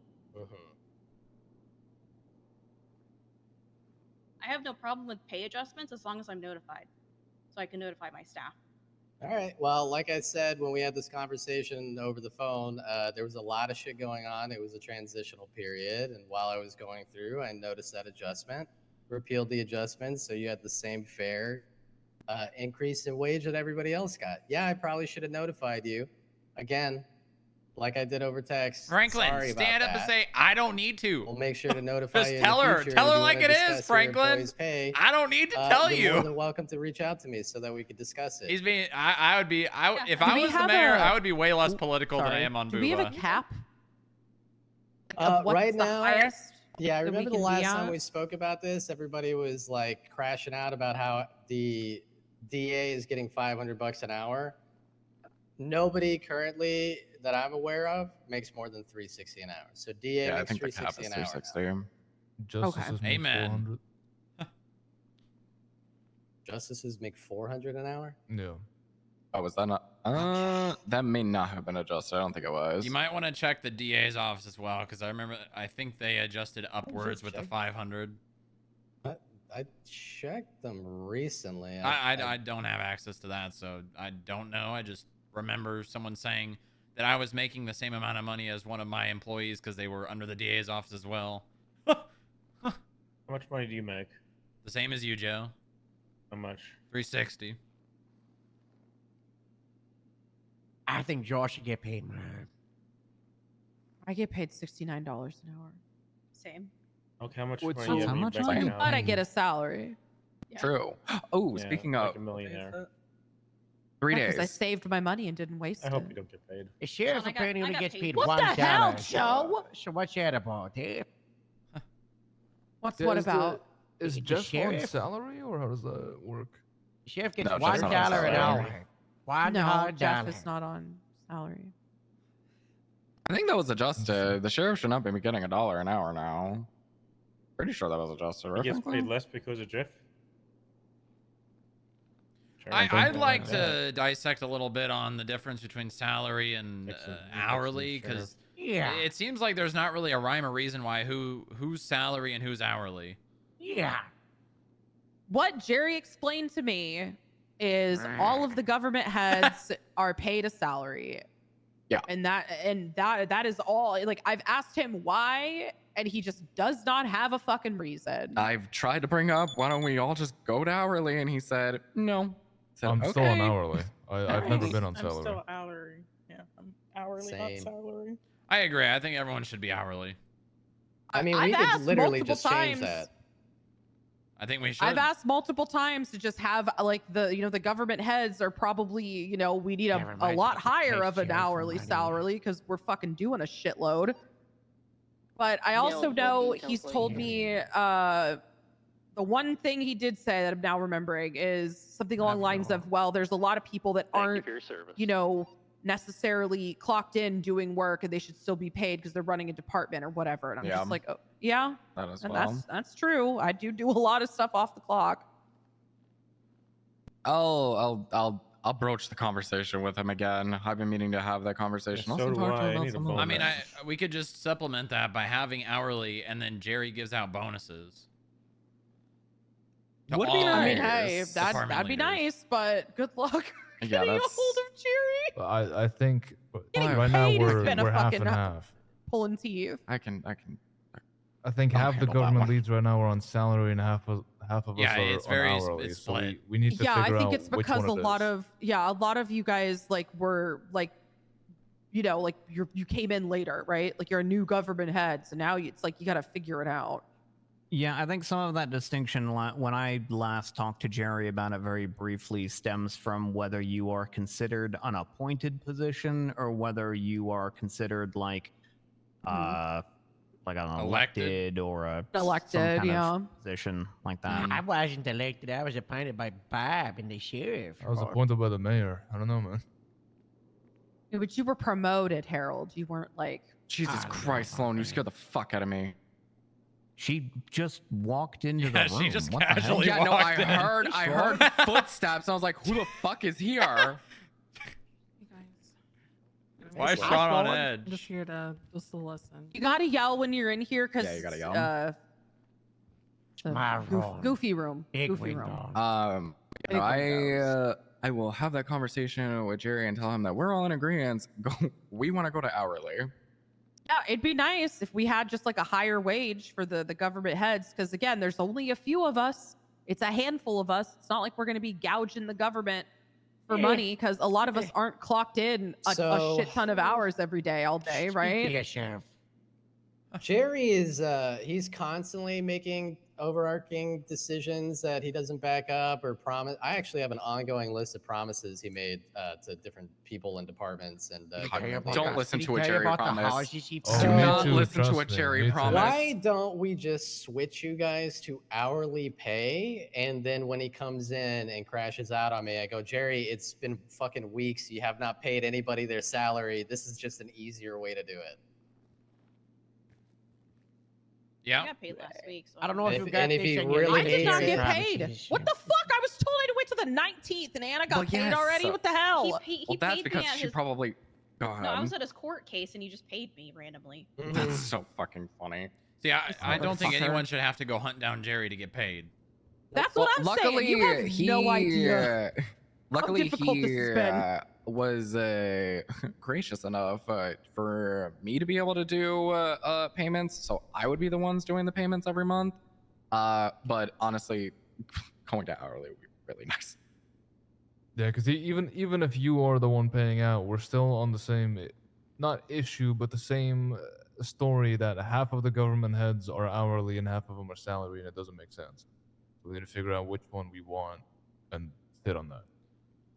I have no problem with pay adjustments as long as I'm notified, so I can notify my staff. All right. Well, like I said, when we had this conversation over the phone, there was a lot of shit going on. It was a transitional period. And while I was going through, I noticed that adjustment, repealed the adjustment. So you had the same fair increase in wage that everybody else got. Yeah, I probably should have notified you. Again, like I did over text. Franklin, Sorry about stand up and that. say, I don't need to. We'll make sure to notify Just you in tell the her. future Tell if her you like wanna it is, discuss your Franklin. employees' pay. I don't need to tell You're you. more than welcome to reach out to me so that we could discuss it. He's being. I would be. If Do I we was the have mayor, a- I would be way less political than I Sorry. am on Booba. Do we have a cap? Of what's right the now, highest yeah, I that we remember the can be last time at? we spoke about this, everybody was like crashing out about how the DA is getting $500 an hour. Nobody currently that I'm aware of makes more than $360 an hour. So DA Yeah, I makes think the cap $360 is an hour. 360. Justices make Amen. 400. Justices make $400 an hour. Yeah. Oh, was that not? That may not have been adjusted. I don't think it was. You might want to check the DA's office as well, because I remember. I think they adjusted upwards with the check. 500. I checked them recently. I don't have access to that, so I don't know. I just remember someone saying that I was making the same amount of money as one of my employees because they were under the DA's office as well. How much money do you make? The same as you, Joe. How much? 360. I think Josh should get paid more. I get paid $69 an hour. Same. Okay, how much What's- money do you how have in your much bank are you account? But I get a salary. True. Oh, Yeah, speaking like of a millionaire. 3 Because I days. saved my money and didn't waste I hope it. you don't get paid. The sheriff I got apparently only gets paid. paid What $1. the hell, Joe? So what's that about, eh? What Yeah, is about? Is The Jeff on sheriff? salary or how does that work? The sheriff gets No, $1 Jeff's not on an salary. hour. No, $1. Jeff is not on salary. I think that was adjusted. The sheriff should not be getting $1 an hour now. Pretty sure that was adjusted, He right? gets Franklin? paid less because of Jeff. Sure, I'd something like that. to dissect a little bit on the difference between salary and Excellent. hourly, Excellent, because Yeah. it seems like there's not really a rhyme or reason why who's salary and who's hourly. Yeah. What Jerry explained to me is all of the government heads are paid a salary. Yeah. And that is all. Like, I've asked him why, and he just does not have a fucking reason. I've tried to bring up, why don't we all just go to hourly? And he said, no. I said, I'm still on "Okay." hourly. I've never been on I'm salary. still hourly. Yeah, I'm hourly, Same. not salary. I agree. I think everyone should be hourly. I mean, I've we asked could literally multiple just change times. that. I think we should. I've asked multiple times to just have like the government heads are probably, we need Never a mind, lot you can pay higher of an Jerry for hourly money. salary because we're fucking doing a shitload. But I also know he's told me the one thing he did say that I'm now remembering is something along the lines of, well, there's a lot of people that aren't, you know, necessarily clocked in doing work and they should still be paid because they're running a department or whatever. And I'm just like, oh, yeah, That as and well. that's true. I do a lot of stuff off the clock. I'll broach the conversation with him again. I've been meaning to have that conversation. so Also do talk to I. him I about need a some I mean, bonus. we could just supplement that by having hourly, and then Jerry gives out bonuses. to Would be all nice. I mean, hey, department that'd be leaders. nice, but good luck Yeah, getting a that's hold of Jerry. But I think Getting right now paid has we're been a half fucking and half. pulling teeth. I can. I think I'll half the handle that government one. leads right now are on salary and half of Yeah, us are it's on very hourly. it's So split. we need to Yeah, I figure think out it's which because one a it lot is. of you guys like were like, you know, like you came in later, right? Like you're a new government head, so now it's like you got to figure it out. Yeah, I think some of that distinction, when I last talked to Jerry about it very briefly, stems from whether you are considered an appointed position or whether you are considered like an elected or a some Elected, kind yeah. of position like that. I wasn't elected. I was appointed by Bob and the sheriff. I was appointed by the mayor. I don't know, man. Yeah, but you were promoted, Harold. You weren't like. Jesus Christ, Sloan, you scared the fuck out of me. She just walked into Yeah, the room. she just What the hell? casually Yeah, no, walked in. I heard footsteps. I was like, who the fuck is here? Why is It's Sean on Sean. edge? I'm just here to listen. You gotta yell when you're in here because Yeah, you gotta yell. My room. Goofy room. Big Goofy window. room. You know, Big I will have that conversation with Jerry and tell him that we're all in agreement. We want to go to hourly. Yeah, it'd be nice if we had just like a higher wage for the government heads, because again, there's only a few of us. It's a handful of us. It's not like we're going to be gouging the government for money, because a lot of us aren't clocked in a shit ton of hours every day, all day, right? Yeah, Sheriff. Jerry is he's constantly making overarching decisions that he doesn't back up or promise. I actually have an ongoing list of promises he made to different people and departments and government Don't leaders. listen to a Jerry promise. Do me not too, listen to trust a me, Jerry me too. promise. Why don't we just switch you guys to hourly pay? And then when he comes in and crashes out on me, I go, Jerry, it's been fucking weeks. You have not paid anybody their salary. This is just an easier way to do it. Yeah. I got paid last week. So I don't know if And you if- got and if this he on your really I did not hates get it- paid. promises. What the fuck? I was told I had to wait till the 19th, and Anna got Well, paid yes, already. What the hell? He Well, that's paid because me at she his... probably. Go ahead. No, I was at his court case, and he just paid me randomly. That's so fucking funny. See, I don't think Motherfucker. anyone should have to go hunt down Jerry to get paid. That's what I'm saying. You have no idea. Luckily, difficult he this has been. was gracious enough for me to be able to do payments, so I would be the ones doing the payments every month. But honestly, going to hourly would be really nice. Yeah, because even if you are the one paying out, we're still on the same, not issue, but the same story that half of the government heads are hourly and half of them are salary, and it doesn't make sense. So we need to figure out which one we want and sit on that.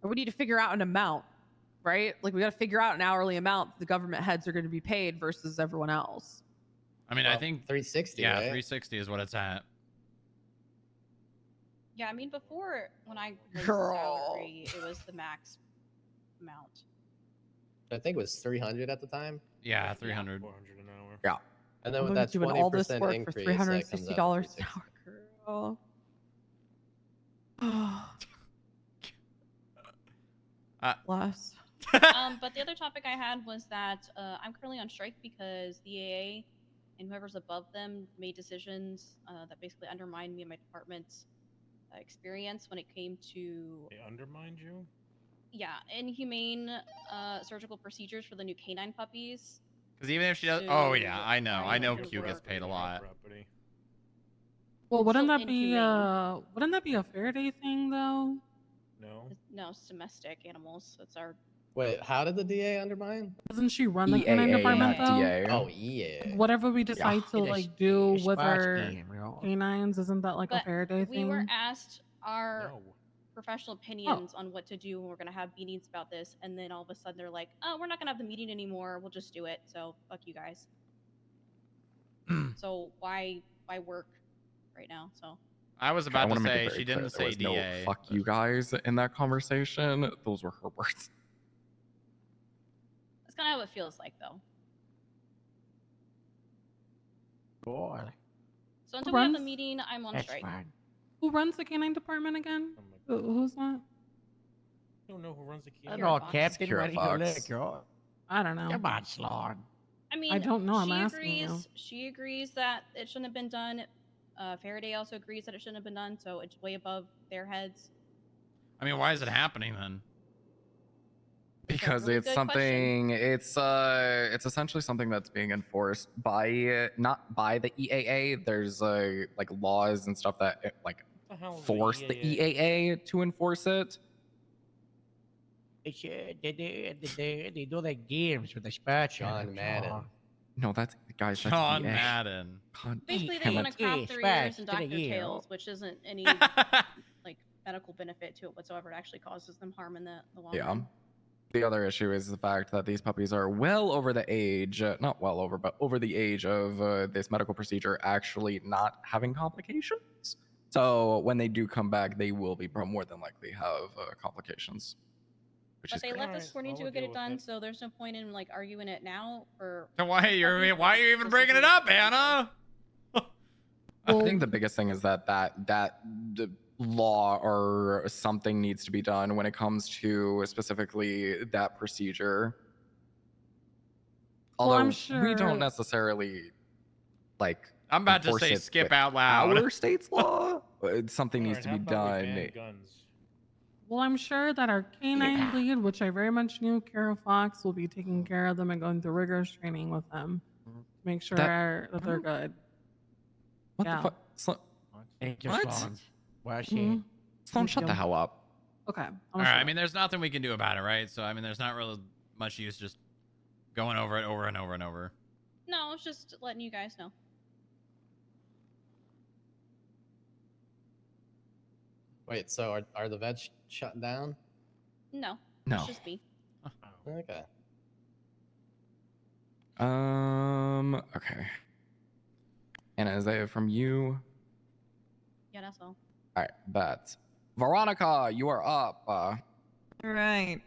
Or we need to figure out an amount, right? Like we got to figure out an hourly amount the government heads are going to be paid versus everyone else. I mean, I think 360. Yeah, right? 360 is what it's at. Yeah, I mean, before when I was Girl. salary, it was the max amount. I think it was 300 at the time. Yeah, 300. 400 an hour. Yeah. And then I'm with that doing all this 20% work for increase, that comes $360 up to an 360. hour, girl. Bless. But the other topic I had was that I'm currently on strike because the AA and whoever's above them made decisions that basically undermined me and my department's experience when it came to They undermined you? inhumane surgical procedures for the new canine puppies. Because even if she does, So, oh yeah, I know I Q don't gets work paid a lot. Well, wouldn't So that be a Faraday thing though? No. No, it's domestic animals. That's our Wait, how did the DA undermine? Doesn't she run the canine department though? Oh, yeah. Whatever we decide to It is- like do it's with Sparks our game, bro. canines, isn't that like a But Faraday we thing? were asked our professional opinions on what to do, and we're gonna have meetings about this, and then all of a sudden they're like, "Oh, we're not gonna have the meeting anymore. We'll just do it." So fuck you guys. So why work right now? So I was I about to wanna make it say very she clear, didn't there say was no DA. fuck you guys in that conversation. Those were her words. that's kind of how it feels like, though. Boy, So until we have the runs? meeting, I'm on that's strike. fine. Who runs the canine department again? Who's that? I don't know who runs the key. I know, Fox. Captain. Secure Why do you look, Fox. girl? I don't know. Come on, Sloan. I mean, I don't know, I'm She asking agrees. you. She agrees that it shouldn't have been done. Faraday also agrees that it shouldn't have been done. So it's way above their heads. I mean, why is it happening then? Because really it's good something it's essentially something that's being enforced by not by the EAA. There's like laws and stuff that What the hell is force the EAA to enforce it. It's, they do their games with the spatula. John Madden. No, that's guys. That's John EA. Madden. God Basically, they damn want it. to crop Yeah, their spats, ears and get dock a their ear. tails, which isn't any like medical benefit to it whatsoever. It actually causes them harm in the long Yeah. run. The other issue is the fact that these puppies are well over the age, not well over, but over the age of this medical procedure actually not having complications. So when they do come back, they will be more than likely have complications. Which But is they great. left this morning I to will go get deal it with done, it. so there's no point in like arguing it now. Or So why are you even bringing it up, Anna? I think the biggest thing is that the law or something needs to be done when it comes to specifically that procedure. Well, Although I'm we sure- don't necessarily like. I'm about to enforce say it skip with out loud. Our state's law. Something needs Alright, to be how about we done. ban guns? Well, I'm sure that our canine lead, which I very much knew, Kara Fox, will be taking care of them and going through rigorous training with them to make sure that they're good. What Yeah. the fuck? Thank you, What? Sloan. Why Mhm. Sloan, shut the hell up. Okay. All right. I mean, there's nothing we can do about it, right? So I mean, there's not really much use just going over it over and over and over. no, it's just letting you guys know. Wait, so are the vets shut down? No, No. it's just me. Okay. Okay. Anna, is that from you? Yeah, that's all. All right, bet. Veronica, you are up. All right.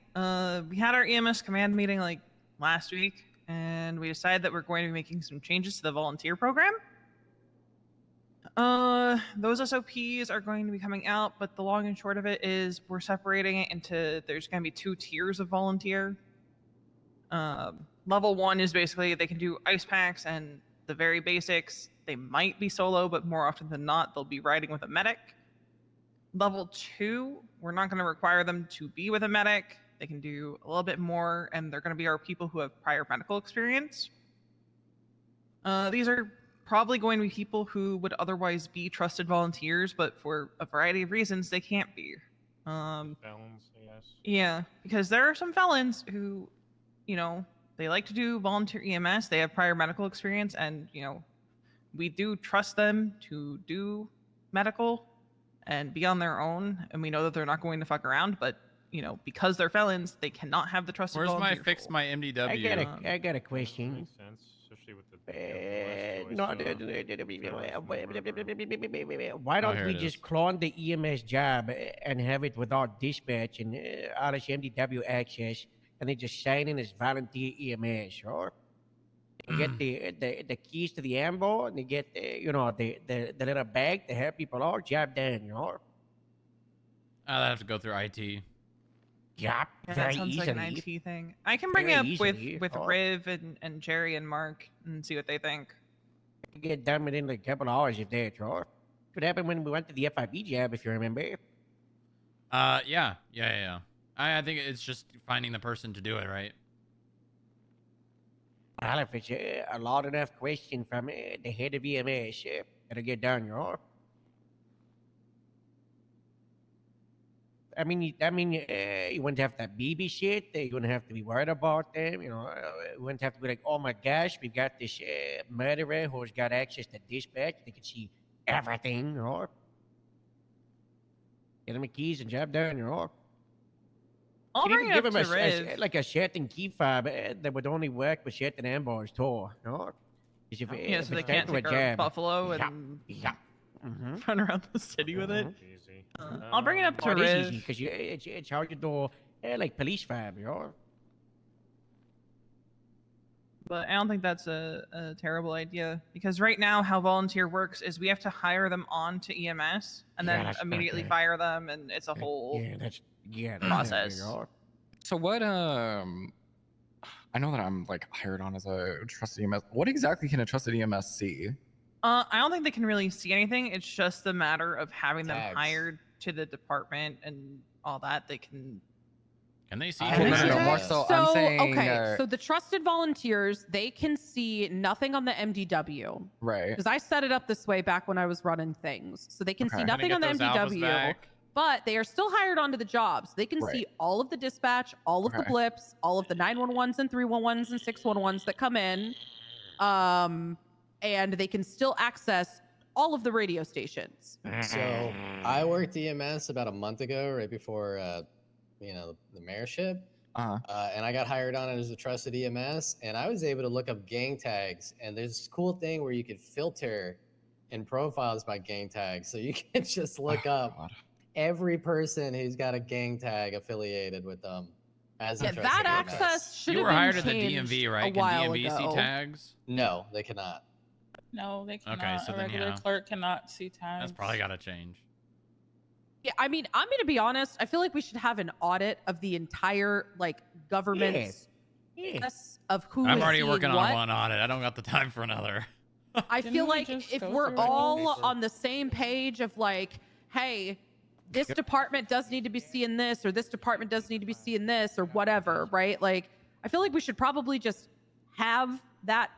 We had our EMS command meeting like last week, and we decided that we're going to be making some changes to the volunteer program. Those SOPs are going to be coming out, but the long and short of it is we're separating it into there's going to be 2 tiers of volunteer. Level 1 is basically they can do ice packs and the very basics. They might be solo, but more often than not, they'll be riding with a medic. Level 2, we're not going to require them to be with a medic. They can do a little bit more, and they're going to be our people who have prior medical experience. These are probably going to be people who would otherwise be trusted volunteers, but for a variety of reasons, they can't be. Felons, I guess. Yeah, because there are some felons who, you know, they like to do volunteer EMS. They have prior medical experience, and, you know, we do trust them to do medical and be on their own. And we know that they're not going to fuck around, but, you know, because they're felons, they cannot have the trusted Where's my volunteer fix role. my MDW? I got a question. Makes sense, especially with the Why don't here we it just is. clone the EMS job and have it without dispatch and RSMDW access, and they just sign in as volunteer EMS, or they get the keys to the ambo, and they get the little bag to help people out. Job done, you know. I'd have to go through IT. Yep, Yeah, that very sounds easily. like an IT thing. I can bring Very it up easily, with or- Riv and Jerry and Mark and see what they think. Get done within like a couple hours if that's right. What happened when we went to the FIB job, if you remember? Yeah. I think it's just finding the person to do it, right? Well, if it's a loud enough question from the head of EMS, it'll get done, you know. I mean, you wouldn't have to babysit. You wouldn't have to be worried about them. You know, you wouldn't have to be like, oh my gosh, we've got this murderer who's got access to dispatch. They can see everything, you know. Get him the keys and job done, you know. I'll You can bring it give up him to Riv. like a certain key fob that would only work with certain ambos too, you know. Is if, Yeah, if so they it's time can't to a take our jam, buffalo yeah, and yeah. Mhm. run around the city with it. Easy. I'll bring it up to Oh, it is Riv. easy because it's how you do like police fam, you know. But I don't think that's a terrible idea because right now how volunteer works is we have to hire them on to EMS and Yeah, then that's not immediately good. fire them, and it's a whole That's not good, process. you know? So what? I know that I'm like hired on as a trusted EMS. What exactly can a trusted EMS see? I don't think they can really see anything. It's just a matter of having them Tags. hired to the department and all that. They can. Can they see? I don't know, more so I'm saying, okay, so the trusted volunteers, they can see nothing on the MDW. Right. Because I set it up this way back when I was running things. So they can Okay. see Gonna nothing get on the those alphas MDW, back. but they are still hired onto the jobs. They can Right. see all of the dispatch, all of the Okay. blips, all of the 911s and 311s and 611s that come in. And they can still access all of the radio stations. So I worked EMS about a month ago, right before the mayorship. And I got hired on as a trusted EMS, and I was able to look up gang tags. And there's this cool thing where you could filter in profiles by gang tags, so you can just look up every person who's got a gang tag affiliated with them. As a Yeah, trusted that EMS. access should You have were been hired at the changed DMV, right? a Can while DMV see ago. tags? No, they cannot. No, they cannot. so a then, regular yeah. clerk cannot see tags. That's probably got to change. Yeah, I mean, I'm going to be honest. I feel like we should have an audit of the entire like government's of who I'm is already seeing working what. on one audit. I don't got the time for another. I Didn't feel we like just if go we're through it? all on the same page of like, hey, this department does need to be seeing this, or this department does need to be seeing this, or whatever, right? Like, I feel like we should probably just have that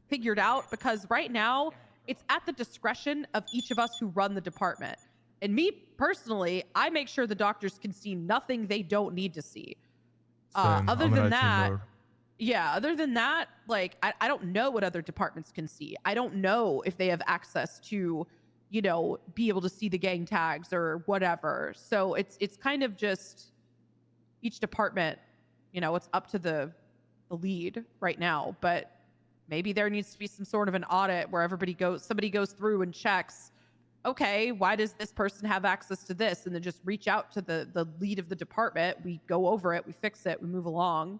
figured out, because right now it's at the discretion of each of us who run the department. And me personally, I make sure the doctors can see nothing they don't need to see. Same. Other I'm an than IT that, nerd. yeah, other than that, like, I don't know what other departments can see. I don't know if they have access to, you know, be able to see the gang tags or whatever. So it's kind of just each department, you know, it's up to the lead right now. But maybe there needs to be some sort of an audit where somebody goes through and checks, okay, why does this person have access to this? And then just reach out to the lead of the department. We go over it, we fix it, we move along.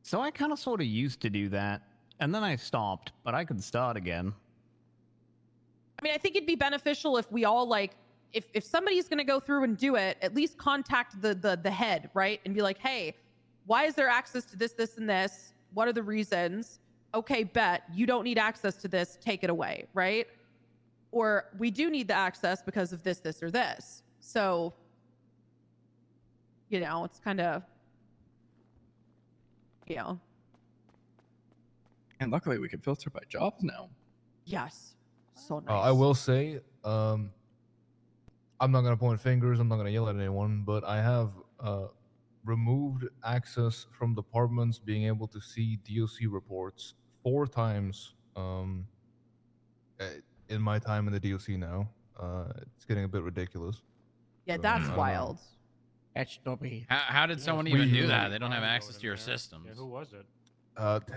So I kind of sort of used to do that, and then I stopped, but I could start again. I mean, I think it'd be beneficial if we all like, if somebody's going to go through and do it, at least contact the head, right? And be like, hey, why is there access to this, this, and this? What are the reasons? Okay, bet you don't need access to this. Take it away, right? Or we do need the access because of this, this, or this. So, you know, it's kind of, you know, And luckily, we can filter by jobs now. yes, so nice. I will say, I'm not gonna point fingers. I'm not gonna yell at anyone, but I have removed access from departments being able to see DOC reports 4 times in my time in the DOC now. It's getting a bit ridiculous. Yeah, So, that's I don't know. wild. That's not me. How did someone even do that? They don't have access to your systems. Yeah, who was it?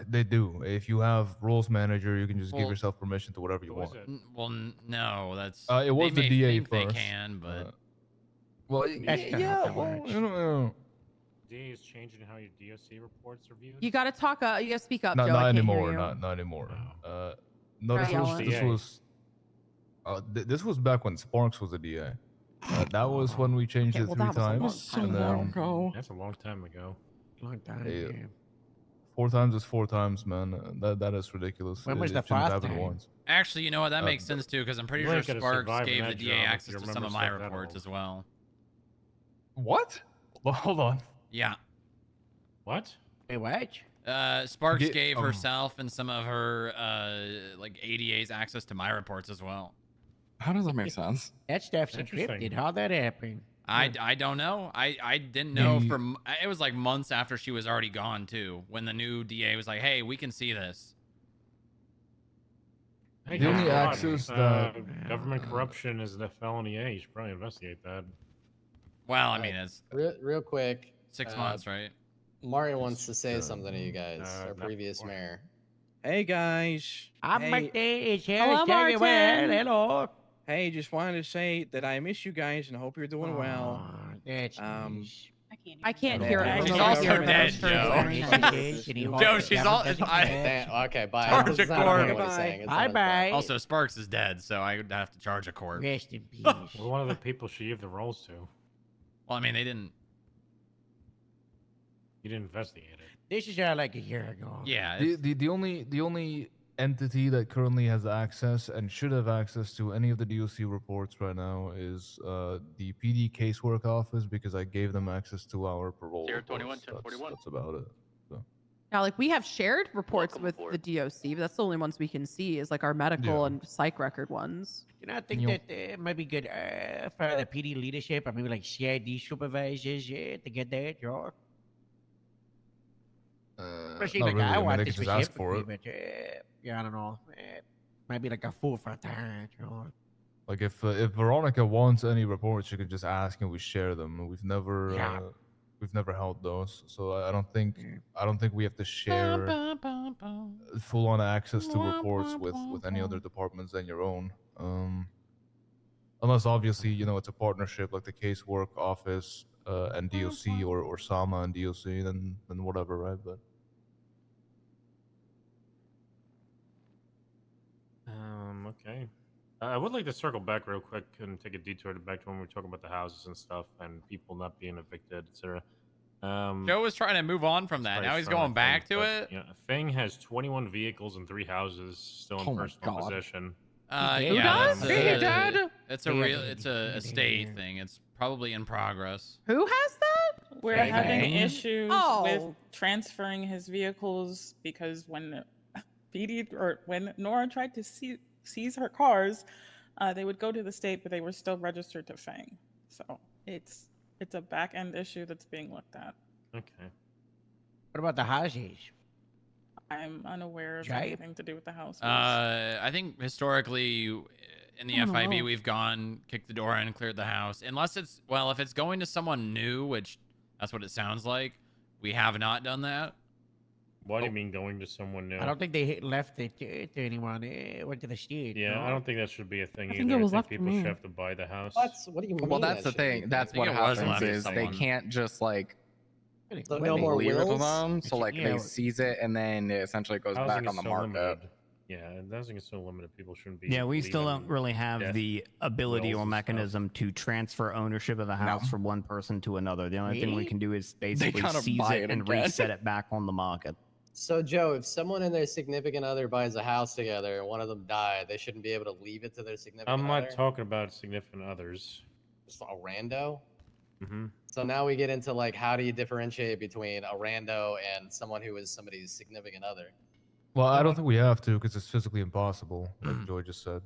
They do. If you have roles manager, you can just give Well, yourself permission to whatever you want. Well, no, that's. It was they the may DA think first. They can, but. Well, That's not how that works. DA is changing how your DOC reports are viewed. You got to talk. You got to speak up, Not, Joe. I not can't hear anymore. you. Not anymore. No, Right, this yeah, was well- this was this was back when Sparks was a DA. That was when we changed Okay, it well, 3 that was a long times. time and ago. then That's a long time ago. Long time. Hey, Yeah. 4 times is 4 times, man. That is ridiculous. When was It the shouldn't 5th happen time? once. Actually, you know what? That makes but- sense too, because I'm pretty You sure ain't gonna Sparks survive in gave the that DA job if access you to some of remember my stuff that reports old. as well. What? Well, hold on. Yeah. What? Wait, what? Sparks Get- gave herself and some of her like ADAs access to my reports as well. How does that make sense? That stuff's Interesting. encrypted. How'd that happen? I don't know. I didn't know it was like months after she was already gone too, when the new DA was like, "Hey, we can see this." Hey, The only come on. access that- Government corruption is the felony. Yeah, you should probably investigate that. Well, I mean, it's Real quick. 6 months, right? Martin wants to say something to you guys, our not previous before. mayor. Hey guys. I'm hey. Martin. It's here. Hello, It's Jerry Well. Martin. Hello. Hey, just wanted to say that I miss you guys and hope you're doing well. That's I can't Yeah. hear it. She's from also over here, but dead, I'm sure it's Joe. fine. Joe, she's all. Okay, bye. Charge This a is not cord. what he's saying. It's Bye not- bye. Also, Sparks is dead, so I would have to charge a cord. Rest in peace. Well, one of the people she gave the roles to. Well, I mean, they didn't. You didn't investigate it. This is like a year ago. Yeah. The only entity that currently has access and should have access to any of the DOC reports right now is the PD casework office, because I gave them access to our parole. 021, reports. That's about it. So. Now, like we have shared reports with the DOC, but that's the only ones we can see is like our medical and psych record ones. You know, I think that it might be good for the PD leadership, or maybe like CID supervisors, to get that, you know. Especially not like really. I I mean, want they this could just ask for specifically, but yeah, I don't know. Maybe like a fool for that, you know. Like if Veronica wants any reports, she could just ask and we share them. We've never held those, so I don't think we have to share full-on access to reports with any other departments than your own. Unless obviously it's a partnership like the casework office and DOC or Sama and DOC, then whatever, right? But Okay. I would like to circle back real quick and take a detour back to when we were talking about the houses and stuff and people not being evicted, etc. Joe was trying to move on from that. Now he's going back to it. Yeah, Fang has 21 vehicles and 3 houses still in Oh my personal God. possession. Yeah, does? It's a state thing. It's probably in progress. Who has that? We're Fang. having issues with Oh. transferring his vehicles because when PD or when Nora tried to seize her cars, they would go to the state, but they were still registered to Fang. So it's a back end issue that's being looked at. Okay. What about the houses? I'm unaware of Jive. anything to do with the house. I think historically in the Oh, FIB no. we've gone, kicked the door in, cleared the house. Unless it's if it's going to someone new, which that's what it sounds like, we have not done that. What do you mean going to someone new? I don't think they left it to anyone. Went to the state. Yeah, no? I don't think that should be a thing I either. think it was left to people me. should have to buy the house. What do you mean? Well, that's the thing. That's what happens is they can't just like So no more leave it to wills? them. So like Yeah. they seize it and then it essentially goes Housing back is on the so market. limited. Yeah, and housing is so limited. People shouldn't be. Yeah, we still leaving don't really have death the ability wills or and stuff. mechanism to transfer ownership of a house from one person to another. The only thing we Really? can do is basically gotta seize buy it it and again. reset it back on the market. So Joe, if someone and their significant other buys a house together and one of them died, they shouldn't be able to leave it to their significant I'm not other? talking about significant others. Just a rando? Mm-hmm. So now we get into like, how do you differentiate between a rando and someone who is somebody's significant other? well, I don't think we have to because it's physically impossible. Like Joy just said,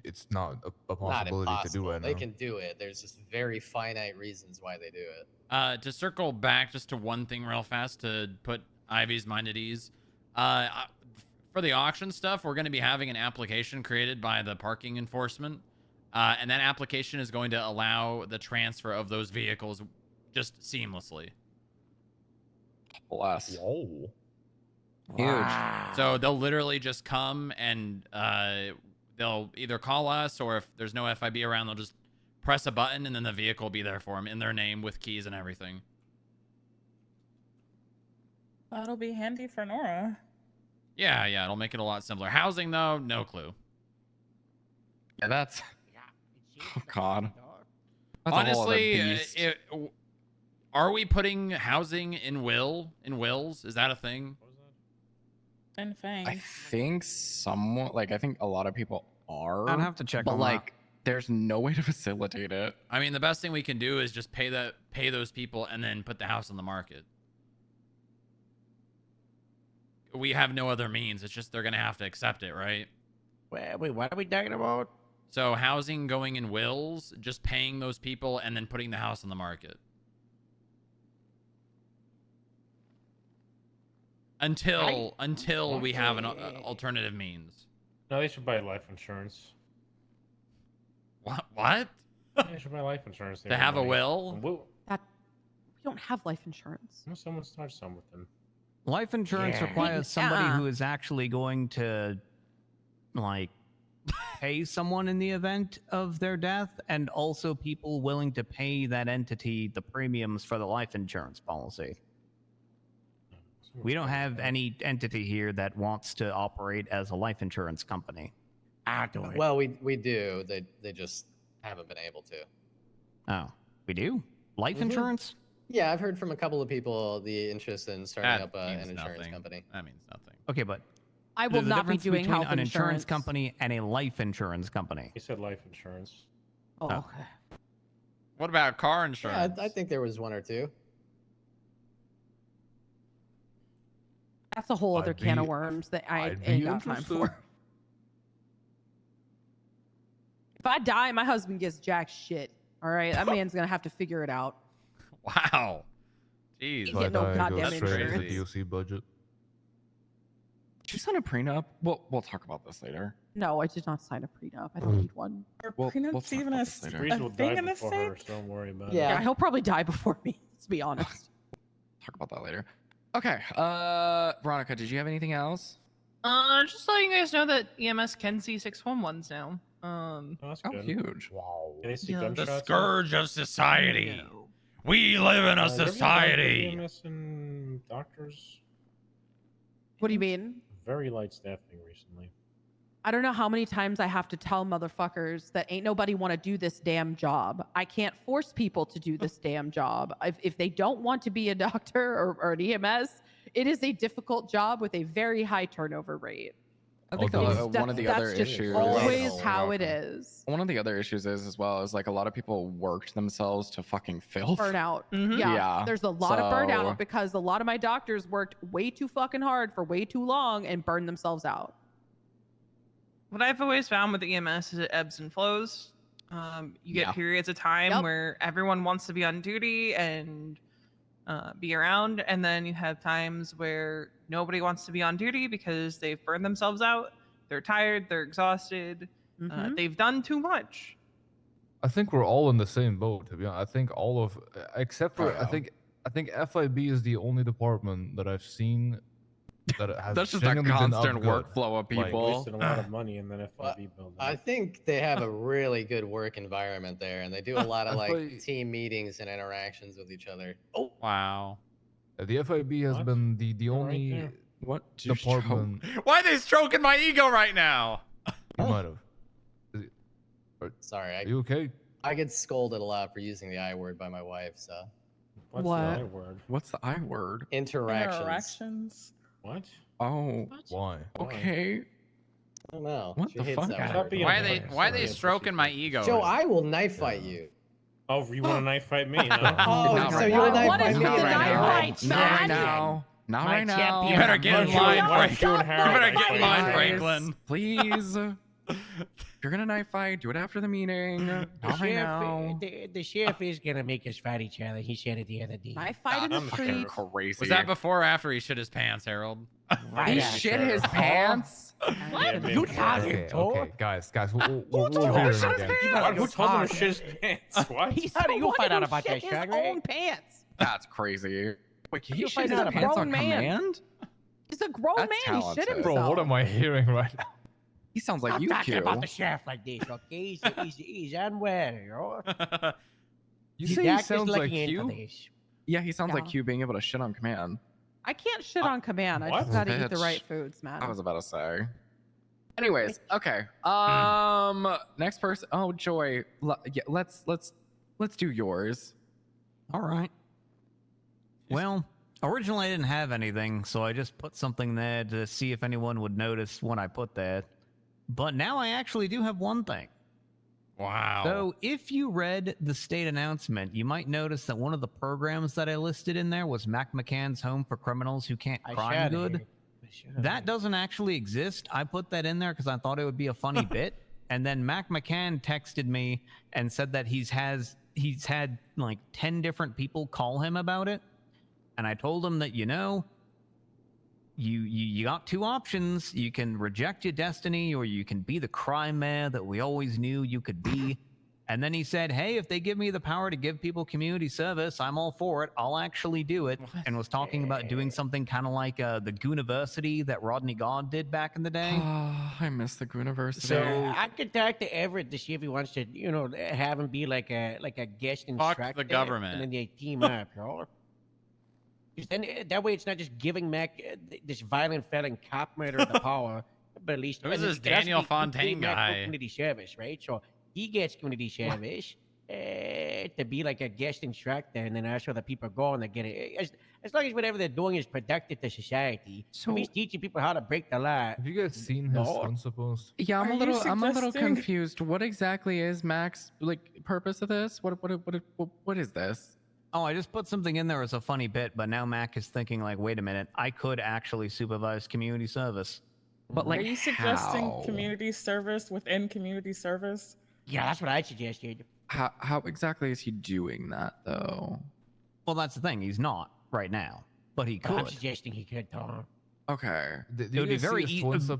it's not a Not possibility to do impossible. right They now. can do it. There's just very finite reasons why they do it. To circle back just to one thing real fast to put Ivy's mind at ease. For the auction stuff, we're going to be having an application created by the parking enforcement. And that application is going to allow the transfer of those vehicles just seamlessly. Bless. Whoa. Huge. So they'll literally just come and they'll either call us, or if there's no FIB around, they'll just press a button and then the vehicle will be there for them in their name with keys and everything. That'll be handy for Nora. Yeah, it'll make it a lot simpler. Housing, though, no clue. Yeah, that's. Oh God. That's a whole other Honestly, beast. are we putting housing in wills? Is that a thing? And Fang. I think somewhat. Like I think a lot of people are. I'd have to check But on that. like, there's no way to facilitate it. I mean, the best thing we can do is just pay those people and then put the house on the market. We have no other means. It's just they're gonna have to accept it, right? Wait, what are we talking about? So housing going in wills, just paying those people and then putting the house on the market. Until we have an alternative means. No, they should buy life insurance. What? Yeah, they should buy life insurance. To have a will? That we don't have life insurance. Someone starts some with them. Life insurance Yeah. requires somebody Uh-uh. who is actually going to, like, pay someone in the event of their death, and also people willing to pay that entity the premiums for the life insurance policy. We don't have any entity here that wants to operate as a life insurance company. I'll do it. Well, we do. They just haven't been able to. Oh, we do? Life Mhm. insurance? Yeah, I've heard from a couple of people the interest in starting That up an means insurance nothing. company. That means nothing. Okay, but I will there's a not be difference doing between health an insurance insurance. company and a life insurance company. He said life insurance. Oh, Oh. okay. What about car Yeah, insurance? I think there was one or two. That's a whole other I'd can of be- worms that I I'd be ain't got time interested. for. If I die, my husband gets jack shit. All right, that man's gonna have to figure it out. Wow. Jeez. He's getting no Goes goddamn straight into insurance. the DOC budget. Did you sign a prenup? We'll talk about this later. No, I did not sign a prenup. I don't need one. Are We'll prenups talk even about a, this later. Breeze will a thing die in this before her, state? so don't worry about Yeah. Yeah, he'll probably die before me. Let's be honest. Talk about that later. Okay. Veronica, did you have anything else? Just letting you guys know that EMS can see 611s now. it. Oh, that's Oh, good. huge. Wow. Can they see Yeah. gunshots? The yet? scourge of society. We live in a Is everything done with society. EMS and doctors. What do you mean? Very light staffing recently. I don't know how many times I have to tell motherfuckers that ain't nobody want to do this damn job. I can't force people to do this damn job. If they don't want to be a doctor or an EMS, it is a difficult job with a very high turnover rate. I think Although- one of the other that's just issues. always how it is. One of the other issues is as well is like a lot of people worked themselves to fucking filth. Burnout. Mhm. Yeah, Yeah, there's a lot of so- burnout because a lot of my doctors worked way too fucking hard for way too long and burned themselves out. What I've always found with EMS is it ebbs and flows. You get Yeah. periods of time Yep. where everyone wants to be on duty and be around, and then you have times where nobody wants to be on duty because they've burned themselves out. They're tired. They're exhausted. Mhm. They've done too much. I think we're all in the same boat. To be honest, I think all of, except for, Oh, yeah. I think FIB is the only department that I've seen that has. That's just a genuinely been constant up good. workflow of Like, people. Wasted a lot of money and then Well, FIB building. I think they have a really good work environment there, and they do a lot of like FIB team meetings and interactions with each other. Wow. The FIB has What? been the Right only there. What just department. Why are they stroking my ego right now? You might have. Sorry, Are you okay? I get scolded a lot for using the I word by my wife. So What's What? the I word? What's the I word? interactions. Interactions. What? Oh, Why? okay. I don't know. What She the hates fuck? that Stop word. being Why a are they bitch. why are they Sorry. stroking my ego? Joe, I will knife fight you. Oh, you want to knife fight me? Huh? Oh, Not so right you'll now. knife What fight is me with the right knife now? fights, Not right man? now. Not My right now. champion. You better get in Why line, don't you and Frank. Harry You better knife get in fight line, each other? Franklin. Please. If you're gonna knife fight, do it after the meeting. The Not right sheriff, now. the sheriff is gonna make us fight each other. He said it the other day. I fight in the I'm fucking streets. crazy. Was that before or after he shit his pants, Harold? Right He after. shit his pants? Yeah, You maybe. talking Okay, to? okay, guys, we're told hearing him? again. What? Who told him to shit his pants? What? He's how do you One find out who about that, shit his Shaggy? own pants. That's crazy. Wait, can he You shit find his out a pants on grown man. command? He's a grown That's man. He shit talented. himself. Bro, what am I hearing right now? He sounds like I'm you, talking Q. about the sheriff like this, okay? He's unwell, you know? You The say he doctor's sounds like looking into you? this. Yeah, he sounds like Yeah. Q being able to shit on command. I can't shit on command. I just What? gotta eat the Bitch. right foods, man. I was about to say. Anyways, okay. Next person. Oh, Joy. Yeah, let's do yours. All right. Well, originally I didn't have anything, so I just put something there to see if anyone would notice when I put that. But now I actually do have one thing. Wow. So if you read the state announcement, you might notice that one of the programs that I listed in there was Mac McCann's Home for Criminals Who Can't I Crime should've. Good. I should've. That doesn't actually exist. I put that in there because I thought it would be a funny bit. And then Mac McCann texted me and said that he's had like 10 different people call him about it. And I told him that, you know, you got two options. You can reject your destiny or you can be the crime mayor that we always knew you could be. And then he said, hey, if they give me the power to give people community service, I'm all for it. I'll actually do it. And was talking about doing something kind of like the Gooniversity that Rodney God did back in the day. I miss the Gooniversity. So I could talk to Everett to see if he wants to, have him be like a guest instructor. Fuck the government. And then they team up, right? 'Cause then that way it's not just giving Mac this violent felon cop murderer the power, but at least Who's and this it has to Daniel be Fontaine Mac for guy? community service, right? So he gets community service to be like a guest instructor, and then also the people go and they get it. As long as whatever they're doing is productive to society. So if he's teaching people how to break the law. Have you guys seen his Unsuppose? Yeah, I'm Are a you little suggesting- confused. What exactly is Mac's purpose of this? What is this? Oh, I just put something in there as a funny bit, but now Mac is thinking like, wait a minute, I could actually supervise community service. But Are you suggesting community service within community service? Yeah, that's what I suggested. How exactly is he doing that though? Well, that's the thing. He's not right now, but he I'm could. suggesting he could, Tom. Okay. It would be very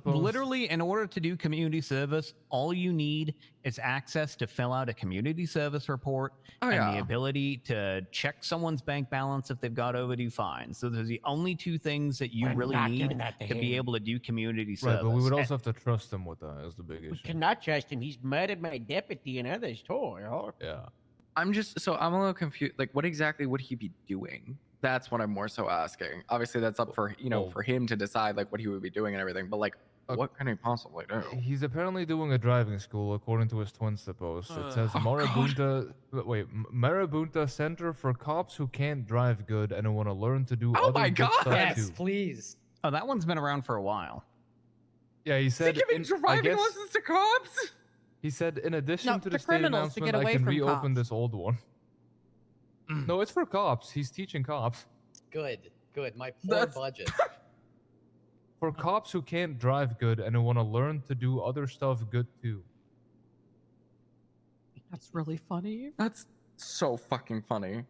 literally, in order to do community service, all you need is access to fill out a community service report and the ability to check someone's bank balance if they've got overdue fines. So those are the only two things that you We're really not need giving that to to be him. able to do community service. Right, but we would And- also have to trust him with that. Is the big We issue. cannot trust him. He's murdered my deputy and others too. Yeah. I'm a little confused. Like, what exactly would he be doing? That's what I'm more so asking. Obviously, that's up for for him to decide like what he would be doing and everything. But like, what can he possibly do? He's apparently doing a driving school according to his Twinsta post. It says Oh, God. Marabunta Center for Cops Who Can't Drive Good and who want to learn to do Oh other my good God! stuff Yes, too. please. Oh, that one's been around for a while. Yeah, he said. I guess, to cops? he said in addition No, to the the state criminals to announcement, get I away can from reopen cops. this old one. No, it's for cops. He's teaching cops. Good. My poor budget. For cops who can't drive good and who want to learn to do other stuff good too. That's really funny. That's so fucking funny.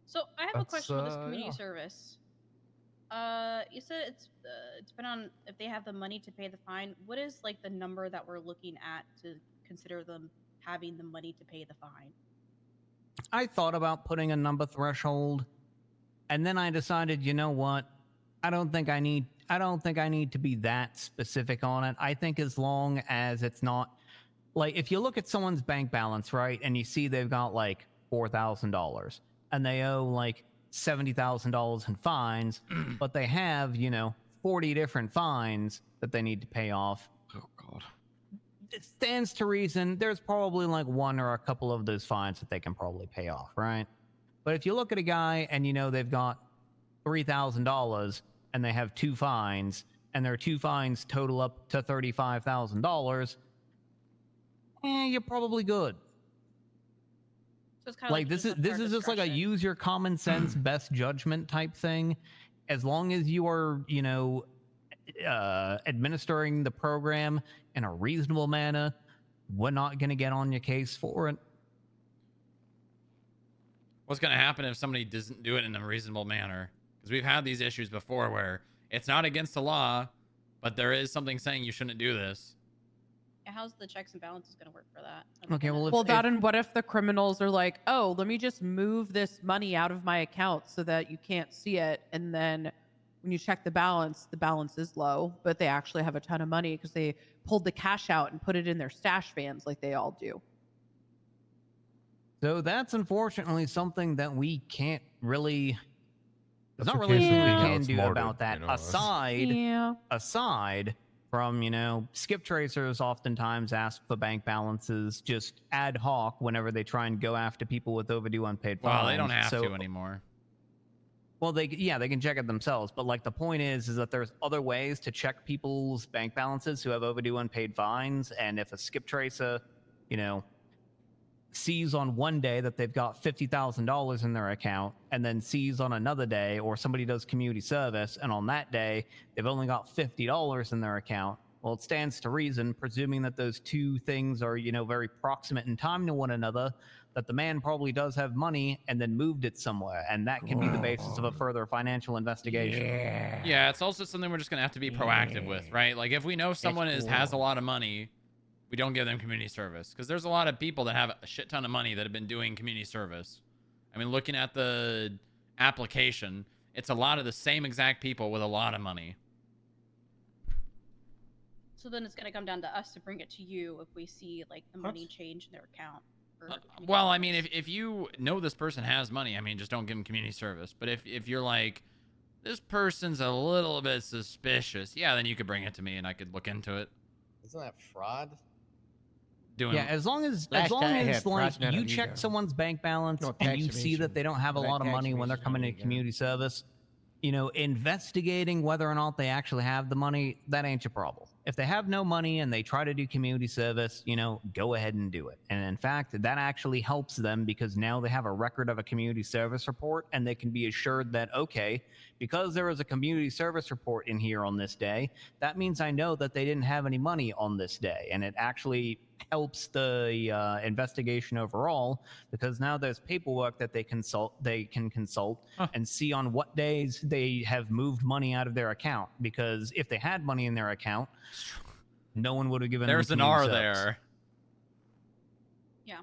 So I have a That's, question with this community yeah. service. You said it's been on if they have the money to pay the fine. What is like the number that we're looking at to consider them having the money to pay the fine? I thought about putting a number threshold, and then I decided, you know what? I don't think I need to be that specific on it. I think as long as it's not like if you look at someone's bank balance, right, and you see they've got like $4,000 and they owe like $70,000 in fines, but they have, 40 different fines that they need to pay off. Oh God. It stands to reason there's probably like one or a couple of those fines that they can probably pay off, right? But if you look at a guy and they've got $3,000 and they have two fines and their two fines total up to $35,000, you're probably good. So it's kind of Like this is just like a use your common sense, best judgment type thing. As long as you are, administering the program in a reasonable manner, we're not going to get on your case for it. What's going to happen if somebody doesn't do it in a reasonable manner? Because we've had these issues before where it's not against the law, but there is something saying you shouldn't do this. Yeah, how's the checks and balances going to work for that? Okay, well, And what if the criminals are like, oh, let me just move this money out of my account so that you can't see it, and then when you check the balance is low, but they actually have a ton of money because they pulled the cash out and put it in their stash vans like they all do. So that's unfortunately something that we can't really. There's That's not a really case of anything we being can do outsmarted, about that. you know, that's- Aside from skip tracers oftentimes ask for bank balances just ad hoc whenever they try and go after people with overdue unpaid fines. Well, they don't have So- to anymore. Well, they can check it themselves, but like the point is that there's other ways to check people's bank balances who have overdue unpaid fines, and if a skip tracer, sees on one day that they've got $50,000 in their account, and then sees on another day, or somebody does community service, and on that day they've only got $50 in their account. Well, it stands to reason, presuming that those two things are, very proximate in time to one another, that the man probably does have money and then moved it somewhere, and that can be the basis of a further financial investigation. Yeah, it's also something we're just going to have to be proactive with, right? Like if we know someone has a lot of money, we don't give them community service, because there's a lot of people that have a shit ton of money that have been doing community service. I mean, looking at the application, it's a lot of the same exact people with a lot of money. So then it's going to come down to us to bring it to you if we see like the money change in their account. for community Well, I service. mean, if you know this person has money, I mean, just don't give them community service. But if you're like, this person's a little bit suspicious, yeah, then you could bring it to me and I could look into it. Isn't that fraud? Doing Yeah, as long as Last I had like fraud's not you illegal. check someone's bank balance No, and tax you see evasion. that they don't have a Like lot of tax money when they're evasion's coming not into illegal. community service, you know, investigating whether or not they actually have the money, that ain't your problem. If they have no money and they try to do community service, you know, go ahead and do it. And in fact, that actually helps them because now they have a record of a community service report and they can be assured that, okay, because there was a community service report in here on this day, that means I know that they didn't have any money on this day. And it actually helps the investigation overall because now there's paperwork that they can consult and see on what days they have moved money out of their account, because if they had money in their account, no one would have given There's them an R community service. there. Yeah.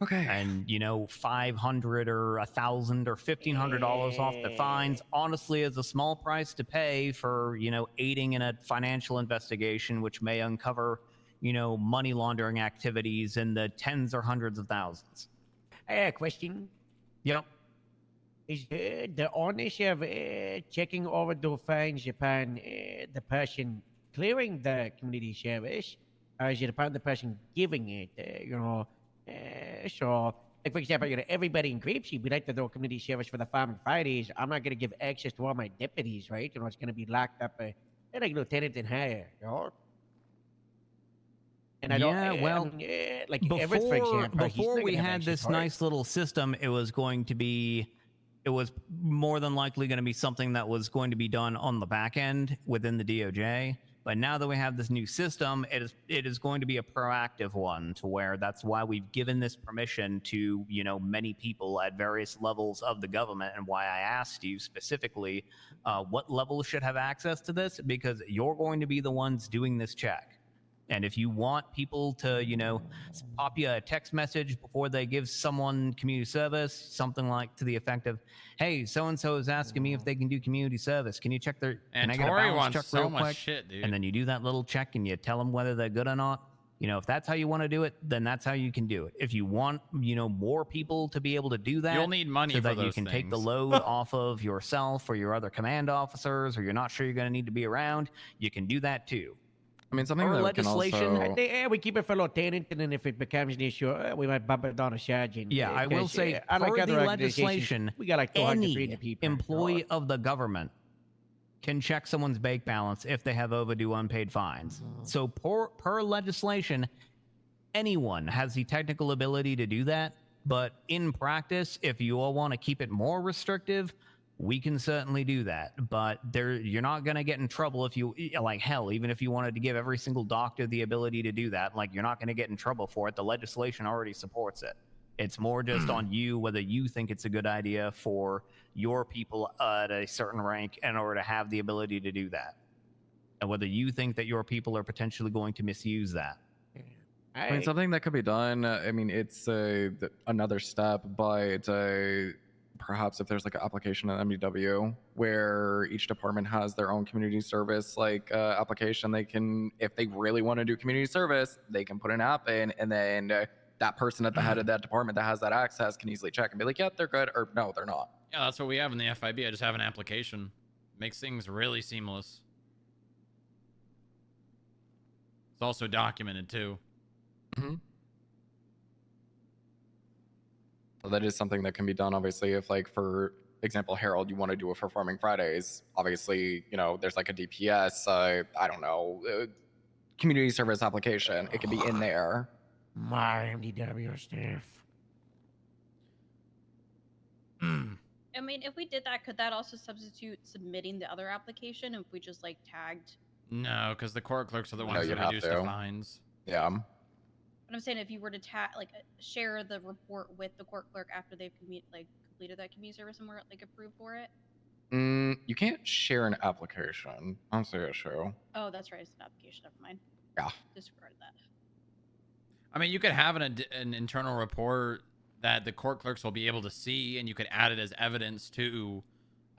Okay. And you know, $500 or $1,000 or $1,500 off the fines honestly is a small price to pay for, you know, aiding in a financial investigation, which may uncover, you know, money laundering activities in the tens or hundreds of thousands. I have a question. Yep. Is the onus of checking over the fines upon the person clearing the community service, or is it upon the person giving it? You know, so like for example, you know, everybody in Grapeseed, we like to do community service for the Farm on Fridays. I'm not going to give access to all my deputies, right? You know, it's going to be locked up. They're like lieutenant and higher, you know. And I don't, Yeah, well, like Everett, for example, he's before not we gonna have had access this to it. nice little system, it was more than likely going to be something that was going to be done on the back end within the DOJ. But now that we have this new system, it is going to be a proactive one, to where that's why we've given this permission to, you know, many people at various levels of the government, and why I asked you specifically what level should have access to this, because you're going to be the ones doing this check. And if you want people to, you know, pop you a text message before they give someone community service, something like to the effect of, "Hey, so and so is asking me if they can do community service. Can you check their? And can I get a Tori balance wants check so real much quick?" shit, dude. And then you do that little check and you tell them whether they're good or not. You know, if that's how you want to do it, then that's how you can do it. If you want, you know, more people to be able to do that, You'll need money so for that you those can take the things. load off of yourself or your other command officers, or you're not sure you're going to need to be around, you can do that too. I mean, something Or that we can legislation. also... We keep it for lieutenant, and then if it becomes an issue, we might bump it down to sergeant. Yeah, I will 'cause, say, unlike per other the organizations, legislation, we got like 200, any 300 people. employee of the government can check someone's bank balance if they have overdue unpaid fines. So per legislation, anyone has the technical ability to do that. But in practice, if you all want to keep it more restrictive, we can certainly do that. But you're not going to get in trouble if you, like, hell, even if you wanted to give every single doctor the ability to do that, like, you're not going to get in trouble for it. The legislation already supports it. It's more just on you whether you think it's a good idea for your people at a certain rank in order to have the ability to do that, and whether you think that your people are potentially going to misuse that. I mean, something that could be done. I mean, it's another step, but perhaps if there's like an application at MDW where each department has their own community service like application, they can, if they really want to do community service, they can put an app in, and then that person at the head of that department that has that access can easily check and be like, yeah, they're good, or no, they're not. Yeah, that's what we have in the FIB. I just have an application. Makes things really seamless. It's also documented too. Mm-hmm. Well, that is something that can be done, obviously, if, like, for example, Harold, you want to do it for Farming Fridays. Obviously, you know, there's like a DPS, I don't know, community service application. It could be in there. My MDW staff. I mean, if we did that, could that also substitute submitting the other application if we just like tagged? No, because the court clerks are the No, ones you'd that have reduce the to. fines. Yeah. But I'm saying if you were to share the report with the court clerk after they've completed completed that community service and were like approved for it? You can't share an application. I'm serious, show. Oh, that's right. It's an application. Never mind. Yeah. Disregarded that. I mean, you could have an internal report that the court clerks will be able to see, and you could add it as evidence to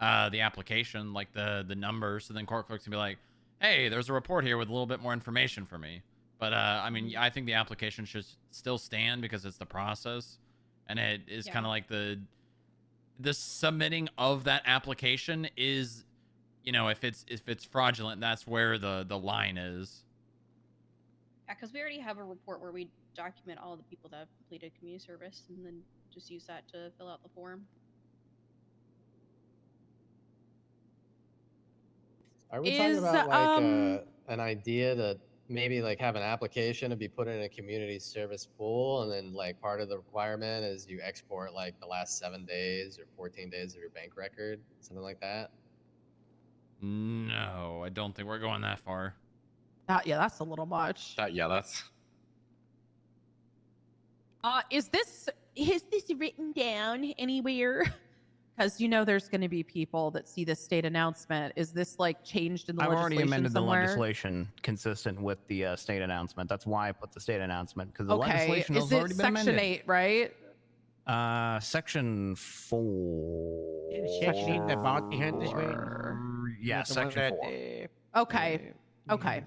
the application, like the numbers. So then court clerks can be like, hey, there's a report here with a little bit more information for me. But I mean, I think the application should still stand because it's the process, and it is kind of like the submitting of that application is, you know, if it's fraudulent, that's where the line is. Yeah, because we already have a report where we document all the people that have completed community service, and then just use that to fill out the form. Are we talking about like an idea to maybe like have an application to be put in a community service pool, and then like part of the requirement is you export like the last 7 days or 14 days of your bank record, something like that? No, I don't think we're going that far. Yeah, that's a little much. Yeah, that's. Is this written down anywhere? Because you know there's going to be people that see this state announcement. Is this like changed in the I've legislation already amended somewhere? the legislation consistent with the state announcement. That's why I put the state announcement, because the Okay, legislation is has it already been section amended. 8, right? Section 4. Section 8, the bounty hunters, right? Yeah, Not the one section that, 4. Okay. Okay.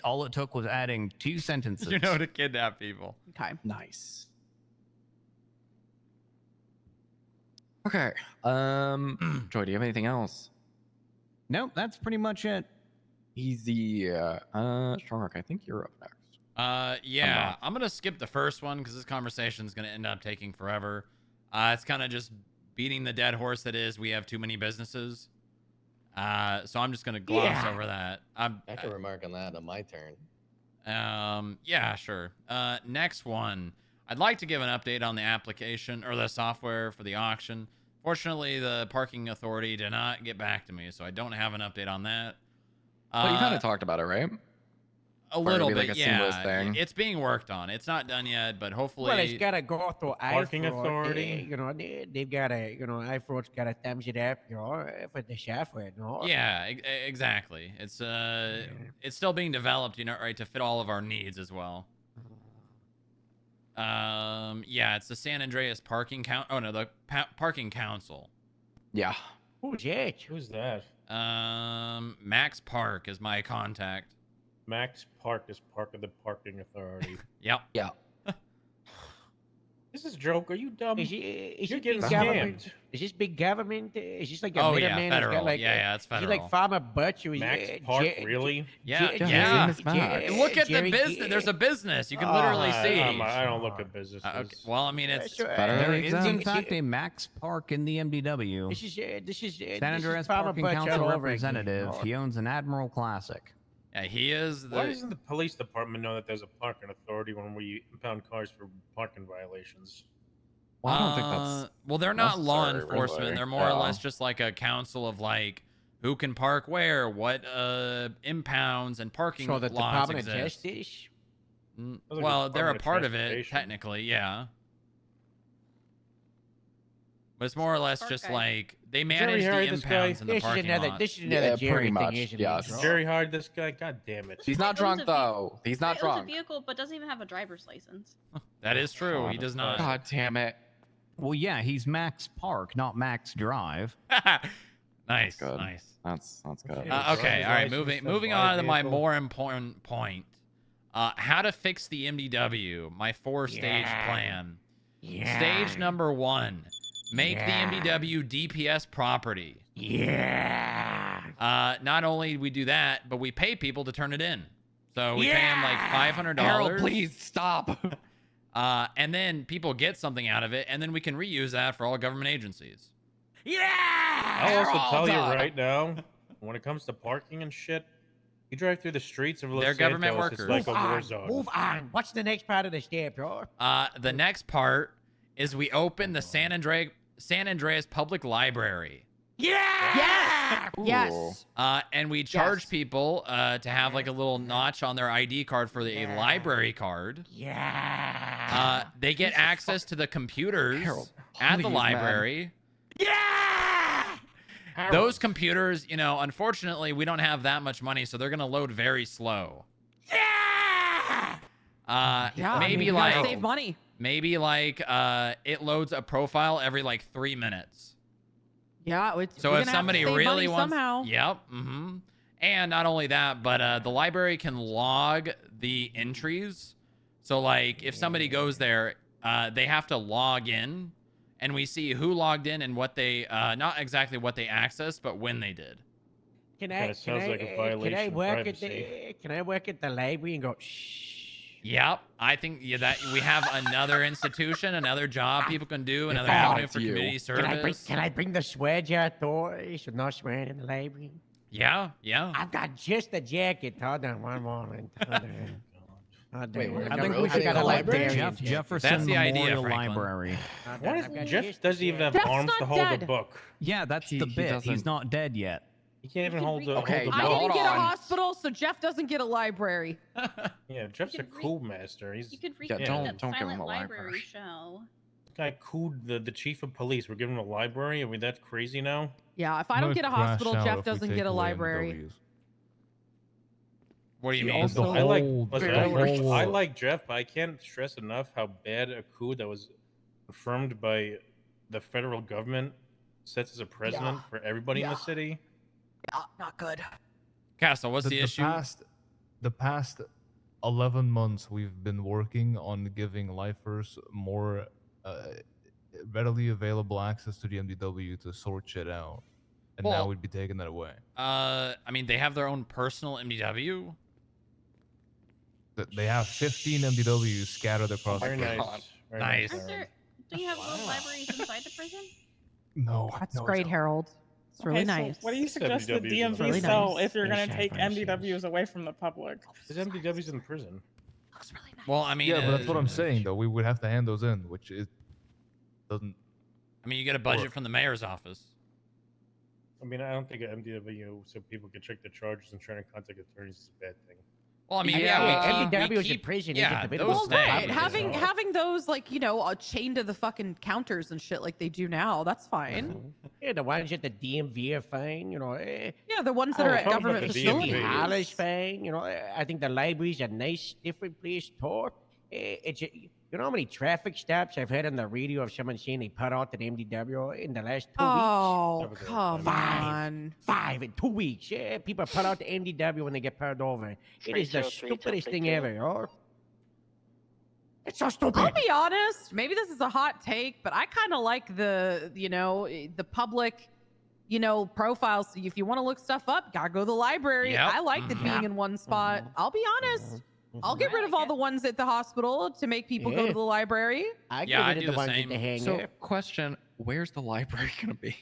All it took was adding 2 sentences. You know, to kidnap people. Okay. Nice. Okay. Joy, do you have anything else? Nope, that's pretty much it. Easy. Strongrock, I think you're up next. Yeah, I'm gonna skip the first one because this conversation is gonna end up taking forever. It's kind of just beating the dead horse that is we have too many businesses. So I'm just gonna gloss over that. I can remark on that on my turn. Yeah, sure. Next one. I'd like to give an update on the application or the software for the auction. Fortunately, the parking authority did not get back to me, so I don't have an update on that. But you kind of talked about it, right? A Or it'd little be bit, like a yeah. seamless thing. It's being worked on. It's not done yet, but hopefully. Well, it's got to go through Parking iFraud. authority. You know, they've got to, you know, iFraud's got to thumbs it up, you know, for the software, no? Yeah, exactly. It's still being developed, you know, right, to fit all of our needs as well. Yeah, it's the San Andreas Parking the Parking Council. Yeah. Who's that? Who's that? Max Park is my contact. Max Park is part of the parking authority. Yep. Yeah. This is a joke. Are you dumb? Is You're it getting big government? scammed. Is this big government? Is this like a Oh, middleman? yeah, that's federal. got like Yeah, it's Is he federal. like Farmer Butch? Or is Max it, Park, really? Yeah, Jer- yeah. Jer- Jer- Look at the Jerry business. G- There's a business. You can literally see. I don't look at businesses. Okay. Well, I mean, it's There Federally is, in exempt. fact, a Max Park in the MDW. This is San Andreas Farmer Parking Butch Council all over again. representative. He owns an Admiral Classic. Yeah, he is Why the. doesn't the police department know that there's a parking authority when we impound cars for parking violations? Well, I don't think that's. Well, they're not law necessary, enforcement. really. They're more or Yeah. less just like a council of like who can park where, what impounds and parking So the laws Department of exist. Justice. Mm, Sounds like well, the they're a Department of part of it Transportation. technically, yeah. But it's more or less Park just guy. like they Jerry manage the hired this guy? impounds in the This is parking another. lot. This is another Yeah, Jerry pretty thing, much, isn't yes. it? bro? Jerry hired this guy? God damn it. He's not Owns a drunk ve- though. He's not Owns a drunk. vehicle, but doesn't even have a driver's license. That is true. He does not. God damn it. Well, yeah, he's Max Park, not Max Drive. Nice, good. nice. That's good. Okay, all right. Driver's license, Moving then buy on to my vehicle. more important point. How to fix the MDW. My 4-stage plan. Yeah. Stage number 1. Make Yeah. the MDW DPS property. Yeah. Not only do we do that, but we pay people to turn it in. So we pay them like $500. Harold, please stop. And then people get something out of it, and then we can reuse that for all government agencies. Yeah. I'll also tell you Harold! right now, when it comes to parking and shit, you drive through the streets of Los They're government Santos, workers. it's like a war on, zone. move on. What's the next part of the step, bro? The next part is we open the San Andreas Public Library. Yeah. Yes. And we charge Yes. people to have like a little notch on their ID card for a library card. Yeah. They get access to the computers. Harold, at the Please, man. library. Those computers, you know, unfortunately, we don't have that much money, so they're gonna load very slow. Yeah, maybe you gotta like save money. maybe like it loads a profile every like 3 minutes. Yeah. So we're if gonna have to somebody save really money wants, somehow. yep, and not only that, but the library can log the entries. So like if somebody goes there, they have to log in, and we see who logged in and what they not exactly what they accessed, but when they did. Kinda sounds like a violation can I of work privacy. can I work at the library and go shh? Yep, I think that we have another institution, another job people can do, another Yeah, avenue it's for you. community service. Can I bring the swear jar toys? So no swearing in the library. Yeah. I've got just a jacket. Hold on one moment. Hold on. Wait, we're I think gonna we should got a collect the library? Jeff Jefferson That's the idea, Memorial Franklin. Library. What if Jeff doesn't even have Jeff's arms not to hold a dead. book? Yeah, that's the bit. He's not dead yet. He can't even hold the Okay, hold the I book. didn't get a hospital, so Jeff doesn't get a library. Yeah, Jeff's a cool master. He's You could Yeah, recreate don't that give him silent a library library. show. This guy cooed the chief of police. We're giving him a library. Are we that crazy now? Yeah, if I don't Might get a crash hospital, out Jeff if we doesn't take get a away library. MWs. What do you He mean? also- I like, whole- listen, the I whole- like Jeff, but I can't stress enough how bad a coup that was confirmed by the federal government sets as a precedent for everybody in the city. Not good. Castle, what's the issue? The past 11 months, we've been working on giving lifers more readily available access to the MDW to sort shit out, and now Well- we'd be taking that away. I mean, they have their own personal MDW. They have 15 MDWs scattered across Very the nice. place. Very Nice. Aren't there, don't you have little libraries inside the prison? No, That's no, great, Harold. It's really Okay, so nice. what do you suggest the MDWs is DMV really sell nice. if you're going to Inside take versions. MDWs away from the public? His MDW's in prison. Looks really nice. Well, I mean, Yeah, but that's what I'm saying, though. We would have to hand those in, which is doesn't. I mean, you get a budget work. from the mayor's office. I mean, I don't think an MDW so people can check the charges and try to contact attorneys is a bad thing. Well, I mean, Yeah, MDW is in prison. yeah, isn't it? those Well, right. things. Having those like chained to the fucking counters and shit like they do now. That's fine. Yeah, the ones at the DMV are fine. Yeah, the ones that are at talking about government the facilities. DMV. Hollis fine. I think the library's a nice, different place to talk. You know how many traffic stops I've had on the radio of someone saying they put out the MDW in the last 2 Oh, That was a- come Five. on. weeks? 5 in 2 weeks. Yeah, people put out the MDW when they get pulled over. It is the 323, stupidest thing 232. ever, yo. It's so stupid. I'll be honest. Maybe this is a hot take, but I kind of like the public, profiles. So if you want to look stuff up, gotta go to the library. Yep. I like it being in one spot. I'll be honest. I'll get rid of all the ones at the hospital to make people go Yeah. to the library. I Yeah, I give it do the the ones same. at the hangar. So, question: where's the library gonna be?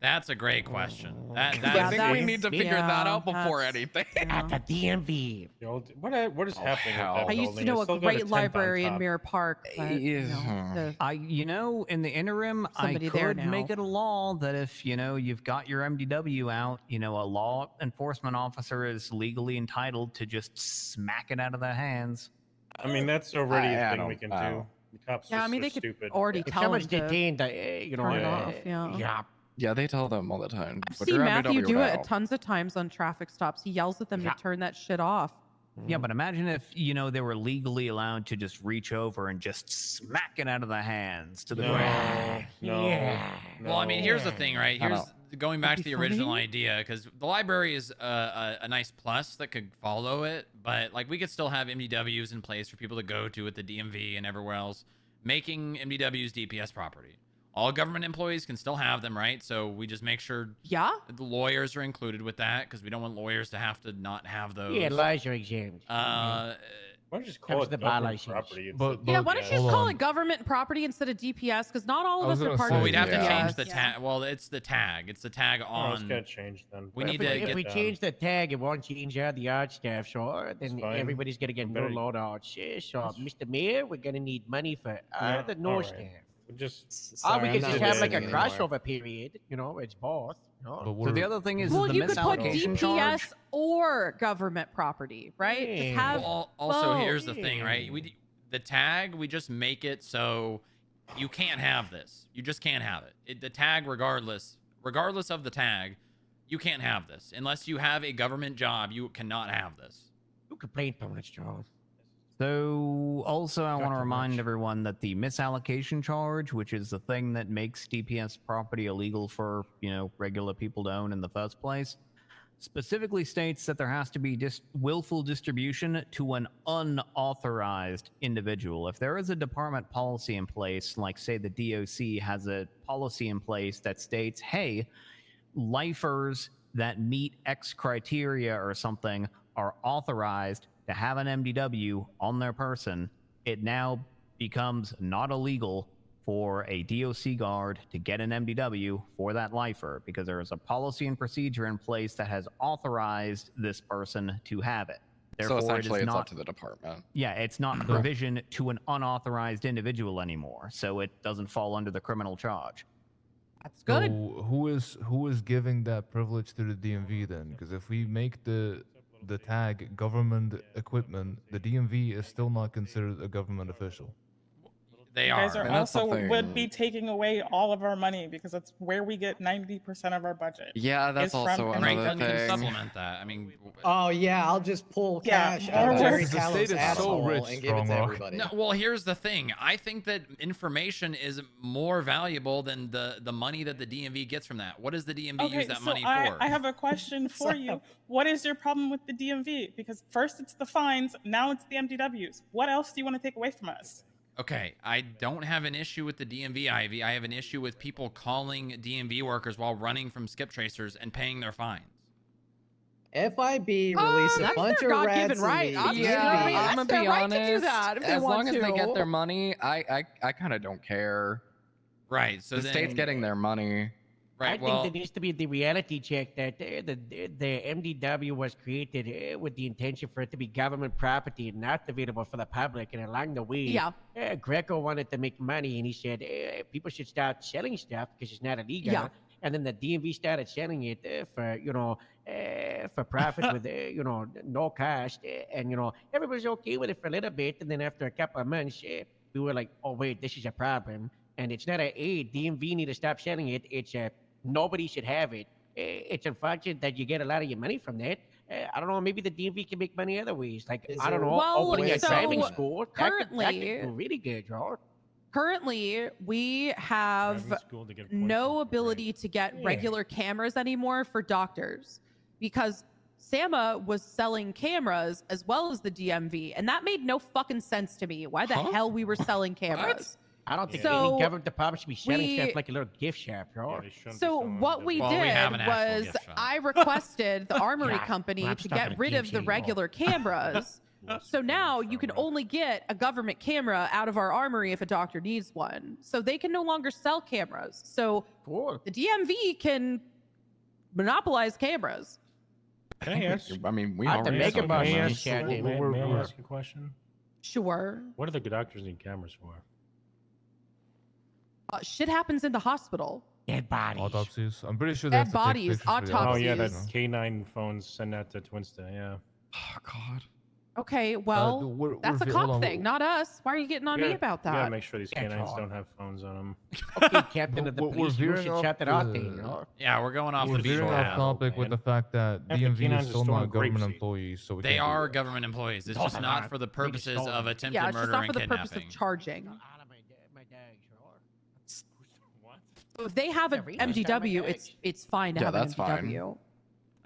That's a great question. That Yeah, I think we that's- need to figure that out before that's- anything. at the DMV. What is happening hell. with that I used to building? know It's a still got great tent on library in top. Mirror Park. But, In the interim, I Somebody there could make now. it a law that if you've got your MDW out, a law enforcement officer is legally entitled to just smack it out of their hands. I mean, that's already I a thing don't- we can I do. don't- The cops Yeah, I just mean, are they could stupid. already If tell someone's them to detained, turn it off. Yeah. yeah. Yeah, they tell them all the time. I've "Put seen your Matthew MDW do it out." tons of times on traffic stops. He yells at them Yeah. to turn that shit off. Yeah, but imagine if they were legally allowed to just reach over and just smack it out of the hands to the ground. No. Well, I mean, here's the thing, right? I Here's don't- going back to That'd the be original funny. idea, because the library is a nice plus that could follow it, but like we could still have MDWs in place for people to go to at the DMV and everywhere else, making MDWs DPS property. All government employees can still have them, right? So we just make sure Yeah. the lawyers are included with that, because we don't want lawyers to have to not have those. Yeah, lies are exempt. Why don't you just call Comes it the bar government license. property? But- Yeah, but- why don't you just hold call on. it government property instead of DPS? Because not all I of was us are gonna part say, of Well, we'd have to DPS. change the tag. Well, it's the tag. It's the tag Oh, it's on. got to change then. We But need if to If get we down- change the tag, it won't change out the art staff, so then fine. everybody's gonna get no Very- loadouts. Yeah, so, Mr. Mayor, we're gonna need money for the all North right. staff. we just Or Sorry, we I'm could not just have like a listening anymore. crossover period. It's both. But So we're, the other thing is Well, the you could put misallocation DPS charge. or government property, right? Just have Also, both. here's the thing, right? The tag, we just make it so you can't have this. You just can't have it. The tag, regardless of the tag, you can't have this unless you have a government job. You cannot have this. You complain too much, Charles. So, also, I want to remind everyone that the misallocation charge, which is the thing that makes DPS property illegal for, regular people to own in the first place, specifically states that there has to be willful distribution to an unauthorized individual. If there is a department policy in place, like, say, the DOC has a policy in place that states, hey, lifers that meet X criteria or something are authorized to have an MDW on their person, it now becomes not illegal for a DOC guard to get an MDW for that lifer because there is a policy and procedure in place that has authorized this person to have it. Therefore, so essentially, it is it's not, up to the department. Yeah, it's not provision to an unauthorized individual anymore, so it doesn't fall under the criminal charge. That's good. So who is giving that privilege to the DMV then? Because if we make the tag government equipment, the DMV is still not considered a government official. They You guys are. are And that's also something- would be taking away all of our money because that's where we get 90% of our budget. Yeah, that's is from also MDW. another Franklin can thing. supplement that. I mean, Oh yeah, I'll just pull Yeah, cash more out of work. Jerry The state Callow's is so asshole rich, and give it to Stronglock. everybody. no, well, here's the thing. I think that information is more valuable than the money that the DMV gets from that. What does the DMV use that money for? I have a question for you. What is your problem with the DMV? Because first it's the fines, now it's the MDWs. What else do you want to take away from us? Okay, I don't have an issue with the DMV, Ivy. I have an issue with people calling DMV workers while running from skip tracers and paying their fines. FIB released a that's bunch their of God-given rats right. in the I'm Yeah, sorry, DMV. I'm that's gonna their be right honest. to do that if they as want long as they get to. their money, I kind of don't care. Right. So The then, state's getting their money. right. I Well, think there needs to be the reality check that the MDW was created with the intention for it to be government property and not available for the public. And along the way, Yeah. Greco wanted to make money, and he said people should start selling stuff because it's not illegal. Yeah. And then the DMV started selling it for profit with no cost, and everybody's okay with it for a little bit, and then after a couple of months, we were like, oh wait, this is a problem, and it's not DMV need to stop selling it. It's nobody should have it. It's unfortunate that you get a lot of your money from that. I don't know. Maybe the DMV can make money other ways. Like Is I don't there- know, Well, opening a so driving school. That could currently- do really good, George. Currently, we have Driving school to get points no off, right? ability to get Yeah. regular cameras anymore for doctors because Sama was selling cameras as well as the DMV, and that made no fucking sense to me. Why the Huh? hell we were selling cameras? I don't think So, any government department should be selling we- stuff like a little gift shop, Yeah, George. they shouldn't be So selling what them. we Well, we did have an actual was gift shop. I requested the armory Yeah, company well, I'm to stuck in get a rid of the DMV, regular cameras. So now you can only get a government camera out of our armory if a doctor needs one. So they can no longer sell cameras. So Cool. the DMV can monopolize cameras. Can I ask? I mean, we I have to already make have a some bunch May I of money. ask, shit, may, dude. may I ask a question? Sure. What do the doctors need cameras for? Shit happens in the hospital. Dead bodies. Autopsies. I'm pretty sure Dead they have to take bodies, pictures for the Oh yeah, autopsies, that no? K9 phones send that to Twinsta. Yeah. Oh God. Okay, well, that's a cop hold on, thing, not us. Why are you getting on me about You gotta that? make sure these That's K9s all. don't have phones on them. Okay, Captain of the We're police, you veering should off shut that off the- thing, you know? Yeah, we're going off We're the beaten veering off path. topic with the fact that Half the DMV canines is are still stolen not government grapeseed. employees, so we They can't do are that. government employees. It's No, just they're not not. for the They just purposes stole of them. attempted Yeah, it's just murder not and for the purpose kidnapping. of charging. Out of my dag, George. What? So if they have an Yeah, read my MDW, tags. it's fine to Yeah, have that's an fine. MDW.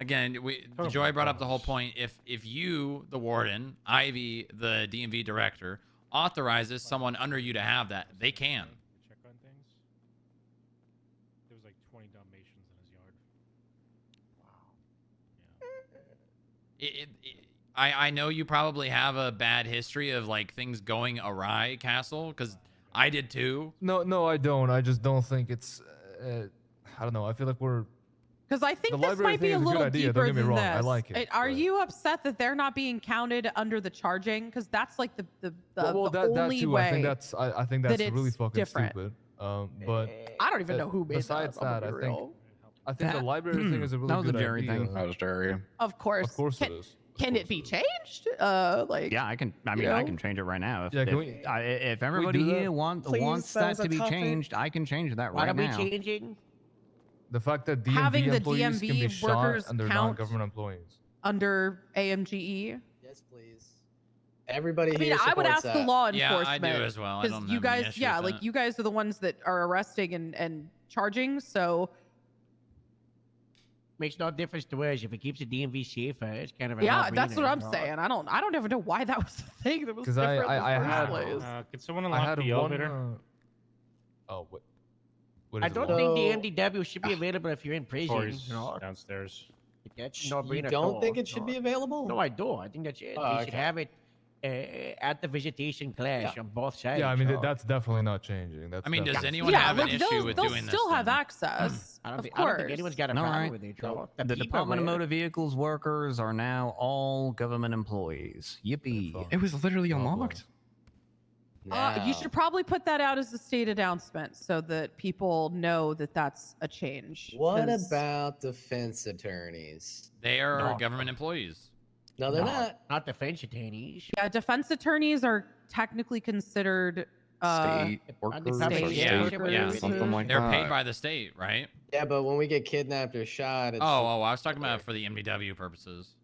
Again, Oh, Joy brought up the whole gosh. point. If you, the warden, Ivy, the DMV director, authorizes someone under you to have that, they can. Check on things. There was like 20 Dalmatians in his yard. I know you probably have a bad history of like things going awry, Castle, because I did too. No, I don't. I just don't think it's. I don't know. I feel like we're. Because I think The this library might be thing a is a good little idea, don't deeper get me than wrong, this. I like it, Are but- you upset that they're not being counted under the charging? Because that's like the well, the that only too. way. I think that's. I think that that's really it's fucking different. stupid. But I don't even know who made besides that. I'm that, gonna I be think. real. I think the That- library thing is a really That was a good Jerry idea. thing. That was Jerry. Of course. Of course it is. Can it be changed? Like Yeah, I can. I mean, you I know? can change it right now. If, Yeah, can if, we- if we everybody do that? here wants Please, that that was to a be topic. changed, I can change that What right are we now. changing? The fact that DMV Having the employees can be DMV shot workers and they're count non-government employees. under AMGE. Yes, please. Everybody I mean, here I would supports ask the that. law Yeah, enforcement. I do as well. I Because don't you have any guys, issue yeah, with like that. you guys are the ones that are arresting and charging. So Makes no difference to us if it keeps the DMV safer. It's kind of a yeah, that's what no-brainer, I'm right? saying. I don't even know why that was the thing that was 'Cause different I in the had- first place. Could someone I unlock had the one. elevator? Oh, what? What I is it, don't what? think the MDW should be available if you're in prison. Toys You know? downstairs. That's no You don't think it should be available? No, I do. I think that's it. Oh, They should okay. have it at the visitation class on both sides. Yeah, I mean so. that's definitely not changing. That's I mean, does definitely- anyone Yeah, have an like issue they'll, with they'll doing this? still have then? access. I don't, Of think, course. I don't think anyone's got a All problem right. with it. Joe. The Department of Motor Vehicles workers are now all government employees. Yippee! That's It was literally Oh, boy. unlocked. You Now. should probably put that out as a state announcement so that people know that that's a change. What 'cause- about defense attorneys? They are No. government employees. No, they're No, not. Not defense attorneys. Yeah, defense attorneys are technically considered State State workers, or public state Yeah, state, workers. yeah. something like They're that. paid by the state, right? Yeah, but when we get kidnapped or shot, it's Oh, I was talking about for the MDW purposes.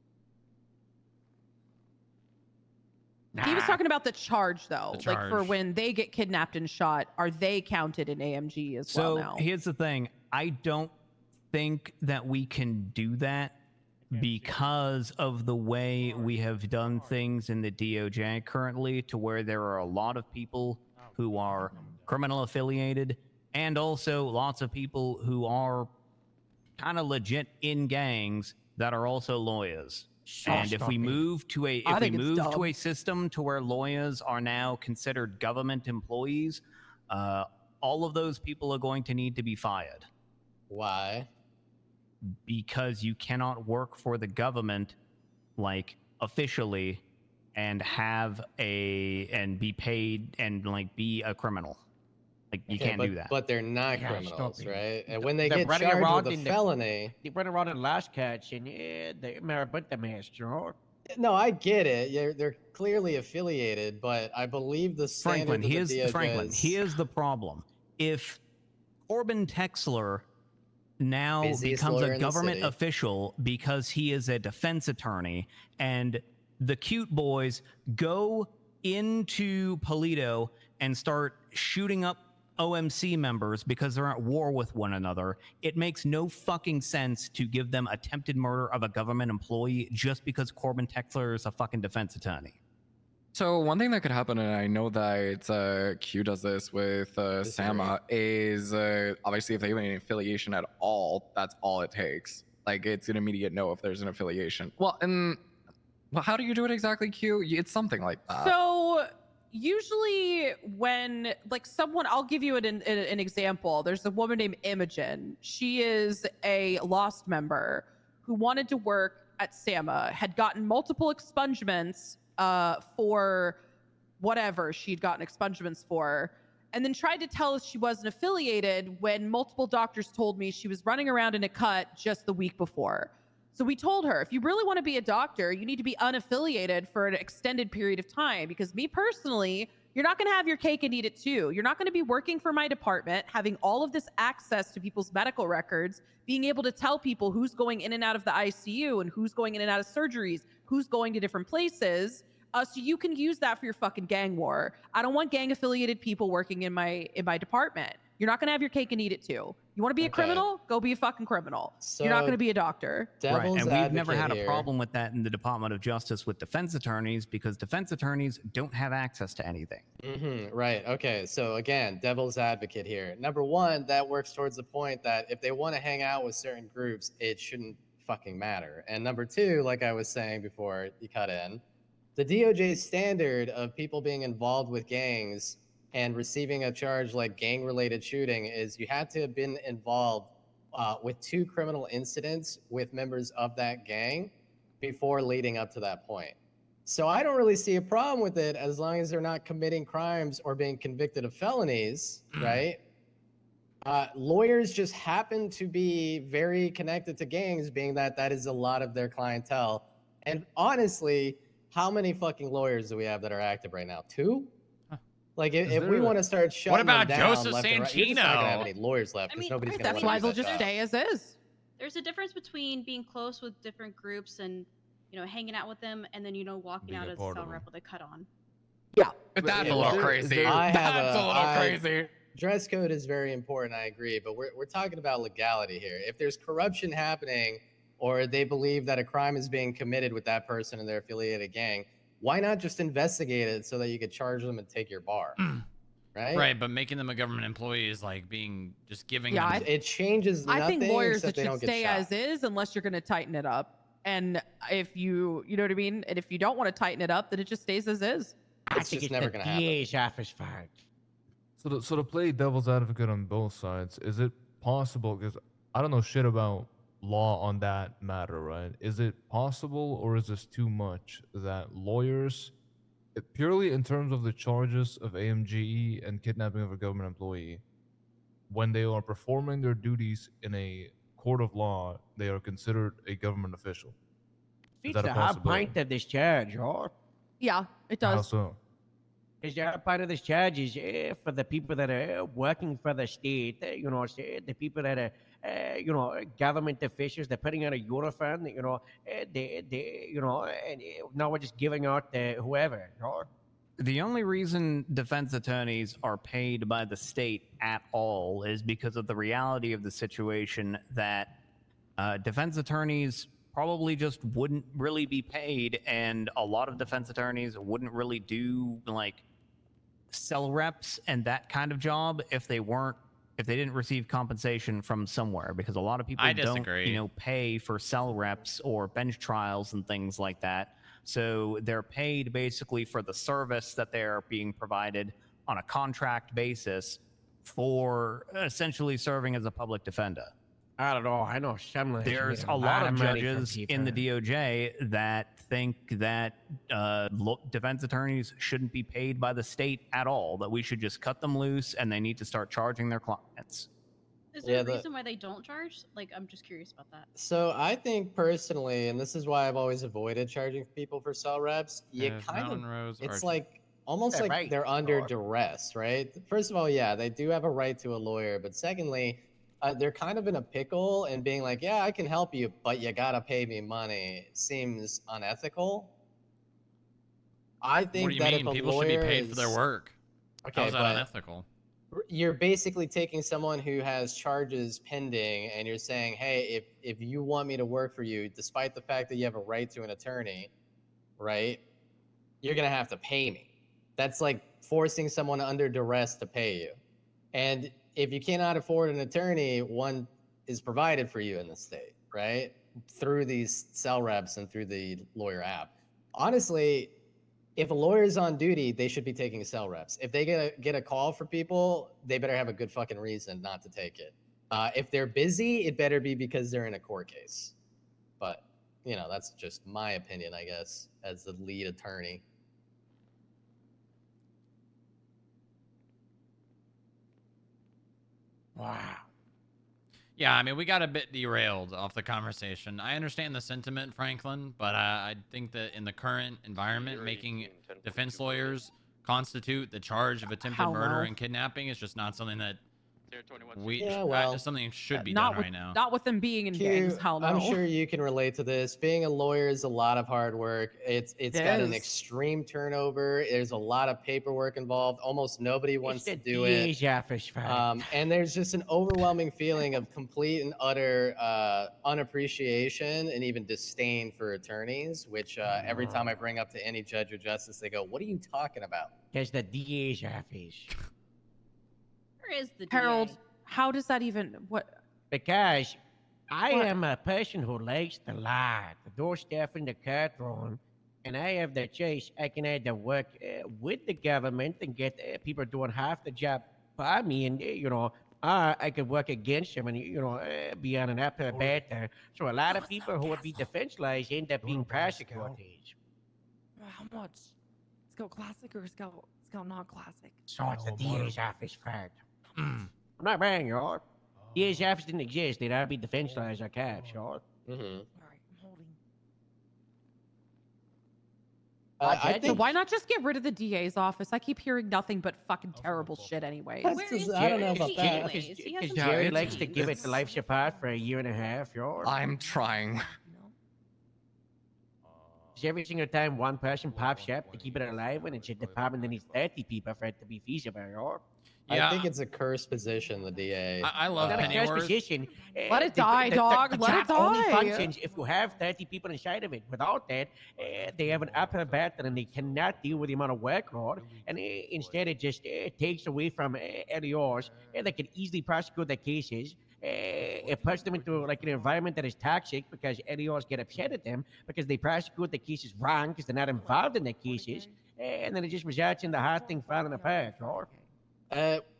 He was talking about the charge, though. The Like for charge. when they get kidnapped and shot, are they counted in AMG as So well now? here's the thing: I don't think that we can do that because of the way we have done things in the DOJ currently, to where there are a lot of people who are criminal affiliated, and also lots of people who are kind of legit in gangs that are also lawyers. And if we move to a I if we think it's move to dumb. a system to where lawyers are now considered government employees, all of those people are going to need to be fired. Why? Because you cannot work for the government like officially and be paid and like be a criminal. Like you Okay, can't but, do that. But they're not Yeah, criminals, stop it. right? And when they They're get running charged around with a in the- felony, They run around in last catch and they put the mask, you know? no, I get it. They're clearly affiliated, but I believe the standard Franklin, of the DOJ here's the problem. If Corbin Texler now Busiest becomes lawyer a in the government city. official because he is a defense attorney, and the cute boys go into Polito and start shooting up OMC members because they're at war with one another, it makes no fucking sense to give them attempted murder of a government employee just because Corbin Texler is a fucking defense attorney. So one thing that could happen, and I know that Q does this with Sama, is obviously if they have any affiliation at all, that's all it takes. Like it's an immediate no if there's an affiliation. Well, how do you do it exactly, Q? It's something like that. So usually when like someone, I'll give you an example. There's a woman named Imogen. She is a Lost member who wanted to work at SAMA, had gotten multiple expungements for whatever she'd gotten expungements for, and then tried to tell us she wasn't affiliated when multiple doctors told me she was running around in a cut just the week before. So we told her, if you really want to be a doctor, you need to be unaffiliated for an extended period of time. Because me personally, you're not going to have your cake and eat it too. You're not going to be working for my department, having all of this access to people's medical records, being able to tell people who's going in and out of the ICU and who's going in and out of surgeries, who's going to different places. So you can use that for your fucking gang war. I don't want gang affiliated people working in my department. You're not going to have your cake and eat it too. You want to be a criminal? Go be a fucking criminal. You're not So, going to be a doctor. Right, and we've never advocate had a here. problem with that in the Department of Justice with defense attorneys because defense attorneys don't have access to anything. Right. Okay. So again, devil's advocate here. Number one, that works towards the point that if they want to hang out with certain groups, it shouldn't fucking matter. And number two, like I was saying before you cut in, the DOJ's standard of people being involved with gangs and receiving a charge like gang-related shooting is you had to have been involved with 2 criminal incidents with members of that gang before leading up to that point. So I don't really see a problem with it as long as they're not committing crimes or being convicted of felonies, right? Lawyers just happen to be very connected to gangs, being that that is a lot of their clientele. And honestly, how many fucking lawyers do we have that are active right now? 2? Like, if we want to start shutting about them down Joseph left and right, you're just not gonna have Santino? any lawyers left I because mean, nobody's gonna That's wanna why do they'll that just job. stay as is. There's a difference between being close with different groups and, you know, hanging out with them, and then, you know, walking Being out a as a part cell of rep with a cut on. Yeah. That's a little crazy. That's a little crazy. Dress code is very important, I agree, but we're talking about legality here. If there's corruption happening or they believe that a crime is being committed with that person and their affiliated gang, why not just investigate it so that you could charge them and take your bar? Right? Right, but making them a government employee is like being just giving Yeah, them. It changes I nothing think lawyers except that they should don't get stay shot. as is unless you're going to tighten it up. And if you know what I mean? And if you don't want to tighten it up, then it just stays as is. I think it's never gonna happen. DA's office fault. So to play devil's advocate on both sides, is it possible? Because I don't know shit about law on that matter, right? Is it possible, or is this too much that lawyers, purely in terms of the charges of AMGE and kidnapping of a government employee, when they are performing their duties in a court of law, they are considered a government official? Is It's that a the high possibility? point of this charge, right? Yeah, it How does. so? Is the high point of this charge is for the people that are working for the state, the people that are, government officials, they're putting out a uniform, and now we're just giving out whoever, right? The only reason defense attorneys are paid by the state at all is because of the reality of the situation that defense attorneys probably just wouldn't really be paid, and a lot of defense attorneys wouldn't really do like cell reps and that kind of job if they didn't receive compensation from somewhere, because a lot of people I don't disagree. pay for cell reps or bench trials and things like that. So they're paid basically for the service that they're being provided on a contract basis for essentially serving as a public defender. I don't know. I know some lawyers There's make a lot of money from judges in the people. DOJ that think that defense attorneys shouldn't be paid by the state at all, that we should just cut them loose and they need to start charging their clients. Is there Yeah, a the- reason why they don't charge? Like, I'm just curious about that. So I think personally, and this is why I've always avoided charging people for cell reps, you Yes, kind Mountain of, Rose it's Archer. like almost Yeah, like right. they're under Sure. duress, right? First of all, yeah, they do have a right to a lawyer, but secondly, they're kind of in a pickle and being like, yeah, I can help you, but you gotta pay me money seems unethical. I think What do you that mean? if a People should be lawyer paid for their is- work. Okay, How's that but unethical? you're basically taking someone who has charges pending and you're saying, hey, if you want me to work for you, despite the fact that you have a right to an attorney, right, you're going to have to pay me. That's like forcing someone under duress to pay you. And if you cannot afford an attorney, one is provided for you in the state, right, through these cell reps and through the lawyer app. Honestly, if a lawyer is on duty, they should be taking cell reps. If they get a call for people, they better have a good fucking reason not to take it. If they're busy, it better be because they're in a court case. But, that's just my opinion, I guess, as the lead attorney. Wow. Yeah, I mean, we got a bit derailed off the conversation. I understand the sentiment, Franklin, but I think that in the current environment, making defense lawyers constitute the charge of attempted Hell murder no. and kidnapping is just not something that Yeah, well, something should be not done with, right now. Not with them being in gangs. Hell no. I'm sure you can relate to this. Being a lawyer is a lot of hard work. It's It got an is. extreme turnover. There's a lot of paperwork involved. Almost nobody wants to do it. DA's office fault. And there's just an overwhelming feeling of complete and utter unappreciation and even disdain for attorneys, which every time I bring up to any judge or justice, they go, "What are you talking about?" There's the DA's office. Where is the Harold, DA? how does that even what? Because I What? am a person who likes the lie, the doorstep and the courtroom, and I have the choice. I can either work with the government and get people doing half the job by me, and I could work against them and be on an upper better. So a lot of people who would be defense lawyers end up being prosecutors. How much? Let's go classic or let's go non-classic. So it's the DA's office fact. I'm not buying y'all. DA's office didn't exist. They'd all be defense lawyers or cops, y'all. Mm-hmm. All right, I'm holding. So why not just get rid of the DA's office? I keep hearing nothing but fucking terrible shit anyway. I don't know about that. Because Jerry likes to give it the life support for a year and a half, yo. I'm trying. Every single time one person pops up to keep it alive when it's a department that needs 30 people for it to be feasible, yo. I think it's a cursed position, the DA. I love Not a cursed Pennyworth. position. Let it die, dog. The Let it job only die. functions if you have 30 people inside of it. Without that, they have an upper battle and they cannot deal with the amount of workload. And instead, it just takes away from LEOs that can easily prosecute their cases. It puts them into like an environment that is toxic because LEOs get upset at them because they prosecute the cases wrong because they're not involved in their cases. And then it just results in the whole thing falling apart, right?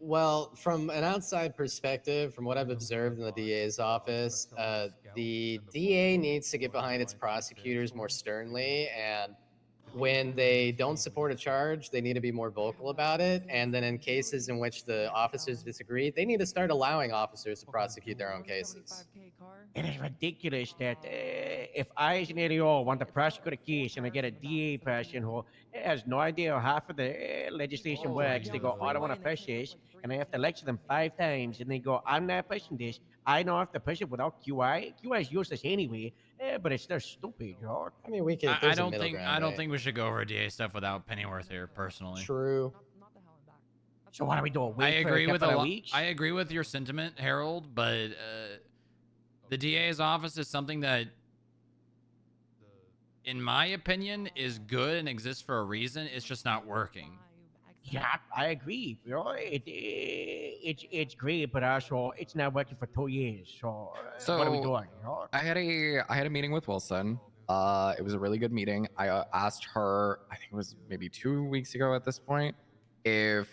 Well, from an outside perspective, from what I've observed in the DA's office, the DA needs to get behind its prosecutors more sternly, and when they don't support a charge, they need to be more vocal about it. And then in cases in which the officers disagree, they need to start allowing officers to prosecute their own cases. It is ridiculous that if I, as an LEO, want to prosecute a case and I get a DA person who has no idea how half of the legislation works, they go, oh, I don't want to push this, and I have to lecture them 5 times, and they go, I'm not pushing this. I know I have to push it without QI. QI is useless anyway, but it's still stupid, right? I mean, we can. I don't think we should go over DA stuff without Pennyworth here, personally. True. So what are we doing? I Wait for agree a with couple a of lot. weeks? I agree with your sentiment, Harold, but the DA's office is something that, in my opinion, is good and exists for a reason. It's just not working. Yeah, I agree. You know, it's great, but also it's not working for 2 years. So, what are we doing? You know? I had a meeting with Wilson. It was a really good meeting. I asked her, I think it was maybe 2 weeks ago at this point, if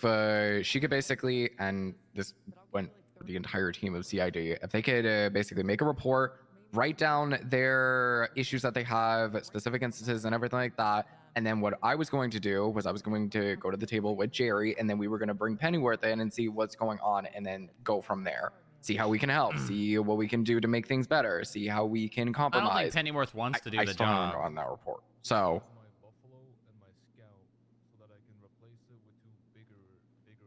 she could basically, and this went for the entire team of CID, if they could basically make a report, write down their issues that they have, specific instances and everything like that. And then what I was going to do was I was going to go to the table with Jerry, and then we were going to bring Pennyworth in and see what's going on, and then go from there. See how we can help. See what we can do to make things better. See how we can compromise. I don't think Pennyworth wants to do I the still haven't job. gotten that report. So,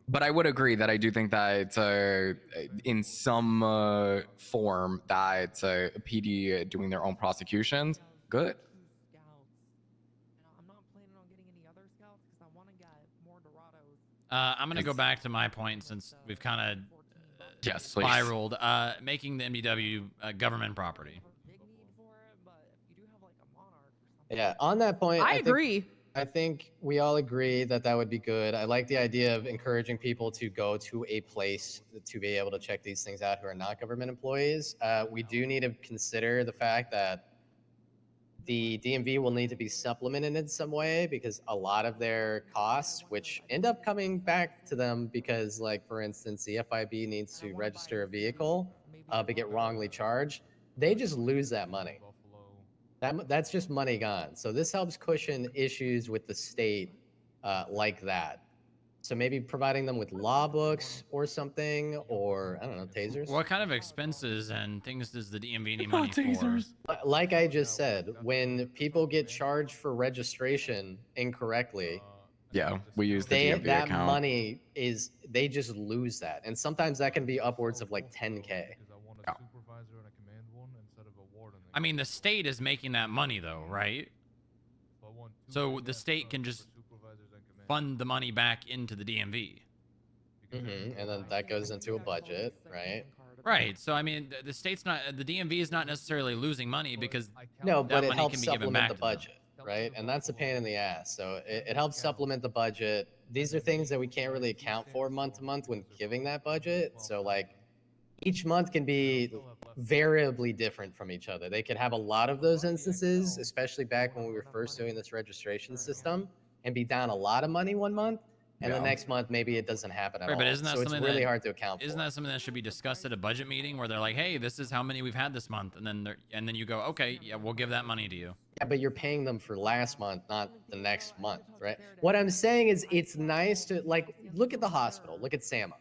but I would agree that I do think that in some form that PD doing their own prosecutions, good. I'm going to go back to my point since we've kind of Yes, please. spiraled. Making the MDW government property. Yeah, on that point, I think- agree. I think we all agree that that would be good. I like the idea of encouraging people to go to a place to be able to check these things out who are not government employees. We do need to consider the fact that the DMV will need to be supplemented in some way because a lot of their costs, which end up coming back to them because, like, for instance, the FIB needs to register a vehicle but get wrongly charged, they just lose that money. That's just money gone. So this helps cushion issues with the state like that. So maybe providing them with law books or something, or I don't know, tasers. What kind of expenses and things does the DMV need money for? Like I just said, when people get charged for registration incorrectly, yeah, we use the DMV that account. money is they just lose that, and sometimes that can be upwards of like 10K. I mean, the state is making that money though, right? So the state can just fund the money back into the DMV. And then that goes into a budget, right? Right. So I mean, the state's not, the DMV is not necessarily losing money because No, that but it money helps can be given back supplement the to them. budget, right? And that's a pain in the ass. So it helps supplement the budget. These are things that we can't really account for month to month when giving that budget. So like each month can be variably different from each other. They could have a lot of those instances, especially back when we were first doing this registration system, and be down a lot of money one month, and the Yeah. next month maybe it doesn't happen at Right, all. but isn't that so it's something really that, hard to account for. Isn't that something that should be discussed at a budget meeting where they're like, "Hey, this is how many we've had this month," and then you go, "Okay, yeah, we'll give that money to you." Yeah, but you're paying them for last month, not the next month, right? What I'm saying is it's nice to, like, look at the hospital. Look at SAMA.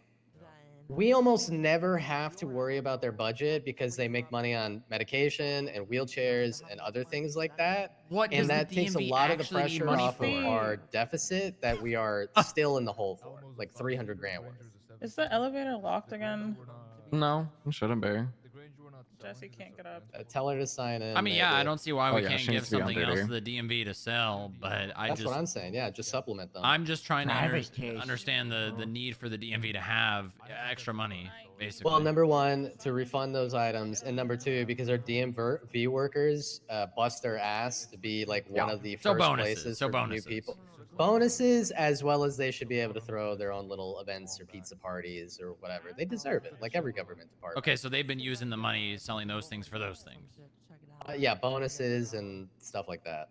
We almost never have to worry about their budget because they make money on medication and wheelchairs and other things like that. What does And the that takes a DMV lot of the actually need pressure money off of for? our deficit that we are still in the hole for, like 300 grand worth. Is the elevator locked again? No, it shouldn't be. Jesse can't get up. Tell her to sign in. I mean, yeah, I maybe. don't see why Oh, we yeah, can't she give needs to be on something else duty. to the DMV to sell, but That's what I'm saying. Yeah, just supplement them. I'm just trying to Private case. understand the need for the DMV to have extra money, basically. Well, number one, to refund those items, and number two, because our DMV workers bust their ass to be like one of the So first bonuses, places so for bonuses. new people. Bonuses, as well as they should be able to throw their own little events or pizza parties or whatever. They deserve it, like every government department. Okay, so they've been using the money selling those things for those things. Yeah, bonuses and stuff like that.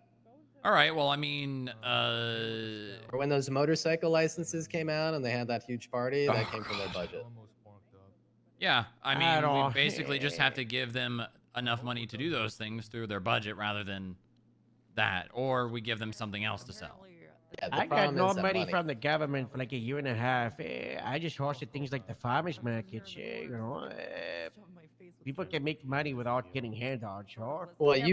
All right, well, I mean, Or when those motorcycle licenses came out and they had that huge party, that came from their budget. yeah, I I mean, we don't- basically just have to give them enough money to do those things through their budget rather than that, or we give them something else to sell. Yeah, the I got problem no is that money from the government for like a year and a half. I just hosted things like the farmers markets. People can make money without getting handouts, sure. Well, Yeah,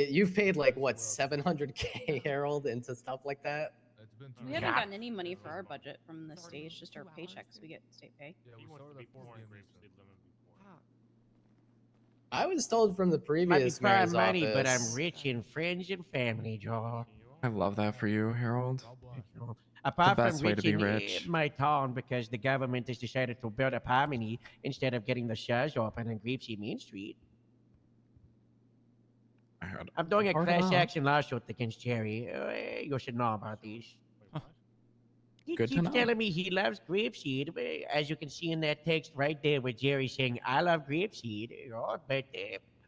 you've paid like what 700K, Harold, into stuff like that. We haven't gotten any money for our budget from the state. It's just our paychecks we get state pay. I was told from the Might be previous fine mayor's money, but I'm office. rich in friends and family, Joe. I love that for you, Harold. Apart best from way to be in rich. my town because the government has decided to build up Harmony instead of getting the stores open on Grapeseed Main Street. I heard. I'm doing a Heard class about. action lawsuit against Jerry. You should know about these. He Good to keeps know. telling me he loves Grapeseed. As you can see in that text right there with Jerry saying, I love Grapeseed. But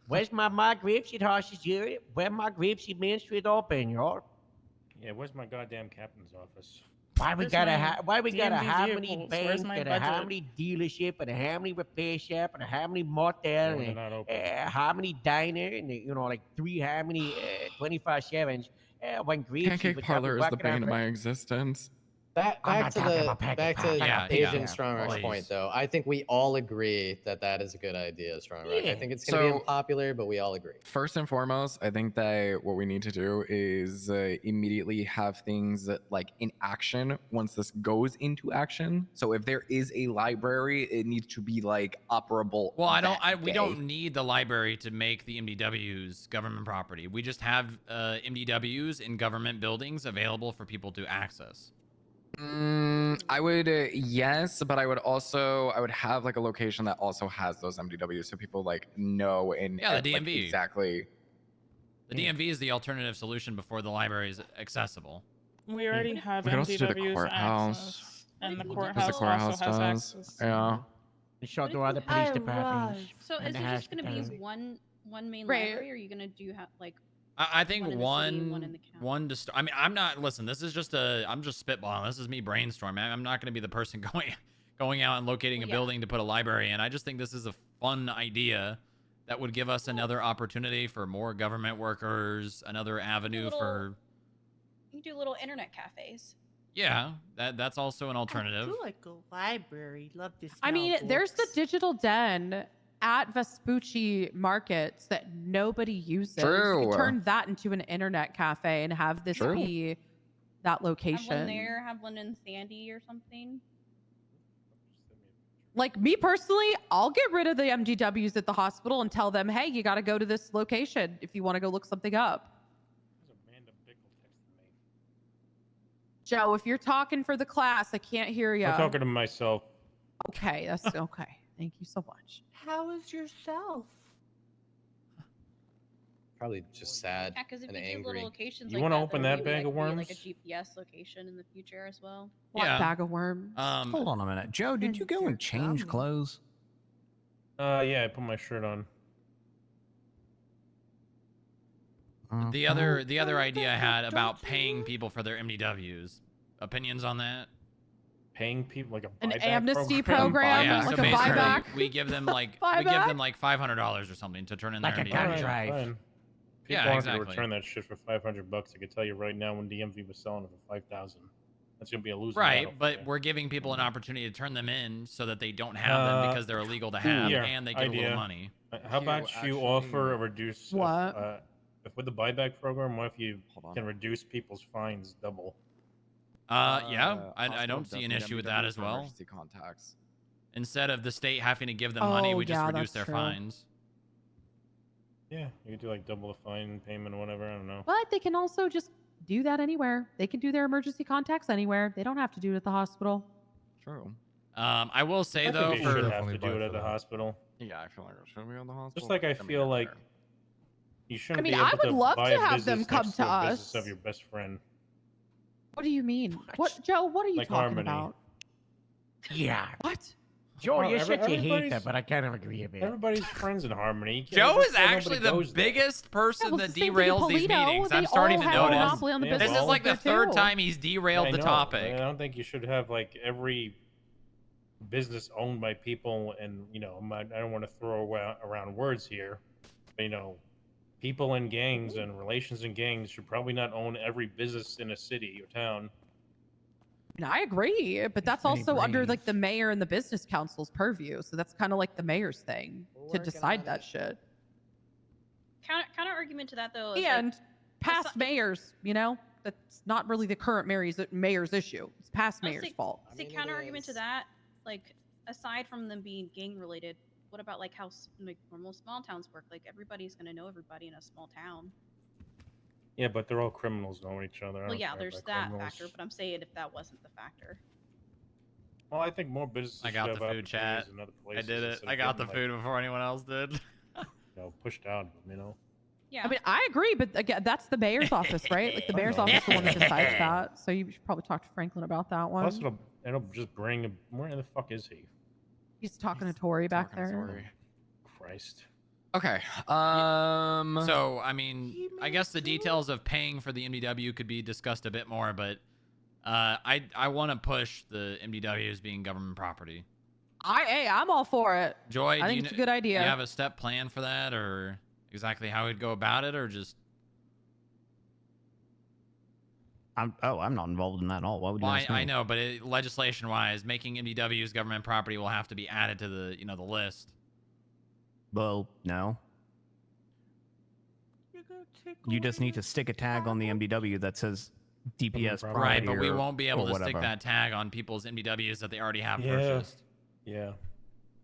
where's my Grapeseed horses, Jerry? Where my Grapeseed Main Street open, Yeah, where's my goddamn captain's office? Why we Where's gotta my have? Why we gotta DMV have any vehicles? bank Where's my and a budget? Harmony dealership and a Harmony repair shop and a Harmony motel they're and not open. a Harmony diner and like 3 Harmony 24/7s. When Grapeseed Pancake was parlor is the walking around bane of for- my existence. Back I'm back not to talking the about pancake back to pie. Yeah, Agent yeah, Strongrock's please. point, though. I think we all agree that that is a good idea, Strongrock. I Yeah. think it's going to be So- unpopular, but we all agree. First and foremost, I think that what we need to do is immediately have things like in action once this goes into action. So if there is a library, it needs to be like operable. Well, that we day. don't need the library to make the MDWs government property. We just have MDWs in government buildings available for people to access. I would yes, but I would have like a location that also has those MDWs so people like know and Yeah, the like, DMV. exactly. The DMV is the alternative solution before the library is accessible. We already have We could also do the MDW's courthouse. access, and the Because the courthouse, Because the courthouse also has does. access. Yeah. And so What do if other you police have- departments. So and is the it just going to be hospitality. one main Right. library, or are you going to do like I think One in the city, one one in the county. one to start. I mean, I'm not. Listen, this is just I'm just spitballing. This is me brainstorming. I'm not going to be the person going out and locating a Yeah. building to put a library in. I just think this is a fun idea that would give us another opportunity for more government workers, another avenue little- for you can do little internet cafes? yeah. That's also an alternative. like a library. Love this. I mean, there's the digital den at Vespucci markets that nobody uses. You True. could turn that into an internet cafe and have this True. be that Have one location. there, have one in Sandy or something. Like me personally, I'll get rid of the MDWs at the hospital and tell them, hey, you got to go to this location if you want to go look something up. Joe, if you're talking for the class, I can't hear you. I'm talking to myself. Okay, that's okay. Thank you so much. How is yourself? Probably just sad Yeah, because if and you do angry. little locations You like wanna that, open there that may, bag of be, like a worms? GPS location in the future as well. What Yeah. bag of worms? Hold on a minute. Joe, did you go and change clothes? Yeah, I put my shirt on. The other idea I had about paying people for their MDWs. Opinions on that? Paying people like a An buyback amnesty program? program, Yeah, like so a basically, buyback. we give them like $500 or something to turn in Like their a gun MDWs. drive. Fine. People Yeah, aren't exactly. gonna return that shit for $500. I can tell you right now, when DMV was selling it for 5,000. That's gonna be a losing Right, battle for but you. we're giving people an opportunity to turn them in so that they don't have them because they're illegal to have, Here, and they get a idea. little money. How about you offer a reduce? What? If with the buyback program, what if you can reduce people's fines double? Yeah, I hospital don't see an doesn't issue with get that MDW as for well. emergency contacts. Instead of the state having to give them money, Oh, we just yeah, reduce that's their true. fines. Yeah, you could do like double the fine payment or whatever. I don't know. But they can also just do that anywhere. They can do their emergency contacts anywhere. They don't have to do it at the hospital. True. I will say I though, think they should for have to do it at the hospital. Yeah, I feel like it should be on the hospital. Just like I mean, feel like you shouldn't mean, be I able would to love buy to a have them business come next to a business us. of your best friend. What do you mean? What, Joe? What are you Like talking Harmony. about? Yeah. What? Joe, Well, you're such a hater, everybody's- but I kind of agree a bit. Everybody's friends in Harmony. Joe That's is why nobody actually the goes there. biggest person well, that it's the same thing in derails these Polito. meetings. They I'm starting all to have a notice. monopoly on the This business is like the there, third too. time he's derailed I the know, topic. but I don't think you should have like every business owned by people, and I don't want to throw around words here. But, people in gangs and relations in gangs should probably not own every business in a city or town. And I agree, but that's Very also under brave. like the mayor and the business council's purview. So that's kind of like the mayor's thing to working decide on that it. shit. Counter argument to that though is And like, past mayors, that's not really the current mayor's issue. It's past I'll mayor's say- fault. See, counter argument to that, like aside from them being gang related, what about like how like normal small towns work? Like everybody's gonna know everybody in a small town. Yeah, but they're all criminals knowing each other. I Well, don't yeah, care there's about that criminals. factor, but I'm saying if that wasn't the factor. Well, I think more businesses I got should the have food chat. opportunities in other I places did it. instead I of got the getting, food before anyone else did. pushed out. Yeah. I mean, I agree, but again, that's the mayor's office, right? Like the mayor's office is the one that decides that. So you should probably talk to Franklin about that one. Plus, it'll just bring. Where the fuck is he? He's talking to Tori back there. Christ. Okay. So, I mean, I guess the details of paying for the MDW could be discussed a bit more, but I want to push the MDW as being government property. I'm all for it. Joy, I think it's a good idea. Do you have a step plan for that, or exactly how we'd go about it, or just? I'm not involved in that at all. Why would you Well, ask I me? know, but legislation-wise, making MDWs government property will have to be added to the the list. Well, no. You just need to stick a tag on the MDW that says DPS property. Right, but we or- won't be or able to stick whatever. that tag on people's MDWs that they already have Yeah. purchased. Yeah.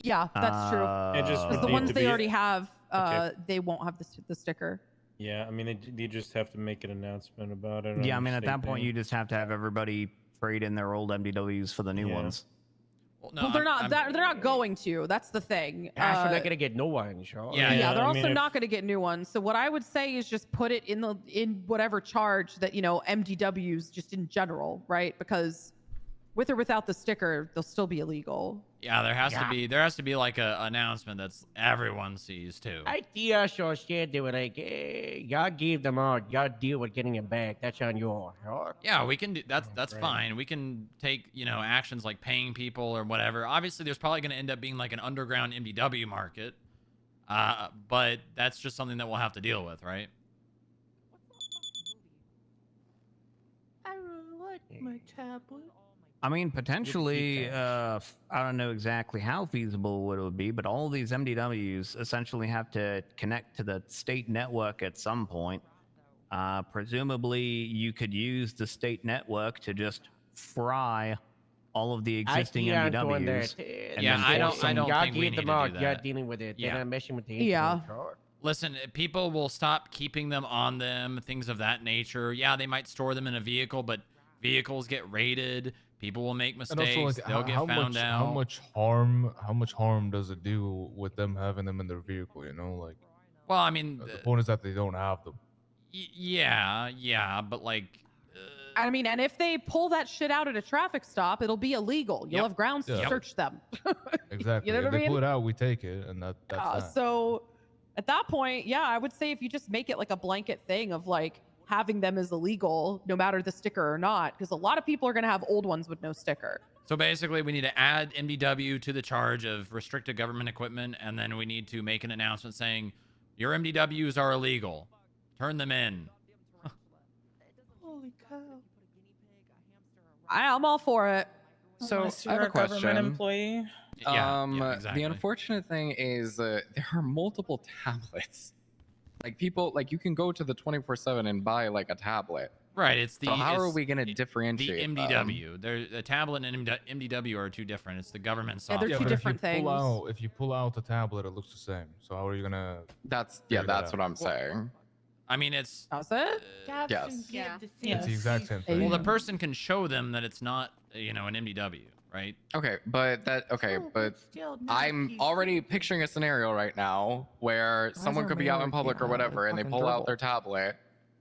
Yeah, that's true. It just Because would the need ones to they be- already have, Okay. they won't have the sticker. Yeah, I mean, you just have to make an announcement about it. Yeah, I on mean, at state that point, thing. you just have to have everybody trade in their old MDWs for the new Yeah. ones. Well, they're not. They're not going to. That's the thing. That's why they're gonna get no one, sure. Yeah, they're also not going to get new ones. So what I would say is just put it in whatever charge that MDWs just in general, right? Because with or without the sticker, they'll still be illegal. Yeah, there has to be like a announcement that's everyone sees too. Idea so said they were like, y'all gave them out, y'all deal with getting it back. That's on you all. Sure? Yeah, we can do that's fine. We can take, actions like paying people or whatever. Obviously, there's probably going to end up being like an underground MDW market. But that's just something that we'll have to deal with, right? I like my tablet. I mean, potentially, I don't know exactly how feasible it would be, but all these MDWs essentially have to connect to the state network at some point. Presumably, you could use the state network to just fry all of the existing MDWs. and then force them- y'all gave them out, y'all dealing with it. They're not messing with the Yeah. internet, sure? Listen, people will stop keeping them on them, things of that nature. Yeah, they might store them in a vehicle, but vehicles get raided. People will make And mistakes. also, like, They'll get how found much, out. how much harm does it do with them having them in their vehicle? Like, Well, I mean, the point is that they don't have them. yeah, but like, I mean, and if they pull that shit out at a traffic stop, it'll be illegal. You'll Yep. have grounds to Yeah. search them. Exactly. You know if what I they pull mean? it out, we take it, and that's that. So at that point, yeah, I would say if you just make it like a blanket thing of like having them as illegal, no matter the sticker or not, because a lot of people are going to have old ones with no sticker. so basically, we need to add MDW to the charge of restricted government equipment, and then we need to make an announcement saying your MDWs are illegal. Turn them in. Holy cow. I'm all for it. So Unless I have you're a government question. employee. Exactly. The unfortunate thing is there are multiple tablets. Like people, like you can go to the 24/7 and buy like a tablet. Right. It's the. So how are it's we gonna the differentiate them? MDW. The tablet and MDW are two different. It's the government Yeah, software. they're two but different if you things. if you pull out the tablet, it looks the same. So how are you gonna? That's figure that that's out? what I'm saying. I mean, it's. Does it? Yes. Yeah. It's the exact same thing. Well, the person can show them that it's not, an MDW, right? Okay, but I'm already picturing a scenario right now where someone our could be out mayor in public or looking whatever, and they fucking pull out gerbil? their tablet,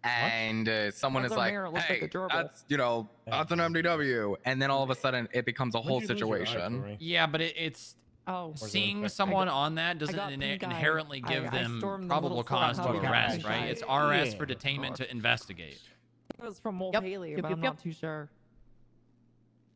and someone Why is does our like, mayor look like "Hey, a gerbil?" that's an MDW," and then all of a sudden it becomes a whole When'd you lose your eye, situation. Tori? Yeah, but it's. Oh, Seeing someone on that doesn't got pink eye. inherently give I them stormed the probable little cause to fort. arrest, Okay. right? It's arrest for Yeah, detainment to investigate. It was from Wolf Yep. Haley, Yep, but yep, I'm yep. not too sure.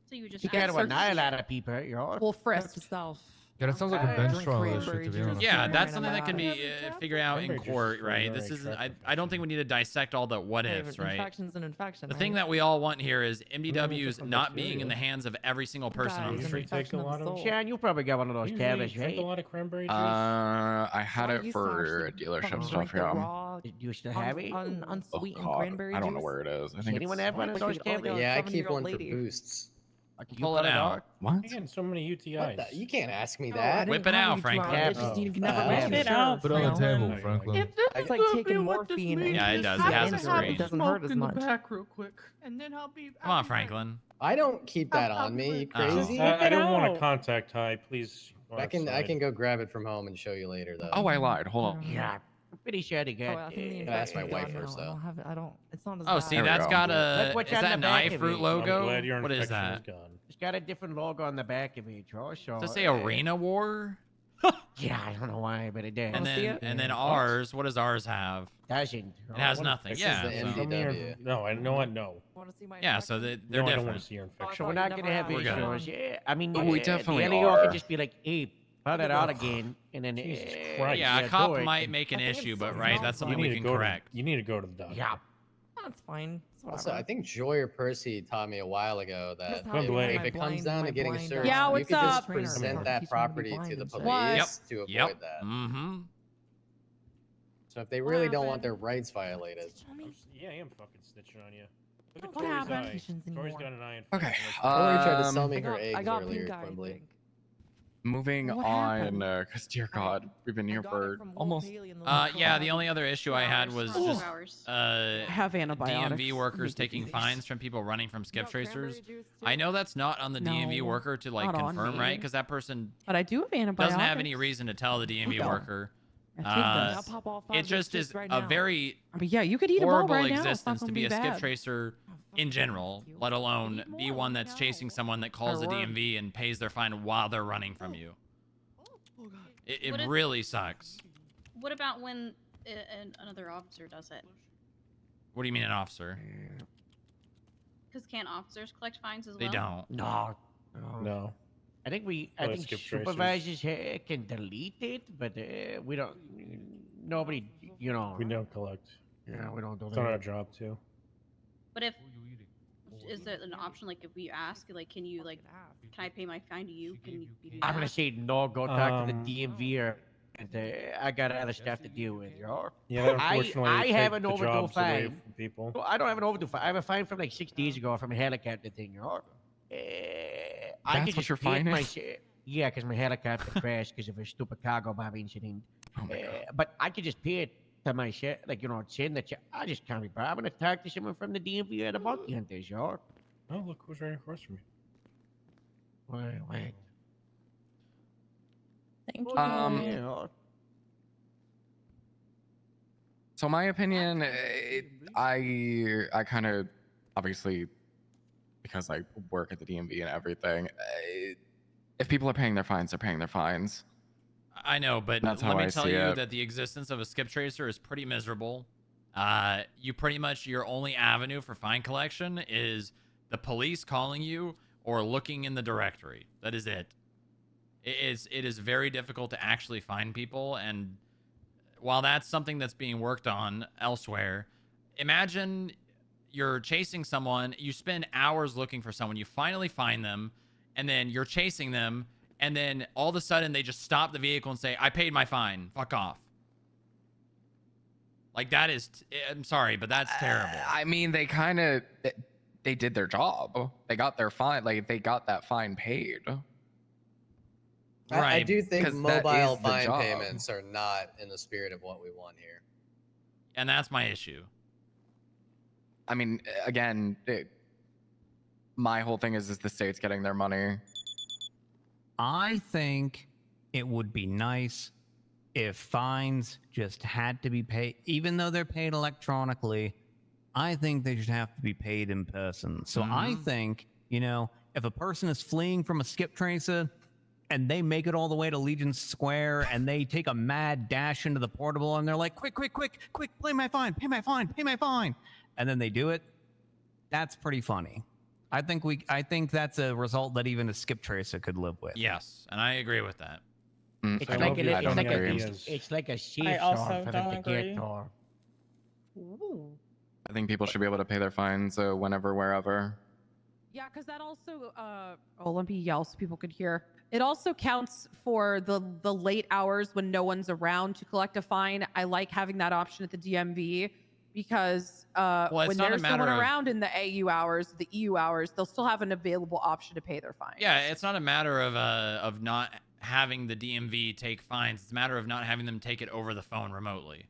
So you just You You ask gotta search- annihilate a people, you know? Well, That's frisk. yourself. Yeah, that sounds like a bench Drink trial. That cranberry shit, to be juice. honest. Yeah, Right, that's I'm something that can out. be figured out in Cranberry juice court, is right? very This isn't. attractive. I don't think we need to dissect all the what Hey, ifs, right? Infection's an infection. The thing right? that we all want here is MDWs different not being in the bacteria. hands of every single person on Guys, the an Usually street. take a infection of lot the of. soul. Shan, you probably got one of those You tablets, usually drink right? a lot of cranberry juice. I had I it used to for actually dealership fucking stuff. drink the Yeah. raw, You used to have it? un, Oh unsweetened God, cranberry I don't know juice. where it is. I Does think anyone it's. have one of Like those you- like a tablets? Yeah, I keep 7-year-old one for lady. boosts. Can Pull it out. What? You're getting so many UTIs. What the? You can't ask me No, I that. didn't Whip it have out, you Franklin. tomorrow. It's just you can never Oh. make Whip it it out, Put it on the Franklin. table, Franklin. It's like taking morphine. and Yeah, it just does. the It has a inside. screen. It doesn't hurt as in the much. back real quick, and then I'll be. Come on, Franklin. I don't keep that on me. You Oh. crazy? I don't want out. to contact high. Please. go I can outside. go grab it from home and show you later though. Oh, I lied. Hold on. Yeah, I'm pretty sure they Oh, got. I think the Gotta ask my infection's wife gone first, now. I though. don't have it. I don't. It's not as Oh, bad. see, There we that's go. got Look a. what's Is on that the an back eye of fruit it. I'm logo? glad your What is infection that? is gone. It's got a different logo on the back of it, Josh. So, Does it say Arena War? Yeah, I don't know why, but it did. And see then it? and then Yeah. ours. What does ours have? Doesn't. It has What- nothing. This is Yeah. the so- MD. Show me your- MDW. No, I know what. No. Want to see my Yeah, so infection? they're No, I don't want different. to see your Oh, I infection. So we're thought not you gonna have never We're good. issues. Yeah, I mean, Oh, we the definitely NEO are. could just be like, "Hey, put it out again," and then Jesus Christ. Yeah, a do cop it. might make an I think issue, it's but so right, small. that's something You we need can to go correct. You need to go to the doctor. Yeah, That's fine. It's Also, whatever. I think Joy or Percy taught me a while ago that That's how Don't blame. if it comes down to getting a search, Yeah, you what's could just up? present that property to the police What? to avoid Yep. that. Mm-hmm. So if they really don't want their rights violated, Yeah, I am fucking snitching on you. Look at What Tori's happened? eye. Tori's got an eye. Okay. Tori tried to sell Um, me her I eggs got earlier, pink eye, I Quimbley. think. Moving What on, happened? because dear God, we've been here got it for from Wolf almost. Haley in the Yeah, last the only other issue I had was Hours, just 2 hours. I have antibiotics. DMV workers Make it taking easy. fines from people running from skip tracers. cranberry juice, I know that's not on the DMV No, worker to like not on confirm, me. right? Because that person But I do have antibiotics. doesn't have any reason to tell the DMV don't. worker. I take Uh, this. I'll pop all 5 It of those just chips is right a now. very I mean, yeah, you could eat them all horrible right now. It's not existence gonna to be a skip bad. tracer Oh, in general, let alone Eat be more, one let that's me chasing know. someone that calls the Or work. DMV and pays their fine while they're running from you. It What if- really sucks. What about when another officer does it? What do you mean, an officer? Because can't officers collect fines as They well? don't. No. No. I think Oh, think skip tracers. supervisors can delete it, but we don't. Nobody, you know. We don't collect. Yeah, we don't do It's not our that. job to. But if is it an option like if we ask like can you like can I pay my fine to you? Can you do I'm gonna that? say no. Go talk to the Um, DMV, and I got other stuff to deal with. You know. Yeah, that unfortunately I take have an the overdue jobs away fine. from people. Well, I don't have an overdue fine. I have a fine from like 6 days ago from a helicopter thing. You know. I That's could what just your pay it fine my is? share. Yeah, because my helicopter crashed because of a stupid cargo bomb incident. Oh my God. But I could just pay it to my share, like send the check. I just can't be bothered. I'm gonna talk to someone from the DMV or the bounty hunters, yo. Oh, look who's right across from me. Wait. Thank you. Yeah. So my opinion, I kind of obviously because I work at the DMV and everything. If people are paying their fines, they're paying their fines. I know, but That's let how me I tell see you it. that the existence of a skip tracer is pretty miserable. You pretty much your only avenue for fine collection is the police calling you or looking in the directory. That is it. It is very difficult to actually find people, and while that's something that's being worked on elsewhere, imagine you're chasing someone, you spend hours looking for someone, you finally find them, and then you're chasing them, and then all of a sudden they just stop the vehicle and say, I paid my fine, fuck off. Like, that is, I'm sorry, but that's terrible. I mean, they kind of, they did their job. They got their fine, like, they got that fine paid. I do think 'Cause that mobile is the fine job. payments are not in the spirit of what we want here. And that's my issue. I mean, again, my whole thing is the state's getting their money. I think it would be nice if fines just had to be paid, even though they're paid electronically. I think they should have to be paid in person. So I think, you know, if a person is fleeing from a skip tracer and they make it all the way to Legion Square and they take a mad dash into the portable and they're like, quick, pay my fine, pay my fine, pay my fine. And then they do it. That's pretty funny. I think that's a result that even a skip tracer could live with. Yes, and I agree with that. It's like a safe I also zone for them don't to agree. get to. I think people should be able to pay their fines whenever, wherever. Yeah, because that also, let me yell so people could hear. It also counts for the late hours when no one's around to collect a fine. I like having that option at the DMV because it's when not a there's no one matter of- around in the AU hours, the EU hours, they'll still have an available option to pay their fine. Yeah, it's not a matter of not having the DMV take fines. It's a matter of not having them take it over the phone remotely.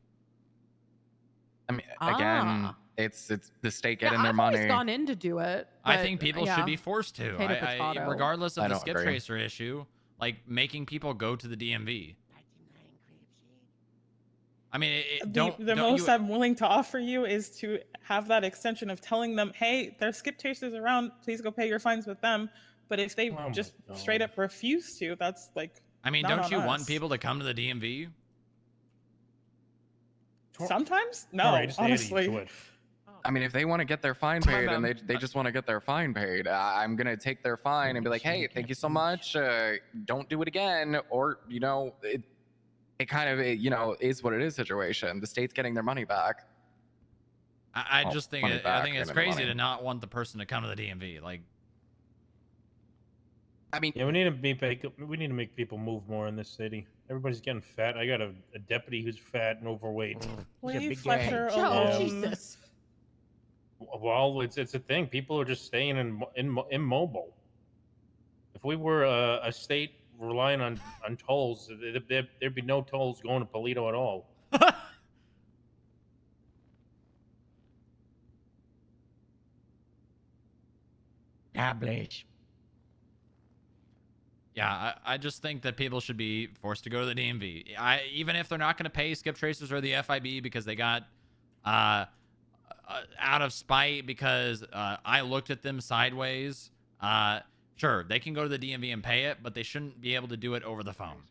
I mean, again, it's the state getting their I've money. always gone in to do it. I but, think people yeah. should be forced to. Potato, potato. Regardless of I the don't skip agree. tracer issue, like making people go to the DMV. I mean, The most I'm willing to offer you is to have that extension of telling them, hey, there's skip chasers around. Please go pay your fines with them. But if they just straight up refuse to, that's like. I mean, not don't on you us. want people to come to the DMV? Sometimes? No, Alright, just add it to honestly. it. I mean, if they want to get their fine paid and they just want to get their fine paid, I'm going to take their fine and be like, hey, thank you so much. Don't do it again. Or, you know, it kind of, you know, is what it is situation. The state's getting their money back. I Well, just think money I back, think it's payment of crazy money. to not want the person to come to the DMV. Like, I mean, yeah, we need to make people move more in this city. Everybody's getting fat. I got a deputy who's fat and overweight. Leave Fletcher Joe, alone. Jesus. Well, it's a thing. People are just staying immobile. If we were a state relying on tolls, there'd be no tolls going to Polito at all. Tablet. yeah, I just think that people should be forced to go to the DMV. Even if they're not going to pay skip tracers or the FIB because they got out of spite because I looked at them sideways. Sure, they can go to the DMV and pay it, but they shouldn't be able to do it over the phone.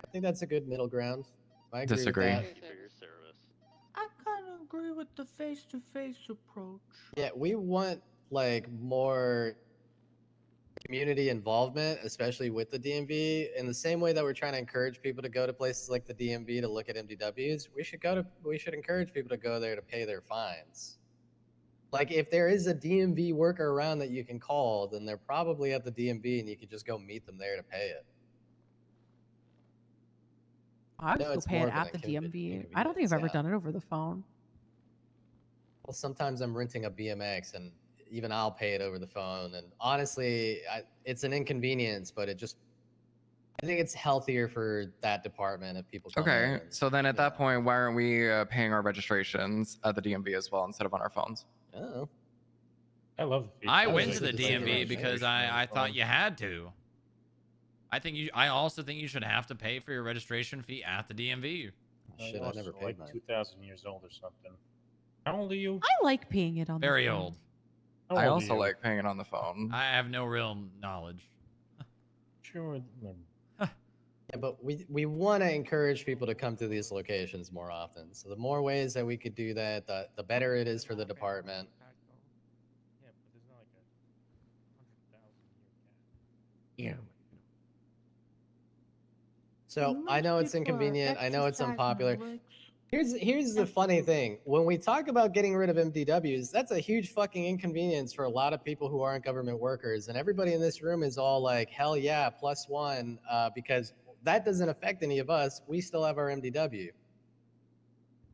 I think that's a good middle ground. I agree with Disagree. that. I kind of agree with the face-to-face approach. Yeah, we want like more community involvement, especially with the DMV. In the same way that we're trying to encourage people to go to places like the DMV to look at MDWs, we should encourage people to go there to pay their fines. Like if there is a DMV worker around that you can call, then they're probably at the DMV and you can just go meet them there to pay it. I would No, go it's pay more it of at an the DMV. I don't think I've inconvenience, ever yeah. done it over the phone. Well, sometimes I'm renting a BMX and even I'll pay it over the phone. And honestly, it's an inconvenience, but I think it's healthier for that department if people come in Okay, and- so then at that point, why aren't we paying our registrations at the DMV as well instead of on our phones? Oh. I love. I Oh, went so to the it's like a DMV because registration I on the thought phone. you had to. I also think you should have to pay for your registration fee at the DMV. Shit, I never paid like mine. 2,000 years old or something. How old are you? I like paying it on Very the phone. old. How I old are also you? like paying it on the phone. I have no real knowledge. Sure. Yeah, but we want to encourage people to come to these locations more often. So the more ways that we could do that, the better it is for the department. Yeah, but there's not like a 100,000 year Yeah. So I know it's inconvenient. I know it's unpopular. Here's the funny thing. When we talk about getting rid of MDWs, that's a huge fucking inconvenience for a lot of people who aren't government workers. And everybody in this room is all like, hell yeah, +1, because that doesn't affect any of us. We still have our MDW.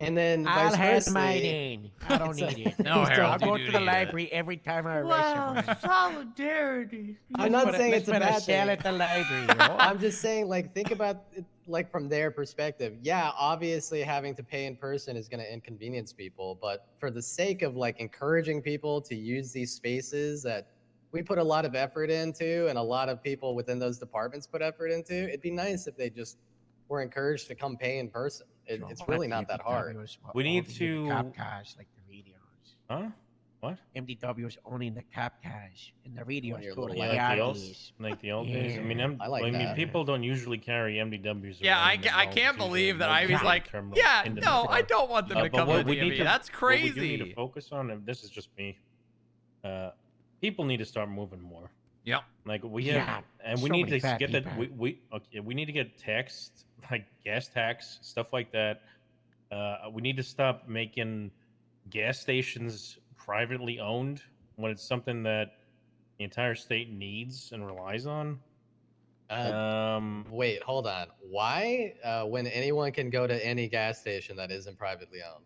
And then I'll vice have versa. mine in. I don't it's a- need it. No, Harold, I'll go you to do the need it. library every time I arrest Wow, someone. solidarity. I'm not saying Let's it's a put bad cell thing. at the library. You know? I'm just saying, like, think about it, like, from their perspective. Yeah, obviously having to pay in person is going to inconvenience people, but for the sake of like encouraging people to use these spaces that we put a lot of effort into and a lot of people within those departments put effort into, it'd be nice if they just were encouraged to come pay in person. It's really not that hard. We need The to- cop cars, like the radios. Huh? What? MDWs owning the cop cars and the radios your too. little Like Like the the old, RDs. like the old days. I mean, Yeah. I like that. people don't usually carry MDWs. Yeah, around I them can't all. It's believe usually that mobile Ivy's like, terminal yeah, in the no, I car. don't want them to But come to what the we need DMV. to- That's What we do need crazy. to focus on, and this is just me, people need to start moving more. Yep. Like we Yeah, have, and we so need many to fat get that. people. We need to get taxed, like gas tax, stuff like that. We need to stop making gas stations privately owned when it's something that the entire state needs and relies on. Wait, hold on. Why? When anyone can go to any gas station that isn't privately owned?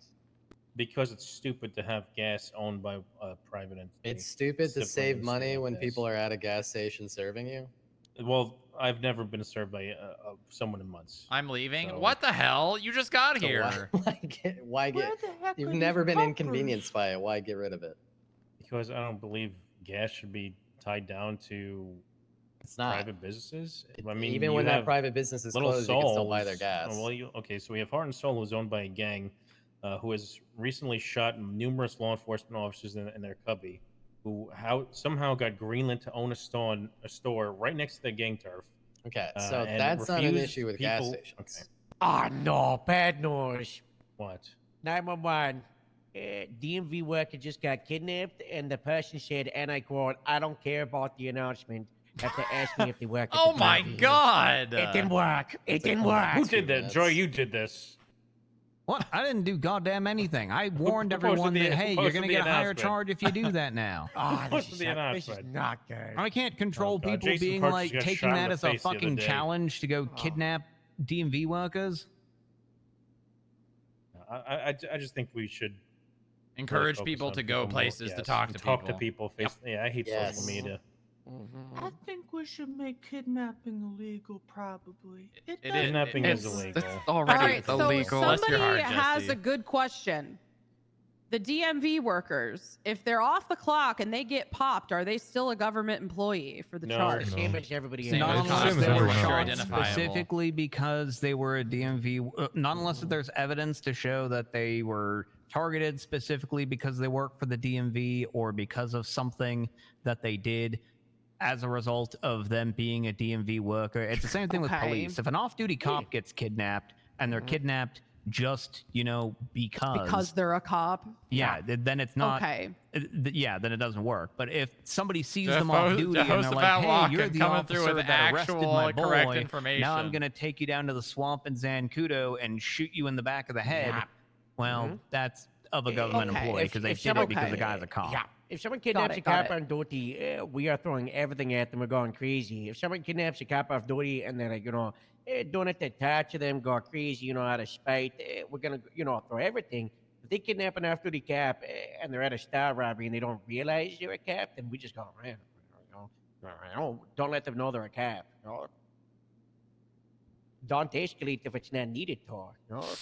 Because it's stupid to have gas owned by a private entity. It's stupid to Simple save as money like when this. people are at a gas station serving you. Well, I've never been served by someone in months. I'm leaving. So- What the hell? You just got So here. Why Where get? the heck You've are these never been pumpers? inconvenienced by it. Why get rid of it? Because I don't believe gas should be tied down to It's not. private businesses. I mean, Even you when that have private business is Little closed, you can still buy their Souls- gas. Well, okay, so we have Heart and Soul, who's owned by a gang, who has recently shot numerous law enforcement officers in their cubby, who somehow got greenlit to own a store right next to the gang turf. Okay, so and that's not an refused issue with gas people- stations. Oh no, bad news. What? 911. DMV worker just got kidnapped, and the person said, and I quote, "I don't care about the announcement." After asking if they work. At Oh the my DMV. god. It didn't work. It didn't work. Who did that? Joy, you did this. What? I didn't do goddamn anything. I warned who posted everyone the- that, who hey, you're posted going to the get a higher announcement? charge if you do that now. Ah, What's this is, the this is announcement? not good. I can't control Oh, God, people Jason being Parks like got taking shot in that the as a face the other fucking day. challenge to go kidnap DMV workers. I just think we should Encourage focus people on to go more, places to yes, talk and to talk people. to people. Yeah, I hate Yes. social media. I think we should make kidnapping illegal, probably. It doesn't- Kidnapping is it's- illegal. All right, so illegal. Bless your somebody heart, has Jesse. a good question. The DMV workers, if they're off the clock and they get popped, are they still a government employee for the No. charge? Same as everybody Same else. as Not unless Same they as were everyone else. shot Identifiable. specifically because they were a DMV. Not unless there's evidence to show that they were targeted specifically because they work for the DMV or because of something that they did as a result of them being a DMV worker. It's the same thing with Okay. police. If an off-duty cop gets kidnapped and they're kidnapped just, Because they're a cop? yeah, then it's not. Okay. Yeah, then it doesn't work. But if somebody sees Jeff- them off duty and they're Jehoshaphat like, "Hey, Walken you're the coming through officer with that arrested actual my correct boy. Now I'm information." going to take you down to the swamp in Zancudo and shoot you in the back of the head." Yeah. Well, that's of a government Okay. employee because they did it because the guy's a cop. Yeah. If someone kidnaps a got cop it. on duty, we are throwing everything at them. We're going crazy. If someone kidnaps a cop off duty and they're like, doing it to torture them, go crazy, out of spite, we're gonna, throw everything. If they kidnap an off-duty cop and they're at a star robbery and they don't realize they're a cop, then we just go around. Don't let them know they're a cop. Don't escalate if it's not needed to.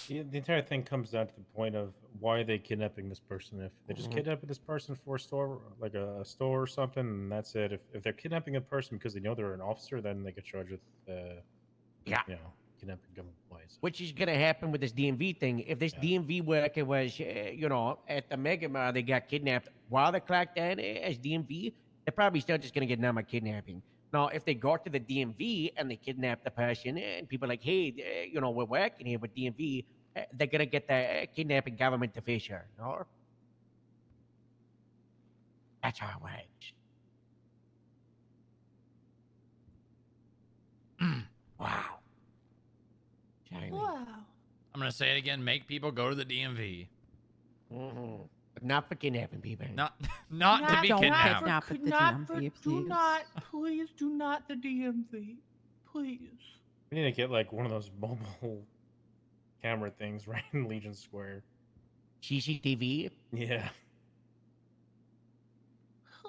Yeah, the entire thing comes down to the point of why are they kidnapping this person? If they just kidnap this person for a store, like a store or something, and that's it. If they're kidnapping a person because they know they're an officer, then they get charged with, kidnapping government employees. Which is going to happen with this DMV thing. If this DMV worker was, at the Mega Mall, they got kidnapped while they clocked down as DMV, they're probably still just going to get number kidnapping. Now, if they go to the DMV and they kidnap the person and people are like, hey, we're working here with DMV, they're going to get the kidnapping government official. That's how it works. Wow. Wow. I'm gonna say it again. Make people go to the DMV. But not for kidnapping people. Not to be Don't kidnapped. Kidnap at the not for, DMV, do please. not, please do not the DMV. Please. We need to get like one of those mobile camera things right in Legion Square. CCTV? Yeah.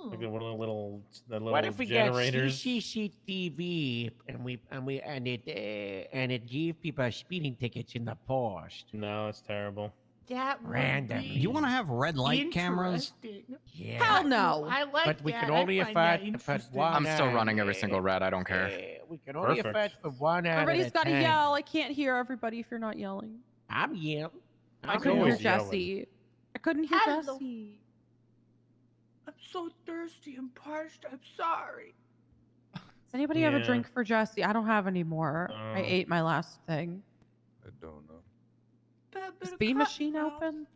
Like one of the little What if we generators. get CCTV and it give people speeding tickets in the post? No, it's terrible. That would Random. be You want to have red light cameras? interesting. Yeah. Hell no. I like But we that. can I only find afford that to put interesting. one. I'm still running every single red. I don't care. We can only Perfect. afford for one out Everybody's of got to 10. yell. I can't hear everybody if you're not yelling. I'm yelling. I I'm couldn't hear always yelling. Jesse. I couldn't hear Hello. Jesse. I'm so thirsty and parched. I'm sorry. Does anybody have a Yeah. drink for Jesse? I don't have any more. I ate my last thing. I don't know. Is Bean Machine open?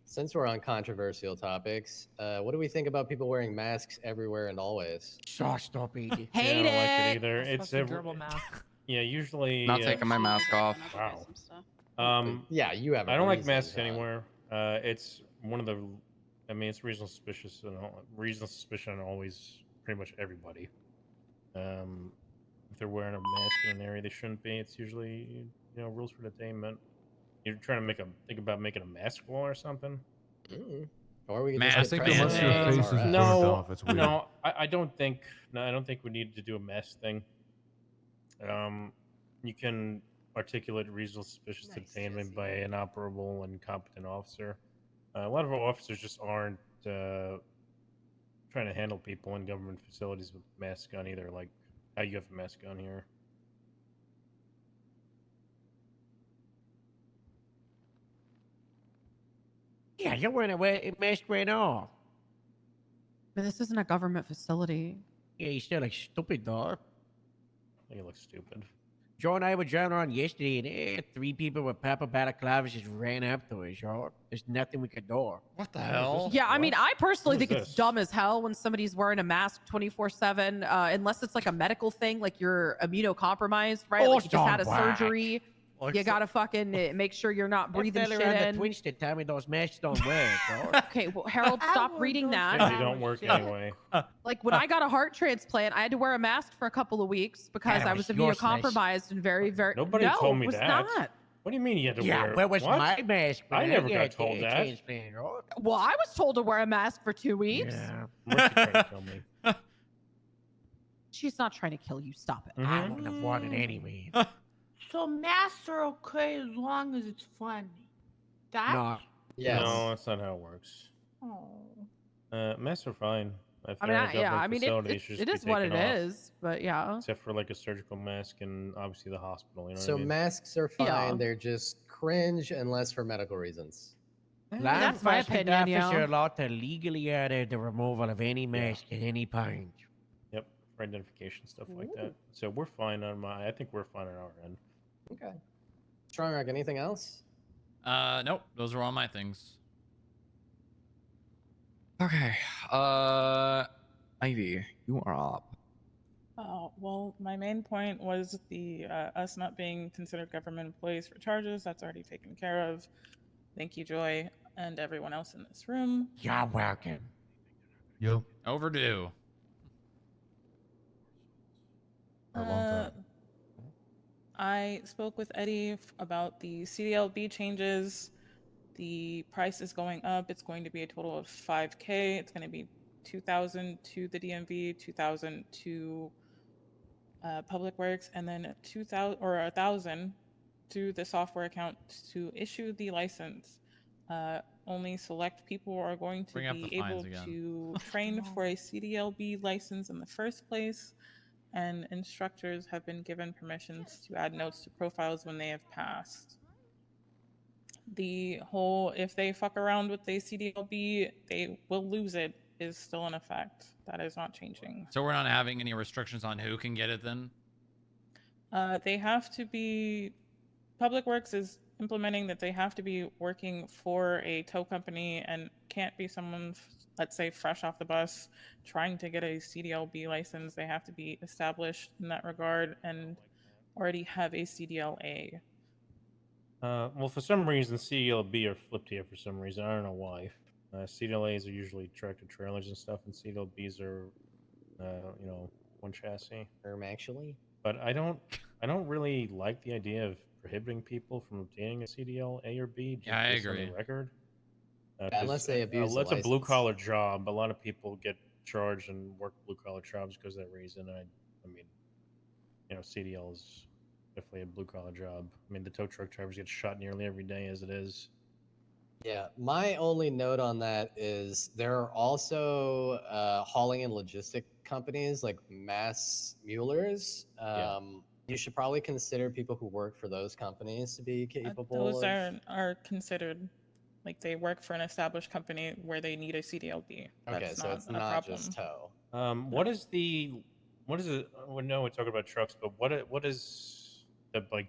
Since we're on controversial topics, what do we think about people wearing masks everywhere and always? So stupid. Hate I don't like it it. either. It's Supposed to durable mask. yeah, usually. Not taking my mask off. Wow. But yeah, you have. I don't like reason, masks John. anywhere. It's one of the. I mean, it's reasonable suspicious and reasonable suspicion on always pretty much everybody. If they're wearing a mask in an area they shouldn't be, it's usually rules for detainment. You're trying to think about making a mask wall or something. Or we could Mask just I get think unless your president. face is Alright. burnt No, off, it's weird. no, I don't think. No, I don't think we need to do a mask thing. You can articulate reasonable suspicious detainment by an operable and competent officer. A lot of our officers just aren't trying to handle people in government facilities with masks on either. Like how you have a mask on here. Yeah, you're wearing a mask right now. But this isn't a government facility. Yeah, you still look stupid, dog. I think it looks stupid. Joe and I were driving around yesterday, and 3 people with pepper balaclavas just ran up to us, yo. There's nothing we could do. What the hell? Yeah, I mean, I personally What is think it's this? dumb as hell when somebody's wearing a mask 24/7, unless it's like a medical thing, like you're immunocompromised, right? Like you just had a whack. surgery. You gotta fucking make sure you're not breathing That shit fella on in. the Twitch that tell me those masks don't work, yo. Okay, well, Harold, stop reading Because that. they don't work anyway. Like when I got a heart transplant, I had to wear a mask for a couple of weeks because That I was was useless. immunocompromised and very, very. Nobody no, told me it was that. not. What do you mean you had to Yeah, wear? where was what? my mask? when I never got got told the that. transplant, yo? Well, I was told to wear a mask for 2 weeks. Yeah. What's trying to kill me? She's not trying to kill you. Stop it. I wouldn't have wanted anyway. So masks are okay as long as it's funny. That's No. Yes. No, that's not how it works. oh. Masks are fine. If I they're mean, in a yeah, government I mean, facility, it, they it, should it just is be what it taken off. is, but yeah. Except for like a surgical mask and obviously the hospital. You know So what I mean? masks are fine. Yeah. They're just cringe unless for medical reasons. Law That's my enforcement opinion, officer yeah. allowed to legally order the removal of any mask at any point. Yep, for identification stuff like that. So we're fine on my. I think we're fine on our end. Okay. Strong Rock, anything else? Nope. Those are all my things. Okay. Ivy, you are up. Well, my main point was the us not being considered government employees for charges. That's already taken care of. Thank you, Joy, and everyone else in this room. You're welcome. Yep. Overdue. For a long time. I spoke with Eddie about the CDLB changes. The price is going up. It's going to be a total of $5K. It's going to be $2,000 to the DMV, $2,000 to Public Works, and then $2,000 or $1,000 to the software account to issue the license. Only select people are going to Bring up be the fines able again. to train for a CDLB license in the first place, and instructors have been given permissions to add notes to profiles when they have passed. The whole if they fuck around with the CDLB, they will lose it is still in effect. That is not changing. So we're not having any restrictions on who can get it then? They have to be. Public Works is implementing that they have to be working for a tow company and can't be someone, let's say, fresh off the bus trying to get a CDLB license. They have to be established in that regard and already have a CDLA. Well, for some reason, CDLB are flipped here for some reason. I don't know why. CDLAs are usually tractor trailers and stuff, and CDLBs are, you know, one chassis. Actually. But I don't really like the idea of prohibiting people from obtaining a CDL A or B. Just Yeah, I based on agree. the record. Unless they abuse the It's a blue license. collar job. A lot of people get charged and work blue collar jobs because of that reason. I mean, you know, CDL is definitely a blue collar job. I mean, the tow truck drivers get shot nearly every day as it is. Yeah, my only note on that is there are also hauling and logistic companies like Mass Muellers. You should probably consider people who work for those companies to be capable Those of. are considered like they work for an established company where they need a CDLB. Okay, That's so not it's a not problem. just tow. What is it? Well, no, we're talking about trucks, but what is the like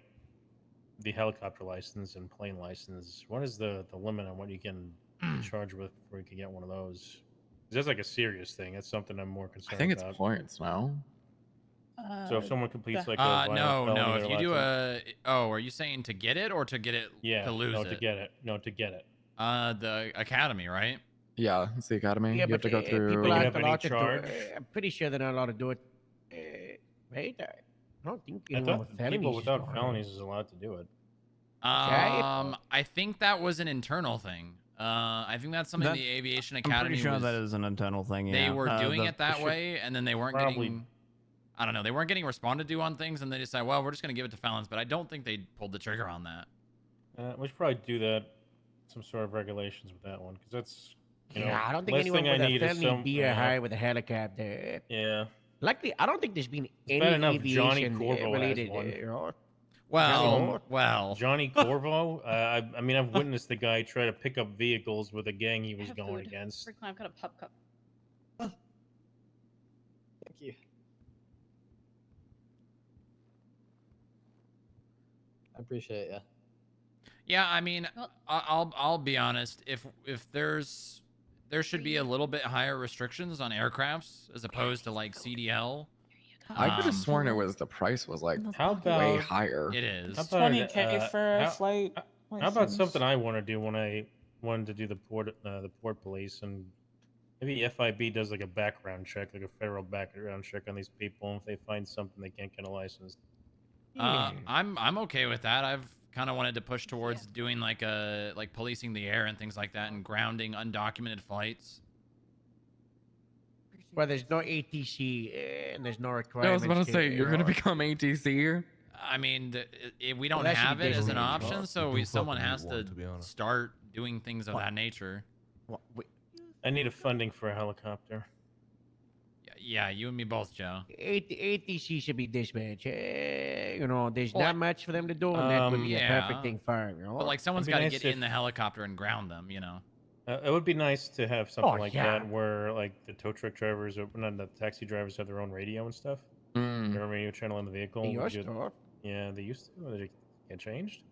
the helicopter license and plane license? What is the limit on what you can charge with before you can get one of those? 'Cause that's like a serious thing. That's something I'm more I concerned think it's about. points, no? So if someone completes like a violent no. felony, If they're you do allowed are you saying to get it or to get it Yeah, to lose no, it? to get it. No, to get it. The academy, right? Yeah, it's the academy. Yeah, You have but to go through. people You aren't have any allowed to do charge? it. I'm pretty sure they're not allowed to do it. Right? I don't think I anyone thought with felonies people is without doing it. felonies is allowed to do it. I think that was an internal thing. I think that's something That- the aviation I'm academy pretty sure was, that is an internal thing. they Yeah. were doing the- it that way, and then they weren't probably- getting. I don't know. They weren't getting responded to on things, and they decided, well, we're just going to give it to felons. But I don't think they pulled the trigger on that. We should probably do that. Some sort of regulations with that one, because that's. You know, Yeah, I don't think last anyone thing with I a need is felony some. be hired with a helicopter. Yeah. Luckily, I don't think there's been It's bad enough any Johnny aviation Corvo has related. one. You know, Johnny Corvo. I mean, I've witnessed the guy try to pick up vehicles with a gang he was going against. Freak, I've got a pup cup. Thank you. I appreciate you. Yeah, I mean, I'll be honest. If there should be a little bit higher restrictions on aircrafts as opposed to like CDL. I could have sworn it was the price was like How about way higher. It is. How about, 20K for a flight. How about something I want to do when I wanted to do the port police, and maybe FIB does like a background check, like a federal background check on these people, and if they find something they can't get a license. I'm okay with that. I've kind of wanted to push towards doing like policing the air and things like that, and grounding undocumented flights. well, there's no ATC and there's no I was requirements. about to say you're gonna or- become ATC. I mean, we don't that should have be it as an designated. option, so We do someone fucking has need to one, to be honest. start doing things of that nature. I need a funding for a helicopter. Yeah, you and me both, Joe. ATC should be dispatch. You know, there's Well, not much for them to do, and that would be a yeah. perfect thing for them. You know? But like, someone's It'd got be to nice get if- in the helicopter and ground them, you know. It would be nice to have something Oh, like yeah. that, where like the tow truck drivers, or not the taxi drivers, have their own radio and stuff. Mm. Their own radio channel in the vehicle. They Would used you- to. Yeah, they used to. Did it get changed?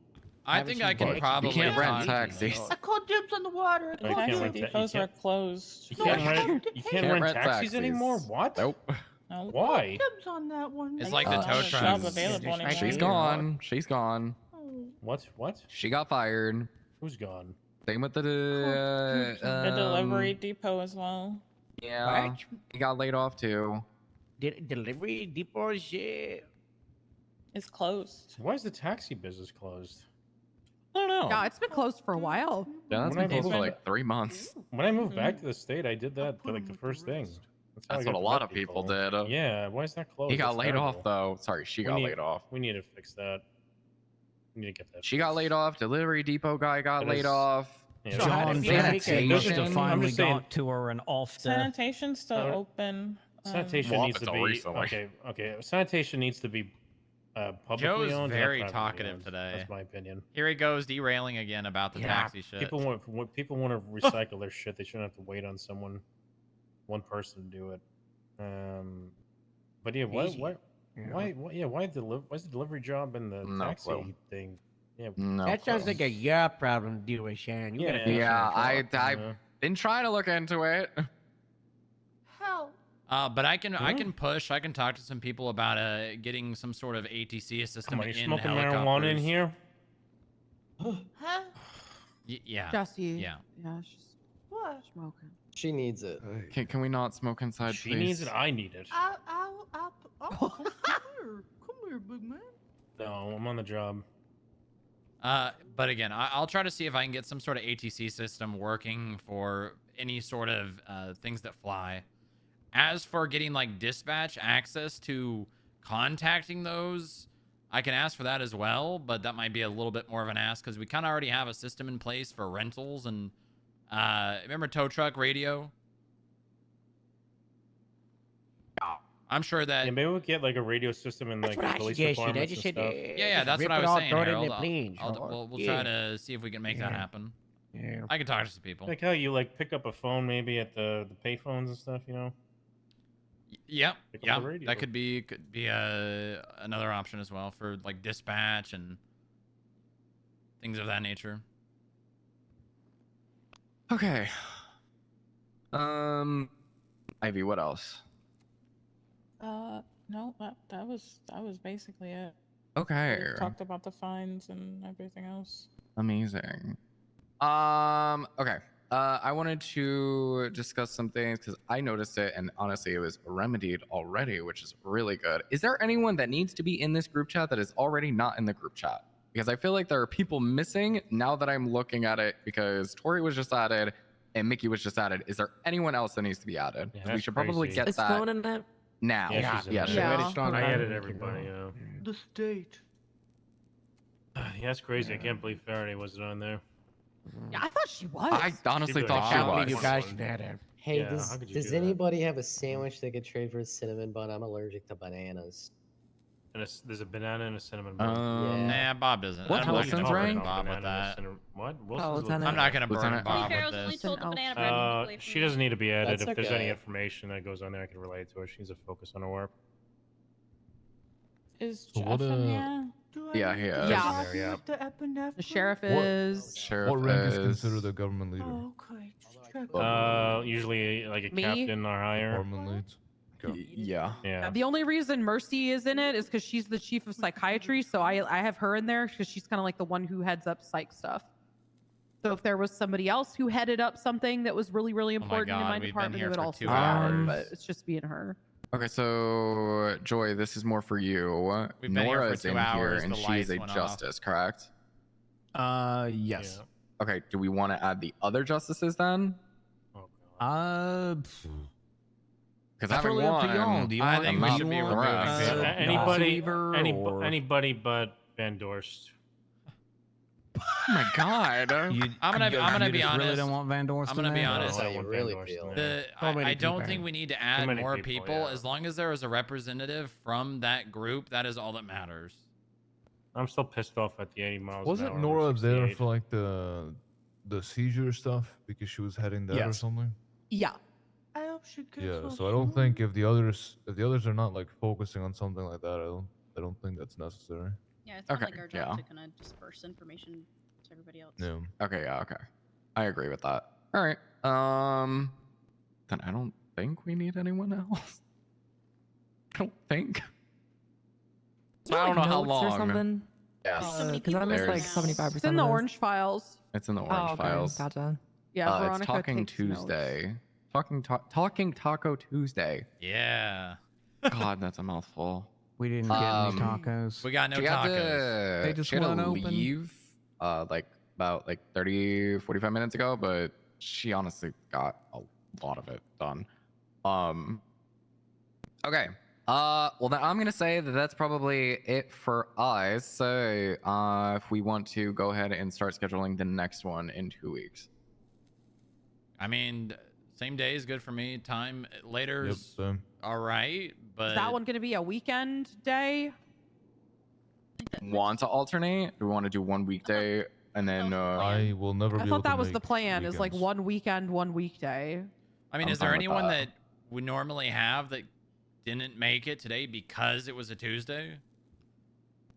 I Haven't think seen I can taxis. probably You can't rent talk- taxis. I called dibs on the water. I Oh, you called can't dibs. rent ta- Depots are closed. You No, can't I rent. can't. You Hey, can't Can't rent rent taxis taxis. anymore. What? Nope. No. Why? Dibs on that one. It's man. like the Not tow a job trucks. available She's anymore. She's gone. She's gone. Oh, What? What? She got fired. Who's gone? Same with the The delivery depot as well. Yeah, What? he got laid off too. Delivery depots. It's closed. Why is the taxi business closed? I don't know. Yeah, it's been closed for a while. Yeah, that's When been I closed for moved- like 3 months. When I moved back to the state, I did that like the first thing. how I That's got what a to lot met of people did. Yeah, why is that closed? He got That's laid off terrible. though. Sorry, she We got need- laid off. We need to fix that. We need to get that. She got laid off. Delivery depot guy got That laid is- off. Yeah, So how John did you make it? Sanitation I'm finally just saying- got to her and off the. Sanitation's still Uh, open. Sanitation Well, needs to until be recently. okay. Sanitation needs to be publicly Joe's owned. not very privately talkative owned. today. That's my opinion. Here he goes derailing again about the Yeah, taxi shit. People want when people want to recycle their shit. They shouldn't have to wait on one person to do it. But yeah, Easy. why Yeah. why's the delivery job and the No taxi clue. thing? Yeah, No. That sounds clue. like a your problem to deal with, Shan. You gotta Yeah. fix Yeah, that. I've been trying to look into it. hell. But I can push. I can talk to some people about getting some sort of ATC system Come on, you in smoking helicopters. marijuana in here? Huh? Yeah. Jesse. Yeah. Yeah, she's What? smoking. She needs it. Can we not smoke inside, She please? needs it. I need it. Come here, big man. No, I'm on the job. But again, I'll try to see if I can get some sort of ATC system working for any sort of things that fly. As for getting like dispatch access to contacting those, I can ask for that as well, but that might be a little bit more of an ask because we kind of already have a system in place for rentals and remember tow truck radio? I'm sure that. Yeah, maybe we'll get like a radio system in like the police departments and stuff. Yeah, that's what I was saying, Harold. We'll try to see if we can make that happen. Yeah. I can talk to some people. Like how you like pick up a phone maybe at the payphones and stuff, you know? Yep. Pick up Yeah, the radio. that could be another option as well for like dispatch and things of that nature. Okay. Ivy, what else? No, that was basically it. Okay. We talked about the fines and everything else. Amazing. Okay. I wanted to discuss some things because I noticed it and honestly it was remedied already, which is really good. Is there anyone that needs to be in this group chat that is already not in the group chat? Because I feel like there are people missing now that I'm looking at it because Tori was just added and Mickey was just added. Is there anyone else that needs to be added? Yeah, 'Cause we that's should probably crazy. get Is that Sloan in that? now. Yeah, she's in there. Yeah. I added everybody, yeah. The state. Yeah, that's crazy. I can't believe Faraday wasn't on there. Yeah, I thought she was. I honestly She thought she could have How was. many of you guys had it? Hey, Yeah, how could you does do that? anybody have a sandwich they could trade for a cinnamon bun? I'm allergic to bananas. And there's a banana and a cinnamon bun. Nah, Bob doesn't. What's I don't think Wilson's you can rank? burn Bob with that. What? Oh, Wilson's Lieutenant. I'm not gonna burn Lieutenant- Bob with Pharaoh's only this. told the banana bread to keep away from She me. doesn't need to be added. That's If there's any okay. information that goes on there, I can relay it to her. She needs to focus on her work. Is So Jeff what, in here? Yeah, he is. Yeah. There, yeah. The epinephrine? The sheriff What? is. Sheriff What rank is is considered a government leader? Oh, okay. Just check. Usually like a Me? captain or higher. Department leads. Yeah. Yeah. The only reason Mercy is in it is because she's the chief of psychiatry, so I have her in there because she's kind of like the one who heads up psych stuff. So if there was somebody else who headed up something that was really, really important in God, my we've been department, here it would for also 2 be her, hours. but it's just being her. Okay, so Joy, this is more for you. We've been here for Nora's 2 in here hours, and the she's lights a went off. justice, correct? Yes. Yeah. Okay, do we want to add the other justices then? Oh, God. Because having totally up to y'all. one, Do you I want think I'm we not should be impressed. removing Yeah, Van anybody but Van Dorst. Oh my God. I'm gonna be you honest. just really don't want Van Dorst I'm gonna in be there? honest. That's how I you want really Van Dorst feel. in there. I don't think we need to add many more people, people. yeah. As long as there is a representative from that group, that is all that matters. I'm still pissed off at the 80 miles. Wasn't an hour Nora over there 68. for like the seizure stuff because she was heading that or Yes. something? Yeah. I hope she gets Yeah, off so I don't soon. think if the others are not like focusing on something like that, I don't think that's necessary. Yeah, it's not Okay, like our job yeah. to kind of disperse information to everybody else. Yeah. Okay, yeah, okay. I agree with that. All right. Then I don't think we need anyone else. I don't think. Do you I don't like know how notes or long. something? Yes. Because I missed like There's- 75%. It's in the of this. orange files. It's in the Oh, orange okay. files. Gotcha. Yeah, It's Veronica Talking takes notes. Tuesday. Talking Taco Tuesday. Yeah. God, that's a mouthful. We didn't get any tacos. We got no She had tacos. They just she had to weren't open? leave like about 30, 45 minutes ago, but she honestly got a lot of it done. Okay. Well, then I'm gonna say that that's probably it for us. So, if we want to go ahead and start scheduling the next one in 2 weeks. I mean, same day is good for me. Time later Yep, is same. all right, but Is that one going to be a weekend day? Want to alternate? Do we want to do one weekday and then? I will never I be thought able that to was the make plan. Is like weekends. one weekend, one weekday. I mean, I'm is there fine with anyone that. that we normally have that didn't make it today because it was a Tuesday?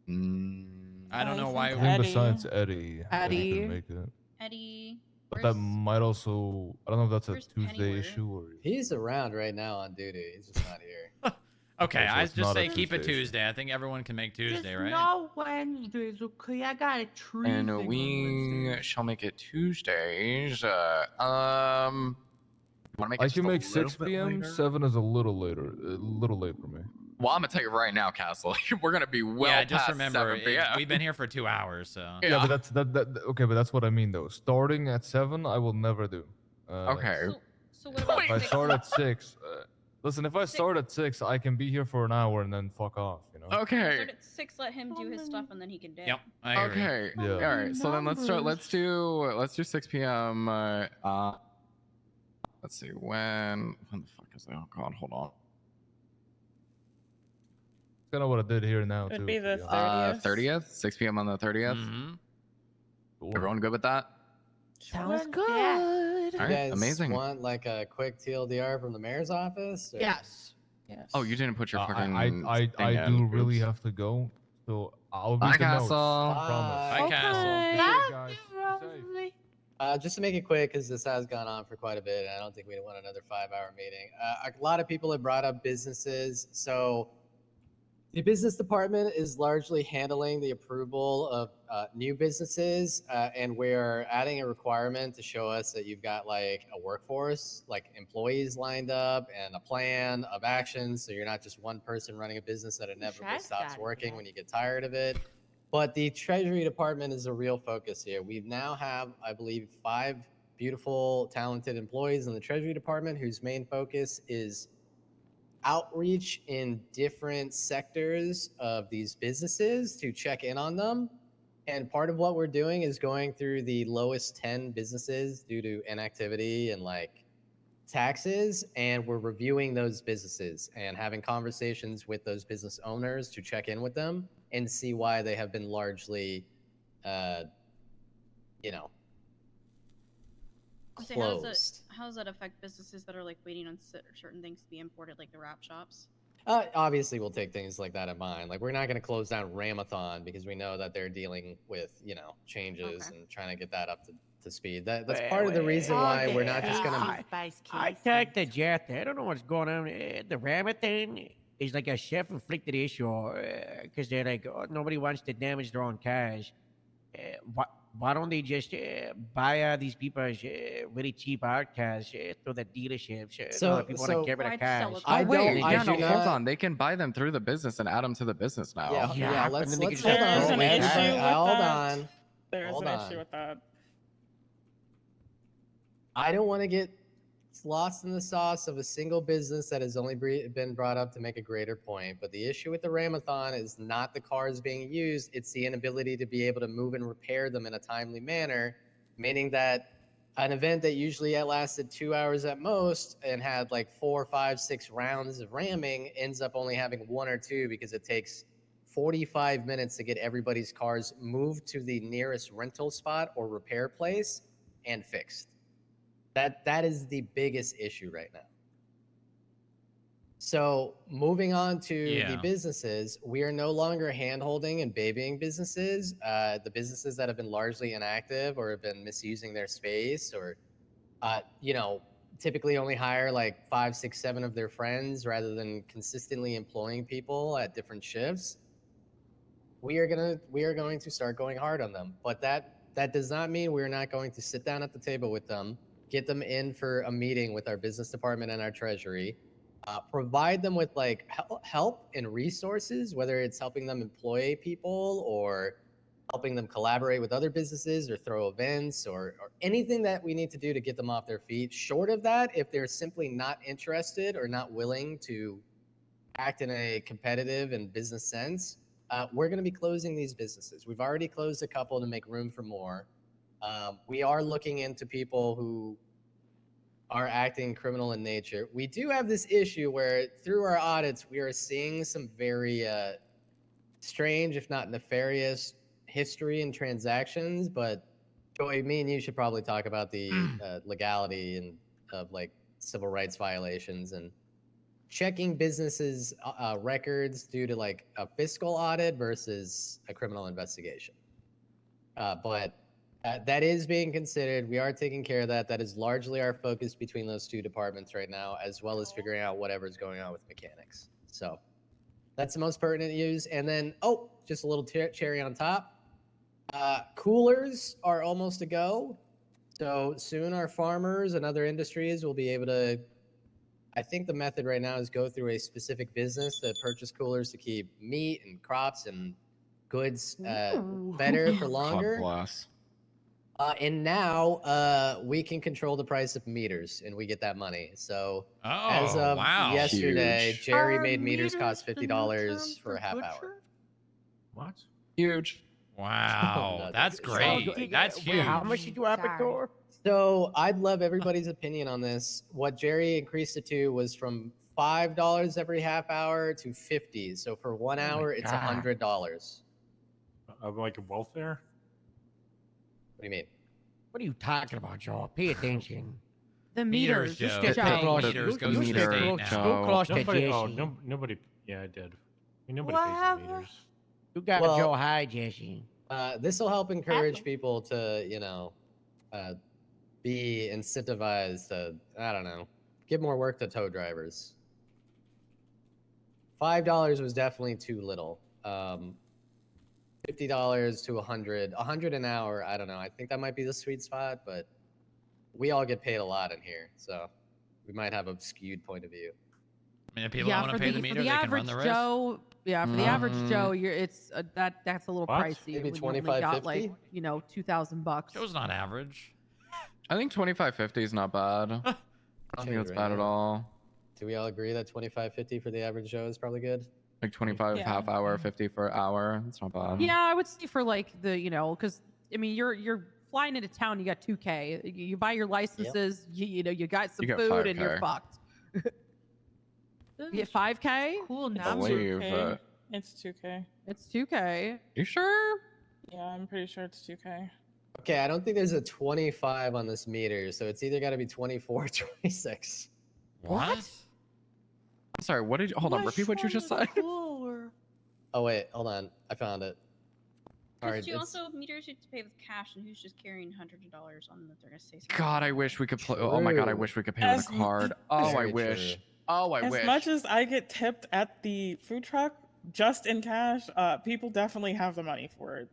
I don't know why. I think besides Eddie Eddie. couldn't make it. Eddie. But that might also, I don't know if that's a where's Tuesday Pennyworth? issue or. He's around right now on duty. He's just not here. Okay, so I it's just not say a keep it Tuesday issue. Tuesday. I think everyone can make Tuesday, Just right? no Wednesdays, okay? I got a tree thing And on we Wednesdays. shall make it Tuesdays. Want to make it I just can a make little 6 bit p.m. later? 7 is a little later. A little late for me. Well, I'm gonna tell you right now, Castle. We're gonna be well yeah, past just remember 7 p.m. we've been here for 2 hours, so Yeah, but okay, but that's what I mean though. Starting at 7, I will never do. Okay. So what about If I 6? start at 6, listen, if I start at 6, I can be here for an hour and then fuck off, you know? Okay. Start at 6, let him do his stuff, and then he can dip. Yep, I agree. Okay. Yeah. All right. So then let's start. Let's do 6 p.m. Let's see when the fuck is that? Oh God, hold on. It's kind of what I did here now It'd too. be to the be honest. 30th, 6 p.m. on the 30th. Everyone good with that? Sounds good. All You right, guys amazing. want like a quick TLDR from the mayor's office? or- Yes. Yes. Oh, you didn't put your fucking. I thing in. do really Oops. have to go, so I'll Bye, read the notes. Castle. Promise. Bye, Castle. Be safe, guys. Be safe. Just to make it quick, because this has gone on for quite a bit, and I don't think we want another 5-hour meeting. A lot of people have brought up businesses. So the business department is largely handling the approval of new businesses, and we're adding a requirement to show us that you've got like a workforce, like employees lined up, and a plan of action. So you're not just one person running a business that inevitably I've stops got it, working yeah. when you get tired of it. But the Treasury Department is a real focus here. We now have, I believe, 5 beautiful, talented employees in the Treasury Department whose main focus is outreach in different sectors of these businesses to check in on them. And part of what we're doing is going through the lowest 10 businesses due to inactivity and like taxes, and we're reviewing those businesses and having conversations with those business owners to check in with them and see why they have been largely, you know, I say, closed. how does that affect businesses that are like waiting on certain things to be imported, like the wrap shops? Obviously, we'll take things like that in mind. Like, we're not going to close down Ramathon because we know that they're dealing with, you know, changes and trying to get that up to speed. That's part of the reason why we're not just going to. I talked to Jeff. I don't know what's going on. The Ramathon is like a self-inflicted issue because they're like, oh, nobody wants to damage their own cars. Why don't they just buy these people's really cheap art cars through the dealerships? So- people want to so- get rid of cars. I Oh, wait, don't- I yeah, do no, hold not- on. They can buy them through the business and add them to the business now. Yeah, let's and then they hold can just There's on. an Let's- issue with hold that. on. There's Hold an on. issue with that. I don't want to get lost in the sauce of a single business that has only been brought up to make a greater point. But the issue with the Ramathon is not the cars being used, it's the inability to be able to move and repair them in a timely manner, meaning that an event that usually lasted 2 hours at most and had like 4, 5, 6 rounds of ramming ends up only having 1 or 2 because it takes 45 minutes to get everybody's cars moved to the nearest rental spot or repair place and fixed. That is the biggest issue right now. So moving on to the Yeah. businesses, we are no longer hand-holding and babying businesses. The businesses that have been largely inactive or have been misusing their space or, you know, typically only hire like 5, 6, 7 of their friends rather than consistently employing people at different shifts. We are going to start going hard on them, but that does not mean we're not going to sit down at the table with them, get them in for a meeting with our business department and our treasury, provide them with like help and resources, whether it's helping them employ people or helping them collaborate with other businesses or throw events or anything that we need to do to get them off their feet. Short of that, if they're simply not interested or not willing to act in a competitive and business sense, we're going to be closing these businesses. We've already closed a couple to make room for more. We are looking into people who are acting criminal in nature. We do have this issue where through our audits, we are seeing some very strange, if not nefarious, history and transactions. But Joey, me and you should probably talk about the legality and of like civil rights violations and checking businesses' records due to like a fiscal audit versus a criminal investigation. But That is being considered. We are taking care of that. That is largely our focus between those two departments right now, as well as figuring out whatever's going on with mechanics. So that's the most pertinent use. And then, oh, just a little cherry on top. Coolers are almost a go. So soon our farmers and other industries will be able to, I think the method right now is go through a specific business to purchase coolers to keep meat and crops and goods better for longer. God bless. And now we can control the price of meters, and we get that money. So as of yesterday, Huge. Jerry made meters cost $50 for a half hour. What? Huge. Wow, No, that's so- great. That's huge. How much did you up it for? So I'd love everybody's opinion on this. What Jerry increased it to was from $5 every half hour to $50. So for 1 hour, it's God. $100. Of like a welfare? What do you mean? What are you talking about, Joe? Pay attention. The Meters, meters. Joe. Joe. Paying Close- meters you- goes you to the stay state close- now. go close to Nobody, Jesse. nobody. Yeah, I did. I mean, nobody Whatever. pays the meters. You got Well- Joe high, Jesse. This will help encourage people to, be incentivized to, I don't know, give more work to tow drivers. $5 was definitely too little. $50 to $100 an hour. I don't know. I think that might be the sweet spot, but we all get paid a lot in here, so we might have a skewed point of view. I mean, if people don't want to pay the meter, they can run the risk. Joe, for the average Joe, it's that's a little What? pricey. Maybe when you only got $25.50? like $2,000. Joe's not average. I think 25.50 is not bad. I don't think that's bad at all. Do we all agree that $25.50 for the average Joe is probably good? Like 25 Yeah. half hour, 50 for an hour. That's not bad. Yeah, I would say for like because I mean you're flying into town, you got 2K. You buy your licenses, you got some You get food, and you're 5K. fucked. You get 5K. Cool. I Now believe. It's 2K. It's 2K. You sure? Yeah, I'm pretty sure it's 2K. Okay, I don't think there's a 25 on this meter, so it's either got to be 24 or 26. What? I'm sorry. What did you? Hold on. Repeat what you just said. Cooler. Oh wait, hold on. I found it. Sorry, Because you it's- also meters you have to pay with cash, and who's just carrying $100 on them if they're gonna say something. God, I wish we could play. Oh my God, I True. wish we could pay with As a card. Oh, I Very wish. true. Oh, I As wish. much as I get tipped at the food truck just in cash, people definitely have the money for it.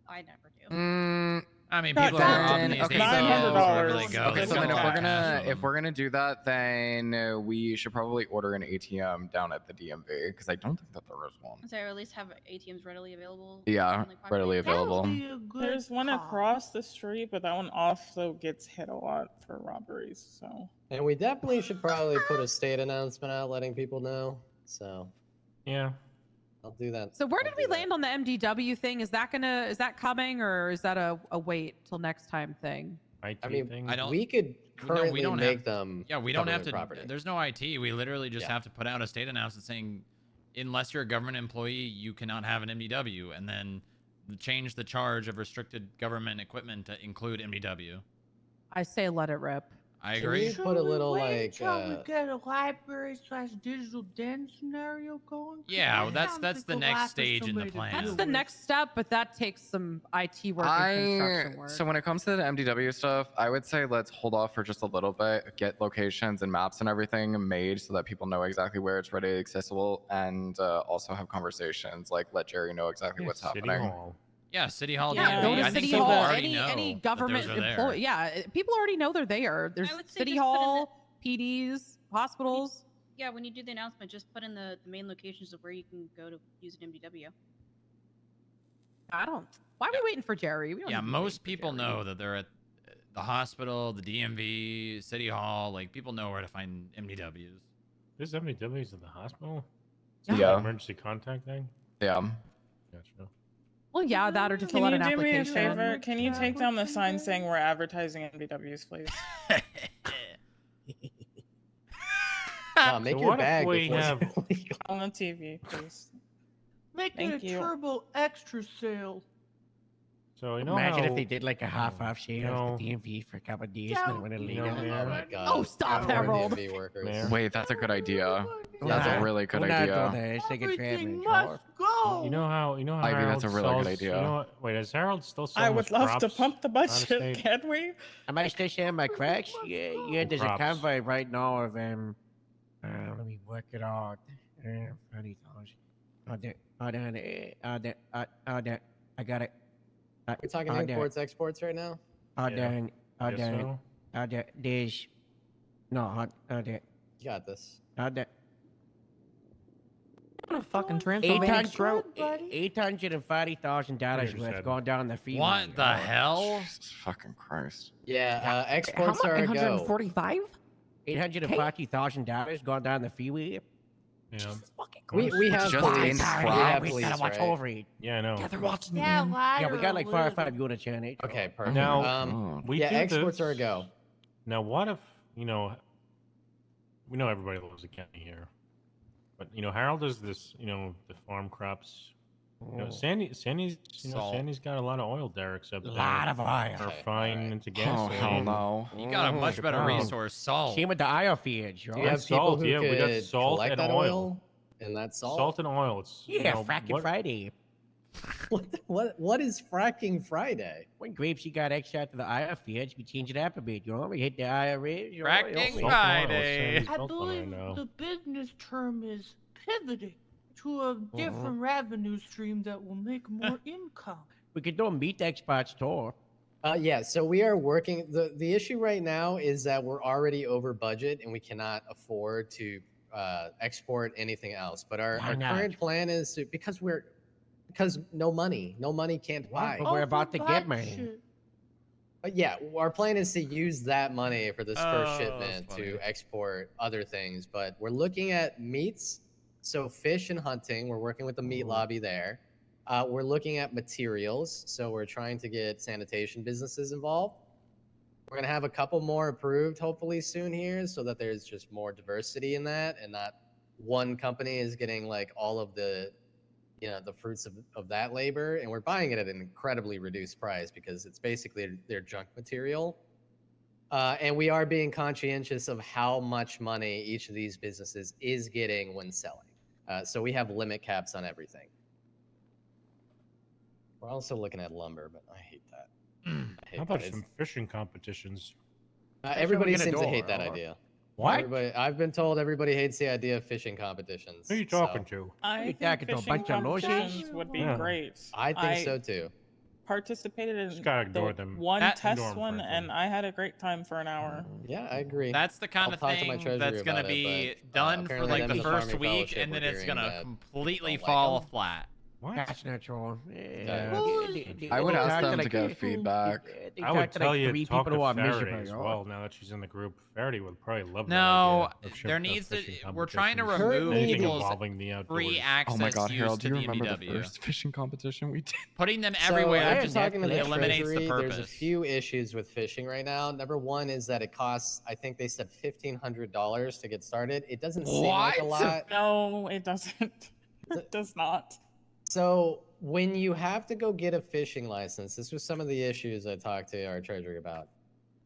I never do. I mean, Not people are that- on these okay, ATMs wherever they $900. go. Okay, they so then don't if we're have gonna cash. if we're gonna do that, then we should probably order an ATM down at the DMV because I don't think that there is one. So at least have ATMs readily available. Yeah, in, like, readily populated available. Be a good There's one call. across the street, but that one also gets hit a lot for robberies. So And we definitely should probably put a state announcement out letting people know. So Yeah. I'll do that. So where did we land on the MDW thing? Is that coming, or is that a wait till next time thing? IT I mean, thing. I don't. we could No, currently we don't make have, them. Yeah, we don't have government to. property. There's no IT. We literally just Yeah. have to put out a state announcement saying, unless you're a government employee, you cannot have an MDW, and then change the charge of restricted government equipment to include MDW. I say let it rip. I Can agree. we put a little Wait like? till we get a library/digital den scenario going. 'Cause Yeah, that that's sounds that's like the a next lot for stage in the somebody to plan. That's deal the with. next step, but that takes some IT work and construction work. So when it comes to the MDW stuff, I would say let's hold off for just a little bit, get locations and maps and everything made so that people know exactly where it's ready, accessible, and also have conversations. Like let Jerry know exactly what's City happening. Hall. Yeah, City Hall. Yeah, DMV. go to I think City people Hall. already know Any that government those are there. employee. Yeah, people already know they're there. There's would say City just put in Hall, PDs, hospitals. Yeah, when you do the announcement, just put in the main locations of where you can go to use an MDW. I don't. Why are we waiting for Jerry? We don't Yeah, need to wait most for people Jerry. know that they're at the hospital, the DMV, City Hall. Like people know where to find MDWs. There's MDWs at the hospital. Yeah. Emergency contact thing. Yeah. Gotcha. Well, yeah, that or to can fill out you an do me a application. favor? Can you take down the sign saying we're advertising MDWs, please? Make So your what if bag we before have- it's illegal. On the TV, please. Make Thank it a you. turbo extra sale. So you know Imagine how, if they did like a half-off sale know- of the DMV for a couple of days, Yeah, and then went illegal. Oh my god. Oh, stop, More Harold. DMV workers. Mayor. Wait, that's a good idea. We're That's a not- really good we're not doing idea. that. It's like a Everything traveling must go. You know how Ivy, Harold that's a really good sells, idea. You know what, wait, is Harold still selling I would his love to crops pump the out of budget, state? can we? Am I still saying my cracks? Yeah, there's a Crops. convoy right now of let me work it out. 30,000. Hold on. I got it. We're talking hold on. imports, exports right now. Hold Yeah. on. Hold Guess on. so. Hold on. There's no hold on. You got this. Hold on. What a fucking transylvanic throat. $840,000 worth said. going down the freeway. What the hell? Jesus fucking Christ. Yeah, exports How are much? a go. 145? $840,000 going down the freeway. Yeah. We have just police. in We front. have We police, gotta watch right? over it. Yeah, I know. Yeah, they're watching me. Yeah, man. why? Yeah, we got like 4 or 5 units in it. Okay, perfect. Now, yeah, do exports this. are a go. Now, what if we know everybody loves the county here, but Harold does this. The farm crops. Sandy's Sandy's got a lot of oil derricks up there. A lot of oil. Are frying into Oh, gasoline. hell no. You got a much better Oh. resource, salt. Same with the oil fields, Do you right? have people salt, who yeah, we got could salt collect and that oil. And that salt? Salt and oil. It's Yeah, fracking Friday. What is fracking Friday? When Grapesy got extra to the oil fields, we changed it up a bit. We hit the IRA. Fracking Friday. I believe the business term is pivoting to a different revenue stream that will make more income. We could do a meat exports too. Yeah, so we are working. The issue right now is that we're already over budget and we cannot afford to export anything else. But our not? current plan is to, because no money can't buy. But we're about to get money. Budget. Yeah, our plan is to use that money for this first Oh, shipment that's to funny. export other things. But we're looking at meats, so fish and hunting. We're working with the meat lobby there. We're looking at materials, so we're trying to get sanitation businesses involved. We're gonna have a couple more approved hopefully soon here, so that there's just more diversity in that, and not one company is getting like all of the the fruits of that labor, and we're buying it at an incredibly reduced price because it's basically their junk material. And we are being conscientious of how much money each of these businesses is getting when selling. So we have limit caps on everything. We're also looking at lumber, but I hate that. I hate How about that. some fishing competitions? Everybody gonna seems to do, hate that or- idea. What? Everybody, I've been told everybody hates the idea of fishing competitions. Who are you so- talking to? I You think talking to a fishing bunch of losers? competitions would be Yeah. great. I think so too. Participated in Just gotta ignore the them. one That- test Ignore 'em, one, frankly. and I had a great time for an hour. Yeah, I agree. That's the kind I'll of talk to my thing treasury that's gonna about it, be but, done for apparently like them the and the first Farming week, Fellowship and then were it's hearing gonna that completely don't like fall them. flat. What? That's natural. I would ask them to get feedback. I would tell you three talk people to who are Faraday miserable. as well. Now that she's in the group, Faraday would probably love No, that idea. Of there needs to. fishing We're trying to competitions. remove Anything people's involving the outdoors. free access Oh my god, use Harold, to do you the remember the MDW. first fishing competition we did? Putting them So, everywhere after just talking to the eliminates treasury, the there's a purpose. few issues with fishing right now. Number one is that it costs, I think they said $1,500 to get started. It doesn't seem like a What? lot. No, it doesn't. It does not. So when you have to go get a fishing license, this was some of the issues I talked to our treasury about.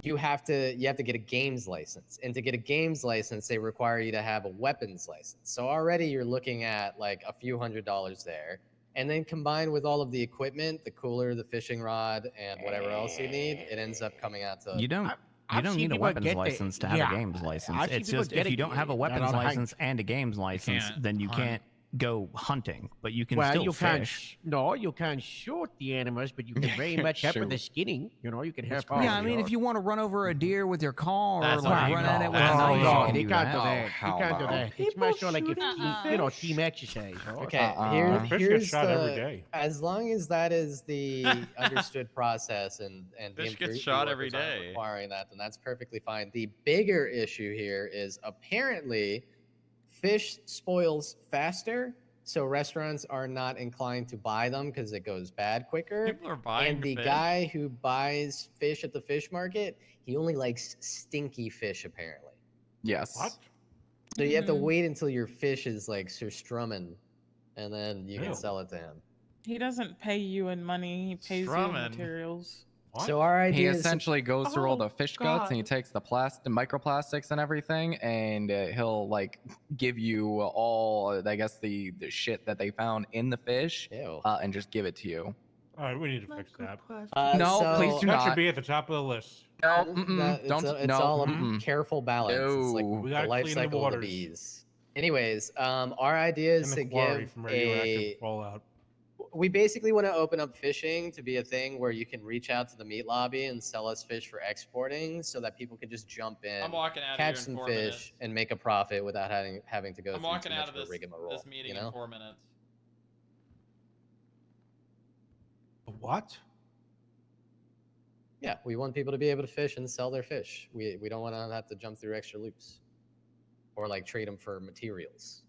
You have to get a games license, and to get a games license, they require you to have a weapons license. So already you're looking at like a few $100s there, and then combined with all of the equipment, the cooler, the fishing rod, and whatever else you need, it ends up coming out to You don't. You I've don't seen need a people weapons get the- license to have yeah, a games license. I've seen It's people just get if you don't have a that weapons on a hike. license and a games license, can't then you hunt. can't go hunting. But you can Well, still you can't. fish. No, you can't shoot the animals, but you can very much help with the skinning. You can help. Yeah, I mean, if you want to run over a deer with your car or That's like what run I at it call with it. a That's knife, what you I can call do you can't do that. that. You can't do that. It's People much more like shooting team exercise. Okay, Fish get here's shot every the. day. As long as that is the understood process, and the Fish gets the shot every workers aren't day. requiring that, then that's perfectly fine. The bigger issue here is apparently fish spoils faster, so restaurants are not inclined to buy them because it goes bad quicker. People are buying And the fish. guy who buys fish at the fish market, he only likes stinky fish apparently. Yes. What? So you have to wait until your fish is like surstrummen, and then you Ew. can sell it to him. He doesn't pay you in money. He pays you in Strummin'. materials. So our He idea is essentially goes through all the fish guts and he God. takes the plastic, microplastics, and everything, and he'll like give you all, I guess, the shit that they found in the fish, and just give it to you. All right, we need to fix that. No, please do That not. should be at the top of the list. No, it's all a careful balance. It's like No. We the gotta life clean the cycle of the waters. bees. Anyways, our idea is And to the quarry give from radioactive a. fallout. We basically want to open up fishing to be a thing where you can reach out to the meat lobby and sell us fish for exporting, so that people can just jump in, I'm walking out of catch here in some 4 fish, minutes. and make a profit without having to go I'm through walking too out much of of a this rigmarole. meeting you know? in 4 minutes. What? Yeah, we want people to be able to fish and sell their fish. We don't want to have to jump through extra loops, or like trade them for materials.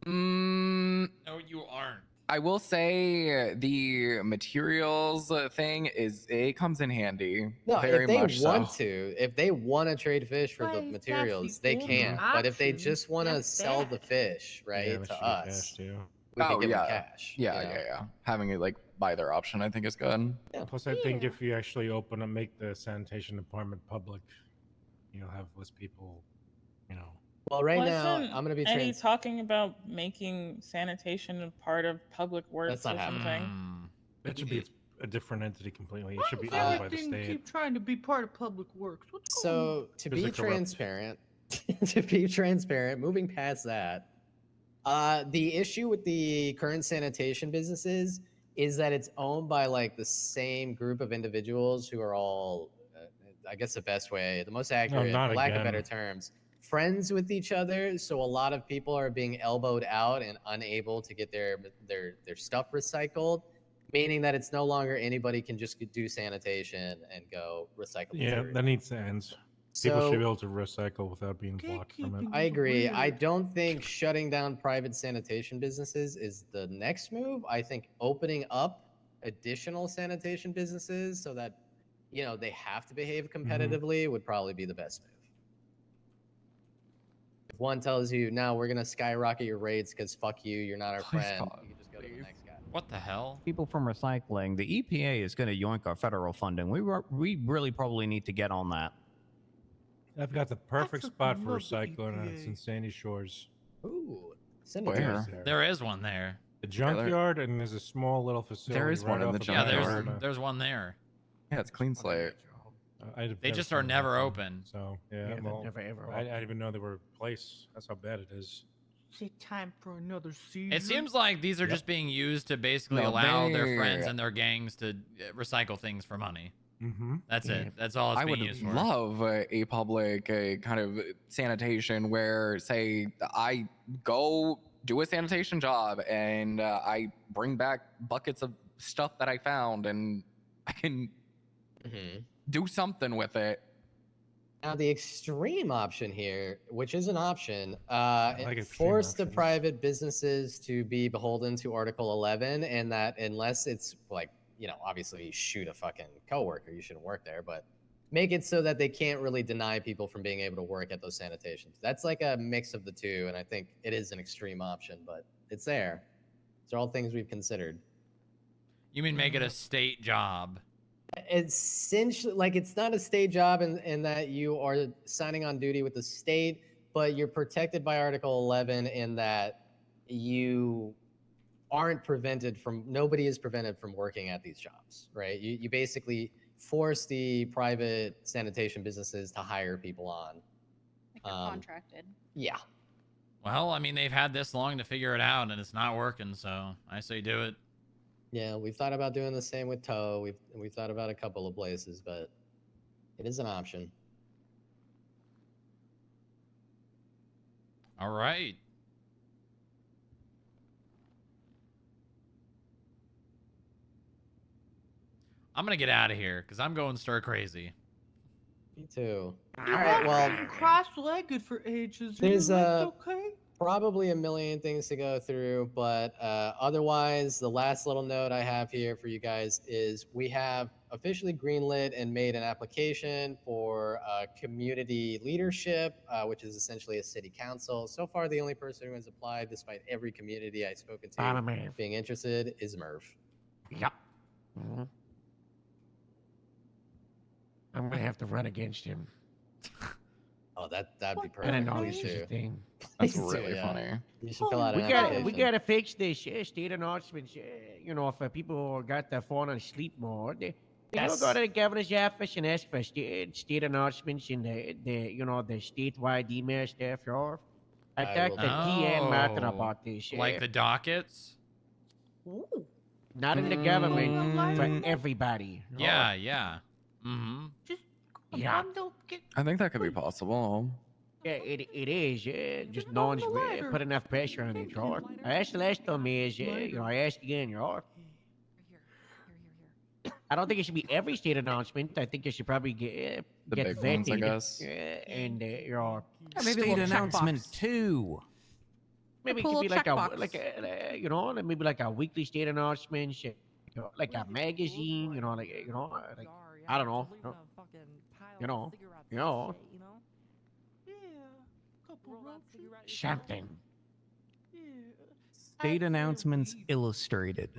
No, you aren't. I will say the materials thing it comes in handy. No, very if they much want so. to, if they want to trade fish for the Guys, that's materials, the they only can. But if they option. just want to That's sell the bad. fish, right, that to should be cash us, too. we can Oh give yeah, them cash. yeah, you know? yeah. Having it like by their option, I think is good. Plus, I think if you actually open up, make the sanitation department public, you'll have less people, you know. Well, right now, Wasn't I'm going to be Eddie talking about making sanitation a part of public works That's not or happening. something. It should be a different entity completely. It Why should be does owned by the everything state. keep trying to be part of public works? What's going on? So to Because be they're corrupt. transparent, moving past that, the issue with the current sanitation businesses is that it's owned by like the same group of individuals who are all, I guess the best way, the most accurate, not for lack again. of better terms, friends with each other. So a lot of people are being elbowed out and unable to get their stuff recycled, meaning that it's no longer anybody can just do sanitation and go recycle. Yeah, material. that needs to end. People should So- be able to recycle without being blocked from it. I agree. I don't think shutting down private sanitation businesses is the next move. I think opening up additional sanitation businesses so that, you know, they have to behave competitively would probably be the best move. If one tells you, now we're going to skyrocket your rates because fuck you, you're not our friend, you can just go to the next guy. What the hell? People from recycling. The EPA is going to yoink our federal funding. We really probably need to get on that. I've got the perfect spot for love the recycling, and it's EPA. in Sandy Shores. Ooh, Where? There is one there. The junkyard, and there's a small little facility. There is one right in off the Yeah, junkyard. there's one there. Yeah, it's clean slate. They just are never open. So Yeah, yeah, they're well, never, ever I didn't even know they were a place. That's how bad it is. Is it time for another season? It seems like these are Yep. just being used to basically No, allow their they- friends and their gangs to recycle things for money. Mm-hmm. That's Yeah. it. That's all it's I being would used for. love a public kind of sanitation where, say, I go do a sanitation job and I bring back buckets of stuff that I found and I can do something with it. Now, the extreme option here, which is an option, like extreme force the options. private businesses to be beholden to Article 11, and that unless it's like, you know, obviously you shoot a fucking coworker, you shouldn't work there, but make it so that they can't really deny people from being able to work at those sanitations. That's like a mix of the two, and I think it is an extreme option, but it's there. These are all things we've considered. You mean make it a state job? Essentially, like, it's not a state job in that you are signing on duty with the state, but you're protected by Article 11 in that you aren't prevented from, nobody is prevented from working at these jobs, right? You basically force the private sanitation businesses to hire people on. Like they're contracted. Yeah. Well, I mean, they've had this long to figure it out, and it's not working. So I say do it. Yeah, we've thought about doing the same with Toe. We've thought about a couple of places, but it is an option. All right. I'm gonna get out of here because I'm going stir crazy. Me too. All All right, well, cross-legged for ages. there's Your legs a okay? probably a million things to go through, but otherwise, the last little note I have here for you guys is we have officially greenlit and made an application for community leadership, which is essentially a city council. So far, the only person who has applied, despite every community I've spoken to Merv. being interested, is Merv. Yep. I'm gonna have to run against him. Oh, that'd be perfect. And I know for you this is a too. thing. That's You too, really yeah. funny. You should fill out an We application. gotta fix this state announcements. You know, if people got their phone on sleep mode, they Yes. go to the governor's office and ask for state announcements in the statewide email stuff. I talked to Deanne Martin about this. Like the dockets? Not in the government, for everybody. Yeah, yeah. Mm-hmm. Yeah. I think that could be possible. Yeah, it is. Yeah, just no one's put enough pressure on it, right? I asked the last time, I asked again, right? I don't think it should be every state announcement. I think it should probably get The get big vetted. ones, I guess. And maybe a State little announcement checkbox. 2. maybe it cool could be little like checkbox. maybe like a weekly state announcement, like a magazine, I don't know, something. State announcements illustrated.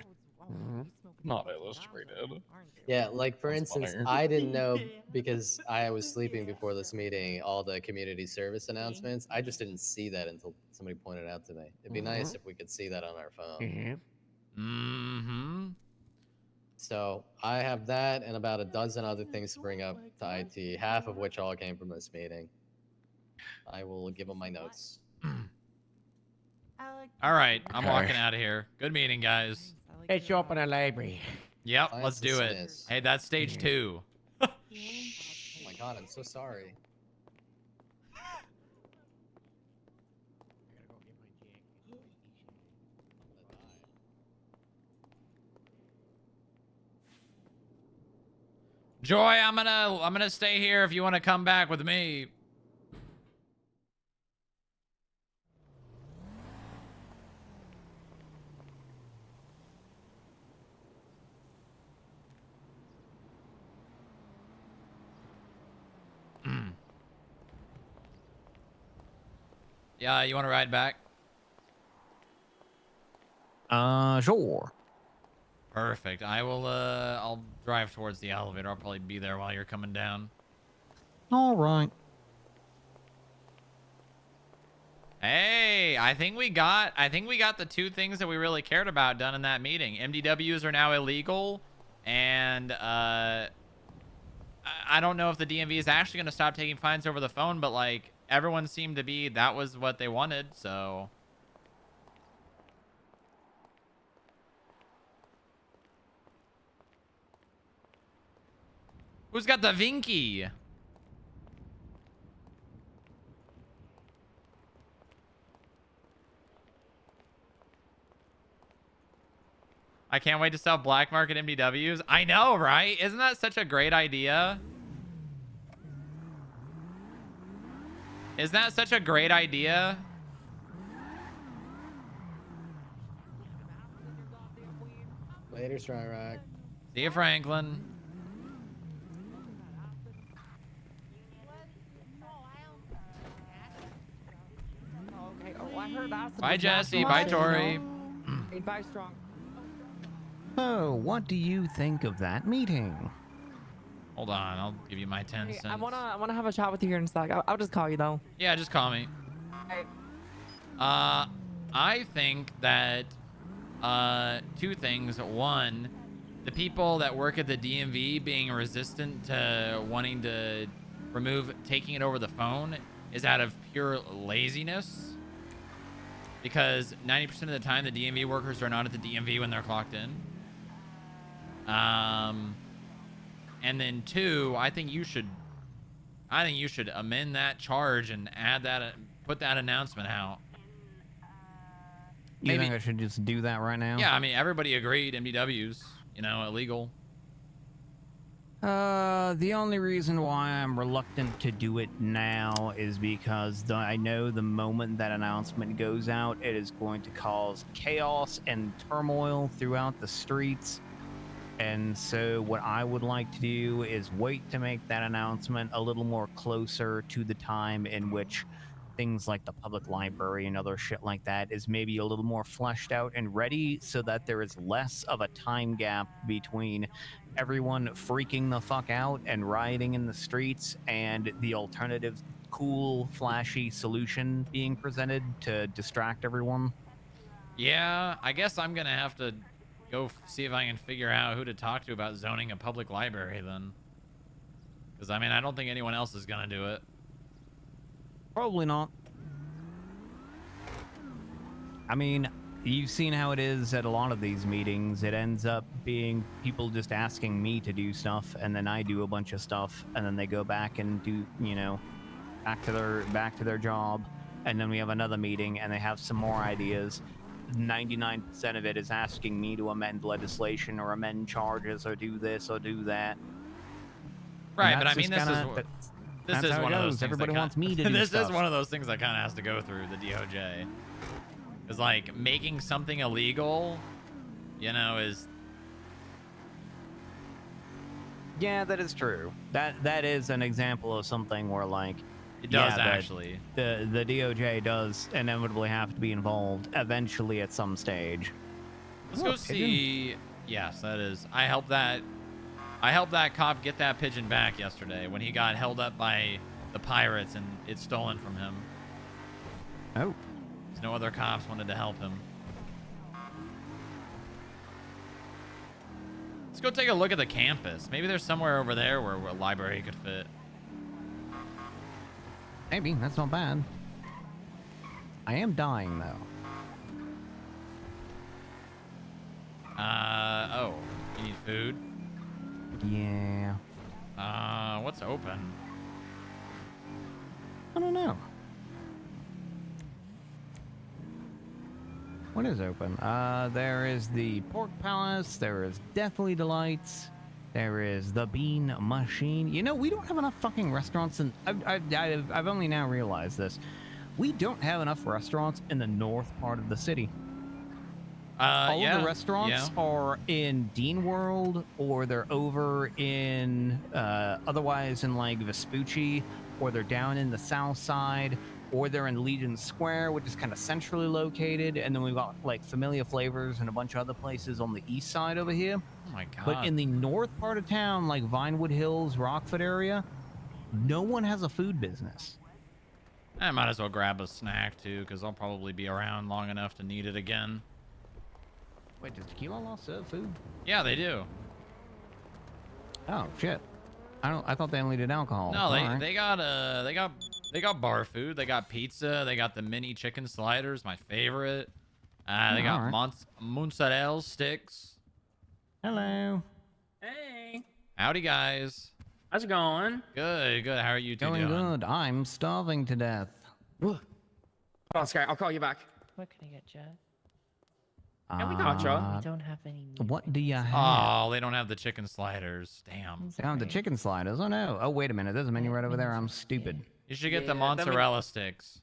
Not illustrated. Yeah, like for That's instance, funny. I didn't know because I was sleeping before this meeting all the community service announcements. I just didn't see that until somebody pointed out to me. It'd be nice if we could see that on our phone. Mm-hmm. So I have that and about a dozen other things to bring up to IT, half of which all came from this meeting. I will give them my notes. All right, I'm Okay. walking out of here. Good meeting, guys. Let's open a library. Yep, Science let's do it. dismissed. Hey, that's stage 2. Oh my god, I'm so sorry. Joy, I'm gonna stay here if you want to come back with me. Yeah, you want to ride back? Sure. Perfect. I will. I'll drive towards the elevator. I'll probably be there while you're coming down. All right. Hey, I think we got the 2 things that we really cared about done in that meeting. MDWs are now illegal, and I don't know if the DMV is actually going to stop taking fines over the phone, but like everyone seemed to be that was what they wanted, so. Who's got the Vinky? I can't wait to sell black market MDWs. I know, right? Isn't that such a great idea? Isn't that such a great idea? Later, Rock. See you, Franklin. Okay. Oh, I heard acid Bye, was not Jesse. so Bye, bad, Tori. you know? Hey, bye, Strong. Oh, what do you think of that meeting? Hold on, I'll give you my 10 Hey, cents. I wanna have a chat with you here in a sec. I'll just call you though. Yeah, just call me. Hey. I think that 2 things. One, the people that work at the DMV being resistant to wanting to remove taking it over the phone is out of pure laziness. Because 90% of the time the DMV workers are not at the DMV when they're clocked in. And then 2, I think you should amend that charge and add that, put that announcement out. You think I should just do that right now? Yeah, I mean, everybody agreed MDWs, illegal. The only reason why I'm reluctant to do it now is because I know the moment that announcement goes out, it is going to cause chaos and turmoil throughout the streets. And so what I would like to do is wait to make that announcement a little more closer to the time in which things like the public library and other shit like that is maybe a little more fleshed out and ready so that there is less of a time gap between everyone freaking the fuck out and rioting in the streets and the alternative cool flashy solution being presented to distract everyone. Yeah, I guess I'm gonna have to go see if I can figure out who to talk to about zoning a public library then. Because, I mean, I don't think anyone else is gonna do it. Probably not. I mean, you've seen how it is at a lot of these meetings. It ends up being people just asking me to do stuff, and then I do a bunch of stuff, and then they go back and do, you know, back to their job, and then we have another meeting, and they have some more ideas. 99% of it is asking me to amend legislation or amend charges or do this or do that. Right, And but I that's mean, just this kinda- is that's how it one of those goes. things. Everybody that wants me to do This stuff. is one of those things that kind of has to go through the DOJ. Because, like, making something illegal, you know, is. Yeah, that is true. That is an example of something where, like, It does yeah, actually. The DOJ does inevitably have to be involved eventually at some stage. Let's Oh, go pigeon. see. Yes, that is. I helped that cop get that pigeon back yesterday when he got held up by the pirates and it's stolen from him. Oh. Because no other cops wanted to help him. Let's go take a look at the campus. Maybe there's somewhere over there where a library could fit. Maybe that's not bad. I am dying though. Oh, you need food? Yeah. What's open? I don't know. What is open? There is the Pork Palace. There is Deathly Delights. There is the Bean Machine. You know, we don't have enough fucking restaurants, and I've only now realized this. We don't have enough restaurants in the north part of the city. All of the restaurants are in Dean World, or they're over in, otherwise in like Vespucci, or they're down in the south side, or they're in Legion Square, which is kind of centrally located. And then we've got like Familiar Flavors and a bunch of other places on the east side over here. Oh my god. But in the north part of town, like Vinewood Hills, Rockford area, no one has a food business. I might as well grab a snack too, because I'll probably be around long enough to need it again. Wait, does Tequila Law serve food? Yeah, they do. Oh shit! I thought they only did alcohol. No, All right. they got bar food. They got pizza. They got the mini chicken sliders, my favorite. They got Alright. mozzarella sticks. Hello. Hey. Howdy, guys. How's it going? Good, good. How are you two Going doing? good. I'm starving to death. Hold on, Sky. I'll call you back. What can I get, Jet? Yeah, we got ya. We don't have any. What do you have? Oh, they don't have the chicken sliders. Damn. They don't have the chicken sliders. Oh no. Oh wait a minute. There's a menu right over there. I'm stupid. You should get Yeah, the that mozzarella sticks.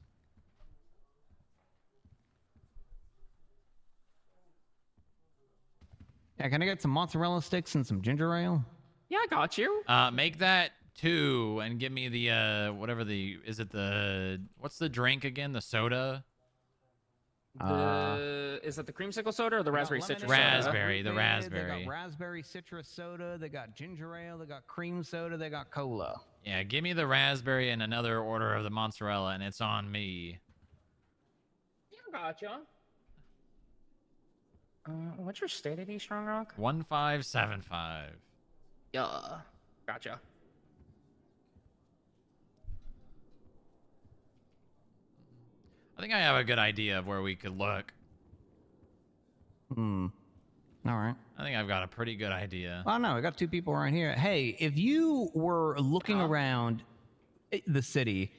Yeah, can I get some mozzarella sticks and some ginger ale? Yeah, I got you. Make that 2 and give me the whatever the what's the drink again? The soda? Is it the creamsicle soda or the raspberry citrus Raspberry, soda? the raspberry. They got raspberry citrus soda. They got ginger ale. They got cream soda. They got cola. Yeah, give me the raspberry and another order of the mozzarella, and it's on me. Yeah, gotcha. What's your state ID, Strong Rock? 1575. Yeah. Gotcha. I think I have a good idea of where we could look. Hmm. All right. I think I've got a pretty good idea. Oh no, I got 2 people right here. Hey, if you were looking around the city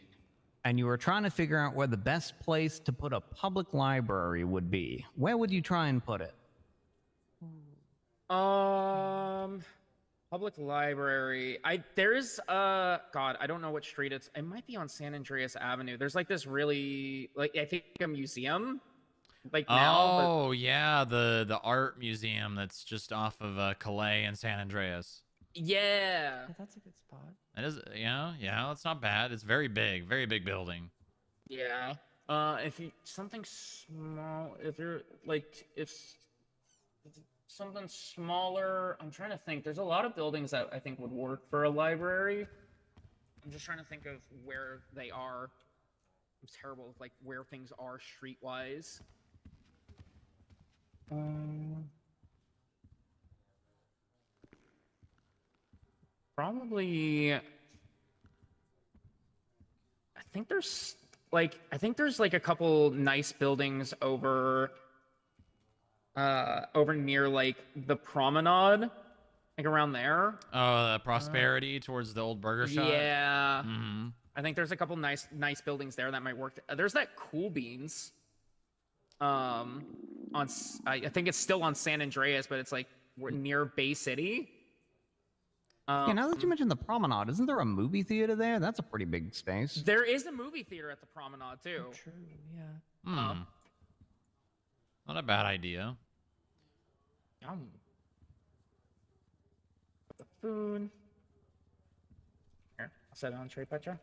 and you were trying to figure out where the best place to put a public library would be, where would you try and put it? Public library. There's God, I don't know what street it's. It might be on San Andreas Avenue. There's like this really I think a museum. Like now. Oh yeah, the art museum that's just off of Calais and San Andreas. Yeah. That's a good spot. That is, yeah, that's not bad. It's very big building. Yeah. If you something small, if you're like if something smaller, I'm trying to think. There's a lot of buildings that I think would work for a library. I'm just trying to think of where they are. I'm terrible with like where things are streetwise. Probably. I think there's like a couple nice buildings over near like the promenade, like around there. Oh, the Prosperity towards the old burger shop. Yeah. Mm-hmm. I think there's a couple nice buildings there that might work. There's that Cool Beans. I think it's still on San Andreas, but it's like we're near Bay City. Yeah, now that you mentioned the promenade, isn't there a movie theater there? That's a pretty big space. There is a movie theater at the promenade too. True, yeah. Not a bad idea. The food. Here, I'll set it on tray, Petra.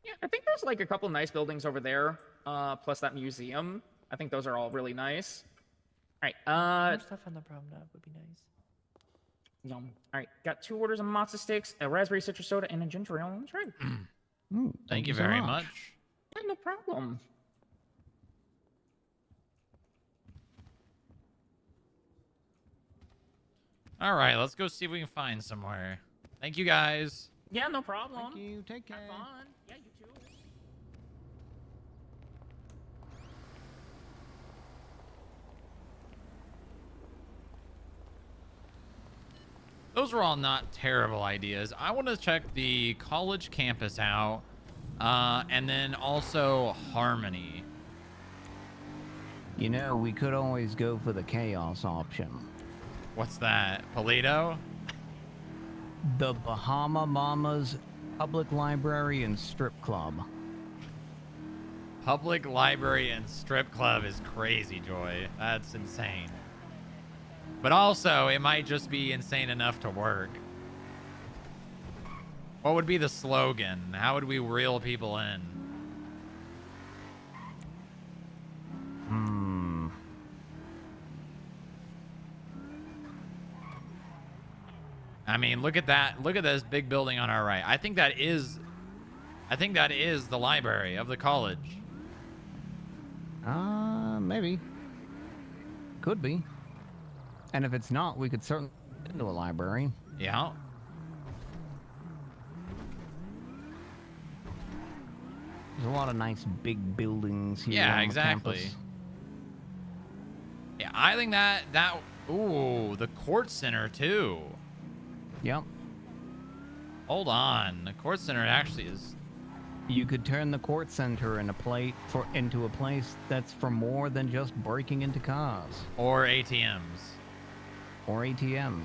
Yeah, I think there's like a couple nice buildings over there. Plus that museum. I think those are all really nice. All right. More stuff on the promenade would be nice. Yum. All right, got 2 orders of matzo sticks, a raspberry citrus soda, and a ginger ale. That's right. Thank you very much. Yeah, no problem. All right, let's go see if we can find somewhere. Thank you, guys. Yeah, no problem. Thank you. Take care. Have fun. Yeah, you too. Those were all not terrible ideas. I want to check the college campus out, and then also Harmony. You know, we could always go for the chaos option. What's that? Polito? The Bahama Mamas Public Library and Strip Club. Public library and strip club is crazy, Joy. That's insane. But also, it might just be insane enough to work. What would be the slogan? How would we reel people in? I mean, look at that. Look at this big building on our right. I think that is the library of the college. Maybe. Could be. And if it's not, we could certainly get into a library. Yeah. There's a lot of nice big buildings here. Yeah, on the exactly. campus. Yeah, I think that ooh, the court center too. Yep. Hold on. The court center actually is. You could turn the court center into a place that's for more than just breaking into cars. Or ATMs. Or ATMs.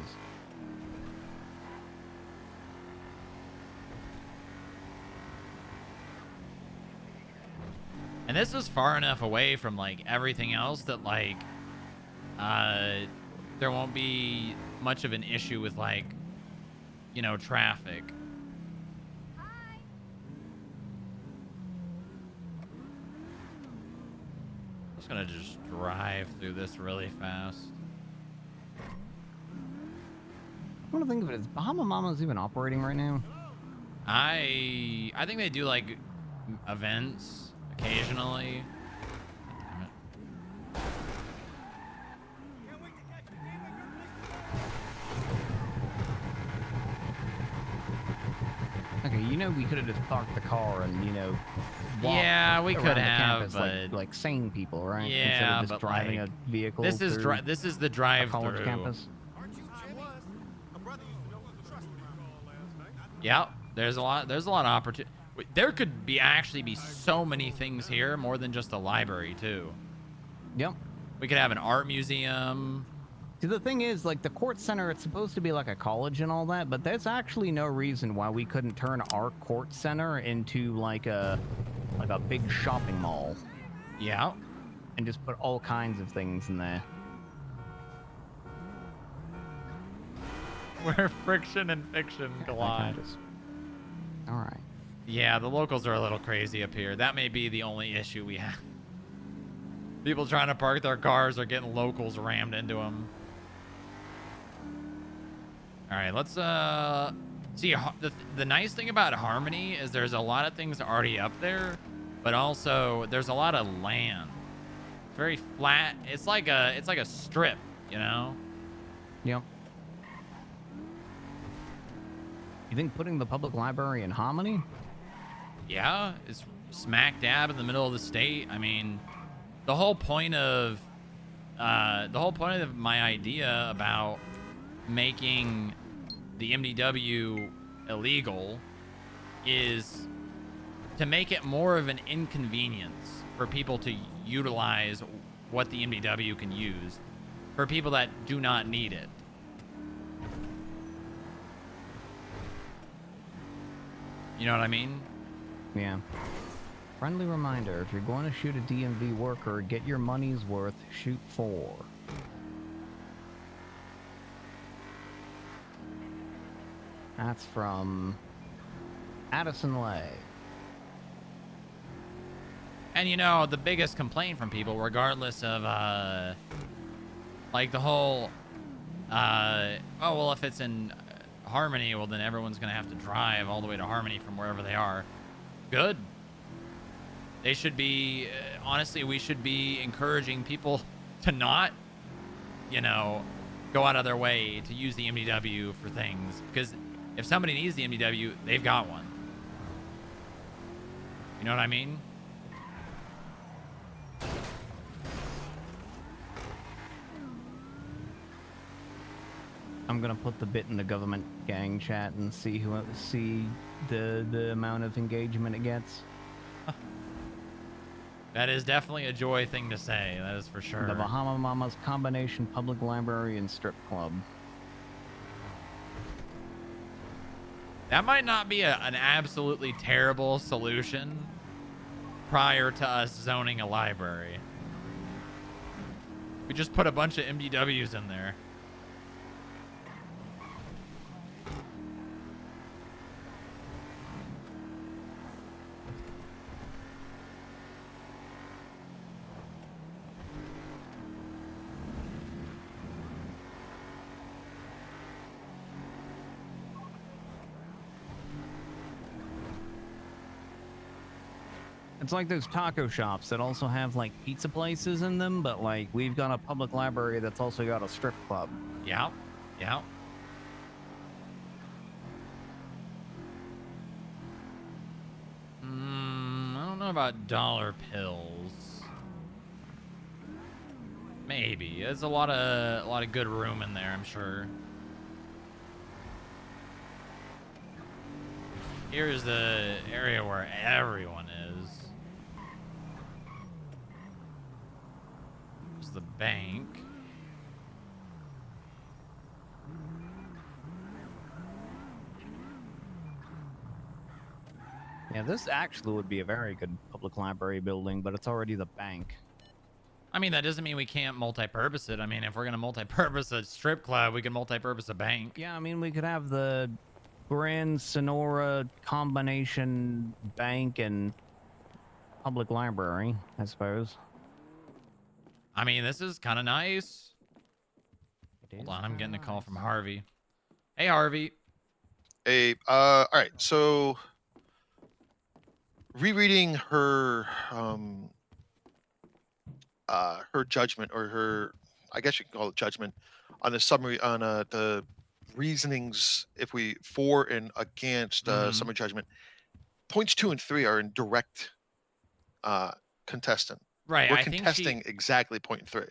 And this is far enough away from like everything else that like there won't be much of an issue with like, you know, traffic. I'm just gonna drive through this really fast. I want to think of it. Is Bahama Mamas even operating right now? I think they do like events occasionally. Okay, you know we could have just parked the car and walked Yeah, we around could the have, campus but like sane people, right? Instead yeah, of just but driving like, a vehicle. This is through this is the a drive college through. campus. Yeah, there's a lot of opportunity. There could actually be so many things here, more than just a library too. Yep. We could have an art museum. See, the thing is, like, the court center, it's supposed to be like a college and all that, but there's actually no reason why we couldn't turn our court center into like a big shopping mall. Yeah. And just put all kinds of things in there. Where friction and fiction collide. All right. Yeah, the locals are a little crazy up here. That may be the only issue we have. People trying to park their cars are getting locals rammed into them. All right, let's see. The nice thing about Harmony is there's a lot of things already up there, but also there's a lot of land. It's very flat. It's like a strip, you know. Yep. You think putting the public library in Harmony? Yeah, it's smack dab in the middle of the state. I mean, the whole point of my idea about making the MDW illegal is to make it more of an inconvenience for people to utilize what the MDW can use for people that do not need it. You know what I mean? Yeah. Friendly reminder, if you're going to shoot a DMV worker, get your money's worth, shoot 4. That's from Addison Lay. And you know, the biggest complaint from people, regardless of like the whole oh well, if it's in Harmony, well then everyone's gonna have to drive all the way to Harmony from wherever they are. Good. They should be honestly, we should be encouraging people to not, you know, go out of their way to use the MDW for things, because if somebody needs the MDW, they've got one. You know what I mean? I'm gonna put the bit in the government gang chat and see the amount of engagement it gets. That is definitely a joy thing to say. That is for sure. The Bahama Mamas combination public library and strip club. That might not be an absolutely terrible solution prior to us zoning a library. We just put a bunch of MDWs in there. It's like those taco shops that also have like pizza places in them, but like we've got a public library that's also got a strip club. Yeah, yeah. I don't know about dollar pills. Maybe. There's a lot of good room in there, I'm sure. Here's the area where everyone is. There's the bank. Yeah, this actually would be a very good public library building, but it's already the bank. I mean, that doesn't mean we can't multi-purpose it. I mean, if we're going to multi-purpose a strip club, we can multi-purpose a bank. Yeah, I mean, we could have the Grand Sonora combination bank and public library, I suppose. I mean, this is kind of nice. Hold on, I'm getting a call from Harvey. Hey, Harvey. Hey, all right, so rereading her judgment, or her, I guess you can call it judgment, on the summary on the reasonings if we for and against summary judgment. Points 2 and 3 are in direct contestant. Right, We're I think contesting exactly point 3.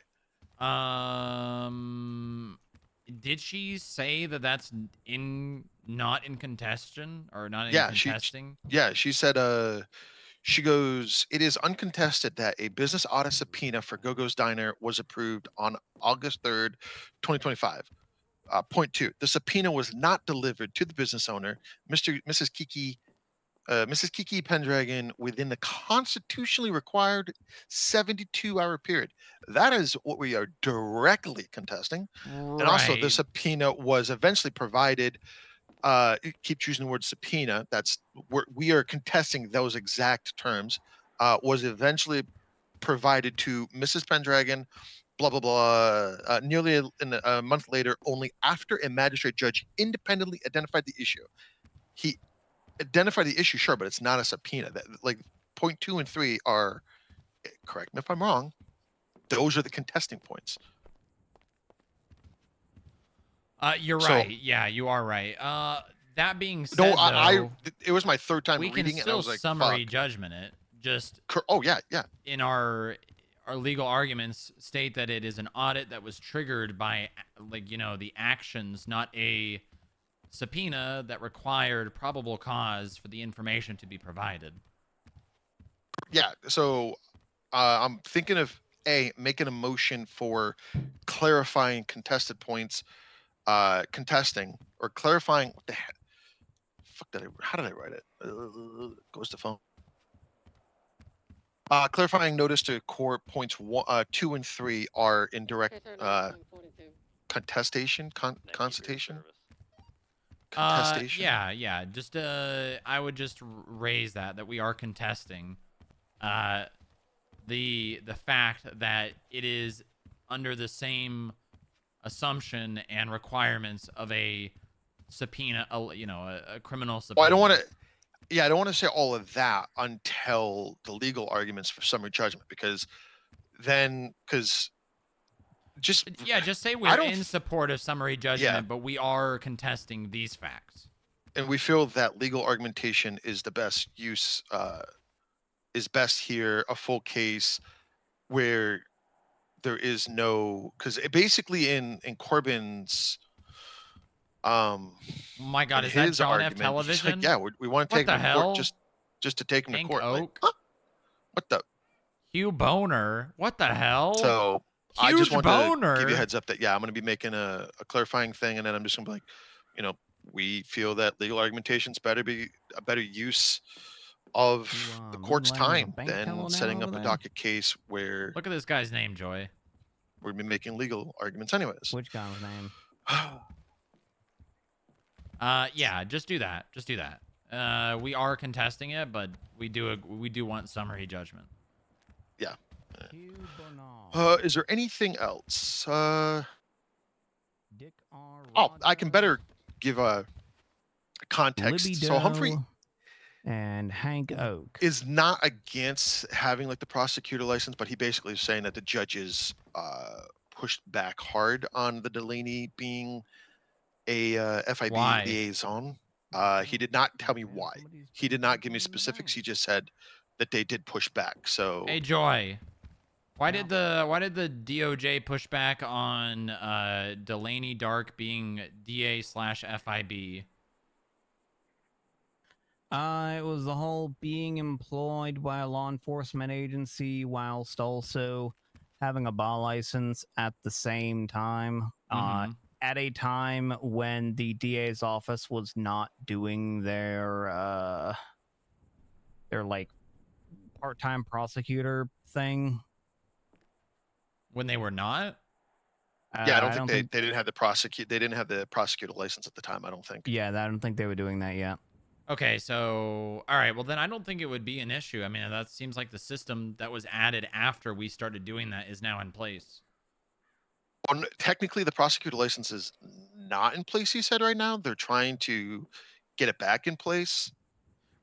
Did she say that that's not in contestation or not in contesting? She said she goes, it is uncontested that a business audit subpoena for Go-Go's Diner was approved on August 3rd, 2025. Point 2, the subpoena was not delivered to the business owner, Mrs. Kiki Pendragon, within the constitutionally required 72-hour period. That is what we are directly contesting. And also, the Right. subpoena was eventually provided keep choosing the word subpoena. We are contesting those exact terms. Was eventually provided to Mrs. Pendragon, blah blah blah. Nearly a month later, only after a magistrate judge independently identified the issue. He identified the issue, sure, but it's not a subpoena. That like point 2 and 3 are. Correct me if I'm wrong. Those are the contesting points. You're So- right. Yeah, you are right. That being said, No, it was my third time we can reading it. And I still was like, summary fuck. judgment it. Just Oh yeah, yeah. in our legal arguments state that it is an audit that was triggered by the actions, not a subpoena that required probable cause for the information to be provided. Yeah. So I'm thinking of making a motion for clarifying contested points, contesting or clarifying. What the heck? How did I write it? Goes to phone. Clarifying notice to court points 2 and 3 are in direct contestation. Contestation. Yeah. Just I would just raise that we are contesting the fact that it is under the same assumption and requirements of a subpoena, a criminal subpoena. Well, I don't want to. Yeah, I don't want to say all of that until the legal arguments for summary judgment, because just say we're in support of summary judgment, but we are contesting these facts. And we feel that legal argumentation is the best use, is best here, a full case where there is no, because basically in Corbin's, my God, in is that his John F. argument, he's Television? like, yeah, we want to What take the him to hell? court just to take him Hank to court. Like, Oak? huh? What the? Hugh Boner? What the hell? So I just Huge wanted boner. to give you a heads up that, yeah, I'm going to be making a clarifying thing, and then I'm just going to be like, we feel that legal argumentation's better be a better use of the court's time than setting up a docket case where Look at this guy's name, Joy. we're be making legal arguments anyways. Which guy's name? Yeah, just do that. Just do that. We are contesting it, but we do want summary judgment. Yeah. Is there anything else? I can better give a context. Libby So Humphrey Doe and Hank Oak is not against having like the prosecutor license, but he basically is saying that the judges pushed back hard on the Delaney being a FIB Why? liaison. He did not tell me why. He did not give me specifics. He just said that they did push back. So Hey, Joy. Why did the DOJ push back on Delaney Dark being DA/FIB? It was the whole being employed by a law enforcement agency whilst also having a bar license at the same time. At a time when the DA's office was not doing their like part-time prosecutor thing. When they were not? yeah, I don't think they didn't have the prosecutor license at the time. I don't think. Yeah, I don't think they were doing that yet. Okay, so all right, well then I don't think it would be an issue. I mean, that seems like the system that was added after we started doing that is now in place. Technically, the prosecutor license is not in place. He said right now they're trying to get it back in place.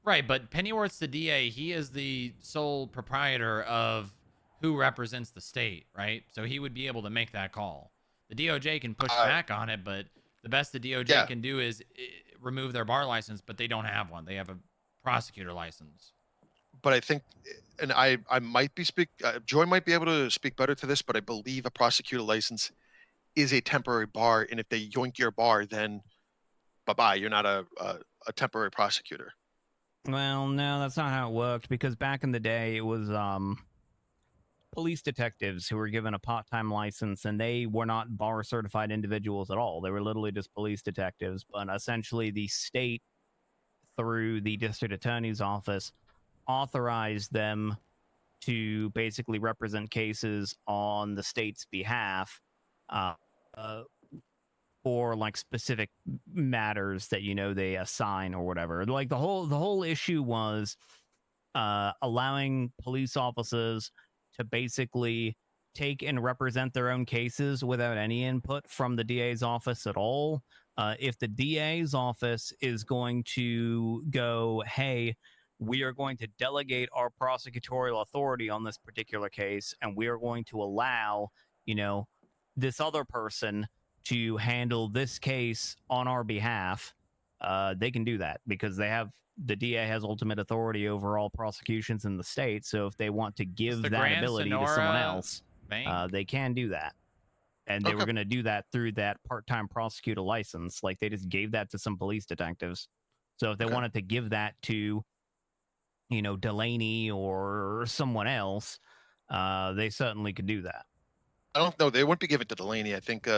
Right, but Pennyworth's the DA. He is the sole proprietor of who represents the state, right? So he would be able to make that call. The DOJ can push back on it, but the best the DOJ can do is remove their bar license, but they don't have one. They have a prosecutor license. But I think, and I might be Joy might be able to speak better to this, but I believe a prosecutor license is a temporary bar, and if they yoink your bar, then bye-bye, you're not a temporary prosecutor. Well, no, that's not how it worked, because back in the day, it was police detectives who were given a part-time license, and they were not bar-certified individuals at all. They were literally just police detectives, but essentially the state, through the district attorney's office, authorized them to basically represent cases on the state's behalf for like specific matters that they assign or whatever. Like the whole issue was allowing police officers to basically take and represent their own cases without any input from the DA's office at all. If the DA's office is going to go, hey, we are going to delegate our prosecutorial authority on this particular case, and we are going to allow, this other person to handle this case on our behalf, they can do that because the DA has ultimate authority over all prosecutions in the state. So if they want to give the that Grand ability to someone Sonora else, Bank? they can do that. And they were going to do that through that part-time prosecutor license. Like they just gave that to some police detectives. So if they wanted to give that to, Delaney or someone else, they certainly could do that. I don't know. They wouldn't be giving it to Delaney. I think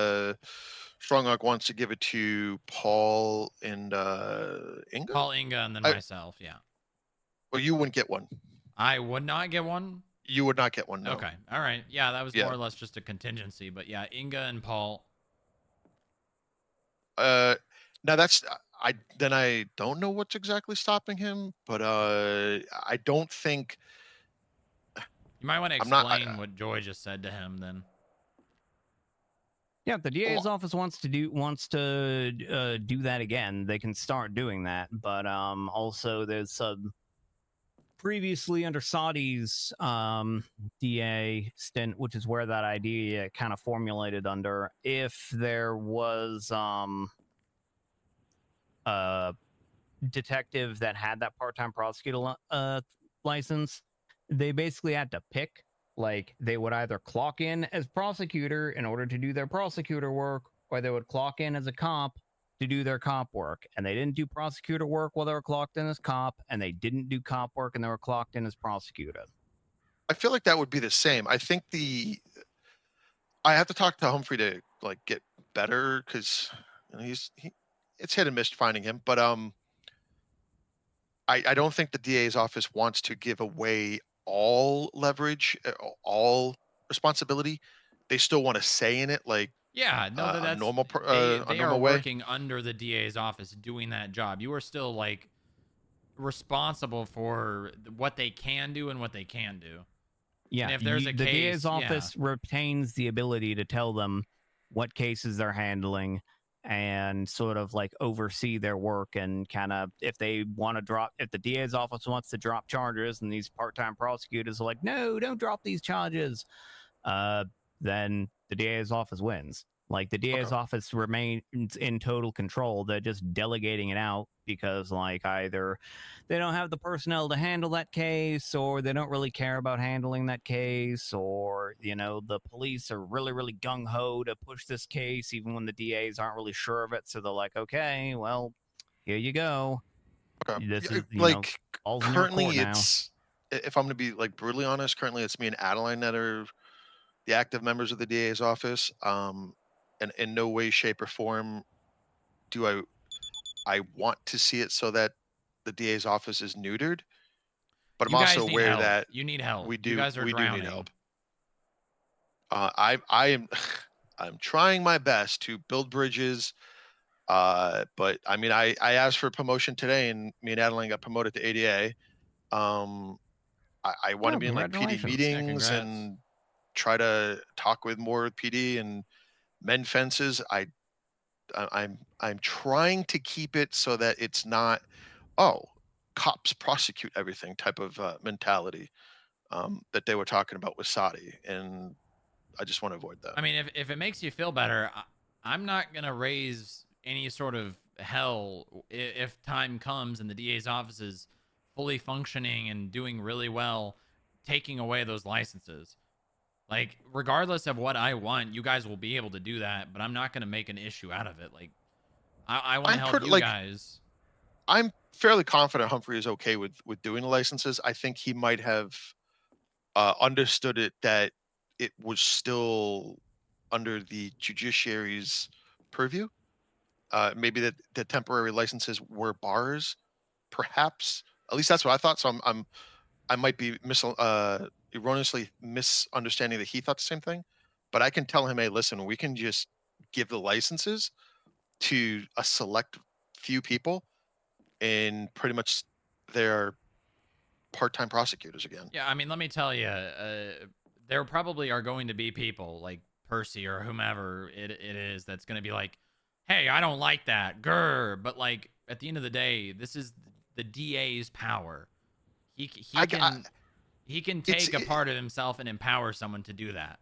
Strong Arc wants to give it to Paul and Inga. Paul, Inga, and then myself. Yeah. Well, you wouldn't get one. I would not get one. You would not get one. No. Okay. All right. Yeah, that was Yeah. more or less just a contingency. But yeah, Inga and Paul. Now that's I don't know what's exactly stopping him, but I don't think You might want to I'm not- explain what Joy just said to him then. Yeah, if the DA's office wants to do that again, they can start doing that. But also there's previously under Saudi's DA stint, which is where that idea kind of formulated under. If there was a detective that had that part-time prosecutor license, they basically had to pick. Like they would either clock in as prosecutor in order to do their prosecutor work, or they would clock in as a cop to do their cop work. And they didn't do prosecutor work while they were clocked in as cop, and they didn't do cop work and they were clocked in as prosecutor. I feel like that would be the same. I think I have to talk to Humphrey to like get better because it's hit and miss finding him. But I don't think the DA's office wants to give away all leverage, all responsibility. They still want to say in it like Yeah, no, a that's normal they a are normal way. working under the DA's office doing that job. You are still like responsible for what they can do and what they can do. Yeah, And if there's a the case, DA's office retains the ability to tell them what cases they're handling and sort of like oversee their work, and kind of if they want to drop, if the DA's office wants to drop charges and these part-time prosecutors are like, no, don't drop these charges, then the DA's office wins. Like the DA's office remains in total control. They're just delegating it out because like either they don't have the personnel to handle that case, or they don't really care about handling that case, or the police are really, really gung-ho to push this case even when the DAs aren't really sure of it. So they're like, okay, well, here you go. This is Like all's in your currently court now. it's, if I'm going to be like brutally honest, currently it's me and Adeline that are the active members of the DA's office. And in no way, shape, or form do I want to see it so that the DA's office is neutered. But I'm You guys also need aware help. that You need help. We do. You guys are we do drowning. need help. I am I'm trying my best to build bridges. But I mean, I asked for a promotion today, and me and Adeline got promoted to ADA. I want to be in like PD congratulations. meetings Yeah, and try to talk with more PD and mend fences. I'm trying to keep it so that it's not, oh, cops prosecute everything type of mentality that they were talking about with Saudi, and I just want to avoid that. I mean, if it makes you feel better, I'm not gonna raise any sort of hell if time comes and the DA's office is fully functioning and doing really well, taking away those licenses. Like, regardless of what I want, you guys will be able to do that, but I'm not gonna make an issue out of it. Like, I want to help you guys. I'm fairly confident Humphrey is okay with doing the licenses. I think he might have understood it that it was still under the judiciary's purview. Maybe that the temporary licenses were bars, perhaps. At least that's what I thought. So I might be erroneously misunderstanding that he thought the same thing. But I can tell him, hey, listen, we can just give the licenses, to a select few people, and pretty much they're part-time prosecutors again. Yeah, I mean, let me tell you, there probably are going to be people like Percy or whomever it is that's going to be like, hey, I don't like that. Grr. But like at the end of the day, this is the DA's power. He can take a part of himself and empower someone to do that.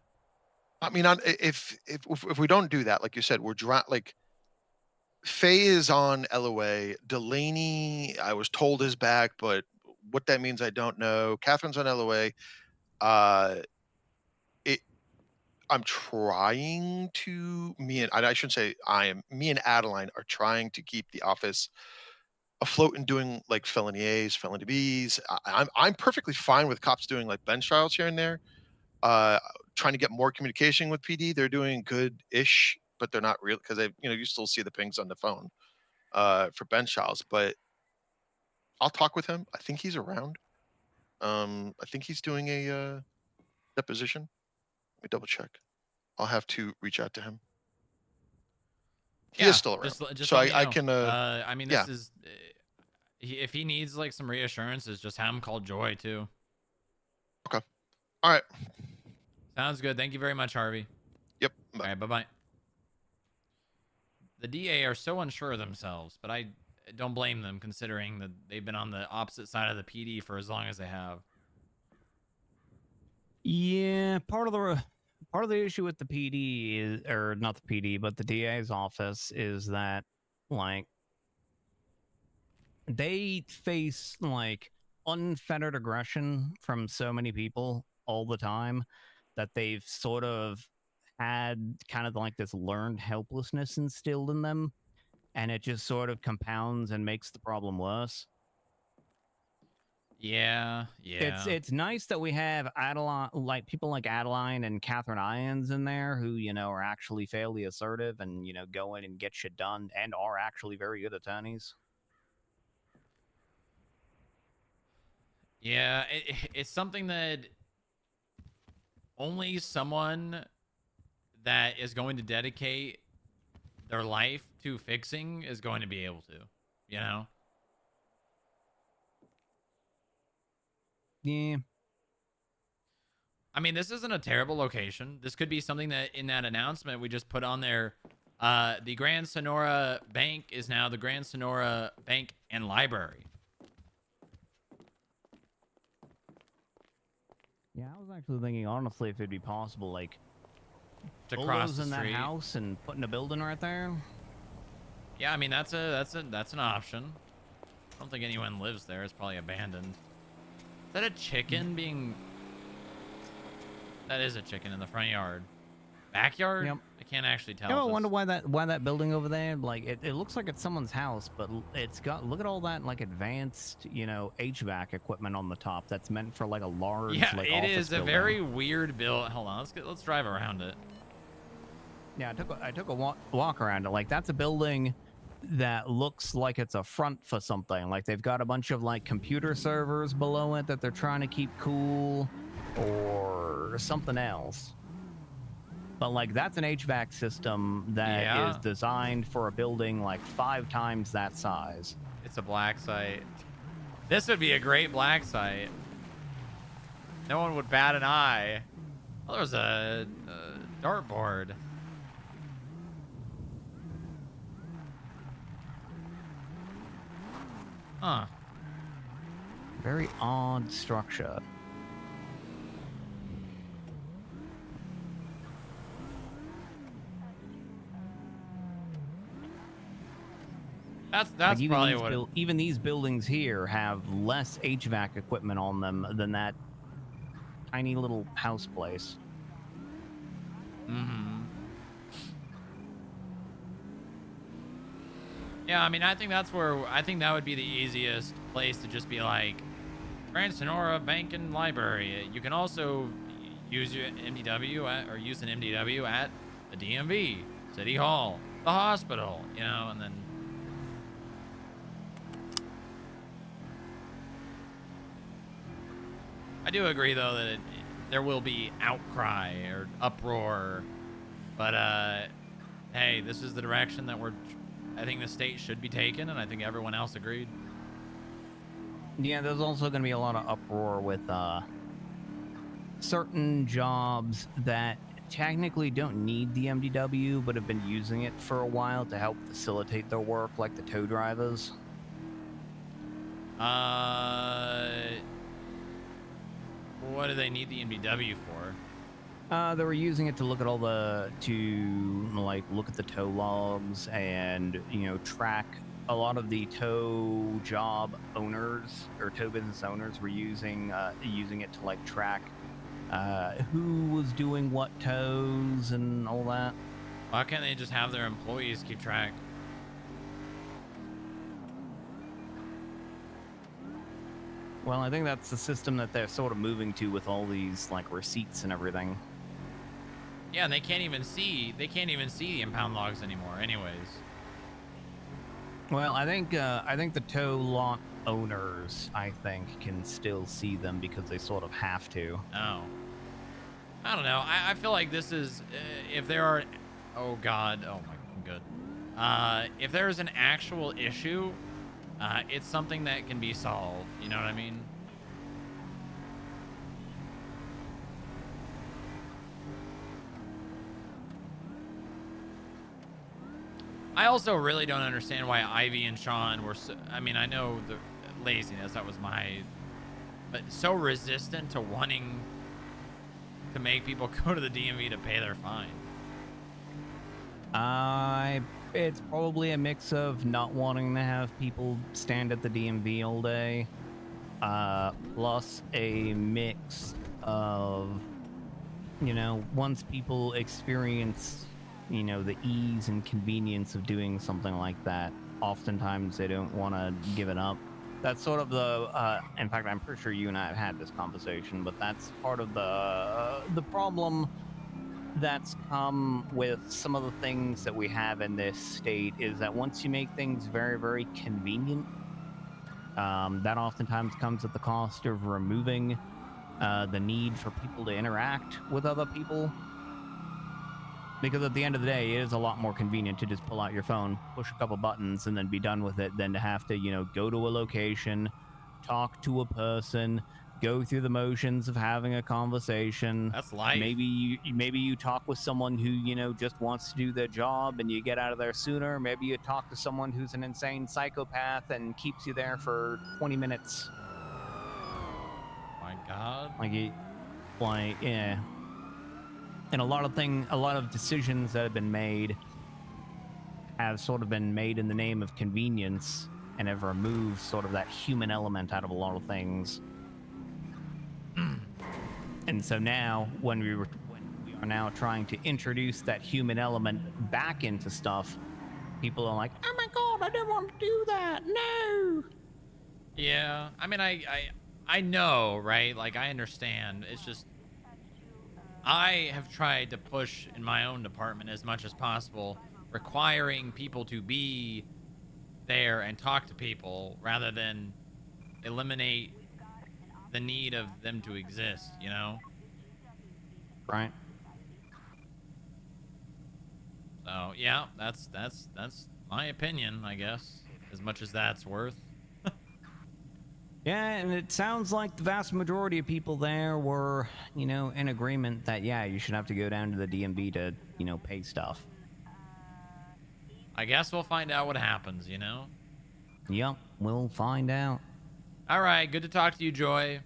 I mean, if we don't do that, like you said, like Faye is on LOA. Delaney, I was told, is back, but what that means, I don't know. Catherine's on LOA. I'm trying to I shouldn't say me and Adeline are trying to keep the office afloat and doing like felony A's, felony B's. I'm perfectly fine with cops doing like bench trials here and there. Trying to get more communication with PD. They're doing good-ish, but they're not real because you still see the pings on the phone for bench trials. But I'll talk with him. I think he's around. I think he's doing a deposition. Let me double check. I'll have to reach out to him. He is still around. Just So let me I know. can. I mean, this yeah. is if he needs like some reassurances, just have him call Joy too. Okay. All right. Sounds good. Thank you very much, Harvey. Yep. All right. Bye-bye. The DA are so unsure of themselves, but I don't blame them considering that they've been on the opposite side of the PD for as long as they have. Yeah, part of the issue with the PD is, or not the PD, but the DA's office is that, like, they face like unfettered aggression from so many people all the time that they've sort of had kind of like this learned helplessness instilled in them, and it just sort of compounds and makes the problem worse. Yeah. It's nice that we have Adeline, like people like Adeline and Catherine Irons in there who, are actually fairly assertive and, go in and get shit done and are actually very good attorneys. Yeah, it's something that only someone that is going to dedicate their life to fixing is going to be able to, Yeah. I mean, this isn't a terrible location. This could be something that in that announcement we just put on there. The Grand Sonora Bank is now the Grand Sonora Bank and Library. Yeah, I was actually thinking, honestly, if it'd be possible, like, To cross the in that street. house and putting a building right there. Yeah, I mean that's an option. I don't think anyone lives there. It's probably abandoned. Is that a chicken being? That is a chicken in the front yard. Backyard? Yep. I can't actually tell. You if ever it's- wonder why that building over there, like, it looks like it's someone's house, but it's got, look at all that, like, advanced, HVAC equipment on the top that's meant for, like, a large, Yeah, like, it office is a building. very weird build. Hold on, let's drive around it. Yeah, I took a walk around it. Like, that's a building that looks like it's a front for something. Like, they've got a bunch of, like, computer servers below it that they're trying to keep cool, or something else. But, like, that's an HVAC system that is designed for a building, like, 5 times that size. It's a black site. This would be a great black site. No one would bat an eye. Oh, there's a dartboard. Huh. Very odd structure. That's Like, even probably these what. even these buildings here have less HVAC equipment on them than that tiny little house place. Mm-hmm. Yeah, I mean, I think that would be the easiest place to just be like, Grand Sonora Bank and Library. You can also use your MDW or use an MDW at the DMV, City Hall, the hospital, and then. I do agree though that there will be outcry or uproar, but hey, this is the direction that we're I think the state should be taken, and I think everyone else agreed. Yeah, there's also going to be a lot of uproar with certain jobs that technically don't need the MDW, but have been using it for a while to help facilitate their work, like the tow drivers. What do they need the MDW for? They were using it to look at all the look at the tow logs and track. A lot of the tow job owners or tow business owners were using it to like track who was doing what tows and all that. Why can't they just have their employees keep track? Well, I think that's the system that they're sort of moving to with all these like receipts and everything. Yeah, and they can't even see the impound logs anymore anyways. Well, I think the tow lot owners, I think, can still see them because they sort of have to. Oh. I don't know. I feel like this is if there are oh god, oh my good. If there is an actual issue, it's something that can be solved. You know what I mean? I also really don't understand why Ivy and Sean were so, I mean, I know the laziness, that was but so resistant to wanting to make people go to the DMV to pay their fine. It's probably a mix of not wanting to have people stand at the DMV all day, plus a mix of, once people experience, the ease and convenience of doing something like that, oftentimes they don't want to give it up. That's sort of the, in fact, I'm pretty sure you and I have had this conversation, but that's part of the problem that's come with some of the things that we have in this state is that once you make things very, very convenient, that oftentimes comes at the cost of removing the need for people to interact with other people. Because at the end of the day, it is a lot more convenient to just pull out your phone, push a couple buttons, and then be done with it than to have to, go to a location, talk to a person, go through the motions of having a conversation. That's life. Maybe you talk with someone who, just wants to do their job and you get out of there sooner. Maybe you talk to someone who's an insane psychopath and keeps you there for 20 minutes. My God. Yeah. And a lot of decisions that have been made have sort of been made in the name of convenience and have removed sort of that human element out of a lot of things. And so now, when we are now trying to introduce that human element back into stuff, people are like, "Oh my God, I didn't want to do that. No." Yeah, I mean, I know, right? Like, I understand. It's just, I have tried to push in my own department as much as possible, requiring people to be there and talk to people rather than eliminate the need of them to exist, Right. So yeah, that's my opinion, I guess, as much as that's worth. Yeah, and it sounds like the vast majority of people there were, in agreement that, yeah, you should have to go down to the DMV to, pay stuff. I guess we'll find out what happens, Yep, we'll find out. All right, good to talk to you, Joy.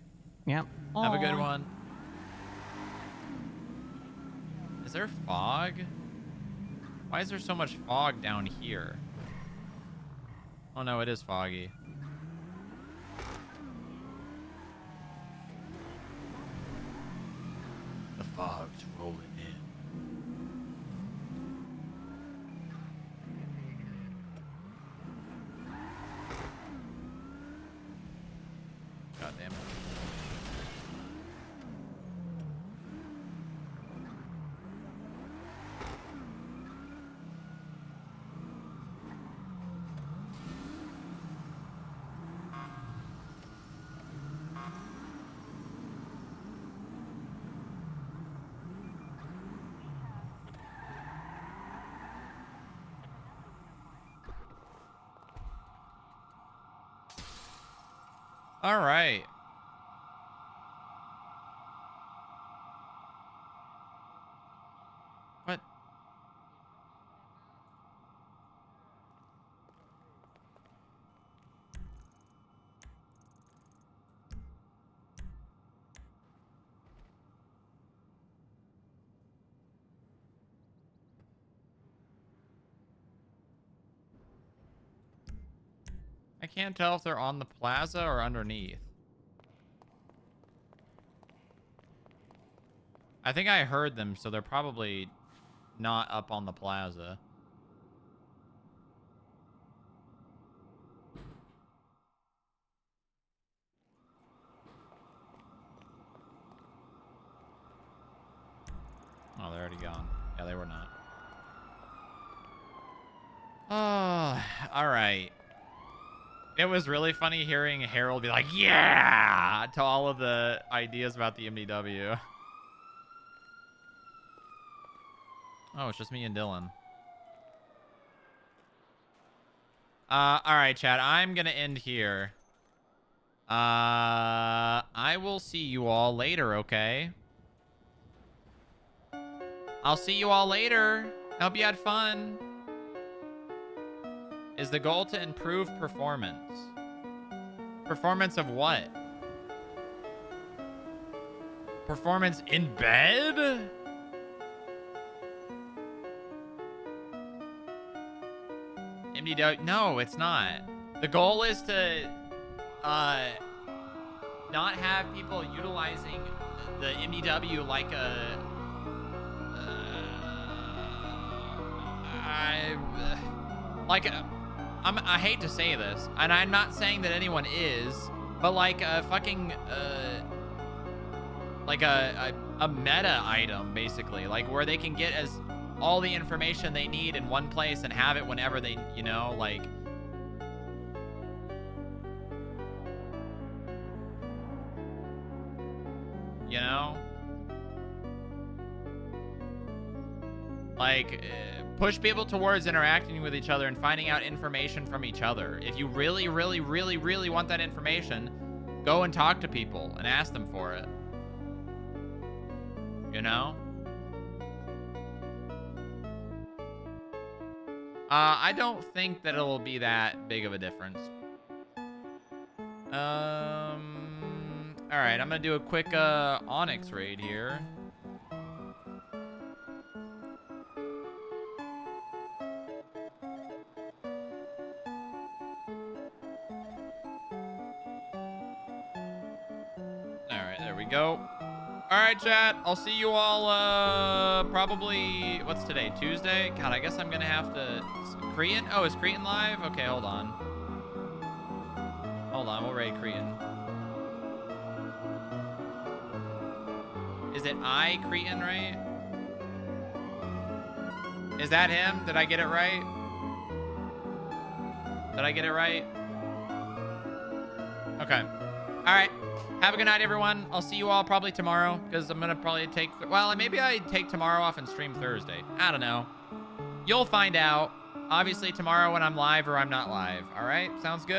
Yep. Have a good one. Is there fog? Why is there so much fog down here? Oh no, it is foggy. The fog's rolling in. God damn it. All right. What? I can't tell if they're on the plaza or underneath. I think I heard them, so they're probably not up on the plaza. Oh, they're already gone. Yeah, they were not. Oh, all right. It was really funny hearing Harold be like, yeah, to all of the ideas about the MDW. Oh, it's just me and Dylan. All right, chat. I'm going to end here. I will see you all later, okay? I'll see you all later. Hope you had fun. Is the goal to improve performance? Performance of what? Performance in bed? MDW? No, it's not. The goal is to not have people utilizing the MDW like a I hate to say this, and I'm not saying that anyone is, but like a fucking like a meta item, basically, like where they can get all the information they need in one place and have it whenever they, you know, like. You know? Like, push people towards interacting with each other and finding out information from each other. If you really, really, really, really want that information, go and talk to people and ask them for it. You know? I don't think that it'll be that big of a difference. All right, I'm gonna do a quick Onyx raid here. All right, there we go. All right, chat. I'll see you all probably, what's today? Tuesday? God, I guess I'm gonna have to. Cretan? Oh, is Cretan live? Okay, hold on. Hold on, we'll raid Cretan. Is it Cretan, right? Is that him? Did I get it right? Did I get it right? Okay. All right. Have a good night, everyone. I'll see you all probably tomorrow, because I'm going to probably take... Well, maybe I take tomorrow off and stream Thursday. I don't know. You'll find out. Obviously, tomorrow when I'm live or I'm not live. All right? Sounds good?